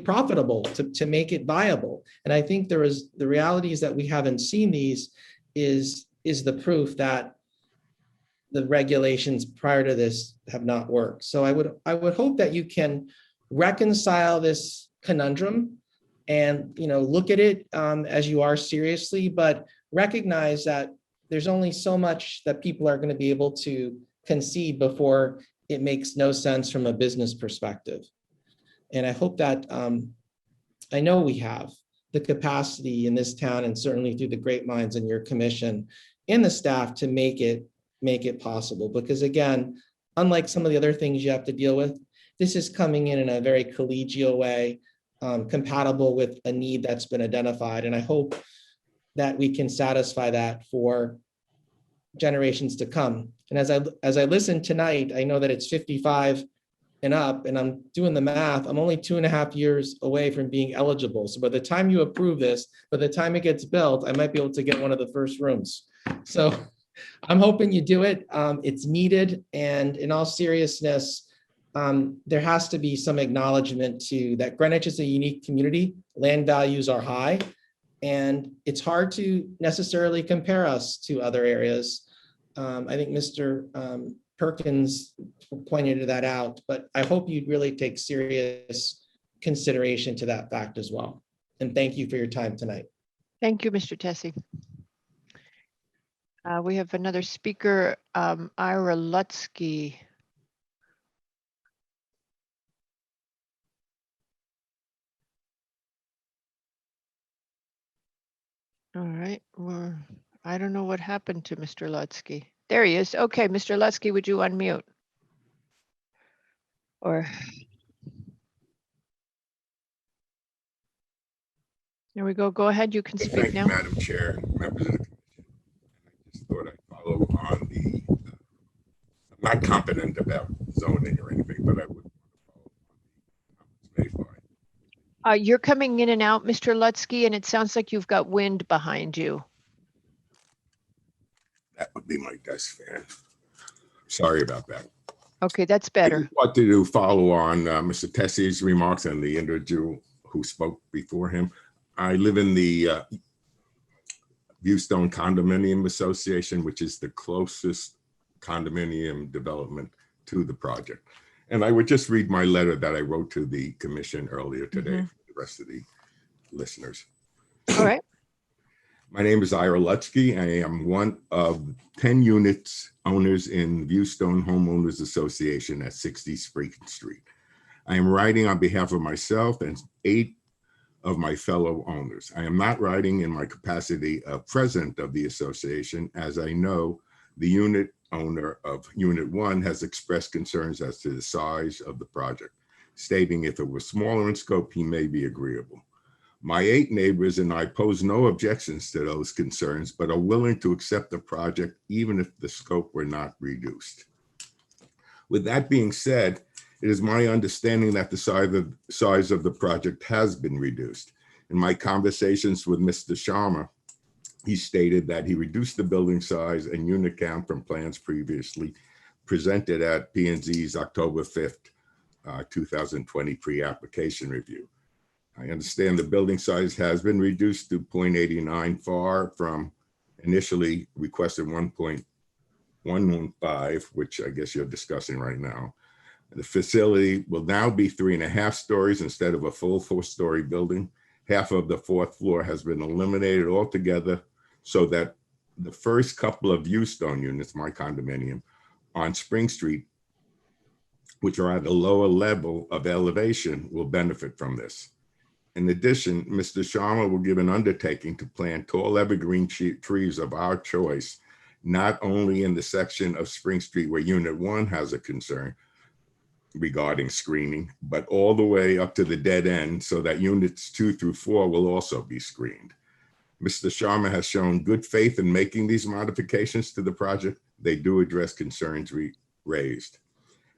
profitable, to make it viable. And I think the reality is that we haven't seen these is the proof that the regulations prior to this have not worked. So I would hope that you can reconcile this conundrum and look at it as you are seriously, but recognize that there's only so much that people are going to be able to concede before it makes no sense from a business perspective. And I hope that I know we have the capacity in this town and certainly through the great minds in your commission and the staff to make it possible. Because again, unlike some of the other things you have to deal with, this is coming in a very collegial way, compatible with a need that's been identified. And I hope that we can satisfy that for generations to come. And as I listen tonight, I know that it's 55 and up, and I'm doing the math. I'm only 2.5 years away from being eligible. So by the time you approve this, by the time it gets built, I might be able to get one of the first rooms. So I'm hoping you do it. It's needed. And in all seriousness, there has to be some acknowledgement to that Greenwich is a unique community. Land values are high, and it's hard to necessarily compare us to other areas. I think Mr. Perkins pointed that out, but I hope you'd really take serious consideration to that fact as well. And thank you for your time tonight. Thank you, Mr. Tessie. We have another speaker, Ira Lutsky. All right, I don't know what happened to Mr. Lutsky. There he is. Okay, Mr. Lutsky, would you unmute? Or there we go. Go ahead. You can speak Thank now. you, Madam Chair, members of the commission. I just thought I'd follow on the, I'm not confident about zoning or anything, but I would follow on the Mayfly. You're coming in and out, Mr. Lutsky, and it sounds like you've got wind behind you. That would be my desk fan. Sorry about that. Okay, that's better. What to follow on Mr. Tessie's remarks and the individual who spoke before him. I live in the Viewstone Condominium Association, which is the closest condominium development to the project. And I would just read my letter that I wrote to the commission earlier today for the rest of the listeners. All right. My name is Ira Lutsky. I am one of 10 units owners in Viewstone Homeowners Association at 60 Spring Street. I am writing on behalf of myself and 8 of my fellow owners. I am not writing in my capacity of president of the association, as I know the unit owner of Unit 1 has expressed concerns as to the size of the project, stating if it was smaller in scope, he may be agreeable. My 8 neighbors and I pose no objections to those concerns, but are willing to accept the project even if the scope were not reduced. With that being said, it is my understanding that the size of the project has been reduced. In my conversations with Mr. Sharma, he stated that he reduced the building size and unit count from plans previously presented at P&Z's October 5th, 2020 pre-application review. I understand the building size has been reduced to 0.89 far from initially requested 1.115, which I guess you're discussing right now. The facility will now be 3.5 stories instead of a full 4-story building. Half of the 4th floor has been eliminated altogether so that the first couple of Viewstone units, my condominium, on Spring Street, which are at a lower level of elevation, will benefit from this. In addition, Mr. Sharma will give an undertaking to plant tall evergreen trees of our choice not only in the section of Spring Street where Unit 1 has a concern regarding screening, but all the way up to the dead end so that Units 2 through 4 will also be screened. Mr. Sharma has shown good faith in making these modifications to the project. They do address concerns raised.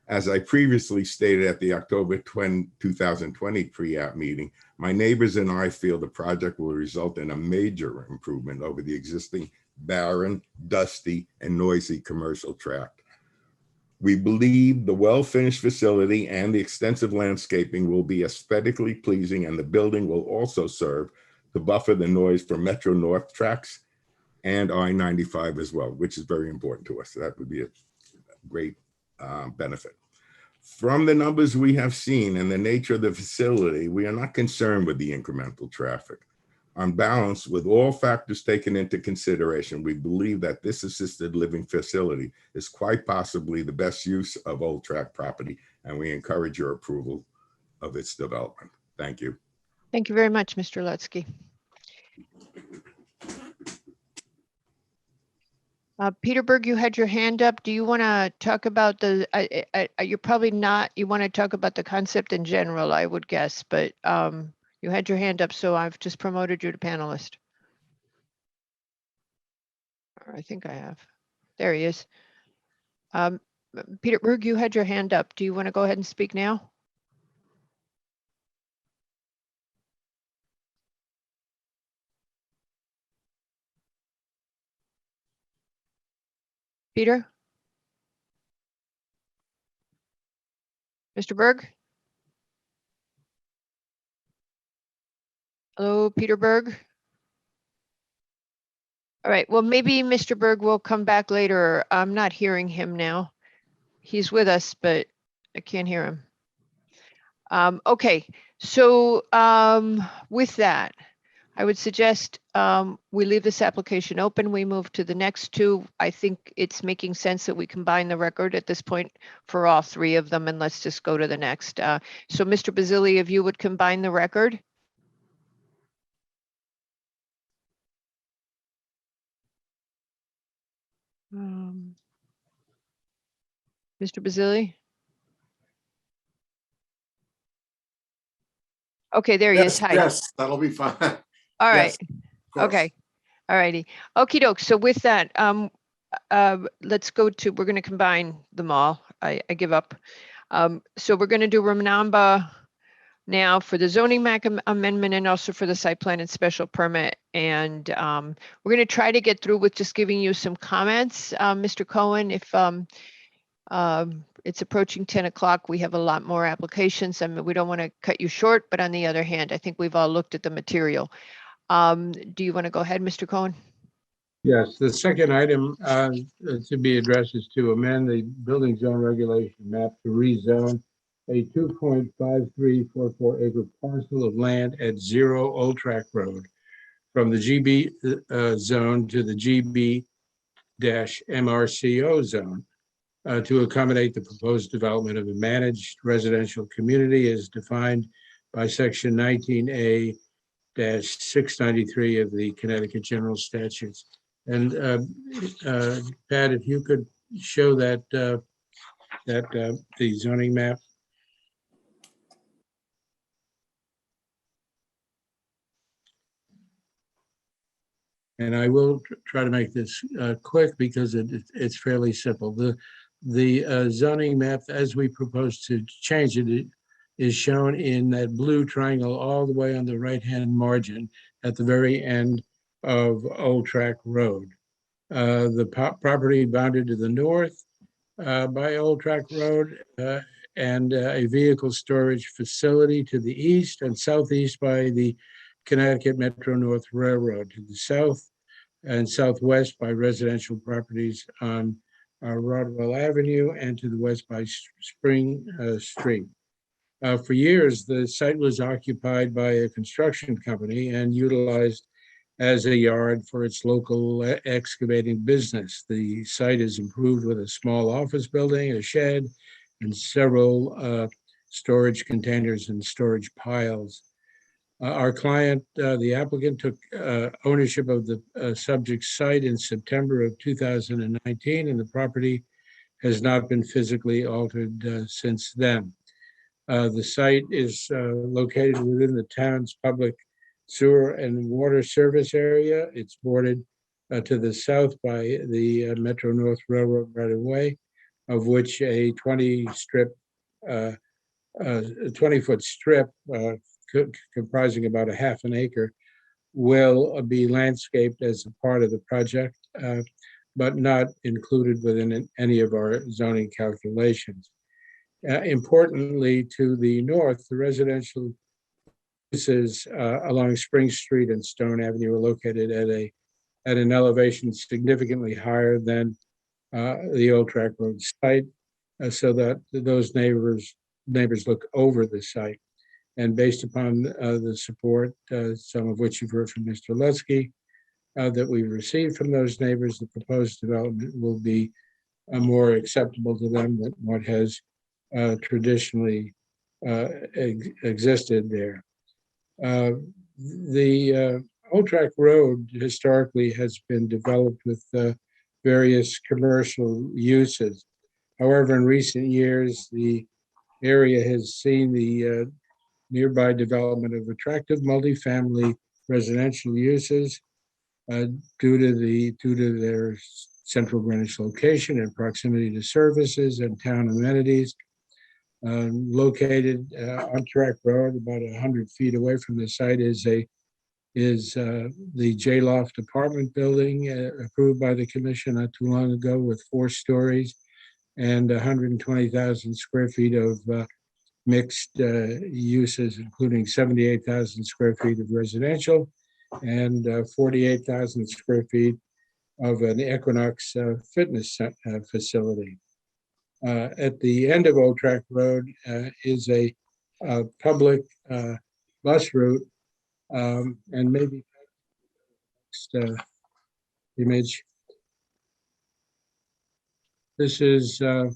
As I previously stated at the October 2020 pre-app meeting, my neighbors and I feel the project will result in a major improvement over the existing barren, dusty, and noisy commercial tract. We believe the well-finished facility and the extensive landscaping will be aesthetically pleasing, and the building will also serve to buffer the noise from Metro North tracks and I-95 as well, which is very important to us. So that would be a great benefit. From the numbers we have seen and the nature of the facility, we are not concerned with the incremental traffic. On balance, with all factors taken into consideration, we believe that this assisted living facility is quite possibly the best use of Old Track property, and we encourage your approval of its development. Thank you. Thank you very much, Mr. Lutsky. Peter Berg, you had your hand up. Do you want to talk about the, you're probably not, you want to talk about the concept in general, I would guess, but you had your hand up, so I've just promoted you to panelist. Or I think I have. There he is. Peter Berg, you had your hand up. Do you want to go ahead and speak now? Peter? Mr. Berg? Hello, Peter Berg? All right, well, maybe Mr. Berg will come back later. I'm not hearing him now. He's with us, but I can't hear him. Okay, so with that, I would suggest we leave this application open. We move to the next two. I think it's making sense that we combine the record at this point for all three of them, and let's just go to the next. So Mr. Basili, if you would combine the record. Mr. Basili? Okay, there he is. Hi. Yes, that'll be fine. All right. Yes, of course. Okay. All righty. Okie doke. So with that, let's go to, we're going to combine them all. I give up. So we're going to do Ramanamba now for the zoning map amendment and also for the site plan and special permit. And we're going to try to get through with just giving you some comments. Mr. Cohen, if it's approaching 10 o'clock, we have a lot more applications. I mean, we don't want to cut you short, but on the other hand, I think we've all looked at the material. Do you want to go ahead, Mr. Cohen? Yes, the second item to be addressed is to amend the building zone regulation map to rezone a 2.5344 acre parcel of land at 0 Old Track Road from the GB zone to the GB-MRCO zone to accommodate the proposed development of a managed residential community as defined by section 19A-693 of the Connecticut General Statutes. And Pat, if you could show that the zoning map. And I will try to make this quick because it's fairly simple. The zoning map, as we propose to change it, is shown in that blue triangle all the way on the right-hand margin at the very end of Old Track Road. The property bounded to the north by Old Track Road and a vehicle storage facility to the east and southeast by the Connecticut Metro North Railroad, to the south and southwest by residential properties on Rodwell Avenue, and to the west by Spring Street. For years, the site was occupied by a construction company and utilized as a yard for its local excavating business. The site is improved with a small office building, a shed, and several storage containers and storage piles. Our client, the applicant, took ownership of the subject site in September of 2019, and the property has not been physically altered since then. The site is located within the town's public sewer and water service area. It's bordered to the south by the Metro North Railroad right-of-way, of which a 20-foot strip comprising about a half an acre will be landscaped as a part of the project, but not included within any of our zoning calculations. Importantly, to the north, the residential uses along Spring Street and Stone Avenue are located at an elevation significantly higher than the Old Track Road site, so that those neighbors look over the site. And based upon the support, some of which you've heard from Mr. Lutsky, that we've received from those neighbors, the proposed development will be more acceptable to them than what has traditionally existed there. The Old Track Road historically has been developed with various commercial uses. However, in recent years, the area has seen the nearby development of attractive multifamily residential uses due to their central Greenwich location and proximity to services and town amenities. Located on Track Road, about 100 feet away from the site, is the J Loft apartment building approved by the commission not too long ago, with 4 stories and 120,000 square feet of mixed uses, including 78,000 square feet of residential and 48,000 square feet of an Equinox fitness facility. At the end of Old Track Road is a public bus route, and maybe next image. This is an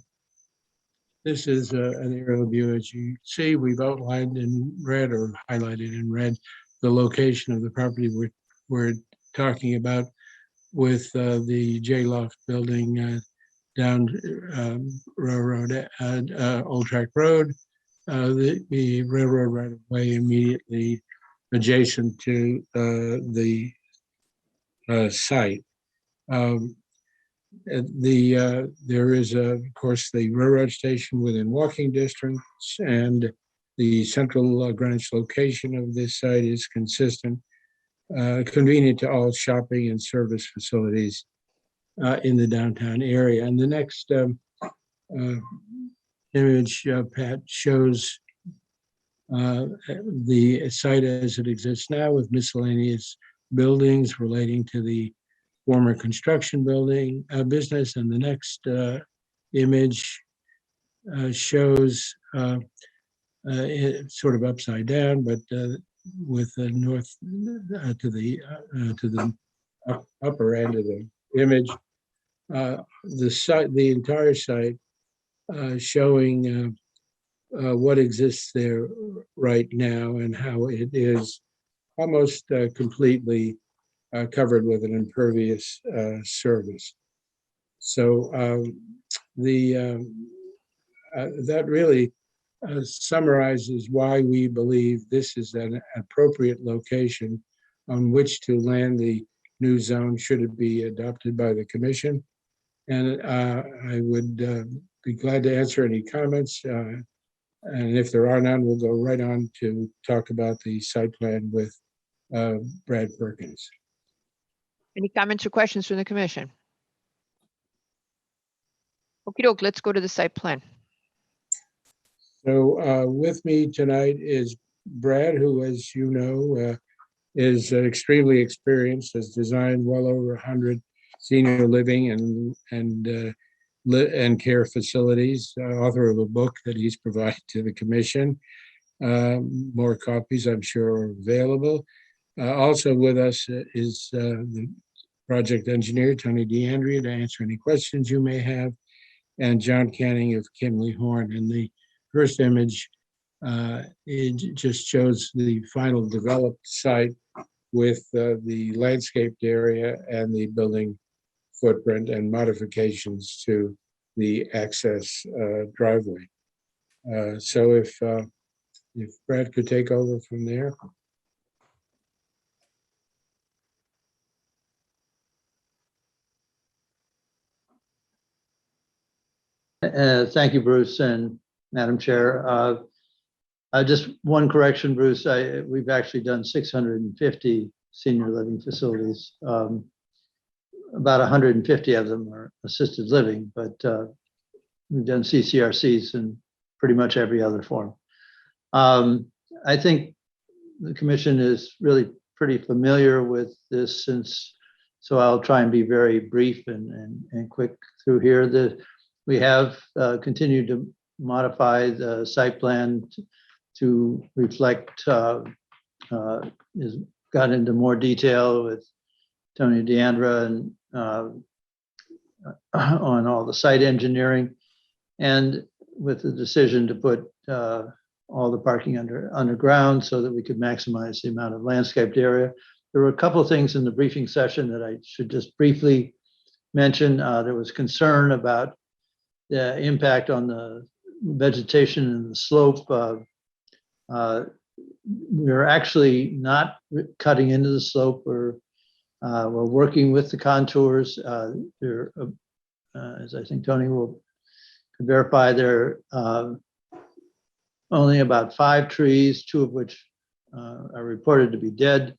aerial view. As you see, we've outlined in red or highlighted in red the location of the property we're talking about, with the J Loft building down Railroad, Old Track Road, the railroad right of way immediately adjacent to the site. There is, of course, the railroad station within walking distance, and the central Greenwich location of this site is consistent, convenient to all shopping and service facilities in the downtown area. And the next image, Pat, shows the site as it exists now, with miscellaneous buildings relating to the former construction building business. And the next image shows it sort of upside down, but with the north to the upper end of the image. The site, the entire site, showing what exists there right now and how it is almost completely covered with an impervious surface. So that really summarizes why we believe this is an appropriate location on which to land the new zone, should it be adopted by the commission. And I would be glad to answer any comments. And if there are none, we'll go right on to talk about the site plan with Brad Perkins. Any comments or questions from the commission? Okey doke, let's go to the site plan. So with me tonight is Brad, who, as you know, is extremely experienced, has designed well over 100 senior living and care facilities, author of a book that he's provided to the commission. More copies, I'm sure, are available. Also with us is the project engineer, Tony DeAndrea, to answer any questions you may have, and John Canning of Kimley Horn. And the first image It just shows the final developed site with the landscaped area and the building footprint and modifications to the access driveway. So if Brad could take over from there. Thank you, Bruce and Madam Chair. Just one correction, Bruce. We've actually done 650 senior living facilities. About 150 of them are assisted living, but we've done CCRCs in pretty much every other form. I think the commission is really pretty familiar with this so I'll try and be very brief and quick through here. We have continued to modify the site plan to reflect, has got into more detail with Tony Deandra and on all the site engineering, and with the decision to put all the parking underground so that we could maximize the amount of landscaped area. There were a couple of things in the briefing session that I should just briefly mention. There was concern about the impact on the vegetation and the slope. We're actually not cutting into the slope. We're working with the contours. As I think Tony will verify, there are only about 5 trees, 2 of which are reported to be dead,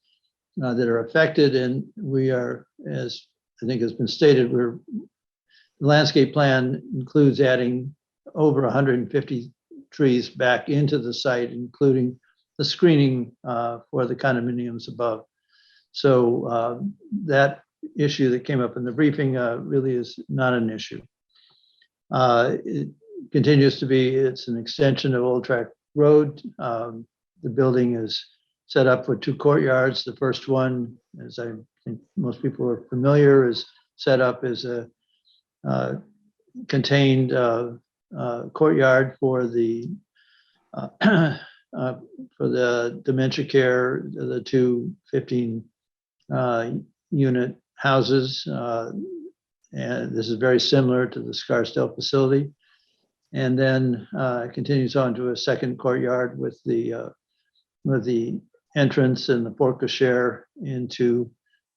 that are affected. And we are, as I think has been stated, the landscape plan includes adding over 150 trees back into the site, including the screening for the condominiums above. So that issue that came up in the briefing really is not an issue. It continues to be, it's an extension of Old Track Road. The building is set up with 2 courtyards. The first one, as I think most people are familiar, is set up as a contained courtyard for the dementia care, the 2 15 unit houses. And this is very similar to the Scarsdale facility. And then it continues on to a second courtyard with the entrance and the porte cochere into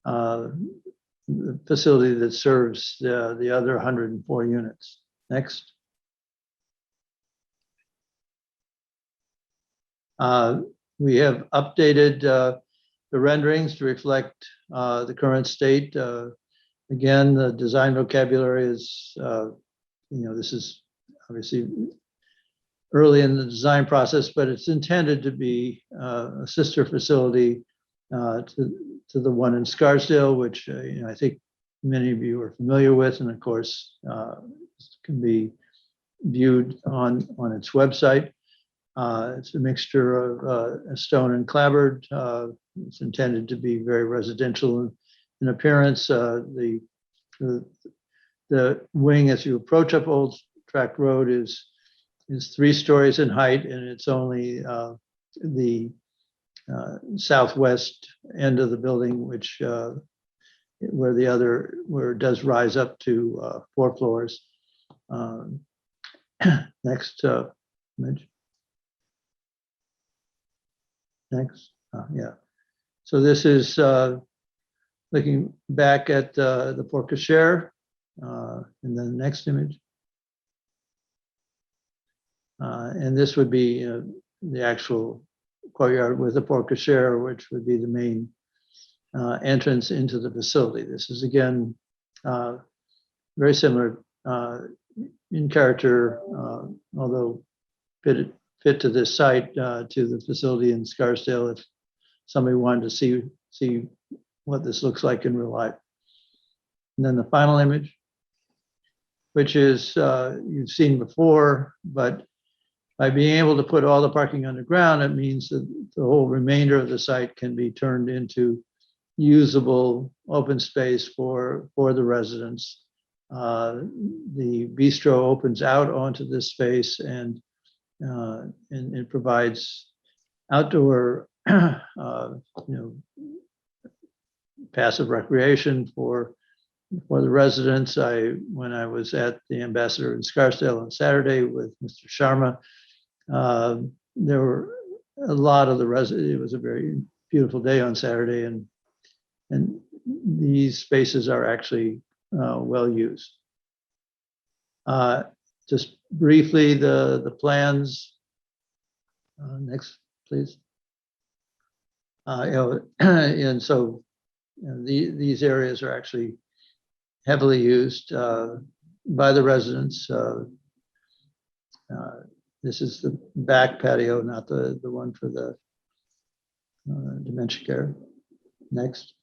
the facility that serves the other 104 units. Next. We have updated the renderings to reflect the current state. Again, the design vocabulary is, this is obviously early in the design process, but it's intended to be a sister facility to the one in Scarsdale, which I think many of you are familiar with, and of course can be viewed on its website. It's a mixture of stone and clapboard. It's intended to be very residential in appearance. The wing, as you approach up Old Track Road, is 3 stories in height, and it's only the southwest end of the building, which where it does rise up to 4 floors. Next image. Next, yeah. So this is looking back at the porte cochere, and then the next image. And this would be the actual courtyard with the porte cochere, which would be the main entrance into the facility. This is again very similar in character, although fit to this site, to the facility in Scarsdale if somebody wanted to see what this looks like in real life. And then the final image, which is you've seen before, but by being able to put all the parking underground, it means that the whole remainder of the site can be turned into usable open space for the residents. The bistro opens out onto this space, and and it provides outdoor, passive recreation for the residents. When I was at the Ambassador in Scarsdale on Saturday with Mr. Sharma, there were a lot of the residents. It was a very beautiful day on Saturday, and these spaces are actually well used. Just briefly, the plans. Next, please. And so these areas are actually heavily used by the residents. This is the back patio, not the one for the dementia care. Next.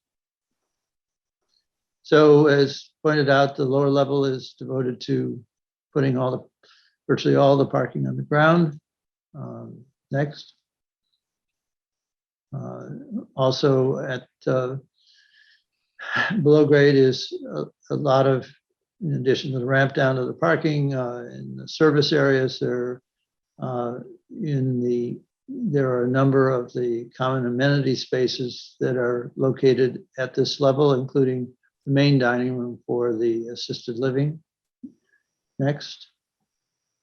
So as pointed out, the lower level is devoted to putting virtually all the parking on the ground. Next. Also at below grade is a lot of, in addition to the ramp down to the parking in the service areas, there are a number of the common amenity spaces that are located at this level, including the main dining room for the assisted living. Next.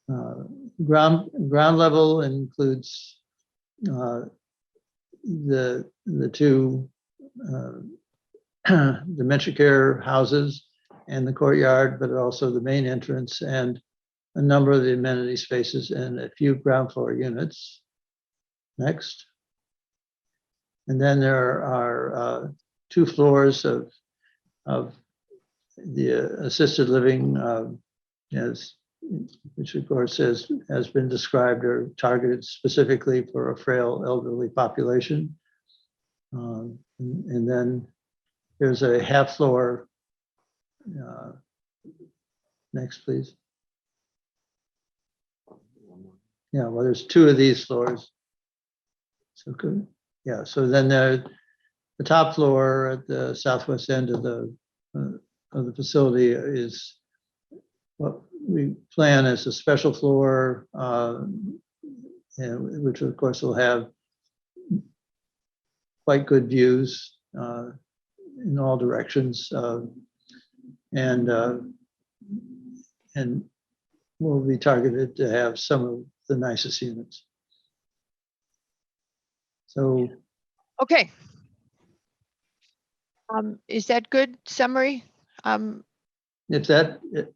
Ground level includes the two dementia care houses and the courtyard, but also the main entrance and a number of the amenity spaces and a few ground floor units. Next. And then there are 2 floors of the assisted living, which of course has been described or targeted specifically for a frail elderly population. And then there's a half floor. Next, please. Yeah, well, there's 2 of these floors. So good. Yeah, so then the top floor at the southwest end of the facility is what we plan as a special floor, which of course will have quite good views in all directions, and will be targeted to have some of the nicest units. So, Okay. Is that good summary? if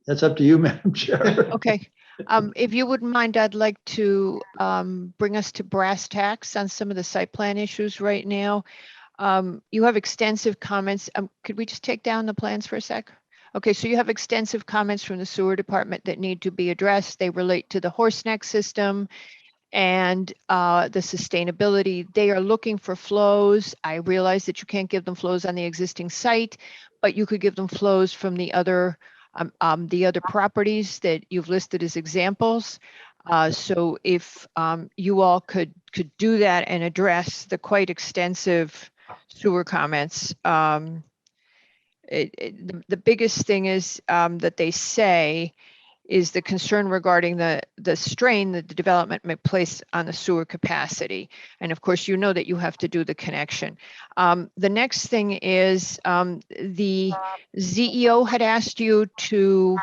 that's up to you, Madam Chair. Okay. If you wouldn't mind, I'd like to bring us to brass tacks on some of the site plan issues right now. You have extensive comments. Could we just take down the plans for a sec? Okay, so you have extensive comments from the sewer department that need to be addressed. They relate to the horseneck system and the sustainability. They are looking for flows. I realize that you can't give them flows on the existing site, but you could give them flows from the other properties that you've listed as examples. So if you all could do that and address the quite extensive sewer comments. The biggest thing is that they say is the concern regarding the strain that the development may place on the sewer capacity. And of course, you know that you have to do the connection. The next thing is the ZEO had asked you to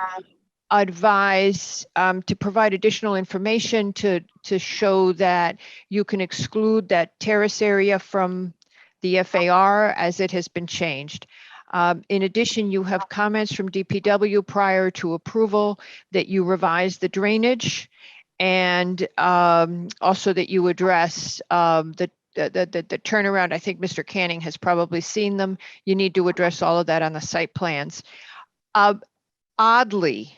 advise to provide additional information to show that you can exclude that terrace area from the FAR as it has been changed. In addition, you have comments from DPW prior to approval that you revise the drainage and also that you address the turnaround. I think Mr. Canning has probably seen them. You need to address all of that on the site plans. Oddly,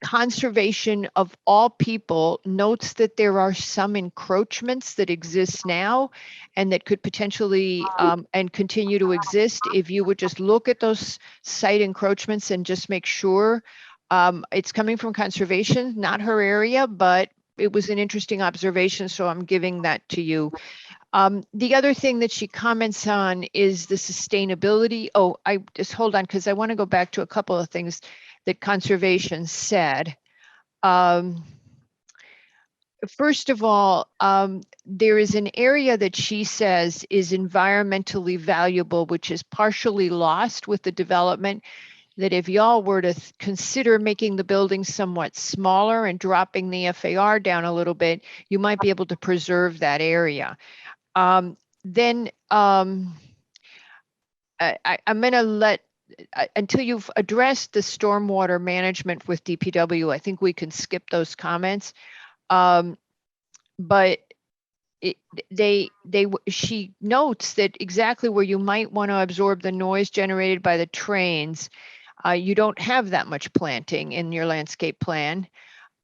Conservation of All People notes that there are some encroachments that exist now and that could potentially and continue to exist. If you would just look at those site encroachments and just make sure it's coming from conservation, not her area, but it was an interesting observation, so I'm giving that to you. The other thing that she comments on is the sustainability. Oh, hold on, because I want to go back to a couple of things that conservation said. First of all, there is an area that she says is environmentally valuable, which is partially lost with the development, that if y'all were to consider making the building somewhat smaller and dropping the FAR down a little bit, you might be able to preserve that area. I'm going to let, until you've addressed the stormwater management with DPW, I think we can skip those comments. But she notes that exactly where you might want to absorb the noise generated by the trains, you don't have that much planting in your landscape plan.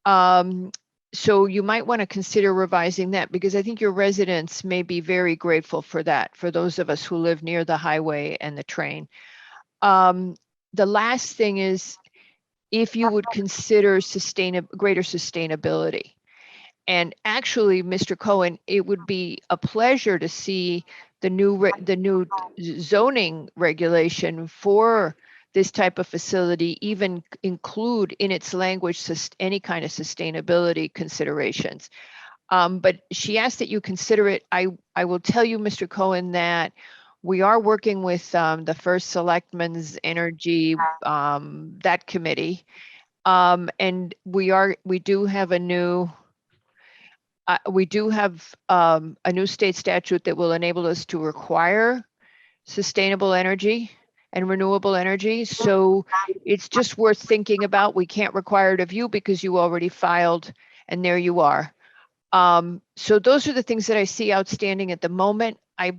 So you might want to consider revising that, because I think your residents may be very grateful for that, for those of us who live near the highway and the train. The last thing is, if you would consider greater sustainability. And actually, Mr. Cohen, it would be a pleasure to see the new zoning regulation for this type of facility even include in its language any kind of sustainability considerations. But she asked that you consider it. I will tell you, Mr. Cohen, that we are working with the First Selectmen's Energy, that committee. And we do have a new state statute that will enable us to require sustainable energy and renewable energy. So it's just worth thinking about. We can't require it of you because you already filed, and there you are. So those are the things that I see outstanding at the moment. I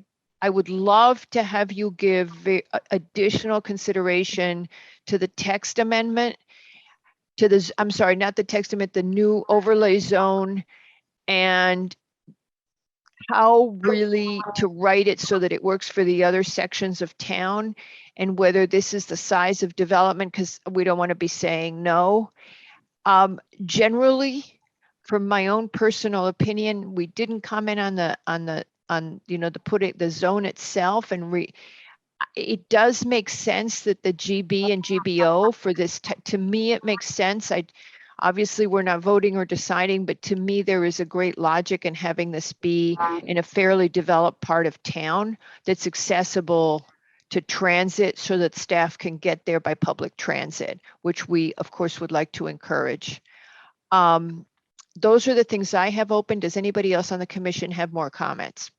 would love to have you give additional consideration to the text amendment, I'm sorry, not the text amendment, the new overlay zone, and how really to write it so that it works for the other sections of town, and whether this is the size of development, because we don't want to be saying no. Generally, from my own personal opinion, we didn't comment on the zone itself, and it does make sense that the GB and GBO for this, to me, it makes sense. Obviously, we're not voting or deciding, but to me, there is a great logic in having this be in a fairly developed part of town that's accessible to transit, so that staff can get there by public transit, which we, of course, would like to encourage. Those are the things I have open. Does anybody else on the commission have more comments?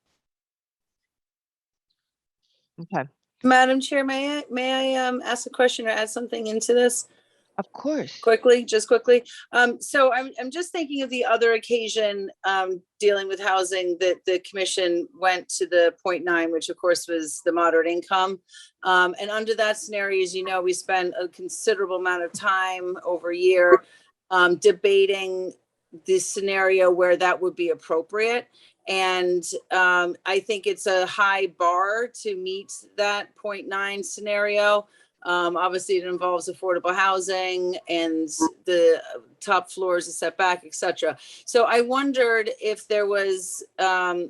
Okay. Madam Chair, may I ask a question or add something into this? Of course. Quickly. So I'm just thinking of the other occasion dealing with housing that the commission went to the 0.9, which of course was the moderate income. And under that scenario, as you know, we spent a considerable amount of time over a year debating the scenario where that would be appropriate. And I think it's a high bar to meet that 0.9 scenario. Obviously, it involves affordable housing and the top floors, a setback, etc. So I wondered if there was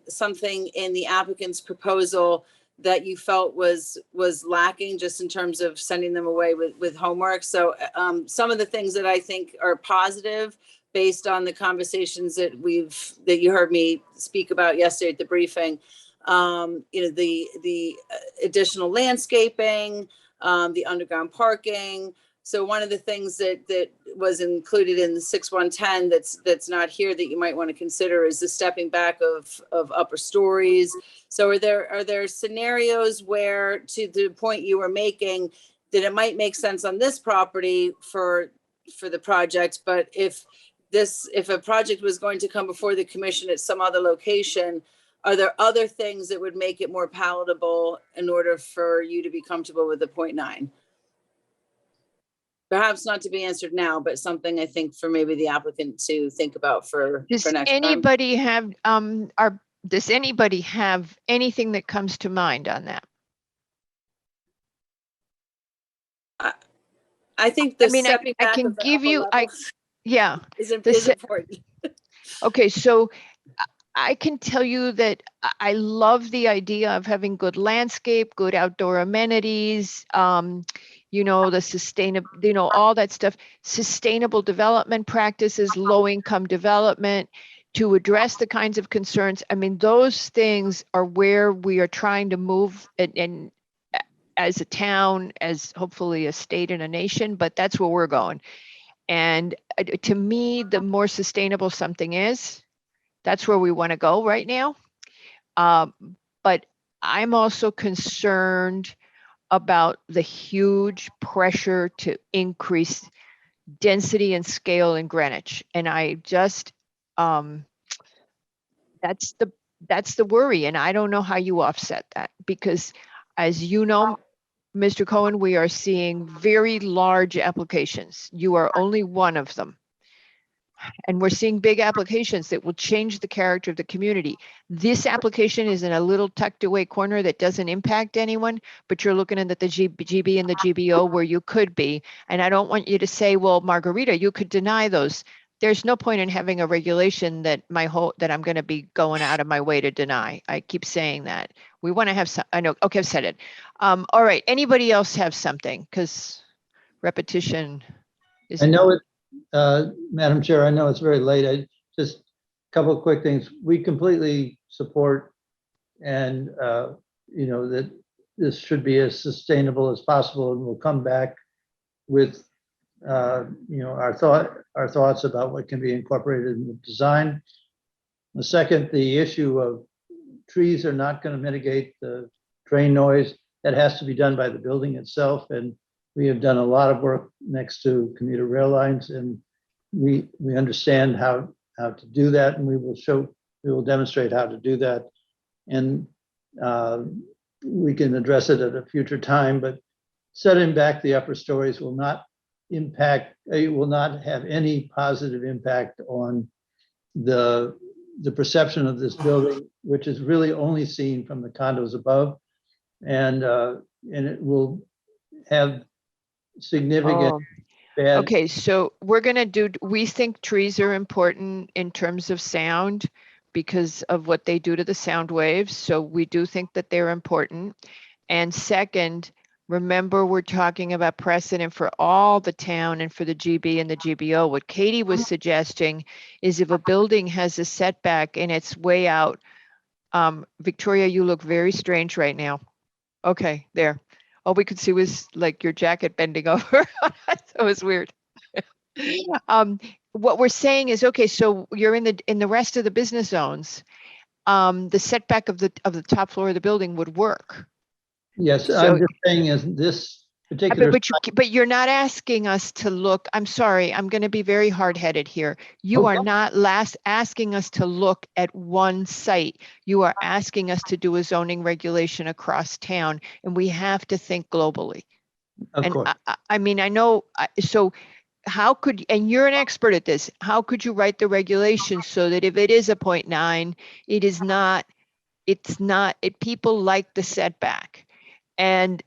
something in the applicant's proposal that you felt was lacking, just in terms of sending them away with homework. So some of the things that I think are positive, based on the conversations that you heard me speak about yesterday at the briefing, the additional landscaping, the underground parking. So one of the things that was included in the 6110 that's not here that you might want to consider is the stepping back of upper stories. So are there scenarios where, to the point you were making, that it might make sense on this property for the project, but if a project was going to come before the commission at some other location, are there other things that would make it more palatable in order for you to be comfortable with the 0.9? Perhaps not to be answered now, but something I think for maybe the applicant to think about for next time. Does anybody have anything that comes to mind on that? I think I can give you, yeah, is important. Okay, so I can tell you that I love the idea of having good landscape, good outdoor amenities. the sustainable, all that stuff, sustainable development practices, low income development, to address the kinds of concerns. I mean, those things are where we are trying to move and as a town, as hopefully a state and a nation, but that's where we're going. And to me, the more sustainable something is, that's where we want to go right now. But I'm also concerned about the huge pressure to increase density and scale in Greenwich. And I just, that's the worry. And I don't know how you offset that, because as you know, Mr. Cohen, we are seeing very large applications. You are only one of them. And we're seeing big applications that will change the character of the community. This application is in a little tucked away corner that doesn't impact anyone, but you're looking at the GB and the GBO where you could be. And I don't want you to say, well, Margarita, you could deny those. There's no point in having a regulation that I'm going to be going out of my way to deny. I keep saying that. We want to have some, I know, okay, I've said it. All right, anybody else have something? Because repetition is. I know it, Madam Chair, I know it's very late. Just a couple of quick things. We completely support and, that this should be as sustainable as possible, and we'll come back with, our thoughts about what can be incorporated in the design. The second, the issue of trees are not going to mitigate the train noise. That has to be done by the building itself, and we have done a lot of work next to commuter rail lines, and we understand how to do that, and we will demonstrate how to do that, and we can address it at a future time. But setting back the upper stories will not have any positive impact on the perception of this building, which is really only seen from the condos above, and it will have significant bad. Okay, so we're going to we think trees are important in terms of sound because of what they do to the sound waves. So we do think that they're important. And second, remember, we're talking about precedent for all the town and for the GB and the GBO. What Katie was suggesting is if a building has a setback and it's way out, Victoria, you look very strange right now. Okay, there. All we could see was like your jacket bending over. That was weird. What we're saying is, okay, so you're in the rest of the business zones. The setback of the top floor of the building would work. Yes, So, I'm just saying is this particular. but you're not asking us to look. I'm sorry, I'm going to be very hard-headed here. You are not asking us to look at one site. You are asking us to do a zoning regulation across town, and we have to think globally. Of course. I mean, I know. So, how could, and you're an expert at this, how could you write the regulations so that if it is a 0.9, it is not. It's not. People like the setback. And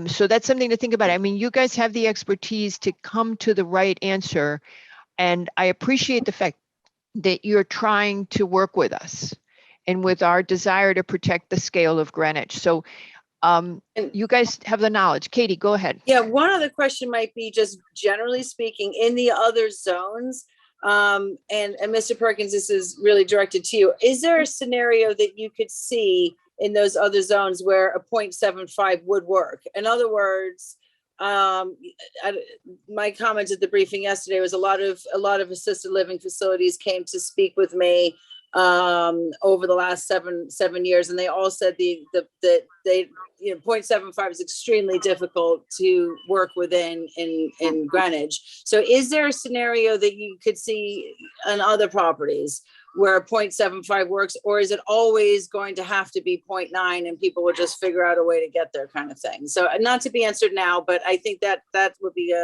so that's something to think about. I mean, you guys have the expertise to come to the right answer. And I appreciate the fact that you're trying to work with us and with our desire to protect the scale of Greenwich. So you guys have the knowledge. Katie, go ahead. Yeah, one other question might be, just generally speaking, in the other zones, and Mr. Perkins, this is really directed to you. Is there a scenario that you could see in those other zones where a 0.75 would work? In other words, my comments at the briefing yesterday was a lot of assisted living facilities came to speak with me over the last seven years, and they all said that they 0.75 is extremely difficult to work within in Greenwich. So is there a scenario that you could see on other properties where 0.75 works, or is it always going to have to be 0.9 and people will just figure out a way to get there, kind of thing? So not to be answered now, but I think that would be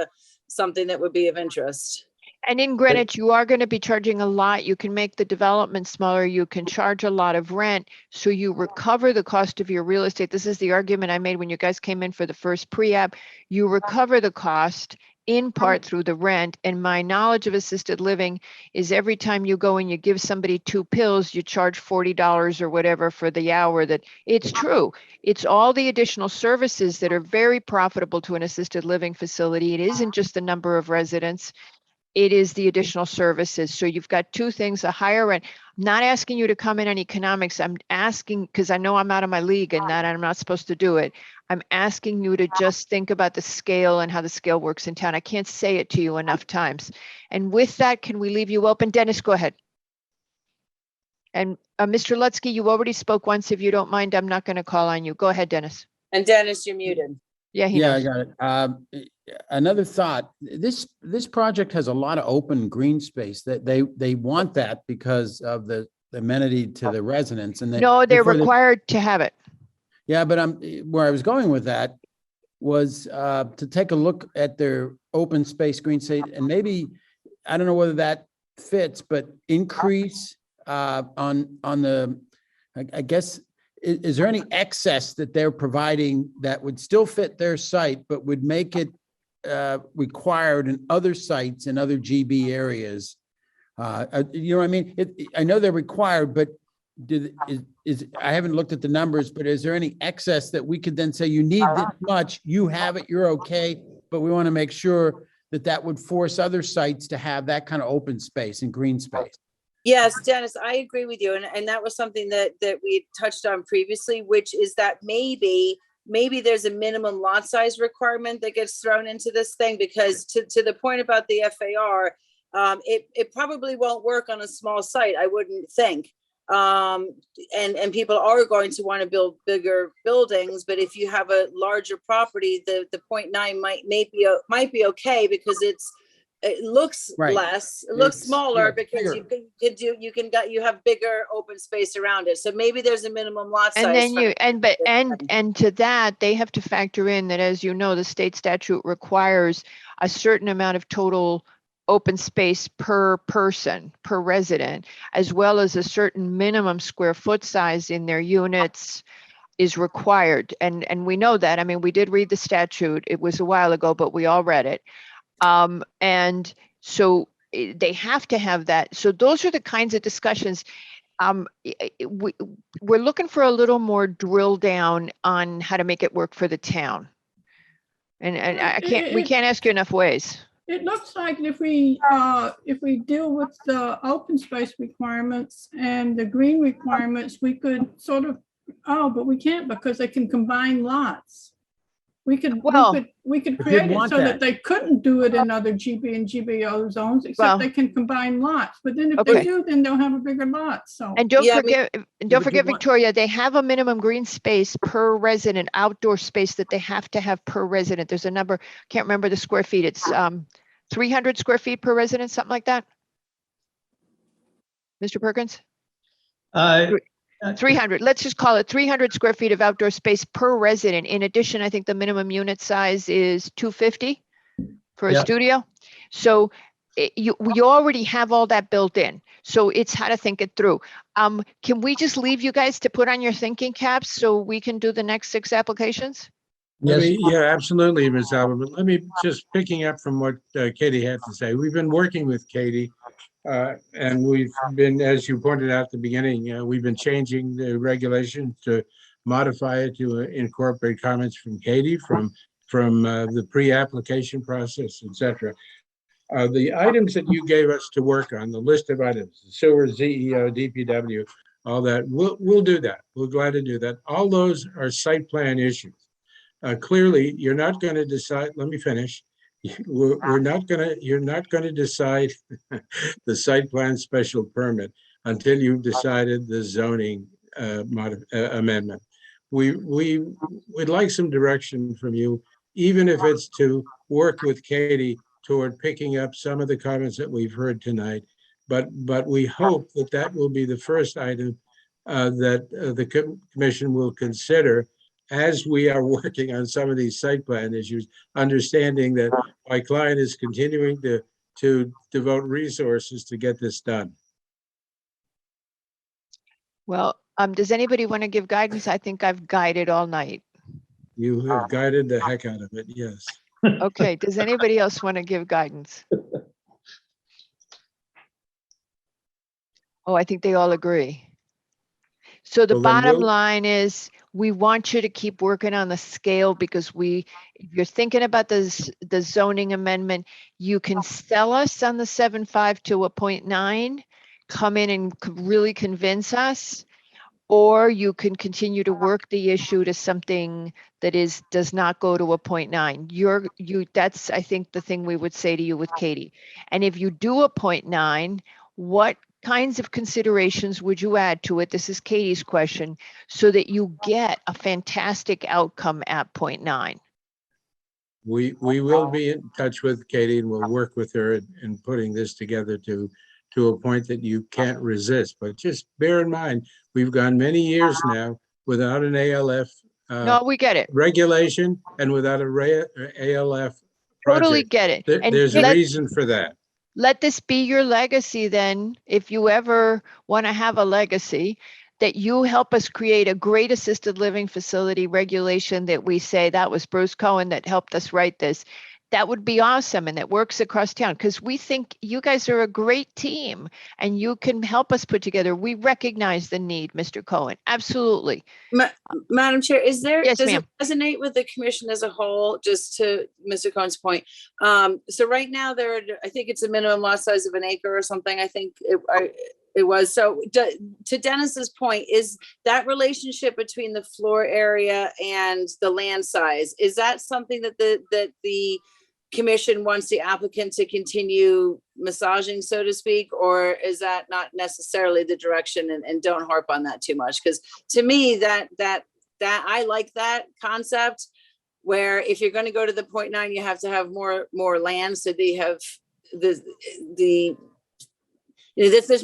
something that would be of interest. And in Greenwich, you are going to be charging a lot. You can make the development smaller. You can charge a lot of rent. So you recover the cost of your real estate. This is the argument I made when you guys came in for the first pre-app. You recover the cost in part through the rent. And my knowledge of assisted living is every time you go and you give somebody 2 pills, you charge $40 or whatever for the hour. That it's true. It's all the additional services that are very profitable to an assisted living facility. It isn't just the number of residents. It is the additional services. So you've got 2 things, a higher rent. I'm not asking you to come in on economics. I'm asking, because I know I'm out of my league and that I'm not supposed to do it. I'm asking you to just think about the scale and how the scale works in town. I can't say it to you enough times. And with that, can we leave you open? Dennis, go ahead. And Mr. Lutsky, you already spoke once. If you don't mind, I'm not going to call on you. Go ahead, Dennis. And Dennis, you're muted. Yeah, he Yeah, I knows. got it. Another thought, this project has a lot of open green space that they want that because of the amenity to the residents and No, they're therefore required to have it. Yeah, but where I was going with that was to take a look at their open space green space and maybe, I don't know whether that fits, but increase on the, I guess, is there any excess that they're providing that would still fit their site, but would make it required in other sites in other GB areas? You know what I mean? I know they're required, but I haven't looked at the numbers, but is there any excess that we could then say you need this much, you have it, you're okay, but we want to make sure that would force other sites to have that kind of open space and green space? Yes, Dennis, I agree with you. And that was something that we touched on previously, which is that maybe there's a minimum lot size requirement that gets thrown into this thing, because to the point about the FAR, it probably won't work on a small site, I wouldn't think. And people are going to want to build bigger buildings, but if you have a larger property, the 0.9 might be okay, because it looks Right. less, it looks It's, smaller, yeah, because bigger. you have bigger open space around it. So maybe there's a minimum lot size. And then for- and to that, they have to factor in that, as you know, the state statute requires a certain amount of total open space per person, per resident, as well as a certain minimum square foot size in their units is required. And we know that. I mean, we did read the statute. It was a while ago, but we all read it. And so they have to have that. So those are the kinds of discussions. We're looking for a little more drill down on how to make it work for the town. And we can't ask you enough ways. It looks like if we deal with the open space requirements and the green requirements, we could sort of, but we can't, because they can combine lots. We could create it so that they couldn't do it in other GB and GBO zones, except they can combine lots. But then if they do, then they'll have a bigger lot, so. And don't forget, Victoria, they have a minimum green space per resident, outdoor space that they have to have per resident. There's a number, can't remember the square feet. It's 300 square feet per resident, something like that. Mr. Perkins? 300, let's just call it 300 square feet of outdoor space per resident. In addition, I think the minimum unit size is 250 for a studio. So you already have all that built in. So it's how to think it through. Can we just leave you guys to put on your thinking caps so we can do the next 6 applications? Yeah, absolutely, Ms. Albert. But let me just picking up from what Katie had to say. We've been working with Katie. And we've been, as you pointed out at the beginning, we've been changing the regulation to modify it to incorporate comments from Katie, from the pre-application process, et cetera. The items that you gave us to work on, the list of items, sewer, ZEO, DPW, all that, we'll do that. We're glad to do that. All those are site plan issues. Clearly, you're not going to decide, let me finish. You're not going to decide the site plan special permit until you've decided the zoning amendment. We'd like some direction from you, even if it's to work with Katie toward picking up some of the comments that we've heard tonight. But we hope that will be the first item that the commission will consider as we are working on some of these site plan issues, understanding that my client is continuing to to devote resources to get this done. Well, does anybody want to give guidance? I think I've guided all night. You have guided the heck out of it, yes. Okay, does anybody else want to give guidance? Oh, I think they all agree. So the Well, then bottom we'll- line is, we want you to keep working on the scale, because if you're thinking about the zoning amendment, you can sell us on the 7.5 to a 0.9, come in and really convince us, or you can continue to work the issue to something that does not go to a 0.9. That's, I think, the thing we would say to you with Katie. And if you do a 0.9, what kinds of considerations would you add to it? This is Katie's question, so that you get a fantastic outcome at 0.9. We will be in touch with Katie, and we'll work with her in putting this together to a point that you can't resist. But just bear in mind, we've gone many years now without an ALF No, we get it. regulation and without a ALF Totally project. get it. And There's a reason for that. let this be your legacy then, if you ever want to have a legacy, that you help us create a great assisted living facility regulation that we say that was Bruce Cohen that helped us write this. That would be awesome, and that works across town, because we think you guys are a great team and you can help us put together. We recognize the need, Mr. Cohen. Absolutely. Madam Chair, Yes, does ma'am. it resonate with the commission as a whole, just to Mr. Cohen's point? So right now I think it's a minimum lot size of an acre or something. I think it was. So to Dennis's point, is that relationship between the floor area and the land size, is that something that the commission wants the applicant to continue massaging, so to speak, or is that not necessarily the direction? And don't harp on that too much, because to me that I like that concept, where if you're going to go to the 0.9, you have to have more land, so they have there's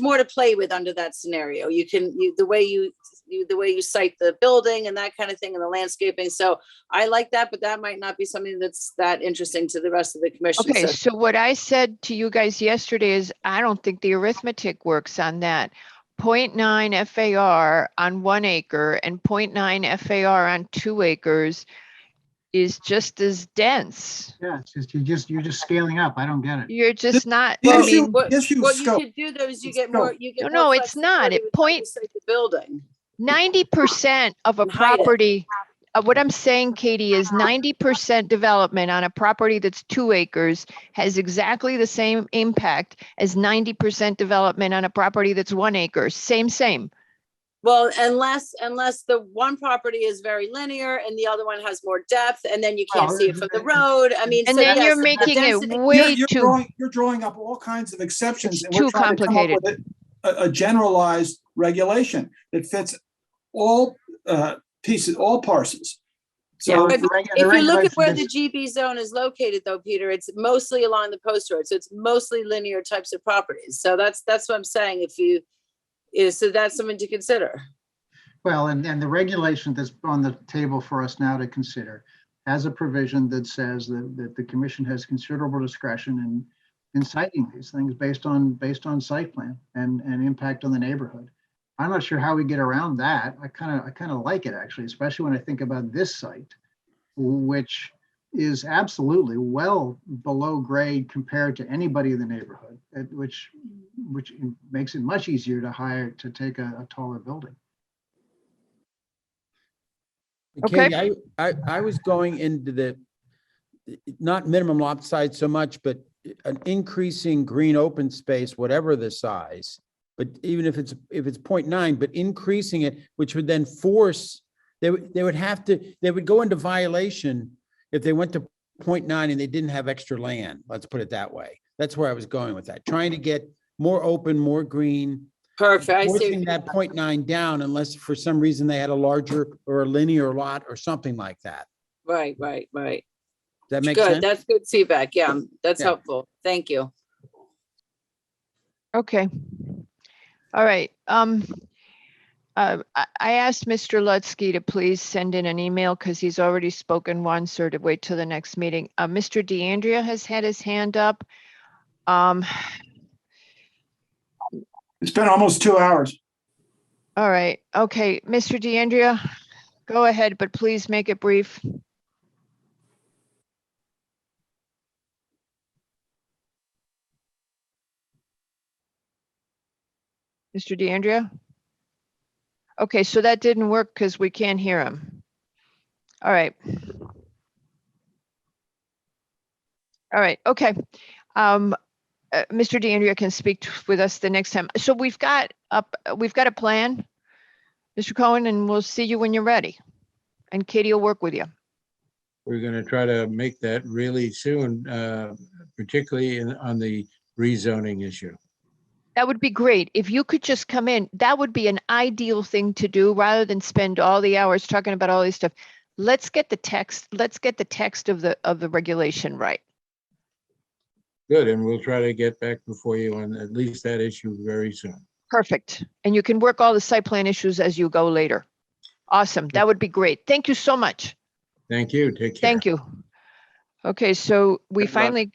more to play with under that scenario. The way you site the building and that kind of thing, and the landscaping. So I like that, but that might not be something that's that interesting to the rest of the commission. Okay, so what I said to you guys yesterday is, I don't think the arithmetic works on that. 0.9 FAR on 1 acre and 0.9 FAR on 2 acres is just as dense. Yeah, it's just, you're just scaling up. I don't get it. You're just not. The I issue- mean, what issue you scope. could do though is you get more. No, it's not. It point the building. 90% of a And hide it. property, what I'm saying, Katie, is 90% development on a property that's 2 acres has exactly the same impact as 90% development on a property that's 1 acre. Same. Well, unless the one property is very linear and the other one has more depth, and then you can't Well, see it from the road. I mean, And so then yes, you're the making it density- way You're drawing up all kinds of It's exceptions. and we're too trying to come up complicated. with a generalized regulation that fits all pieces, all parcels. So But the if you look at where regulation the GB zone is located though, Peter, it's mostly along the post road. So it's mostly linear types of properties. So that's what I'm saying. So that's something to consider. Well, and the regulation that's on the table for us now to consider has a provision that says that the commission has considerable discretion in citing these things based on site plan and impact on the neighborhood. I'm not sure how we get around that. I kind of like it, actually, especially when I think about this site, which is absolutely well below grade compared to anybody in the neighborhood, which makes it much easier to take a taller building. Okay. Katie, I was going into the, not minimum lot size so much, but an increasing green open space, whatever the size. But even if it's 0.9, but increasing it, which would then force, they would go into violation if they went to 0.9 and they didn't have extra land. Let's put it that way. That's where I was going with that. Trying to get more open, more green. Perfect. I see. Forcing that 0.9 down unless for some reason they had a larger or a linear lot or something like that. Right. Does that make Good. sense? That's good feedback. Yeah, that's Yeah. helpful. Thank you. Okay. All right. I asked Mr. Lutsky to please send in an email because he's already spoken once, or to wait till the next meeting. Mr. DeAndrea has had his hand up. Um, It's been almost 2 hours. all right, okay, Mr. DeAndrea, go ahead, but please make it brief. Mr. DeAndrea? Okay, so that didn't work because we can't hear him. All right. All right, okay. Mr. DeAndrea can speak with us the next time. So we've got a plan, Mr. Cohen, and we'll see you when you're ready. And Katie will work with you. We're going to try to make that really soon, particularly on the rezoning issue. That would be great. If you could just come in, that would be an ideal thing to do rather than spend all the hours talking about all this stuff. Let's get the text of the regulation right. Good, and we'll try to get back before you on at least that issue very soon. Perfect. And you can work all the site plan issues as you go later. Awesome. That would be great. Thank you so much. Thank you. Take care. Thank you. Okay, so we Good luck. finally,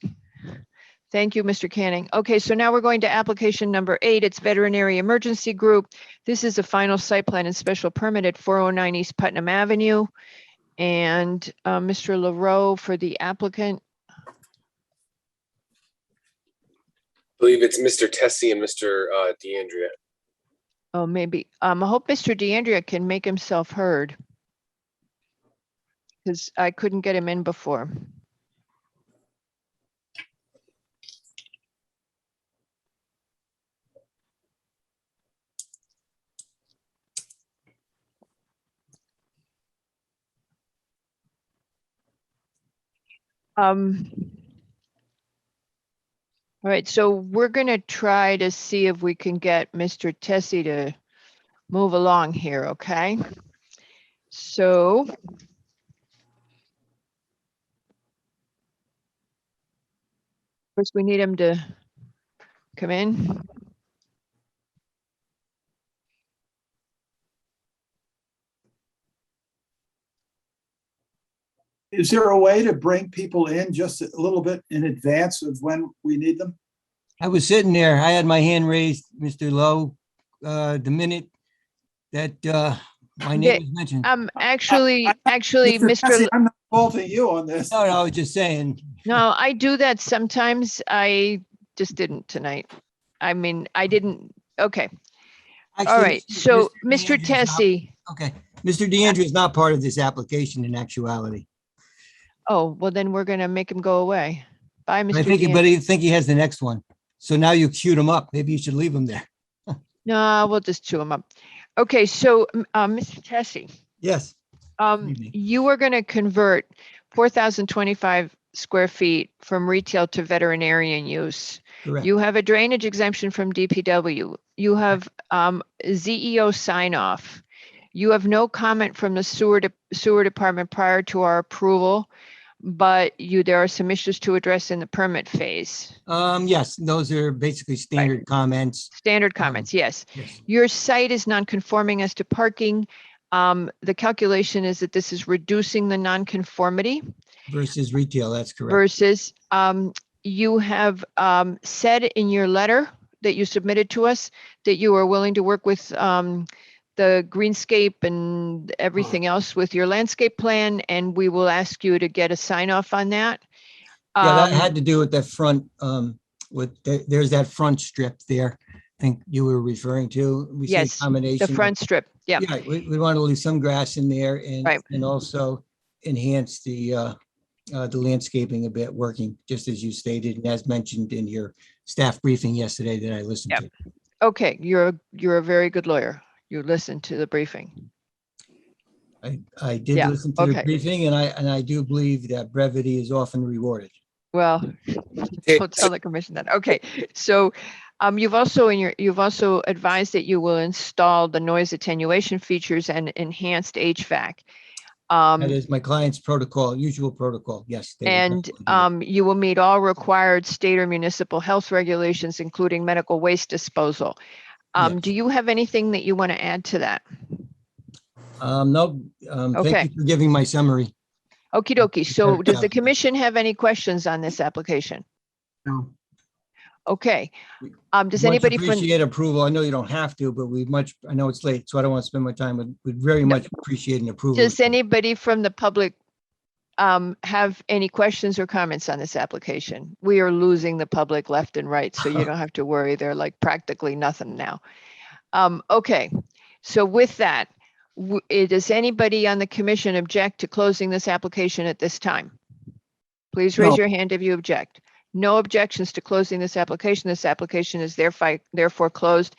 thank you, Mr. Canning. Okay, so now we're going to application number 8. It's Veterinary Emergency Group. This is a final site plan and special permit at 409 East Putnam Avenue. And Mr. LaRoe for the applicant. I believe it's Mr. Tessie and Mr. DeAndrea. Oh, maybe. I hope Mr. DeAndrea can make himself heard, because I couldn't get him in before. All right, so we're going to try to see if we can get Mr. Tessie to move along here, okay? So first we need him to come in. Is there a way to bring people in just a little bit in advance of when we need them? I was sitting there. I had my hand raised, Mr. Lowe, the minute that my name was mentioned. Actually, Mr. Tessie, I'm not faulting you on this. No, I was just saying. No, I do that sometimes. I just didn't tonight. I mean, I didn't. Okay. All Actually, right. So Mr. DeAndrea's not- Tessie. Okay, Mr. DeAndrea is not part of this application in actuality. Oh, well, then we're going to make him go away. Bye, Mr. I think, DeAndrea. but I think he has the next one. So now you queued him up. Maybe you should leave him there. No, we'll just chew him up. Okay, so Mr. Tessie, Yes. you are going to convert 4,025 square feet from retail to veterinarian use. Correct. You have a drainage exemption from DPW. You have ZEO sign off. You have no comment from the sewer department prior to our approval, but there are some issues to address in the permit phase. Yes, those are basically standard comments. Standard comments, yes. Yes. Your site is non-conforming as to parking. The calculation is that this is reducing the non-conformity Versus retail, that's correct. versus you have said in your letter that you submitted to us that you are willing to work with the greenscape and everything else with your landscape plan, and we will ask you to get a sign off on that. Yeah, that had to do with that front, there's that front strip there. I think you were referring to. We said Yes, combination the of- front strip, yeah. Yeah, we want to leave some grass in there and also enhance the landscaping a bit, working just as you stated and as mentioned in your staff briefing yesterday that I listened to. Okay, you're a very good lawyer. You listened to the briefing. I did Yeah, listen to the okay. briefing and I do believe that brevity is often rewarded. Well, don't tell the commission that. Okay, so you've also advised that you will install the noise attenuation features and enhanced HVAC. That is my client's protocol, usual protocol. Yes. they would And definitely do you will meet all required state or municipal health regulations, including medical waste disposal. Do you have anything that you want to add to that? that. No, Okay. thank you for giving my summary. Okie dokie. So does the Yeah. commission have any questions on this application? No. Okay. Does Much anybody from, appreciate approval. I know you don't have to, but I know it's late, so I don't want to spend my time, but we'd very much appreciate an approval. does anybody from the public have any questions or comments on this application? We are losing the public left and right, so you don't have to worry. They're like practically nothing now. Okay, so with that, does anybody on the commission object to closing this application at this time? Please raise No. your hand if you object. No objections to closing this application. This application is therefore closed.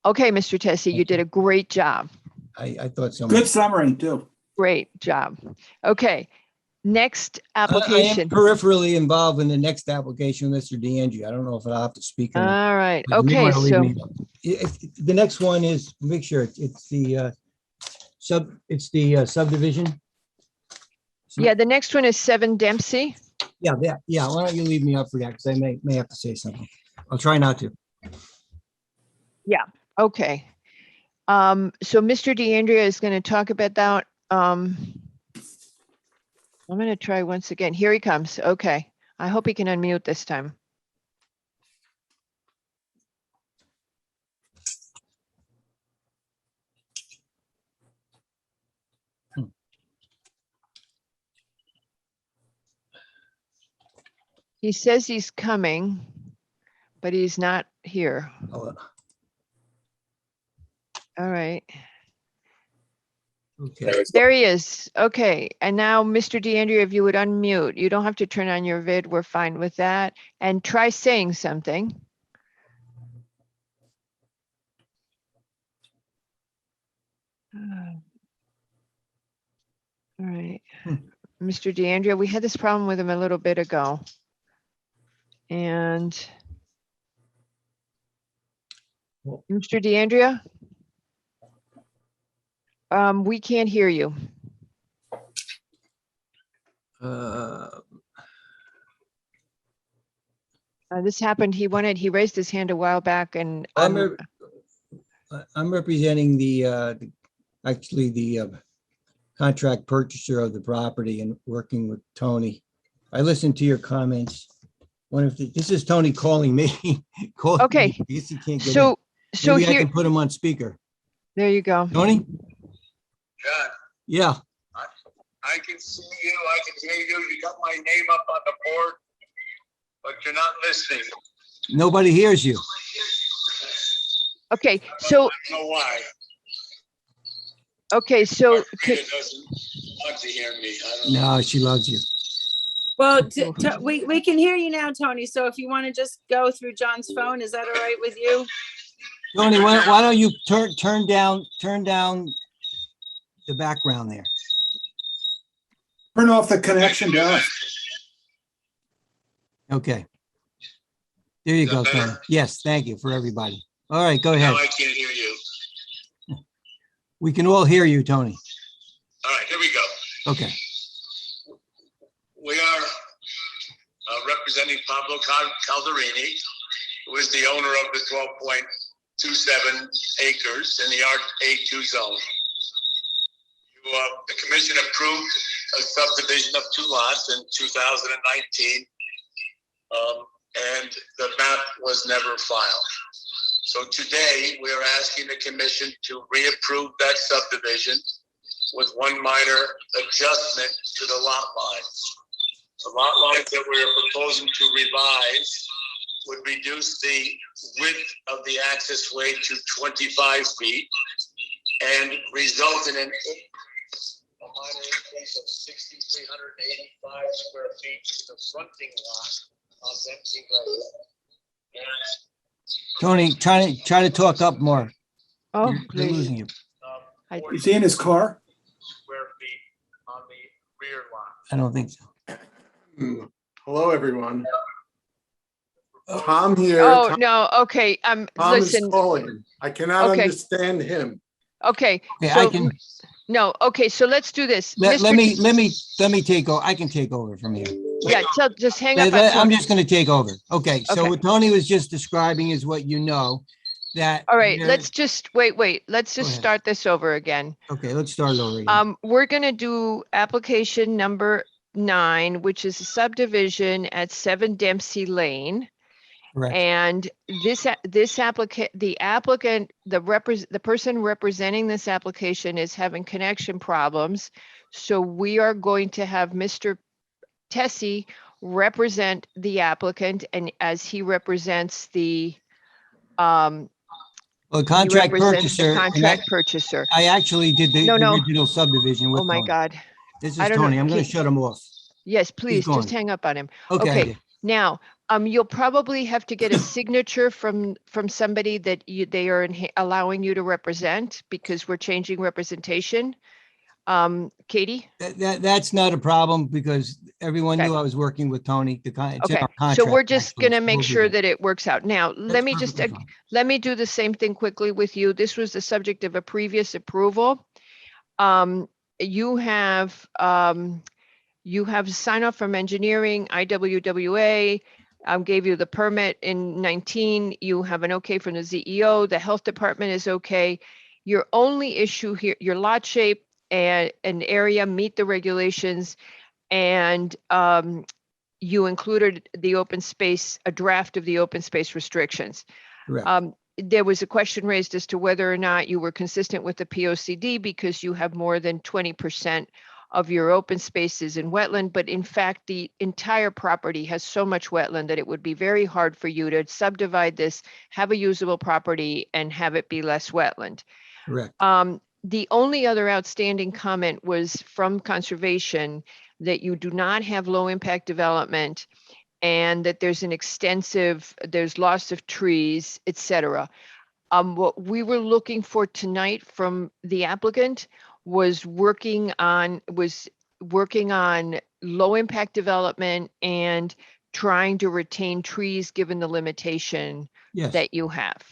Okay, Mr. Tessie, you did a great job. I thought so. Good summary too. Great job. Okay, next I am application. peripherally involved in the next application, Mr. DeAndrea. I don't know if I'll have to speak. or not, All right, but you may okay, wanna leave so, me- The next one is, make sure it's the subdivision. yeah, the next one is 7 Dempsey. Yeah, why don't you leave me up for that, because I may have to say something. I'll try not to. Yeah, okay. So Mr. DeAndrea is going to talk about that. I'm going to try once again. Here he comes. Okay. I hope he can unmute this time. He says he's coming, but he's not here. Oh, All right. Okay. There he is. Okay. And now, Mr. DeAndrea, if you would unmute, you don't have to turn on your vid. We're fine with that. And try saying something. All right. Mr. DeAndrea, we had this problem with him a little bit ago. And Mr. DeAndrea? We can't hear you. This happened, he raised his hand a while back and I'm representing the contract purchaser of the property and working with Tony. I listened to your comments. This is Tony calling me. Okay. I guess he can't get So Maybe I here, can put him on speaker. there you go. Tony? John, Yeah. I can see you, I can hear you, you got my name up on the board, but you're not listening. Nobody hears you. Okay, so, I don't know why. okay, so, Rita doesn't want to hear me. I don't know. No, she loves you. Well, we can hear you now, Tony. So if you want to just go through John's phone, is that all right with you? Tony, why don't you turn down the background there? Turn off the connection to us. Okay. There you Is that go, better? Tony. Yes, thank you for everybody. All right, go ahead. Now I can't hear you. We can all hear you, Tony. All right, here we go. Okay. We are representing Pablo Calderini, who is the owner of the 12.27 acres in the R82 zone. The commission approved a subdivision of 2 lots in 2019, and the map was never filed. So today, we are asking the commission to reapprove that subdivision with one minor adjustment to the lot lines. The lot lines that we're proposing to revise would reduce the width of the access way to 25 feet and result in a minor increase of 6,385 square feet to the fronting lot on Dempsey Road. Tony, try to talk up more. Oh, We're losing you. Is he in his car? Square feet on the rear lot. I don't think so. Hello, everyone. Tom here. Oh, Tom- no, okay, Tom listen, is calling. I cannot Okay. understand him. okay, Okay, so, I can, no, okay, so let's do this. let Mr. me take over. I can take over from here. Yeah, so just hang up. on I'm Tony. just gonna take over. Okay, so Okay. what Tony was just describing is what you know, that. All right, there- let's just, wait, let's just ahead. start this over again. Okay, let's start over again. We're gonna do application number 9, which is a subdivision at 7 Dempsey Lane. Correct. And this applicant, the person representing this application is having connection problems. So we are going to have Mr. Tessie represent the applicant, and as he represents the Well, he contract represents the purchaser. and contract purchaser. I actually did the No. original subdivision with Oh my Tony. God. This I is don't know. Tony. I'm going to Can- shut him off. Yes, please, gone. just hang up on him. Okay. I Okay, did. now, you'll probably have to get a signature from somebody that they are allowing you to represent, because we're changing representation. Katie? That's not a problem because everyone Okay. knew I was working with Tony. It's in Okay, our so we're contract, just actually, gonna so make we'll do sure that it works out. Now, let me just, perfectly fine. let me do the same thing quickly with you. This was the subject of a previous approval. You have sign off from engineering, IWWA, gave you the permit in 19. You have an okay from the ZEO. The health department is okay. Your only issue here, your lot shape and an area meet the regulations, and you included the open space, a draft of the open space restrictions. Correct. There was a question raised as to whether or not you were consistent with the POCD because you have more than 20% of your open spaces in wetland, but in fact, the entire property has so much wetland that it would be very hard for you to subdivide this, have a usable property, and have it be less wetland. Correct. The only other outstanding comment was from conservation that you do not have low impact development and that there's there's loss of trees, et cetera. What we were looking for tonight from the applicant was working on low impact development and trying to retain trees given the limitation Yes. that you have.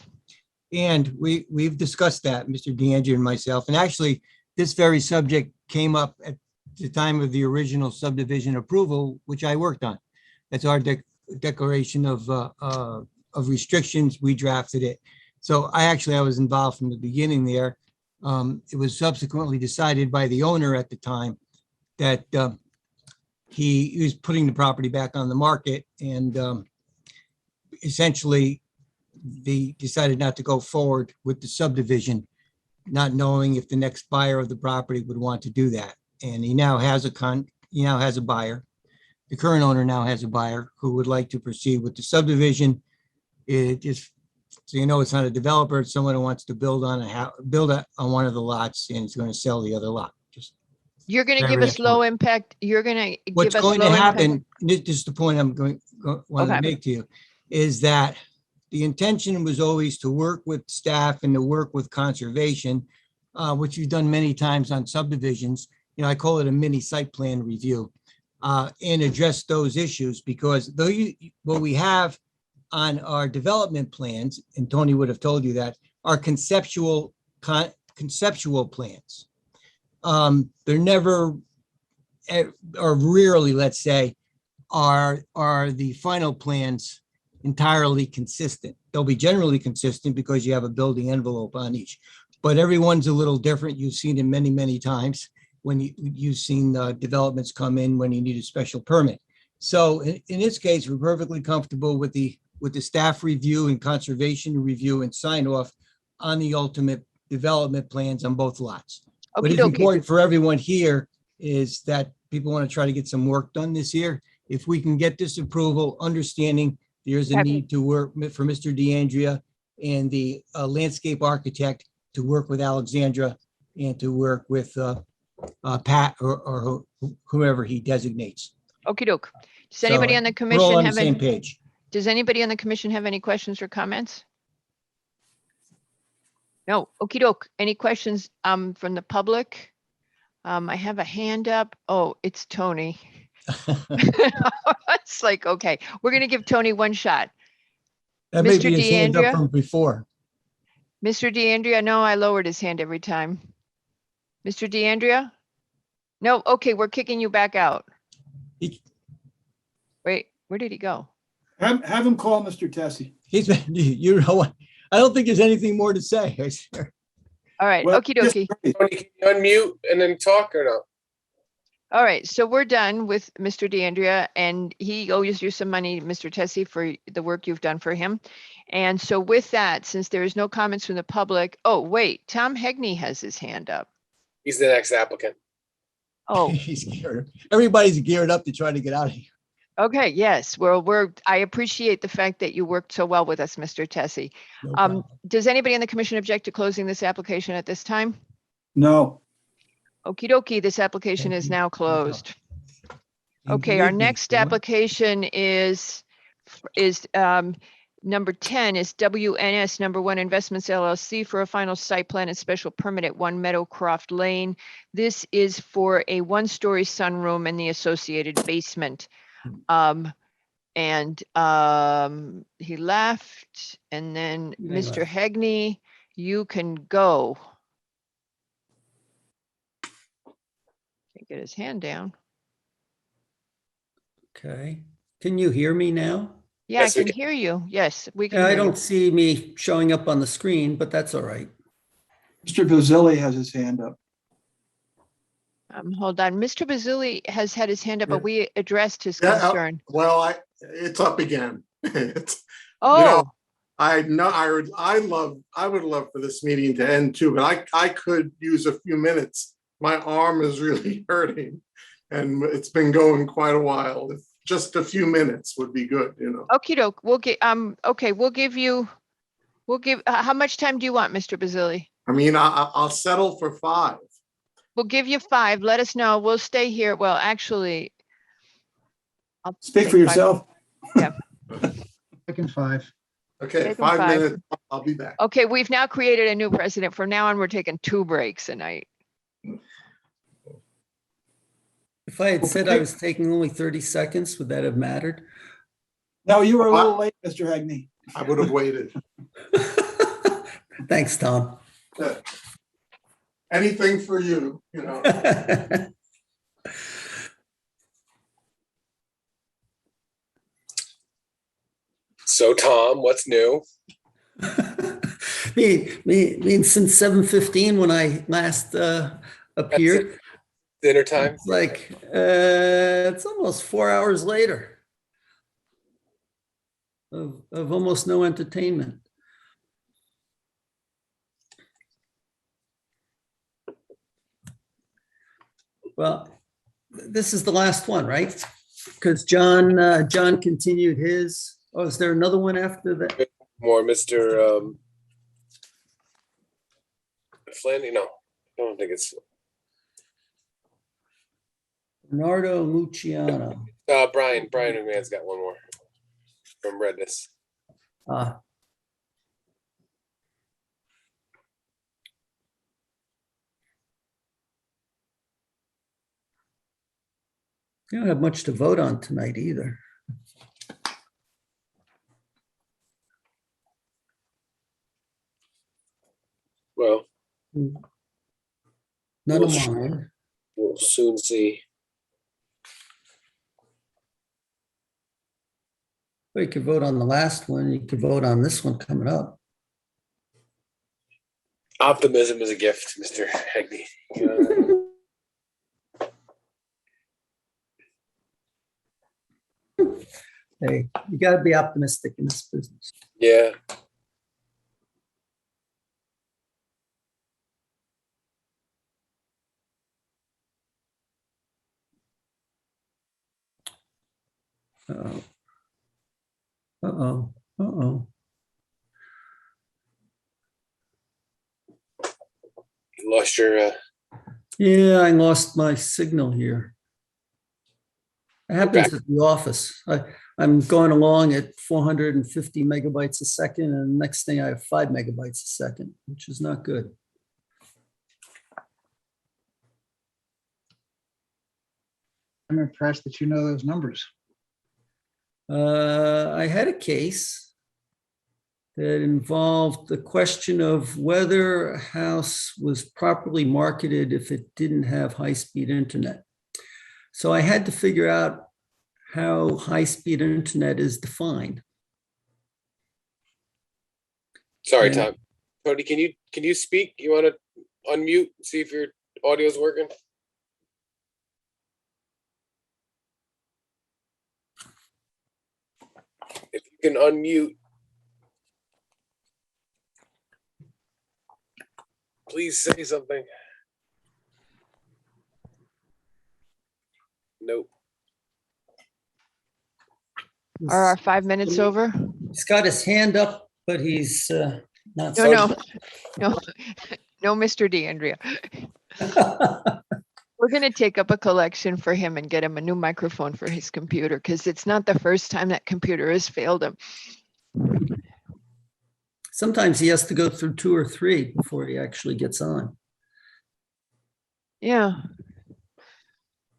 And we've discussed that, Mr. DeAndrea and myself. And actually, this very subject came up at the time of the original subdivision approval, which I worked on. That's our declaration of restrictions. We drafted it. So I was involved from the beginning there. It was subsequently decided by the owner at the time that he was putting the property back on the market, and essentially they decided not to go forward with the subdivision, not knowing if the next buyer of the property would want to do that. And he now has a buyer. The current owner now has a buyer who would like to proceed with the subdivision. It just, so you know, it's not a developer, it's someone who wants to build on on one of the lots and is going to sell the other lot. Just You're going to Whatever give us that's low worth. impact, you're going to what's give us going low to impact. happen, this is the point I'm wanted Okay. to make to you, is that the intention was always to work with staff and to work with conservation, which you've done many times on subdivisions. You know, I call it a mini site plan review, and address those issues, because what we have on our development plans, and Tony would have told you that, are conceptual plans. They're never, or rarely, let's say, are the final plans entirely consistent. They'll be generally consistent because you have a building envelope on each, but everyone's a little different. You've seen it many, many times when you've seen developments come in when you need a special permit. So in this case, we're perfectly comfortable with the staff review and conservation review and sign off on the ultimate development plans on both lots. What is Okey-dokey. important for everyone here is that people want to try to get some work done this year. If we can get this approval, understanding there's a Okay. need to work for Mr. DeAndrea and the landscape architect to work with Alexandra and to work with Pat or whoever he designates. Okey doke. Does anybody So on the we're all commission on the have same any, page. does anybody on the commission have any questions or comments? No, okey doke. Any questions from the public? I have a hand up. Oh, it's Tony. It's like, okay, we're gonna give Tony one shot. That may Mr. be his hand up DeAndrea? from before. Mr. DeAndrea, no, I lowered his hand every time. Mr. DeAndrea? No, okay, we're kicking you back out. Wait, where did he go? Have him call Mr. Tessie. You know what? I don't think there's anything more to say. All right, Well, okey dokey. Tony, can you unmute and then talk or no? All right, so we're done with Mr. DeAndrea, and he owes you some money, Mr. Tessie, for the work you've done for him. And so with that, since there is no comments from the public, oh, wait, Tom Hegney has his hand up. He's the next applicant. Oh, He's geared. Everybody's geared up to try to get out of here. okay, yes. Well, I appreciate the fact that you worked so well with us, Mr. Tessie. No problem. Does anybody in the commission object to closing this application at this time? No. Okie dokie, this application Thank is you. now closed. And Okay, good our evening, next everyone. application is number 10 is WNS number 1 Investments LLC for a final site plan and special permit at 1 Meadowcroft Lane. This is for a 1-story sunroom and the associated basement. He left, and then He Mr. left. Hegney, you can go. Can't get his hand down. Okay. Can you hear me now? Yeah, Yes, I we can hear you. Yes, we can Yeah, I hear you. don't see me showing up on the screen, but that's all right. Mr. Vazili has his hand up. Hold on. Mr. Bazili has had his hand up, but we addressed his Yeah, concern. well, it's up again. It's, Oh, I know, I would love for this meeting to end too, but I could use a few minutes. My arm is really hurting and it's been going quite a while. If just a few minutes would be good, you know. okie doke. We'll get, okay, we'll give, how much time do you want, Mr. Bazili? I mean, I'll settle for 5. We'll give you 5. Let us know. We'll stay here. Well, actually. I'll Speak take for 5. yourself. Yeah. Second 5. Okay, Take 'em 5 5. minutes, I'll be back. Okay, we've now created a new precedent. From now on, we're taking 2 breaks a night. If I had said I was taking only 30 seconds, would that have mattered? No, you were a little late, Mr. Hegney. I would have waited. Thanks, Tom. Anything for you, you know. So Tom, what's new? Me, since 7:15 when I last appeared, Dinner time? it's like it's almost 4 hours later of almost no entertainment. Well, this is the last one, right? Because John continued his. Oh, is there another one after that? More Mr. Flannery? No, I don't think it's Bernardo Luciano. Brian McMahon's got one more from Redness. You don't have much to vote on tonight either. Well, None Well, of sure. mine. we'll soon see. Well, you could vote on the last one. You could vote on this one coming up. Optimism is a gift, Mr. Hegney. You know? Hey, you got to be optimistic in this business. Yeah. Uh-oh. Uh-oh. Uh-oh. You lost your Yeah, I lost my signal here. It happens Okay. at the office. I'm going along at 450 megabytes a second, and the next thing I have 5 megabytes a second, which is not good. I'm impressed that you know those numbers. I had a case that involved the question of whether a house was properly marketed if it didn't have high-speed internet. So I had to figure out how high-speed internet is defined. Sorry, Yeah. Tom. Tony, can you speak? You want to unmute, see if your audio is working? You can unmute. Please say something. Nope. Are our 5 minutes over? He's got his hand up, but he's not. No, no, Mr. DeAndrea. We're going to take up a collection for him and get him a new microphone for his computer because it's not the first time that computer has failed him. Sometimes he has to go through 2 or 3 before he actually gets on. Yeah.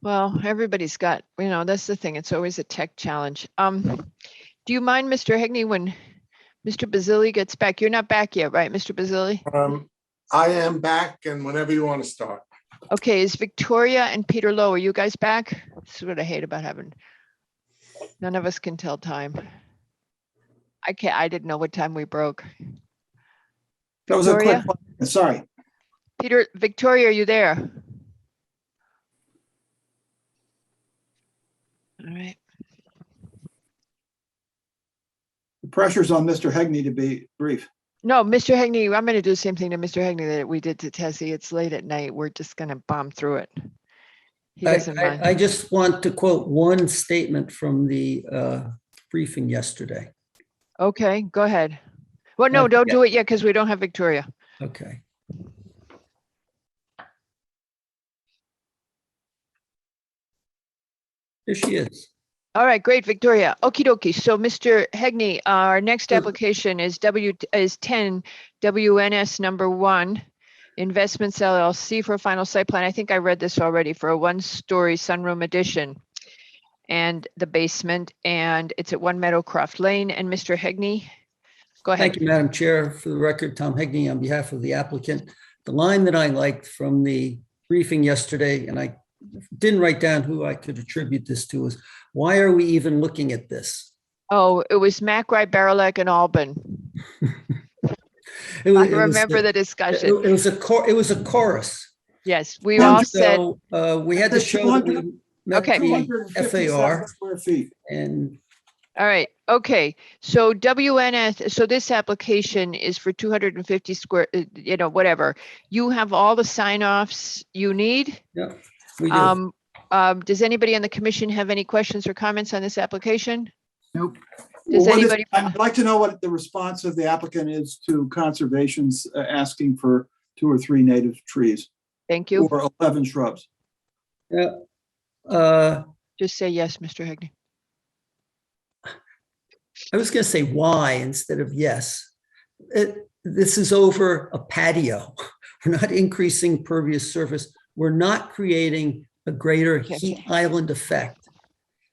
Well, everybody's got, that's the thing. It's always a tech challenge. Do you mind, Mr. Hegney, when Mr. Basili gets back? You're not back yet, right, Mr. Basili? I am back, and whenever you want to start. Okay, is Victoria and Peter Lowe, are you guys back? This is what I hate about having, none of us can tell time. I didn't know what time we broke. That was a quick Victoria? question. Sorry. Victoria, are you there? All right. The pressure's on Mr. Hegney to be brief. No, Mr. Hegney, I'm going to do the same thing to Mr. Hegney that we did to Tessie. It's late at night. We're just going to bomb through it. He doesn't mind. I just want to quote one statement from the briefing yesterday. Okay, go ahead. Well, no, don't do it yet because we don't have Victoria. Okay. There she is. All right, great, Victoria. Okie dokie. So, Mr. Hegney, our next application is 10 WNS number 1, Investments LLC for a final site plan. I think I read this already for a 1-story sunroom addition and the basement, and it's at 1 Meadowcroft Lane. And Mr. Hegney, go ahead. Thank you, Madam Chair. For the record, Tom Hegney on behalf of the applicant. The line that I liked from the briefing yesterday, and I didn't write down who I could attribute this to, is why are we even looking at this? Oh, it was McRae, Barilek, and Albin. I remember the discussion. It was a chorus. Yes, we all said. We had to show that we met Okay. the FAR. Square feet. And All right, okay, so WNS, so this application is for 250 square, whatever. You have all the sign-offs you need? yeah, we do. Does anybody on the commission have any questions or comments on this application? Nope. Does anybody? I'd like to know what the response of the applicant is to conservation's asking for 2 or 3 native trees. Thank you. Or 11 shrubs. Yeah. Just say yes, Mr. Hegney. I was going to say why instead of yes. This is over a patio. We're not increasing pervious surface. We're not creating a greater heat island effect.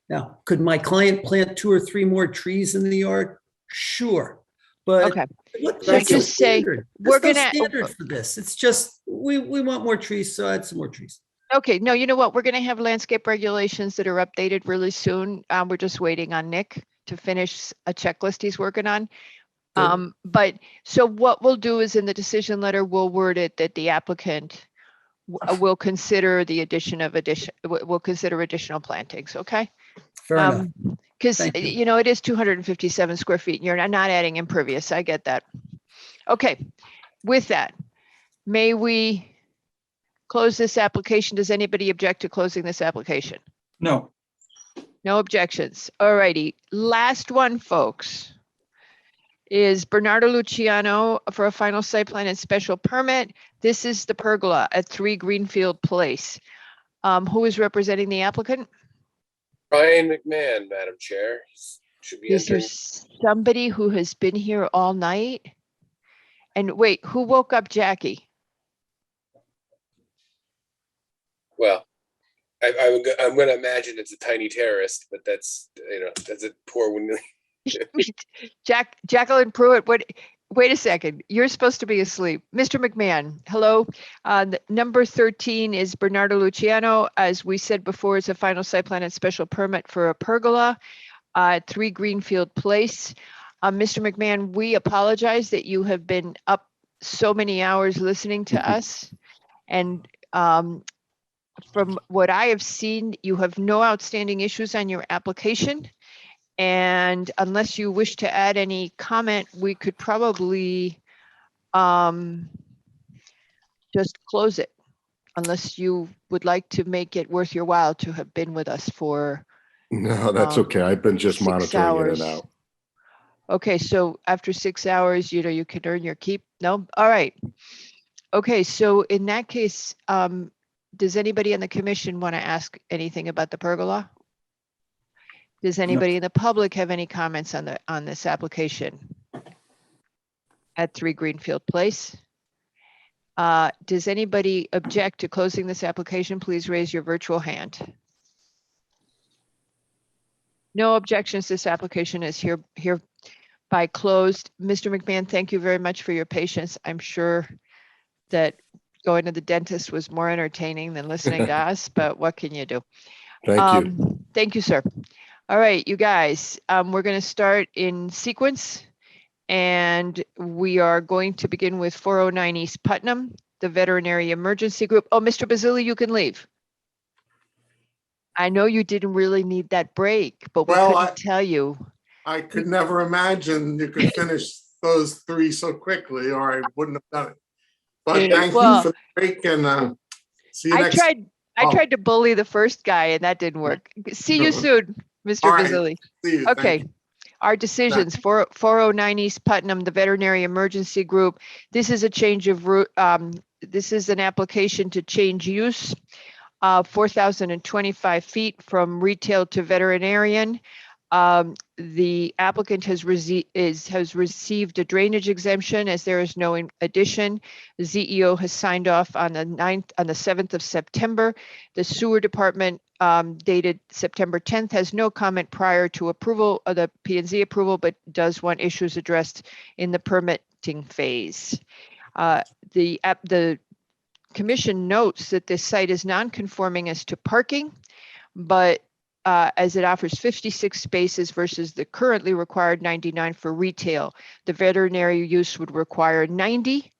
Now, could my client plant 2 or 3 more trees in the yard? Sure. But Okay. So that's no just say, standard. we're There's no gonna- standard for this. It's just, we want more trees, so add some more trees. Okay, no, you know what? We're gonna have landscape regulations that are updated really soon. We're just waiting on Nick to finish a checklist he's working on. But so what we'll do is in the decision letter, we'll word it that the applicant will consider will consider additional plantings, okay? Fair enough. Because, Thank you. it is 257 square feet. You're not adding impervious. I get that. Okay, with that, may we close this application? Does anybody object to closing this application? No. No objections. All righty. Last one, folks, is Bernardo Luciano for a final site plan and special permit. This is the pergola at 3 Greenfield Place. Who is representing the applicant? Brian McMahon, Madam Chair. Should be Is there entering. somebody who has been here all night? And wait, who woke up Jackie? Well, I'm going to imagine it's a tiny terrorist, but that's a poor one. Jacqueline Pruitt, wait a second. You're supposed to be asleep. Mr. McMahon, hello. Number 13 is Bernardo Luciano. As we said before, it's a final site plan and special permit for a pergola at 3 Greenfield Place. Mr. McMahon, we apologize that you have been up so many hours listening to us. And from what I have seen, you have no outstanding issues on your application. And unless you wish to add any comment, we could probably just close it, unless you would like to make it worth your while to have been with us for No, that's okay. I've been just 6 monitoring in hours. and out. Okay, so after 6 hours, you can earn your keep? No? All right. Okay, so in that case, does anybody on the commission want to ask anything about the pergola? Does anybody in the public have any comments on this application at 3 Greenfield Place? Does anybody object to closing this application? Please raise your virtual hand. No objections. This application is hereby closed. Mr. McMahon, thank you very much for your patience. I'm sure that going to the dentist was more entertaining than listening to us, but what can you do? Thank you. Thank you, sir. All right, you guys, we're going to start in sequence, and we are going to begin with 409 East Putnam, the Veterinary Emergency Group. Oh, Mr. Basili, you can leave. I know you didn't really need that break, but we couldn't tell you. I could never imagine you could finish those 3 so quickly, or I wouldn't have done it. But thank you for the break, and see you next. I tried to bully the first guy, and that didn't work. See you soon, Mr. Basili. See you. Okay. Our decisions, 409 East Putnam, the Veterinary Emergency Group. This is a change of route. This is an application to change use, 4,025 feet from retail to veterinarian. The applicant has received a drainage exemption as there is no addition. The ZEO has signed off on the 7th of September. The sewer department dated September 10th has no comment prior to approval of the P&Z approval, but does want issues addressed in the permitting phase. The commission notes that this site is non-conforming as to parking, but as it offers 56 spaces versus the currently required 99 for retail. The veterinary use would require 90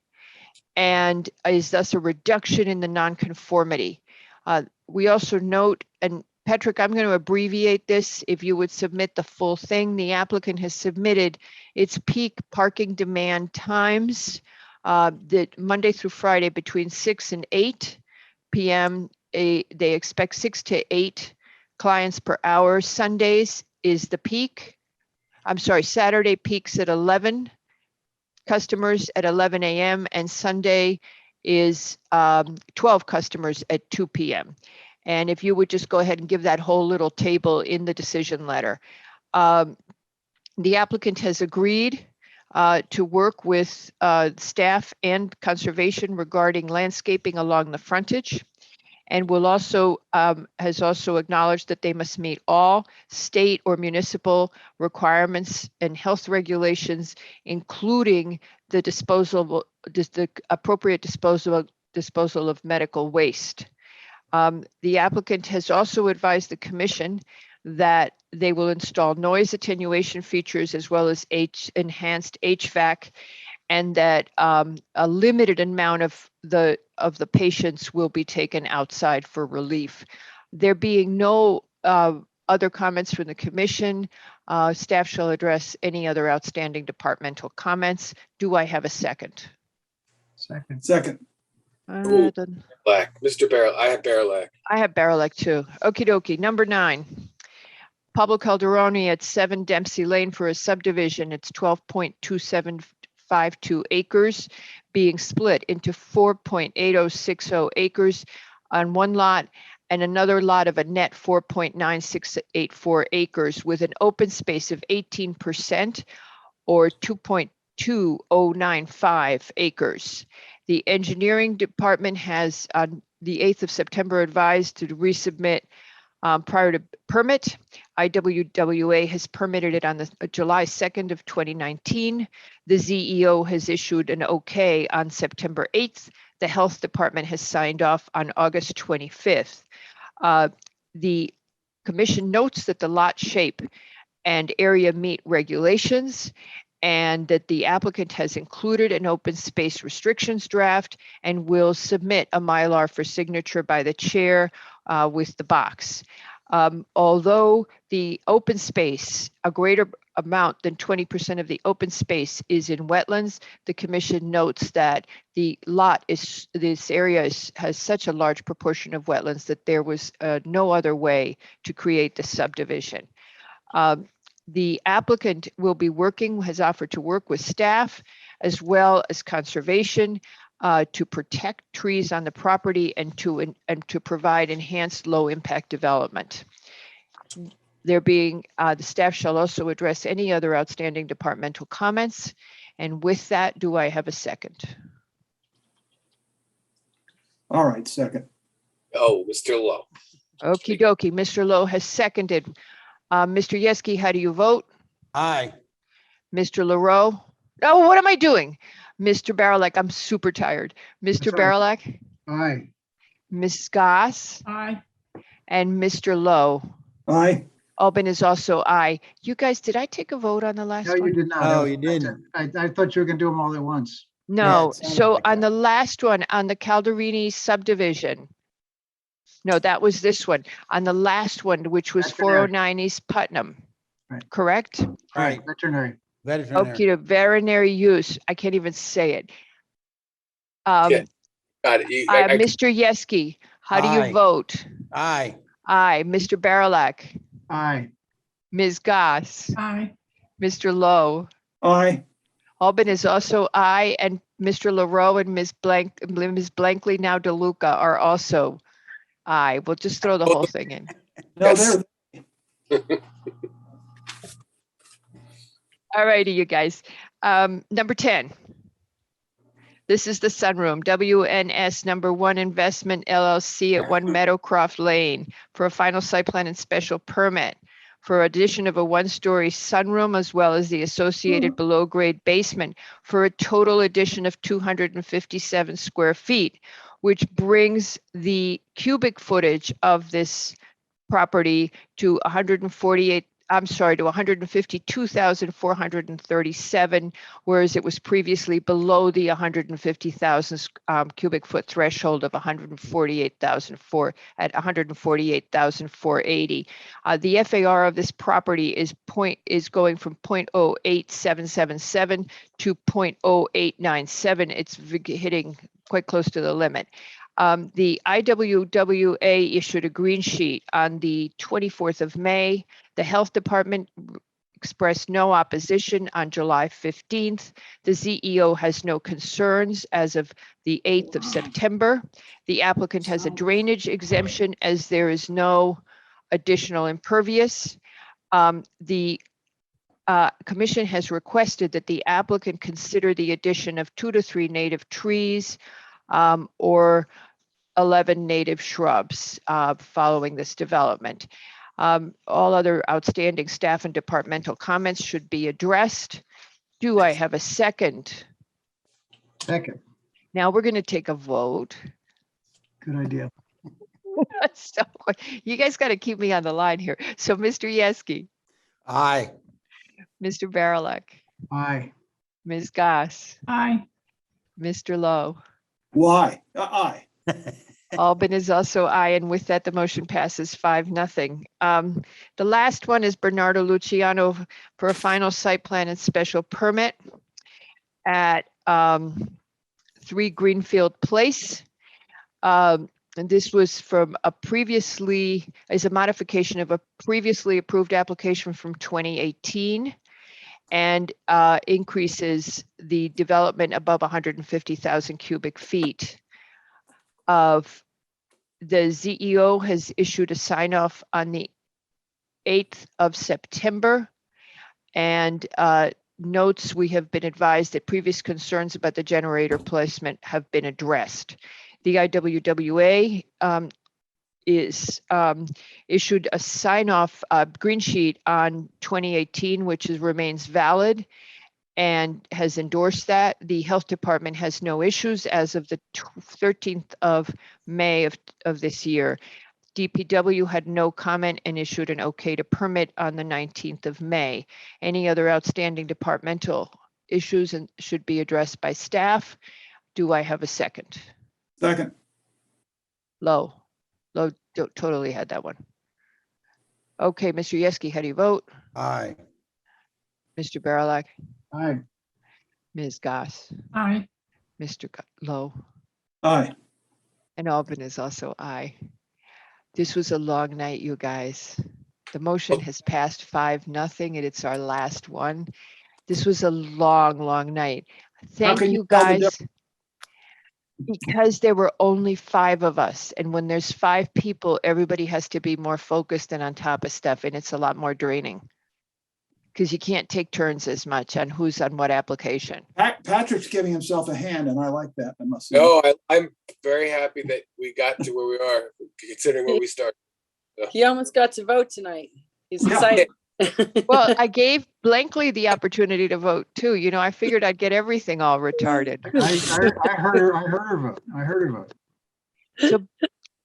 and is thus a reduction in the nonconformity. We also note, and Patrick, I'm going to abbreviate this if you would submit the full thing. The applicant has submitted its peak parking demand times that Monday through Friday between 6 and 8 p.m. They expect 6 to 8 clients per hour. Sundays is the peak. I'm sorry, Saturday peaks at 11 customers at 11 a.m. and Sunday is 12 customers at 2 p.m. And if you would just go ahead and give that whole little table in the decision letter. The applicant has agreed to work with staff and conservation regarding landscaping along the frontage, and will also has also acknowledged that they must meet all state or municipal requirements and health regulations, including the the appropriate disposal of medical waste. The applicant has also advised the commission that they will install noise attenuation features as well as enhanced HVAC, and that a limited amount of the patients will be taken outside for relief. There being no other comments from the commission, staff shall address any other outstanding departmental comments. Do I have a second? Second. Black, Mr. Barrel, I have Barilak. I have Barilak too. Okie dokie. Number 9. Pablo Calderoni at 7 Dempsey Lane for a subdivision. It's 12.2752 acres being split into 4.8060 acres on one lot and another lot of a net 4.9684 acres with an open space of 18% or 2.2095 acres. The engineering department has on the 8th of September advised to resubmit prior to permit. IWWA has permitted it on the July 2nd of 2019. The ZEO has issued an okay on September 8th. The health department has signed off on August 25th. The commission notes that the lot shape and area meet regulations, and that the applicant has included an open space restrictions draft and will submit a Mylar for signature by the chair with the box. Although the open space, a greater amount than 20% of the open space is in wetlands, the commission notes that the this area has such a large proportion of wetlands that there was no other way to create the subdivision. The applicant will be has offered to work with staff as well as conservation to protect trees on the property and to provide enhanced low impact development. The staff shall also address any other outstanding departmental comments. And with that, do I have a second? All right, second. Oh, Mr. Lowe. Okie dokie. Mr. Lowe has seconded. Mr. Yeski, how do you vote? Aye. Mr. LaRoe? Oh, what am I doing? Mr. Barilak, I'm super tired. Mr. That's all right. Barilak, Aye. Ms. Goss, Aye. and Mr. Lowe. Aye. Albin is also aye. You guys, did I take a vote on the last No, you one? did not. No, you didn't. I thought you were gonna do them all at once. No, it sounded so like on that. the last one, on the Calderini subdivision. No, that was this one. On the last one, which was Veterinary. 409 East Putnam. Right. Correct? Right. Veterinary. Veterinary. Okay, to veterinary use. I can't even say it. Yeah. Got it. Mr. Yeski, how do Aye. you vote? Aye. Aye. Mr. Barilak, Aye. Ms. Goss, Aye. Mr. Lowe. Aye. Albin is also aye, and Mr. LaRoe and Ms. Blankley, now DeLuca, are also aye. We'll just throw the whole thing in. No, Yes. there. All righty, you guys. Number 10. This is the sunroom, WNS number 1 Investment LLC at 1 Meadowcroft Lane for a final site plan and special permit for addition of a 1-story sunroom as well as the associated below grade basement for a total addition of 257 square feet, which brings the cubic footage of this property to 152,437, whereas it was previously below the 150,000 cubic foot threshold of 148,004 at 148,480. The FAR of this property is going from 0.08777 to 0.0897. It's hitting quite close to the limit. The IWWA issued a green sheet on the 24th of May. The Health Department expressed no opposition on July 15th. The CEO has no concerns as of the 8th of September. The applicant has a drainage exemption as there is no additional impervious. The commission has requested that the applicant consider the addition of 2 to 3 native trees or 11 native shrubs following this development. All other outstanding staff and departmental comments should be addressed. Do I have a second? Second. Now we're going to take a vote. Good idea. So you guys got to keep me on the line here. So Mr. Yeski, Aye. Mr. Barilak, Aye. Ms. Goss, Aye. Mr. Lowe. Why? Aye. Albin is also aye, and with that, the motion passes 5-0. The last one is Bernardo Luciano for a final site plan and special permit at 3 Greenfield Place. And this was from a modification of a previously approved application from 2018 and increases the development above 150,000 cubic feet. The ZEO has issued a sign off on the 8th of September and notes we have been advised that previous concerns about the generator placement have been addressed. The IWWA issued a sign off green sheet on 2018, which remains valid and has endorsed that. The health department has no issues as of the 13th of May of this year. DPW had no comment and issued an okay to permit on the 19th of May. Any other outstanding departmental issues should be addressed by staff. Do I have a second? Second. Lowe totally had that one. Okay, Mr. Yeski, how do you vote? Aye. Mr. Barilak, Aye. Ms. Goss, Aye. Mr. Lowe, Aye. and Albin is also aye. This was a long night, you guys. The motion has passed 5-0, and it's our last one. This was a long, long night. Thank can you you, tell the guys. Because there were only 5 of us, and when there's 5 people, everybody has to be more focused and on top of stuff, and it's a lot more draining. Because you can't take turns as much on who's on what application. Patrick's giving himself a hand, and I like that, I must say. No, I'm very happy that we got to where we are, considering where we started. He almost got to vote tonight. He's Yeah. excited. Well, I gave Blankley the opportunity to vote too. You know, I figured I'd get everything all retarded. I heard her vote. I heard her vote. So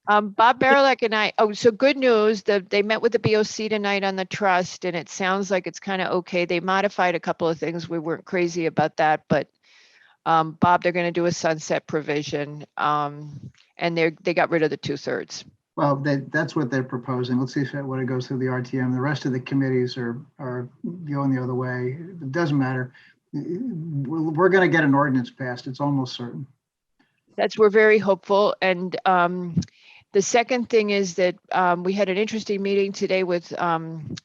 Bob Barilak and I, so good news, they met with the BOC tonight on the trust, and it sounds like it's kind of okay. They modified a couple of things. We weren't crazy about that, but Bob, they're going to do a sunset provision, and they got rid of the 2/3. Well, that's what they're proposing. Let's see when it goes through the RTM. The rest of the committees are going the other way. It doesn't matter. We're going to get an ordinance passed. It's almost certain. We're very hopeful. And the second thing is that we had an interesting meeting today with Ben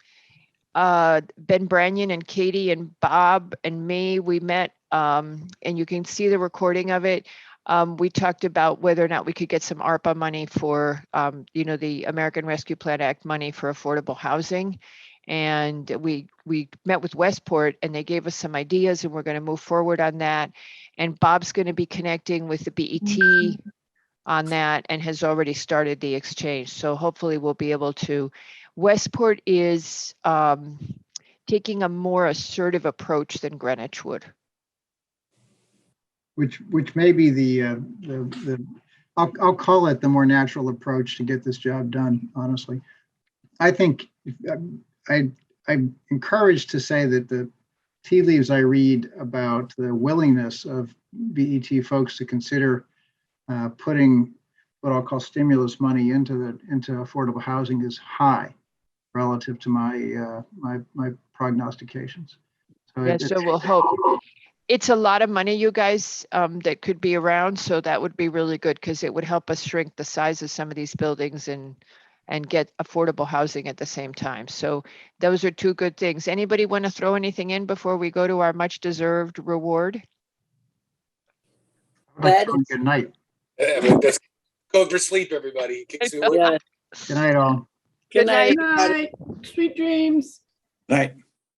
Branyan and Katie and Bob and me. We met, and you can see the recording of it. We talked about whether or not we could get some ARPA money for, the American Rescue Plan Act money for affordable housing. And we met with Westport, and they gave us some ideas, and we're going to move forward on that. And Bob's going to be connecting with the BET on that and has already started the exchange. So hopefully we'll be able to. Westport is taking a more assertive approach than Greenwich would. Which may be the I'll call it the more natural approach to get this job done, honestly. I think I'm encouraged to say that the tea leaves I read about the willingness of BET folks to consider putting what I'll call stimulus money into affordable housing is high relative to my prognostications. So we'll hope. It's a lot of money, you guys, that could be around. So that would be really good because it would help us shrink the size of some of these buildings and get affordable housing at the same time. So those are 2 good things. Anybody want to throw anything in before we go to our much deserved reward? Good night. That's go for sleep, everybody. Good night, all. Good night. Good night. Sweet dreams. Right.